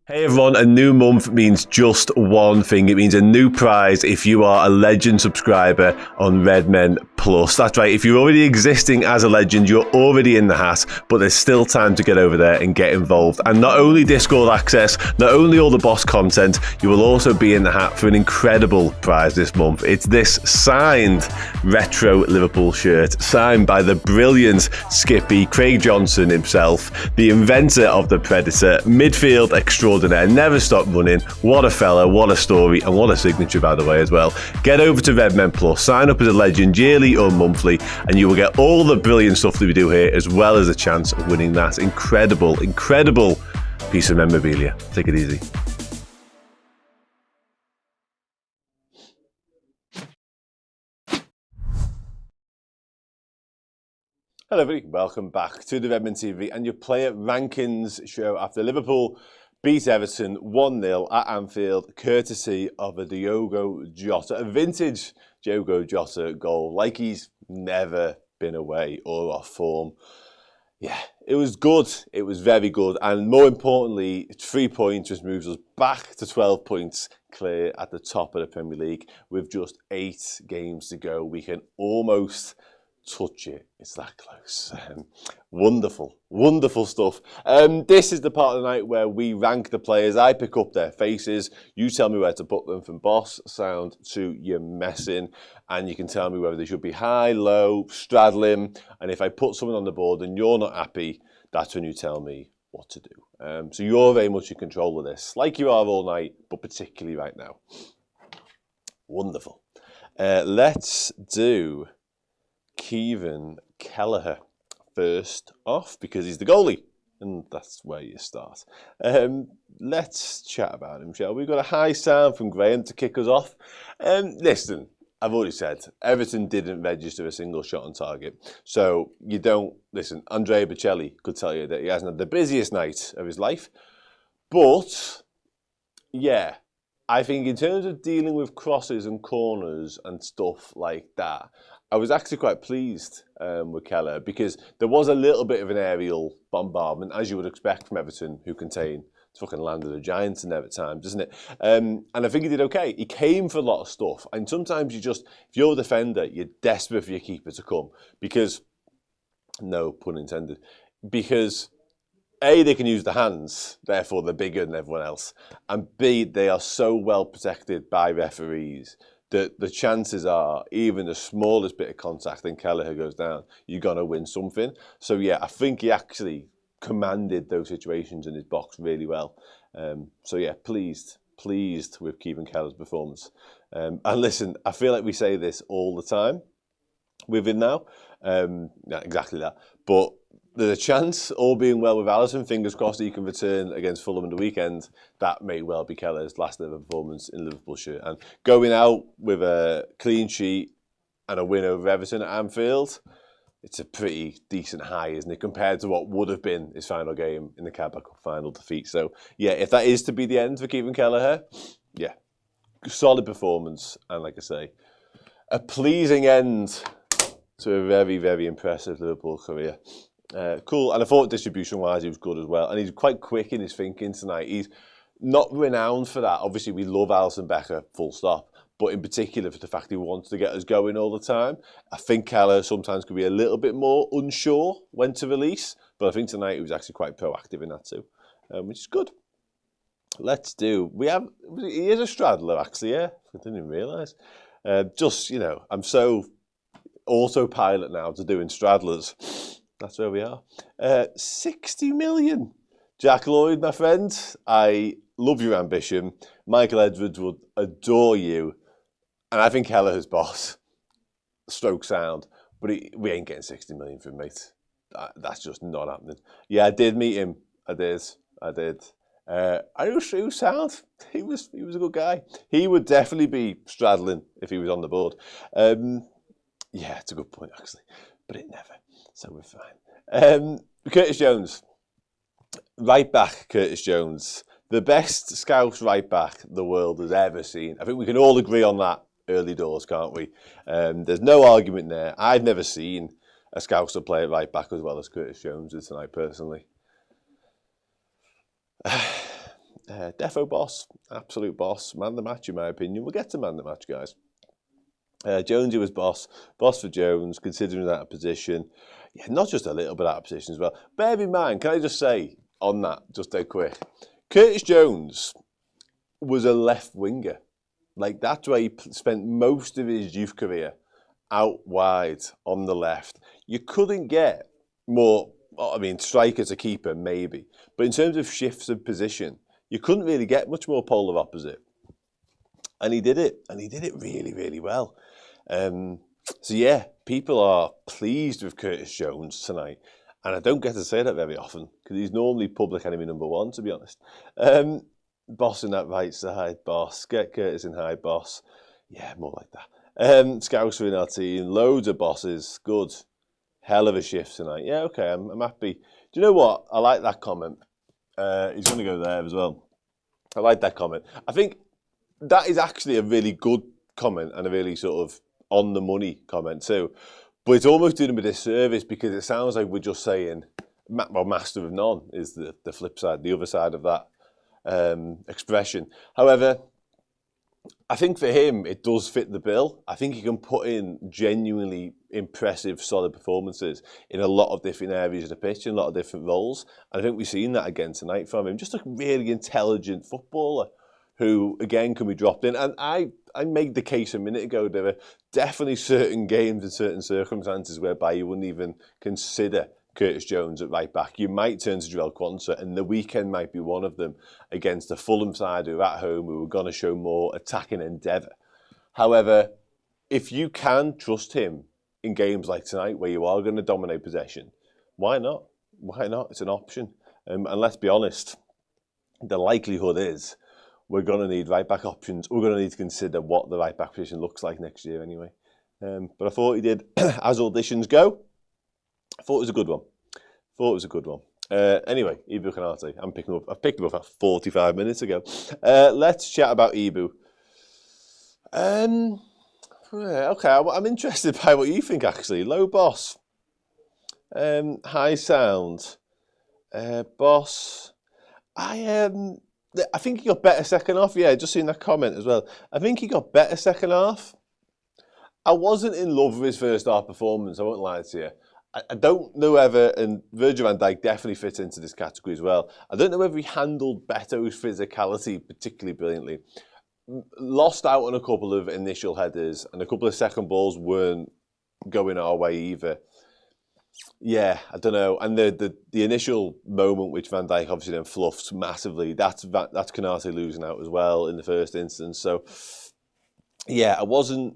Hey everyone, a new month means just one thing. It means a new prize if you are a Legend subscriber on Redmen Plus. That's right, if you're already existing as a Legend, you're already in the hat, but there's still time to get over there and get involved. And not only Discord access, not only all the boss content, you will also be in the hat for an incredible prize this month. It's this signed retro Liverpool shirt, signed by the brilliant Skippy, Craig Johnson himself, the inventor of the Predator, midfield extraordinaire, never stop running. What a fella, what a story, and what a signature, by the way, as well. Get over to Redmen Plus, sign up as a Legend yearly or monthly, and you will get all the brilliant stuff that we do here, as well as a chance of winning that incredible piece of memorabilia. Take it easy. Hello everybody, welcome back to the Redmen TV and your player rankings show after Liverpool beat Everton 1-0 at Anfield, courtesy of a Diogo Jota, a vintage Diogo Jota goal, like he's never been away or off form. Yeah, it was good. It was very good. And more importantly, 3 points just moves us back to 12 points clear at the top of the Premier League. With just 8 games to go, we can almost touch it. It's that close. Wonderful, wonderful stuff. This is the part of the night where we rank the players. I pick up their faces. You tell me where to put them, from boss, sound to you're messing, and you can tell me whether they should be high, low, straddling. And if I put someone on the board and you're not happy, that's when you tell me what to do. So you're very much in control of this, like you are all night, but particularly right now. Wonderful. Let's do Kevin Kelleher first off, because he's the goalie, and that's where you start. Let's chat about him, shall we? We've got a high sound from Graham to kick us off. Listen, I've already said, Everton didn't register a single shot on target. So you don't, listen, Andrea Bocelli could tell you that he hasn't had the busiest night of his life. But, yeah, I think in terms of dealing with crosses and corners and stuff like that, I was actually quite pleased with Keller, because there was a little bit of an aerial bombardment, as you would expect from Everton, who contain the fucking land of the giants in there at times, isn't it? And I think he did okay. He came for a lot of stuff. And sometimes you just, if you're a defender, you're desperate for your keeper to come, because, no pun intended, because A, they can use the hands, therefore they're bigger than everyone else, and B, they are so well protected by referees that the chances are, even the smallest bit of contact and Kelleher goes down, you're going to win something. So yeah, I think he actually commanded those situations in his box really well. So yeah, pleased with Kevin Keller's performance. And listen, I feel like we say this all the time with him now. Yeah, exactly that. But there's a chance, all being well with Alisson, fingers crossed he can return against Fulham on the weekend. That may well be Kelleher's last ever performance in Liverpool shirt. And going out with a clean sheet and a win over Everton at Anfield, it's a pretty decent high, isn't it, compared to what would have been his final game in the Carabao Cup final defeat. So, yeah, if that is to be the end for Kevin Kelleher, yeah, solid performance. And like I say, a pleasing end to a very, very impressive Liverpool career. Cool. And I thought distribution-wise he was good as well. And he's quite quick in his thinking tonight. He's not renowned for that. Obviously, we love Alisson Becker, full stop. But in particular for the fact he wants to get us going all the time. I think Kelleher sometimes could be a little bit more unsure when to release. But I think tonight he was actually quite proactive in that too, which is good. Let's do. He is a straddler, actually, yeah. I didn't even realise. I'm so autopilot now to doing straddlers. That's where we are. 60 million. Jack Lloyd, my friend, I love your ambition. Michael Edwards would adore you. And I think Kelleher's boss. Stroke sound. But we ain't getting 60 million from him, mate. That's just not happening. Yeah, I did meet him. I did. I was sound. He was a good guy. He would definitely be straddling if he was on the board. Yeah, it's a good point, actually. But it never. So we're fine. Curtis Jones. Right back, Curtis Jones. The best Scouse right back the world has ever seen. I think we can all agree on that early doors, can't we? There's no argument there. I've never seen a Scouser play at right back as well as Curtis Jones did tonight, personally. Defo boss. Absolute boss. Man the match, in my opinion. We'll get to man the match, guys. Jonesy was boss for Jones, considering that position. Yeah, not just a little bit out of position as well. Bear in mind, can I just say on that, just dead quick, Curtis Jones was a left winger. Like, that's where he spent most of his youth career, out wide on the left. You couldn't get more, striker to keeper, maybe. But in terms of shifts of position, you couldn't really get much more polar opposite. And he did it. And he did it really, really well. So, yeah, people are pleased with Curtis Jones tonight. And I don't get to say that very often, because he's normally public enemy number one, to be honest. Boss in that right side, boss. Get Curtis in high, boss. Yeah, more like that. Scouser in our team. Loads of bosses. Good. Hell of a shift tonight. Yeah, okay, I'm happy. Do you know what? I like that comment. He's going to go there as well. I like that comment. I think that is actually a really good comment and a really sort of on the money comment too. But it's almost doing him a disservice because it sounds like we're just saying, well, master of none is the flip side, the other side of that expression. However, I think for him, it does fit the bill. I think he can put in genuinely impressive, solid performances in a lot of different areas of the pitch, in a lot of different roles. And I think we've seen that again tonight from him. Just a really intelligent footballer who, again, can be dropped in. And I made the case a minute ago, there are definitely certain games and certain circumstances whereby you wouldn't even consider Curtis Jones at right back. You might turn to Joel Quansah, and the weekend might be one of them against the Fulham side who are at home, who are going to show more attacking endeavour. However, if you can trust him in games like tonight where you are going to dominate possession, why not? Why not? It's an option. And let's be honest, the likelihood is we're going to need right-back options. We're going to need to consider what the right-back position looks like next year anyway. But I thought he did, as auditions go, I thought it was a good one. Anyway, Ibu Kanate, I picked him up about 45 minutes ago. Let's chat about Ibu. Okay, I'm interested by what you think, actually. Low boss. High sound. Boss. I think he got better second half. Yeah, just seen that comment as well. I think he got better second half. I wasn't in love with his first half performance, I won't lie to you. I don't know whether, and Virgil van Dijk definitely fits into this category as well. I don't know whether he handled Beto's physicality particularly brilliantly. Lost out on a couple of initial headers, and a couple of second balls weren't going our way either. Yeah, I don't know. And the initial moment which Van Dijk obviously then fluffed massively, that's Konate losing out as well in the first instance. So, yeah, I wasn't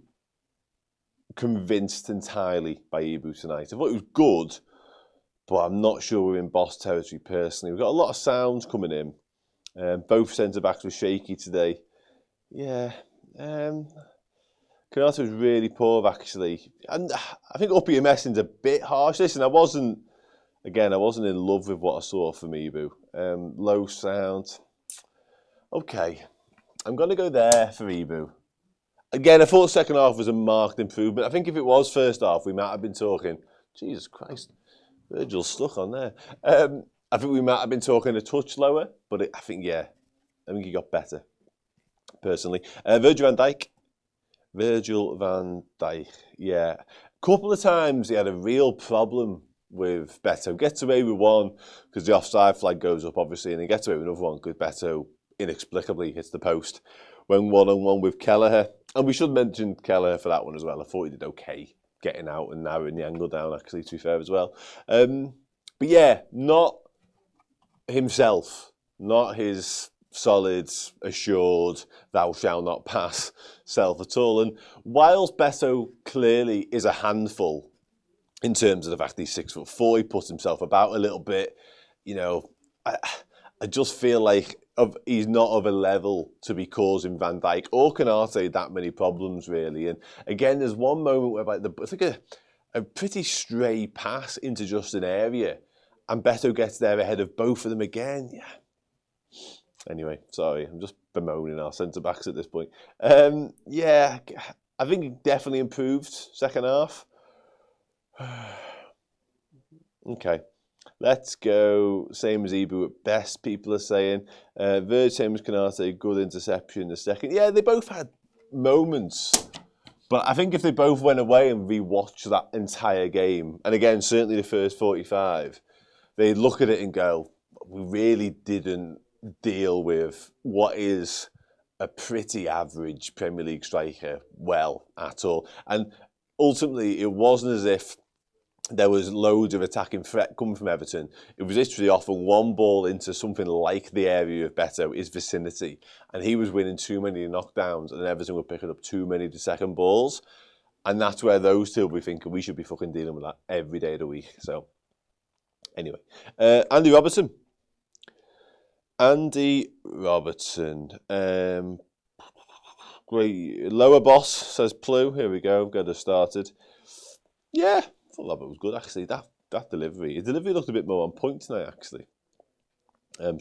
convinced entirely by Ibu tonight. I thought it was good, but I'm not sure we're in boss territory personally. We've got a lot of sounds coming in. Both centre-backs were shaky today. Yeah. Konate was really poor, actually. And I think upping your messing's a bit harsh. Listen, I wasn't in love with what I saw from Ibu. Low sound. Okay. I'm going to go there for Ibu. Again, I thought second half was a marked improvement. I think if it was first half, we might have been talking, Jesus Christ, Virgil's stuck on there. I think we might have been talking a touch lower, but I think he got better, personally. Virgil van Dijk, yeah. A couple of times he had a real problem with Beto. Gets away with one because the offside flag goes up, obviously, and he gets away with another one because Beto inexplicably hits the post when one-on-one with Kelleher. And we should mention Kelleher for that one as well. I thought he did okay getting out and narrowing the angle down, actually, to be fair as well. But yeah, not himself, not his solid, assured, thou shalt not pass self at all. And whilst Beto clearly is a handful in terms of the fact that he's 6'4", he puts himself about a little bit, I just feel like he's not of a level to be causing Van Dijk or Konate that many problems, really. And again, there's one moment where it's like a pretty stray pass into just an area, and Beto gets there ahead of both of them again. Yeah. Anyway, sorry, I'm just bemoaning our centre-backs at this point. Yeah, I think he definitely improved second half. Okay. Let's go, same as Ibu at best, people are saying. Virg, same as Konate, good interception the second. Yeah, they both had moments. But I think if they both went away and rewatched that entire game, and again, certainly the first 45, they'd look at it and go, we really didn't deal with what is a pretty average Premier League striker well at all. And ultimately, it wasn't as if there was loads of attacking threat coming from Everton. It was literally often one ball into something like the area of Beto, his vicinity, and he was winning too many knockdowns, and Everton were picking up too many second balls, and that's where those two will be thinking we should be fucking dealing with that every day of the week. So, anyway, Andy Robertson. Great lower boss, says Plu. Here we go. Get us started. Yeah. I thought that was good, actually. That delivery. His delivery looked a bit more on point tonight, actually.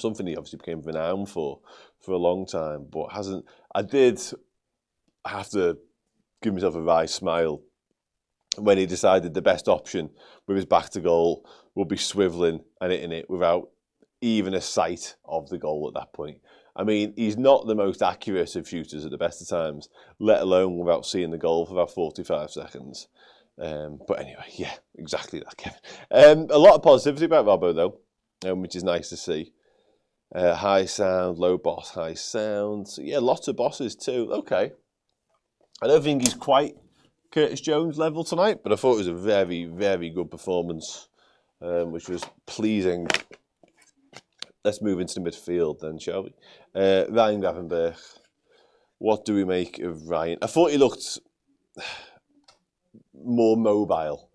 Something he obviously became renowned for a long time, but hasn't. I did have to give myself a wry smile when he decided the best option with his back to goal would be swivelling and hitting it without even a sight of the goal at that point. I mean, he's not the most accurate of shooters at the best of times, let alone without seeing the goal for about 45 seconds. But anyway, yeah, exactly that, Kevin. A lot of positivity about Robbo, though, which is nice to see. High sound, low boss, high sound. So, yeah, lots of bosses too. Okay. I don't think he's quite Curtis Jones level tonight, but I thought it was a very, very good performance, which was pleasing. Let's move into the midfield then, shall we? Ryan Gravenberch. What do we make of Ryan? I thought he looked more mobile,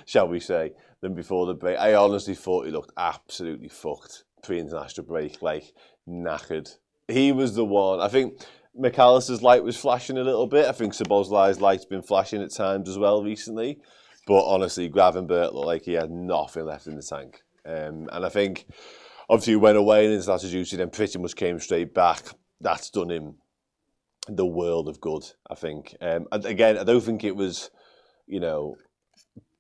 shall we say, than before the break. I honestly thought he looked absolutely fucked pre-international break, like knackered. He was the one. I think McAllister's light was flashing a little bit. I think Szoboszlai's light's been flashing at times as well recently. But honestly, Gravenberch looked like he had nothing left in the tank. And I think, obviously, he went away in international duty, then pretty much came straight back. That's done him the world of good, I think. And again, I don't think it was,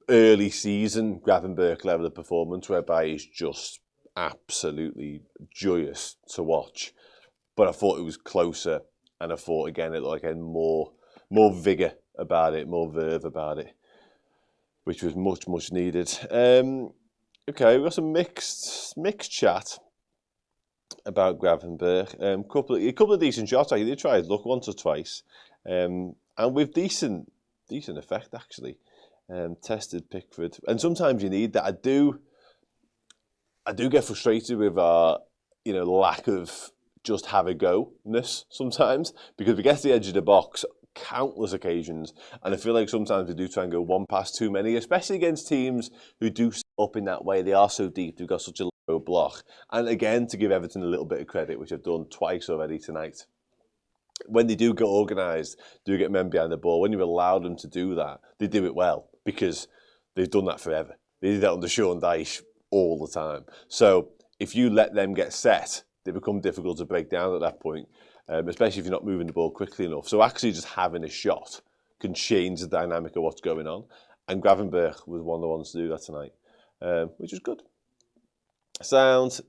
early season Gravenberch level of performance whereby he's just absolutely joyous to watch. But I thought it was closer, and I thought again it looked like more vigour about it, more verve about it, which was much needed. Okay, we've got some mixed chat about Gravenberch. A couple of decent shots. I did try his luck once or twice, and with decent effect actually. Tested Pickford, and sometimes you need that. I do get frustrated with our lack of just have a go-ness sometimes, because we get to the edge of the box countless occasions, and I feel like sometimes we do try and go one past too many, especially against teams who do set up in that way. They are so deep, they've got such a low block. And again, to give Everton a little bit of credit, which I've done twice already tonight, when they do get organised, do get men behind the ball, when you allow them to do that, they do it well, because they've done that forever. They did that under Sean Dyche all the time. So if you let them get set, they become difficult to break down at that point, especially if you're not moving the ball quickly enough. So actually just having a shot can change the dynamic of what's going on. And Gravenberch was one of the ones to do that tonight, which was good. Sound.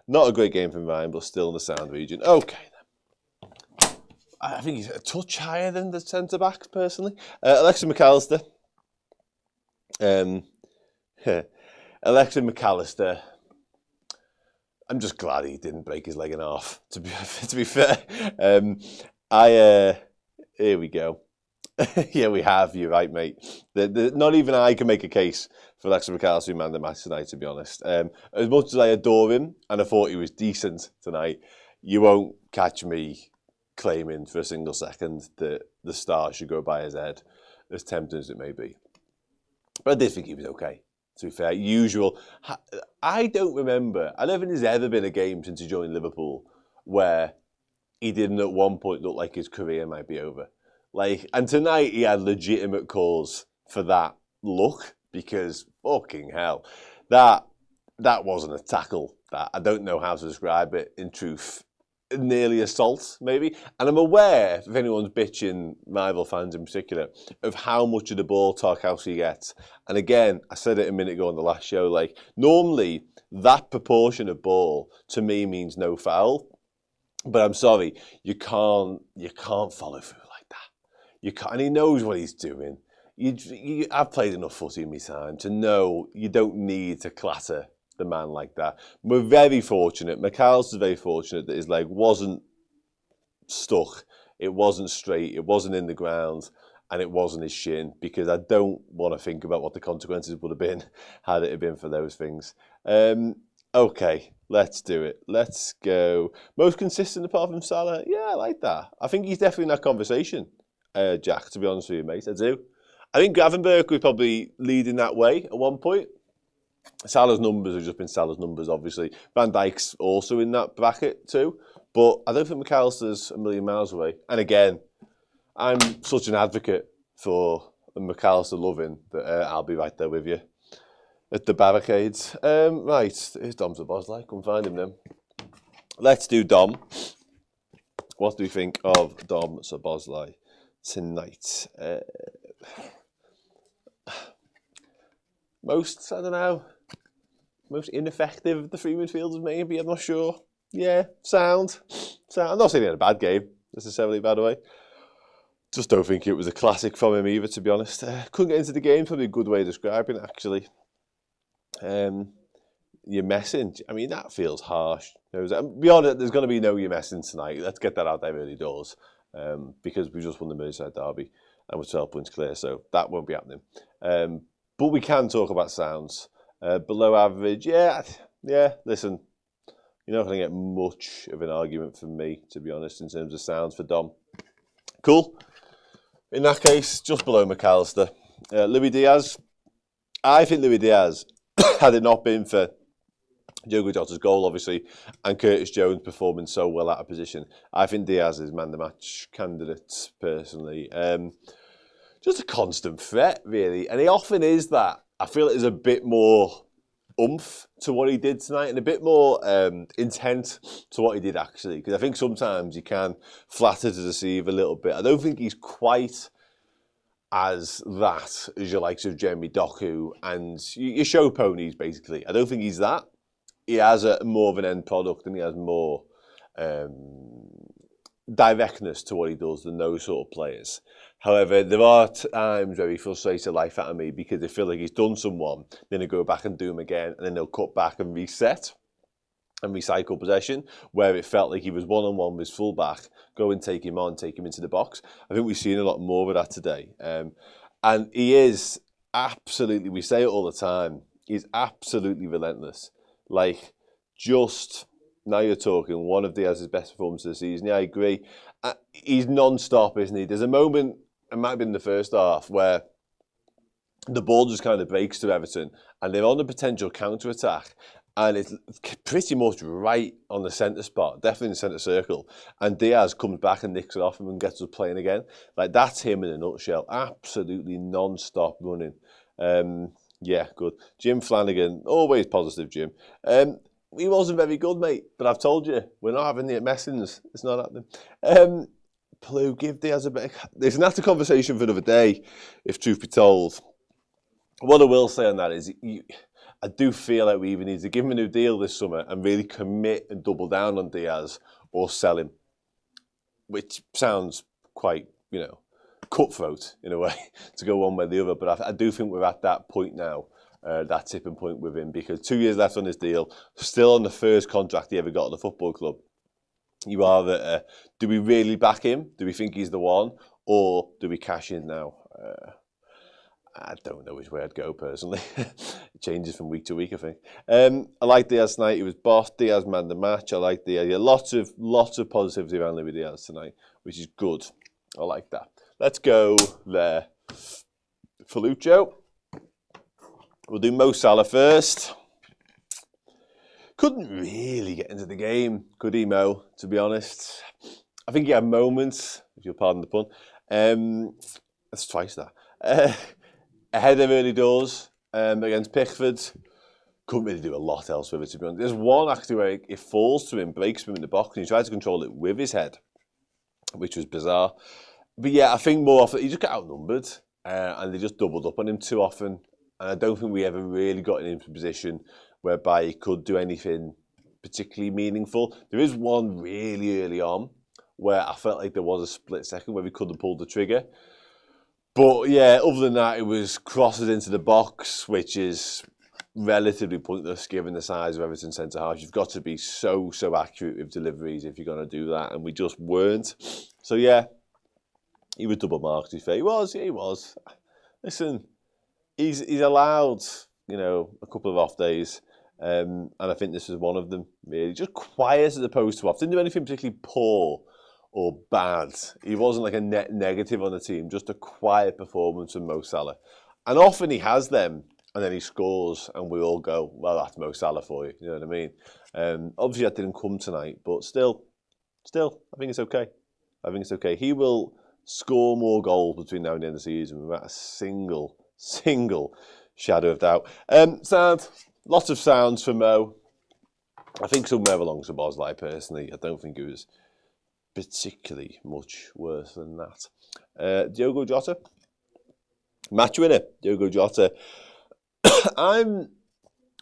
Not a great game from Ryan, but still in the sound region. Okay, then. I think he's a touch higher than the centre-back, personally. Alexis McAllister. Alexis McAllister. I'm just glad he didn't break his leg in half, to be fair. Here we go. Yeah, we have. You're right, mate. Not even I can make a case for Alexis McAllister who manned the match tonight, to be honest. As much as I adore him, and I thought he was decent tonight, you won't catch me claiming for a single second that the start should go by his head, as tempting as it may be. But I did think he was okay, to be fair. Usual. I don't remember, I don't think there's ever been a game since he joined Liverpool where he didn't at one point look like his career might be over. And tonight he had legitimate cause for that look, because fucking hell, that wasn't a tackle. That I don't know how to describe it in truth. Nearly assault, maybe. And I'm aware, if anyone's bitching, rival fans in particular, of how much of the ball Tarkowski gets. And again, I said it a minute ago on the last show, normally that proportion of ball to me means no foul. But I'm sorry, you can't follow through like that. You can't, and he knows what he's doing. I've played enough footy in my time to know you don't need to clatter the man like that. We're very fortunate. McAllister's very fortunate that his leg wasn't stuck. It wasn't straight. It wasn't in the ground. And it wasn't his shin, because I don't want to think about what the consequences would have been had it been for those things. Okay, let's do it. Let's go. Most consistent apart from Salah? Yeah, I like that. I think he's definitely in that conversation, Jack, to be honest with you, mate. I do. I think Gravenberch was probably leading that way at one point. Salah's numbers have just been Salah's numbers, obviously. Van Dijk's also in that bracket too. But I don't think McAllister's a million miles away. And again, I'm such an advocate for McAllister loving that I'll be right there with you at the barricades. Right, here's Dom Szoboszlai. Come find him then. Let's do Dom. What do we think of Dom Szoboszlai tonight? Most ineffective of the three midfielders, maybe. I'm not sure. Yeah, sound. I'm not saying he had a bad game necessarily, by the way. Just don't think it was a classic from him either, to be honest. Couldn't get into the game, probably a good way of describing it, actually. You're messing. I mean, that feels harsh. Beyond it, there's going to be no you're messing tonight. Let's get that out there early doors, because we just won the Merseyside Derby and we're 12 points clear, so that won't be happening. But we can talk about sounds. Below average, yeah, listen, you're not going to get much of an argument from me, to be honest, in terms of sounds for Dom. Cool. In that case, just below McAllister. Luis Diaz. I think Luis Diaz, had it not been for Diogo Jota's goal, obviously, and Curtis Jones performing so well out of position, I think Diaz is man the match candidate, personally. Just a constant threat, really. And he often is that. I feel there's a bit more oomph to what he did tonight and a bit more intent to what he did, actually. Because I think sometimes you can flatter to deceive a little bit. I don't think he's quite as that as your likes of Jeremy Doku and your show ponies, basically. I don't think he's that. He has more of an end product and he has more directness to what he does than those sort of players. However, there are times where he frustrates the life out of me because I feel like he's done someone, then he'll go back and do him again, and then he'll cut back and reset and recycle possession, where it felt like he was one-on-one with his full-back, go and take him on, take him into the box. I think we've seen a lot more of that today. And he is absolutely, we say it all the time, he's absolutely relentless. Now you're talking one of Diaz's best performances of the season. Yeah, I agree. he's non-stop, isn't he? There's a moment, it might have been the first half, where the ball just kind of breaks to Everton and they're on a potential counter-attack and it's pretty much right on the centre spot, definitely in the centre circle, and Diaz comes back and nicks it off him and gets us playing again. Like, that's him in a nutshell. Absolutely non-stop running. Yeah, good. Jim Flanagan, always positive, Jim. He wasn't very good, mate, but I've told you, we're not having the Messins. It's not happening. Plou, give Diaz a bit of... There's an after conversation for another day, if truth be told. What I will say on that is, I do feel like we either need to give him a new deal this summer and really commit and double down on Diaz, or sell him, which sounds quite, cutthroat in a way, to go one way or the other. But I do think we're at that point now, that tipping point with him, because 2 years left on his deal, still on the first contract he ever got at the football club. You are do we really back him? Do we think he's the one? Or do we cash in now? I don't know which way I'd go, personally. It changes from week to week, I think. I like Diaz tonight. He was boss. Diaz man the match. I like Diaz. Yeah, lots of positivity around Louis Diaz tonight, which is good. I like that. Let's go there. Feluccio. We'll do Mo Salah first. Couldn't really get into the game, could he, Mo, to be honest? I think he had moments, if you'll pardon the pun. That's twice that. Ahead of early doors against Pickford. Couldn't really do a lot else with it, to be honest. There's one, actually, where it falls to him, breaks him in the box, and he tried to control it with his head, which was bizarre. But yeah, I think more often, he just got outnumbered, and they just doubled up on him too often. And I don't think we ever really got him into a position whereby he could do anything particularly meaningful. There is one really early on where I felt like there was a split second where we could have pulled the trigger. But yeah, other than that, it was crosses into the box, which is relatively pointless given the size of Everton centre half. You've got to be so accurate with deliveries if you're going to do that, and we just weren't. So yeah, he was double marked, to be fair. He was. Listen, he's allowed, a couple of off days. And I think this is one of them, really. Just quiet as opposed to off. Didn't do anything particularly poor or bad. He wasn't like a net negative on the team, just a quiet performance from Mo Salah. And often he has them, and then he scores, and we all go, well, that's Mo Salah for you. You know what I mean? Obviously, that didn't come tonight, but still, I think it's okay. He will score more goals between now and the end of the season without a single shadow of doubt. Sound. Lots of sounds for Mo. I think somewhere along to Bosley, personally. I don't think it was particularly much worse than that. Diogo Jota. Match winner, Diogo Jota. I'm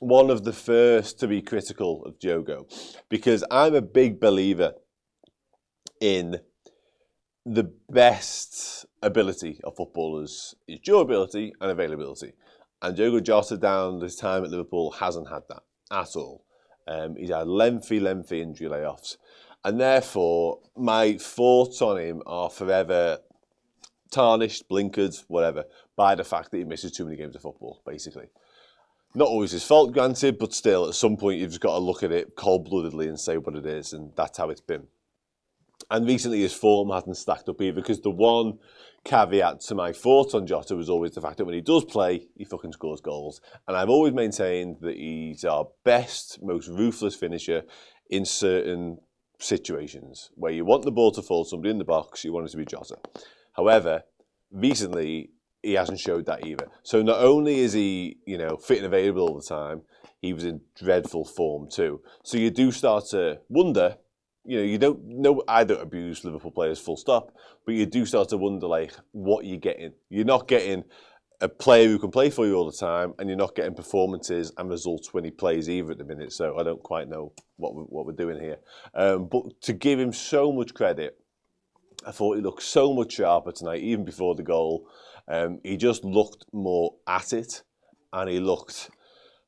one of the first to be critical of Diogo because I'm a big believer in the best ability of footballers is durability and availability. And Diogo Jota down this time at Liverpool hasn't had that at all. He's had lengthy injury layoffs. And therefore, my thoughts on him are forever tarnished, blinkered, whatever, by the fact that he misses too many games of football, basically. Not always his fault, granted, but still, at some point, you've just got to look at it cold-bloodedly and say what it is, and that's how it's been. And recently, his form hasn't stacked up either, because the one caveat to my thoughts on Jota was always the fact that when he does play, he fucking scores goals. And I've always maintained that he's our best, most ruthless finisher in certain situations where you want the ball to fall somebody in the box, you want it to be Jota. However, recently, he hasn't showed that either. So not only is he, fit and available all the time, he was in dreadful form too. So you do start to wonder, you don't know, I don't abuse Liverpool players full stop, but you do start to wonder, what you're getting. You're not getting a player who can play for you all the time, and you're not getting performances and results when he plays either at the minute. So I don't quite know what we're doing here. But to give him so much credit, I thought he looked so much sharper tonight, even before the goal. He just looked more at it, and he looked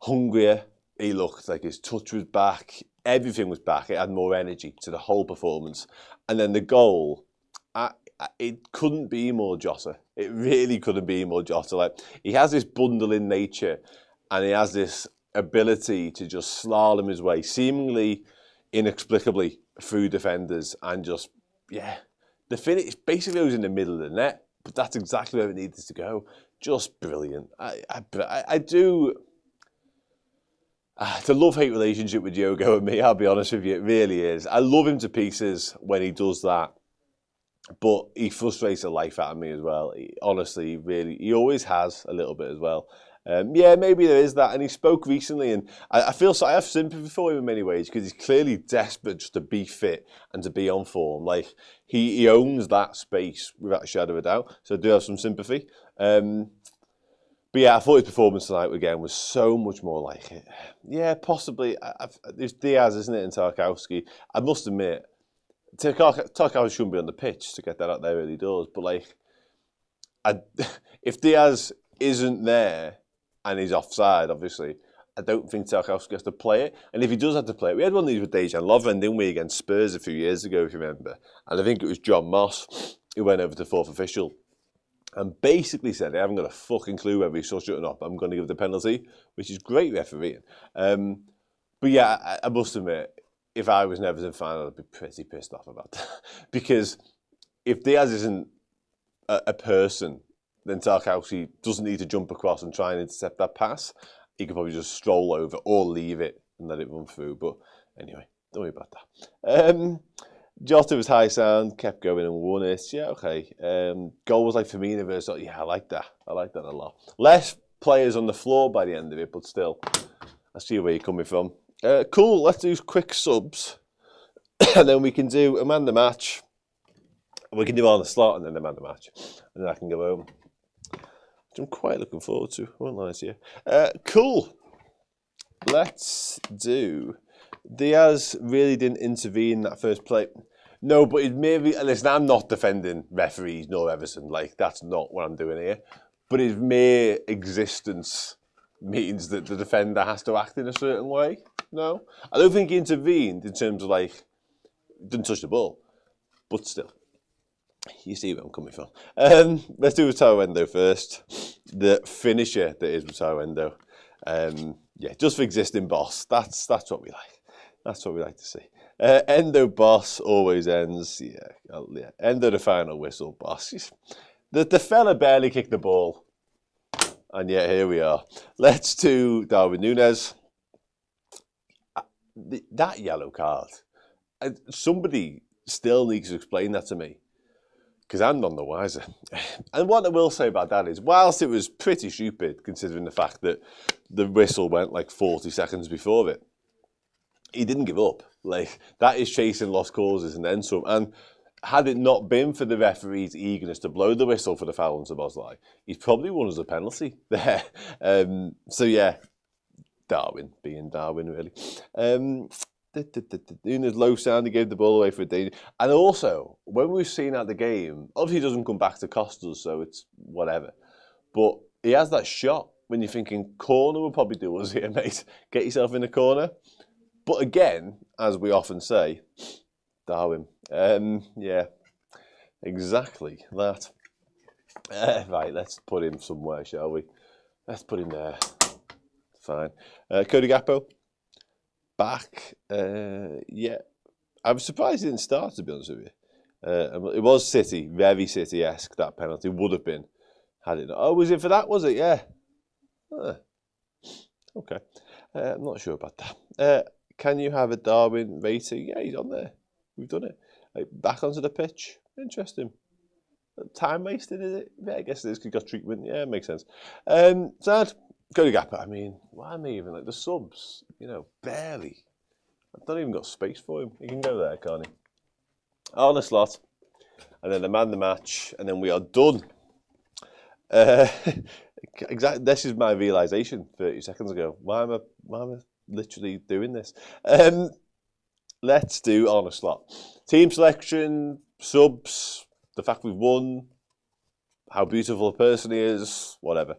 hungrier. He looked like his touch was back. Everything was back. It had more energy to the whole performance. And then the goal, it couldn't be more Jota. It really couldn't be more Jota. He has this bundling nature, and he has this ability to just slalom his way, seemingly inexplicably, through defenders, and just The finish basically was in the middle of the net, but that's exactly where it needed to go. Just brilliant. I do. It's a love-hate relationship with Diogo and me, I'll be honest with you. It really is. I love him to pieces when he does that, but he frustrates the life out of me as well. Honestly, really, he always has a little bit as well. Yeah, maybe there is that. And he spoke recently, and I feel so. I have sympathy for him in many ways because he's clearly desperate just to be fit and to be on form. Like he owns that space without a shadow of a doubt. So I do have some sympathy. But yeah, I thought his performance tonight again was so much more like it. Yeah, possibly. There's Diaz, isn't it, and Tarkowski. I must admit, Tarkowski shouldn't be on the pitch to get that out there early doors. But like, if Diaz isn't there and he's offside, obviously, I don't think Tarkowski has to play it. And if he does have to play it, we had one of these with Dejan Lovren, didn't we, against Spurs a few years ago, if you remember. And I think it was John Moss who went over to fourth official and basically said, I haven't got a fucking clue whether he saw shooting up. I'm going to give the penalty, which is great refereeing. But yeah, I must admit, if I was an Everton fan, I'd be pretty pissed off about that. Because if Diaz isn't a person, then Tarkowski doesn't need to jump across and try and intercept that pass. He could probably just stroll over or leave it and let it run through. But anyway, don't worry about that. Jota was high sound, kept going and won it. Yeah, okay. Goal was like Firmino versus... Yeah, I like that. I like that a lot. Less players on the floor by the end of it, but still, I see where you're coming from. Cool, let's do quick subs. And then we can do a man the match. We can do on the slot and then a man the match. And then I can go home. Which I'm quite looking forward to. I won't lie to you. Cool. Let's do... Diaz really didn't intervene in that first play. No, but it maybe... Listen, I'm not defending referees nor Everton. Like, that's not what I'm doing here. But his mere existence means that the defender has to act in a certain way. No? I don't think he intervened in terms of, like... Didn't touch the ball. But still. You see where I'm coming from. Let's do Wataru first. The finisher that is Wataru. Yeah, just for existing boss. That's what we like. That's what we like to see. Endo boss always ends. Yeah. Endo the final whistle boss. The fella barely kicked the ball. And yet here we are. Let's do Darwin Núñez. That yellow card. Somebody still needs to explain that to me. Because I'm none the wiser. And what I will say about that is, whilst it was pretty stupid, considering the fact that the whistle went like 40 seconds before it, he didn't give up. Like, that is chasing lost causes and then some. And had it not been for the referee's eagerness to blow the whistle for the foul on Szoboszlai, he's probably won as a penalty there. So yeah, Darwin being Darwin, really. Núñez low sound, he gave the ball away for a danger. And also, when we've seen out the game, obviously he doesn't come back to cost us, so it's whatever. But he has that shot when you're thinking, corner will probably do us here, mate. Get yourself in the corner. But again, as we often say, Darwin. Yeah, exactly that. Right, let's put him somewhere, shall we? Let's put him there. Fine. Cody Gakpo. Back, yeah. I was surprised he didn't start, to be honest with you. It was City, very City-esque, that penalty would have been, had it not. Oh, was it for that, was it? Yeah. Okay. I'm not sure about that. Can you have a Darwin rating? Yeah, he's on there. We've done it. Like, back onto the pitch. Interesting. Time wasted, is it? Yeah, I guess it is, 'cause he got treatment. Yeah, it makes sense. Sad. Cody Gakpo, I mean, why am I even like the subs? You know, barely. I've not even got space for him. He can go there, can't he? On the slot, and then the man the match, and then we are done. Exactly. This is my realization 30 seconds ago. Why am I literally doing this? Let's do on a slot. Team selection, subs, the fact we've won. How beautiful a person he is, whatever.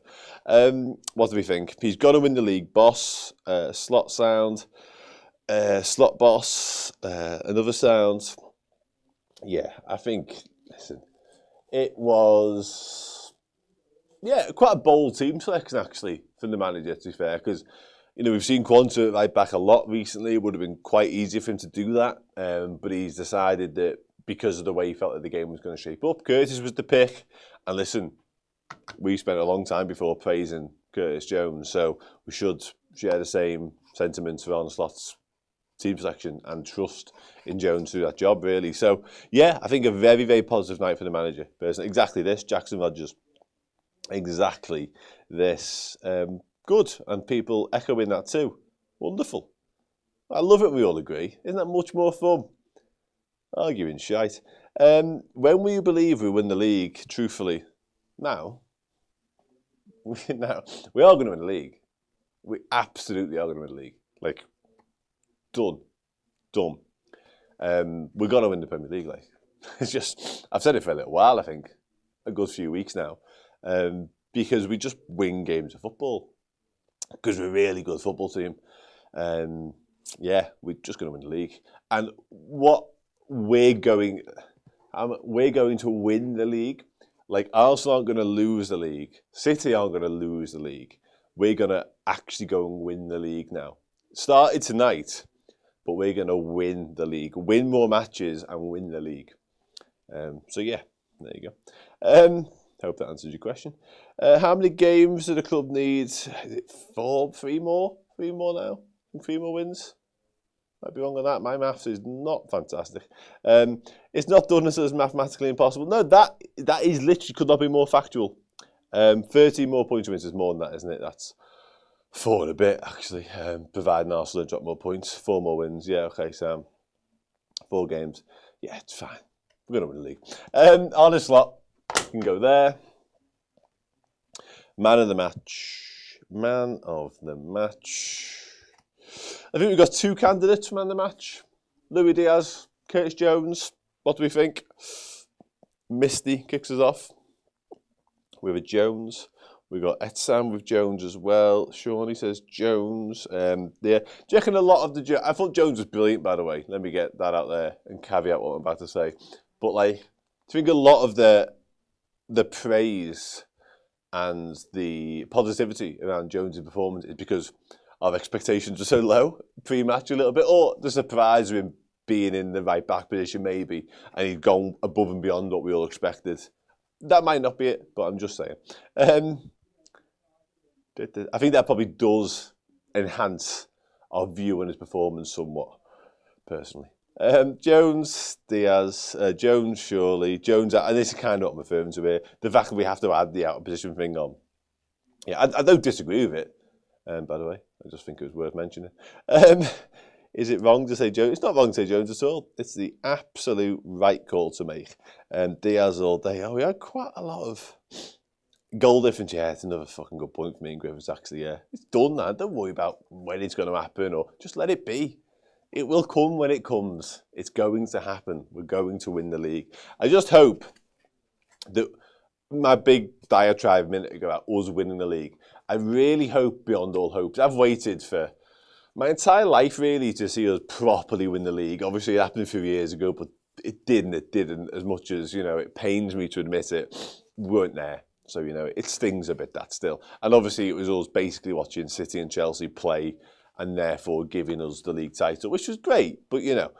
What do we think? He's got to win the league. Boss, slot sound, slot boss, another sound. Yeah, I think, listen, it was, yeah, quite a bold team selection, actually, from the manager, to be fair, because, you know, we've seen Quanta right back a lot recently. It would have been quite easy for him to do that, but he's decided that because of the way he felt that the game was going to shape up. Curtis was the pick. And listen, we spent a long time before praising Curtis Jones, so we should share the same sentiments around Slot's team selection and trust in Jones to do that job, really. So, yeah, I think a very, very positive night for the manager. Personally, exactly this, Jackson Rodgers. Exactly this. Good, and people echoing that too. Wonderful. I love it, we all agree. Isn't that much more fun? Arguing shite. When will you believe we win the league, truthfully? Now, we are going to win the league. We absolutely are going to win the league. Like, done. We're going to win the Premier League. Like, it's just, I've said it for a little while, I think. A good few weeks now. Because we just win games of football. Because we're a really good football team. Yeah, we're just going to win the league. And what we're going to win the league. Like, Arsenal aren't going to lose the league. City aren't going to lose the league. We're going to actually go and win the league now. Started tonight, but we're going to win the league. Win more matches and win the league. So, yeah, there you go. Hope that answers your question. How many games do the club need? Is it 4? 3 more? 3 more now? 3 more wins? Might be wrong on that. My maths is not fantastic. It's not done as mathematically impossible. No, that is literally could not be more factual. 13 more points wins is more than that, isn't it? That's 4 and a bit, actually. Providing Arsenal drop more points. 4 more wins. Yeah, okay, Sam. 4 games. Yeah, it's fine. We're going to win the league. Honest Slot. You can go there. Man of the match. Man of the match. I think we've got 2 candidates for man of the match. Louis Diaz, Curtis Jones. What do we think? Misty kicks us off. We have a Jones. We've got Etsam with Jones as well. Shawnee says Jones. Yeah. Do you reckon a lot of the... I thought Jones was brilliant, by the way. Let me get that out there and caveat what I'm about to say. But, like, I think a lot of the praise and the positivity around Jones' performance is because our expectations are so low pre-match a little bit, or the surprise of him being in the right back position maybe, and he'd gone above and beyond what we all expected. That might not be it, but I'm just saying. I think that probably does enhance our view on his performance somewhat, personally. Jones, Diaz, Jones, surely. Jones, and this is kind of what I'm referring to here. The fact that we have to add the out of position thing on. Yeah, I don't disagree with it, by the way. I just think it was worth mentioning. Is it wrong to say Jones? It's not wrong to say Jones at all. It's the absolute right call to make. Diaz all day. Oh, we had quite a lot of goal difference. Yeah, it's another fucking good point for me and Griffiths, actually, yeah. It's done now. Don't worry about when it's going to happen, or just let it be. It will come when it comes. It's going to happen. We're going to win the league. I just hope that my big diatribe a minute ago about us winning the league, I really hope beyond all hopes. I've waited for my entire life, really, to see us properly win the league. Obviously, it happened a few years ago, but it didn't. As much as, you know, it pains me to admit it, we weren't there. So, you know, it stings a bit, that still. And obviously, it was us basically watching City and Chelsea play and therefore giving us the league title, which was great. But, you know,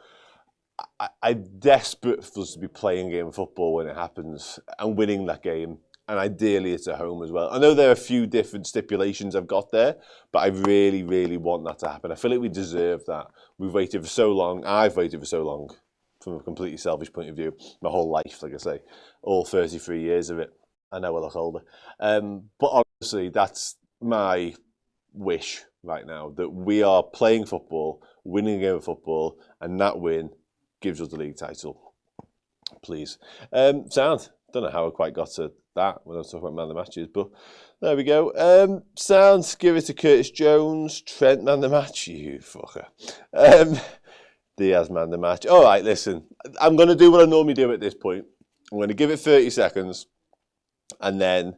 I'm desperate for us to be playing a game of football when it happens and winning that game. And ideally, it's at home as well. I know there are a few different stipulations I've got there, but I really, really want that to happen. I feel like we deserve that. We've waited for so long. I've waited for so long, from a completely selfish point of view, my whole life, like I say, all 33 years of it. I know I look older. But honestly, that's my wish right now, that we are playing football, winning a game of football, and that win gives us the league title. Please. Sound. Don't know how I quite got to that when I was talking about man of the matches, but there we go. Sounds, give it to Curtis Jones. Trent man of the match, you fucker. Diaz man of the match. All right, listen, I'm going to do what I normally do at this point. I'm going to give it 30 seconds, and then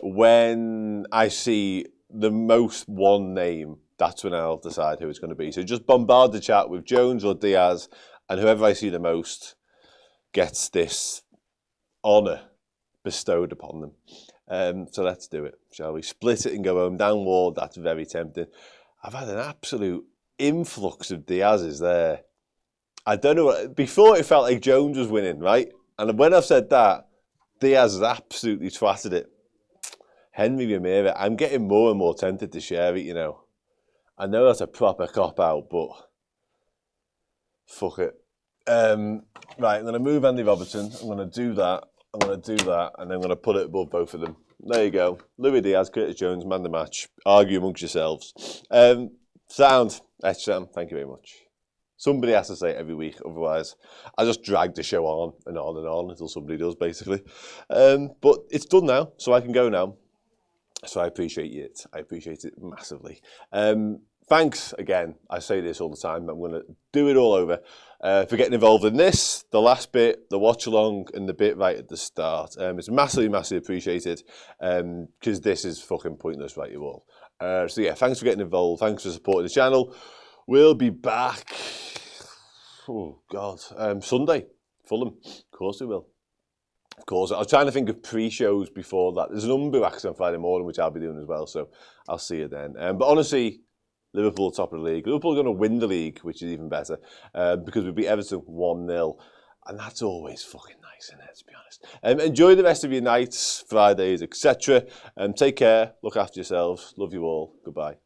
when I see the most one name, that's when I'll decide who it's going to be. So just bombard the chat with Jones or Diaz, and whoever I see the most gets this honour bestowed upon them. So let's do it, shall we? Split it and go home. Down Ward, that's very tempting. I've had an absolute influx of Diaz's there. I don't know. Before it felt like Jones was winning, right? And when I've said that, Diaz has absolutely twatted it. Henry Ramira, I'm getting more and more tempted to share it, you know. I know that's a proper cop-out, but fuck it. Right, I'm going to move Andy Robertson. I'm going to do that. I'm going to do that. And then I'm going to put it above both of them. There you go. Louis Diaz, Curtis Jones, man the match. Argue amongst yourselves. Sound. Sam, thank you very much. Somebody has to say it every week. Otherwise, I just drag the show on and on and on until somebody does, basically. But it's done now, so I can go now. So I appreciate it. I appreciate it massively. Thanks again. I say this all the time. I'm going to do it all over for getting involved in this, the last bit, the watch along, and the bit right at the start. It's massively, massively appreciated because this is fucking pointless, right, you all. So yeah, thanks for getting involved. Thanks for supporting the channel. We'll be back. Oh God, Sunday, Fulham. Of course we will. Of course, I was trying to think of pre-shows before that. There's an Umbu on Friday morning, which I'll be doing as well, so I'll see you then. But honestly, Liverpool top of the league. Liverpool are going to win the league, which is even better, because we beat Everton 1-0, and that's always fucking nice, isn't it, to be honest. Enjoy the rest of your nights, Fridays, etc. Take care, look after yourselves, love you all, goodbye.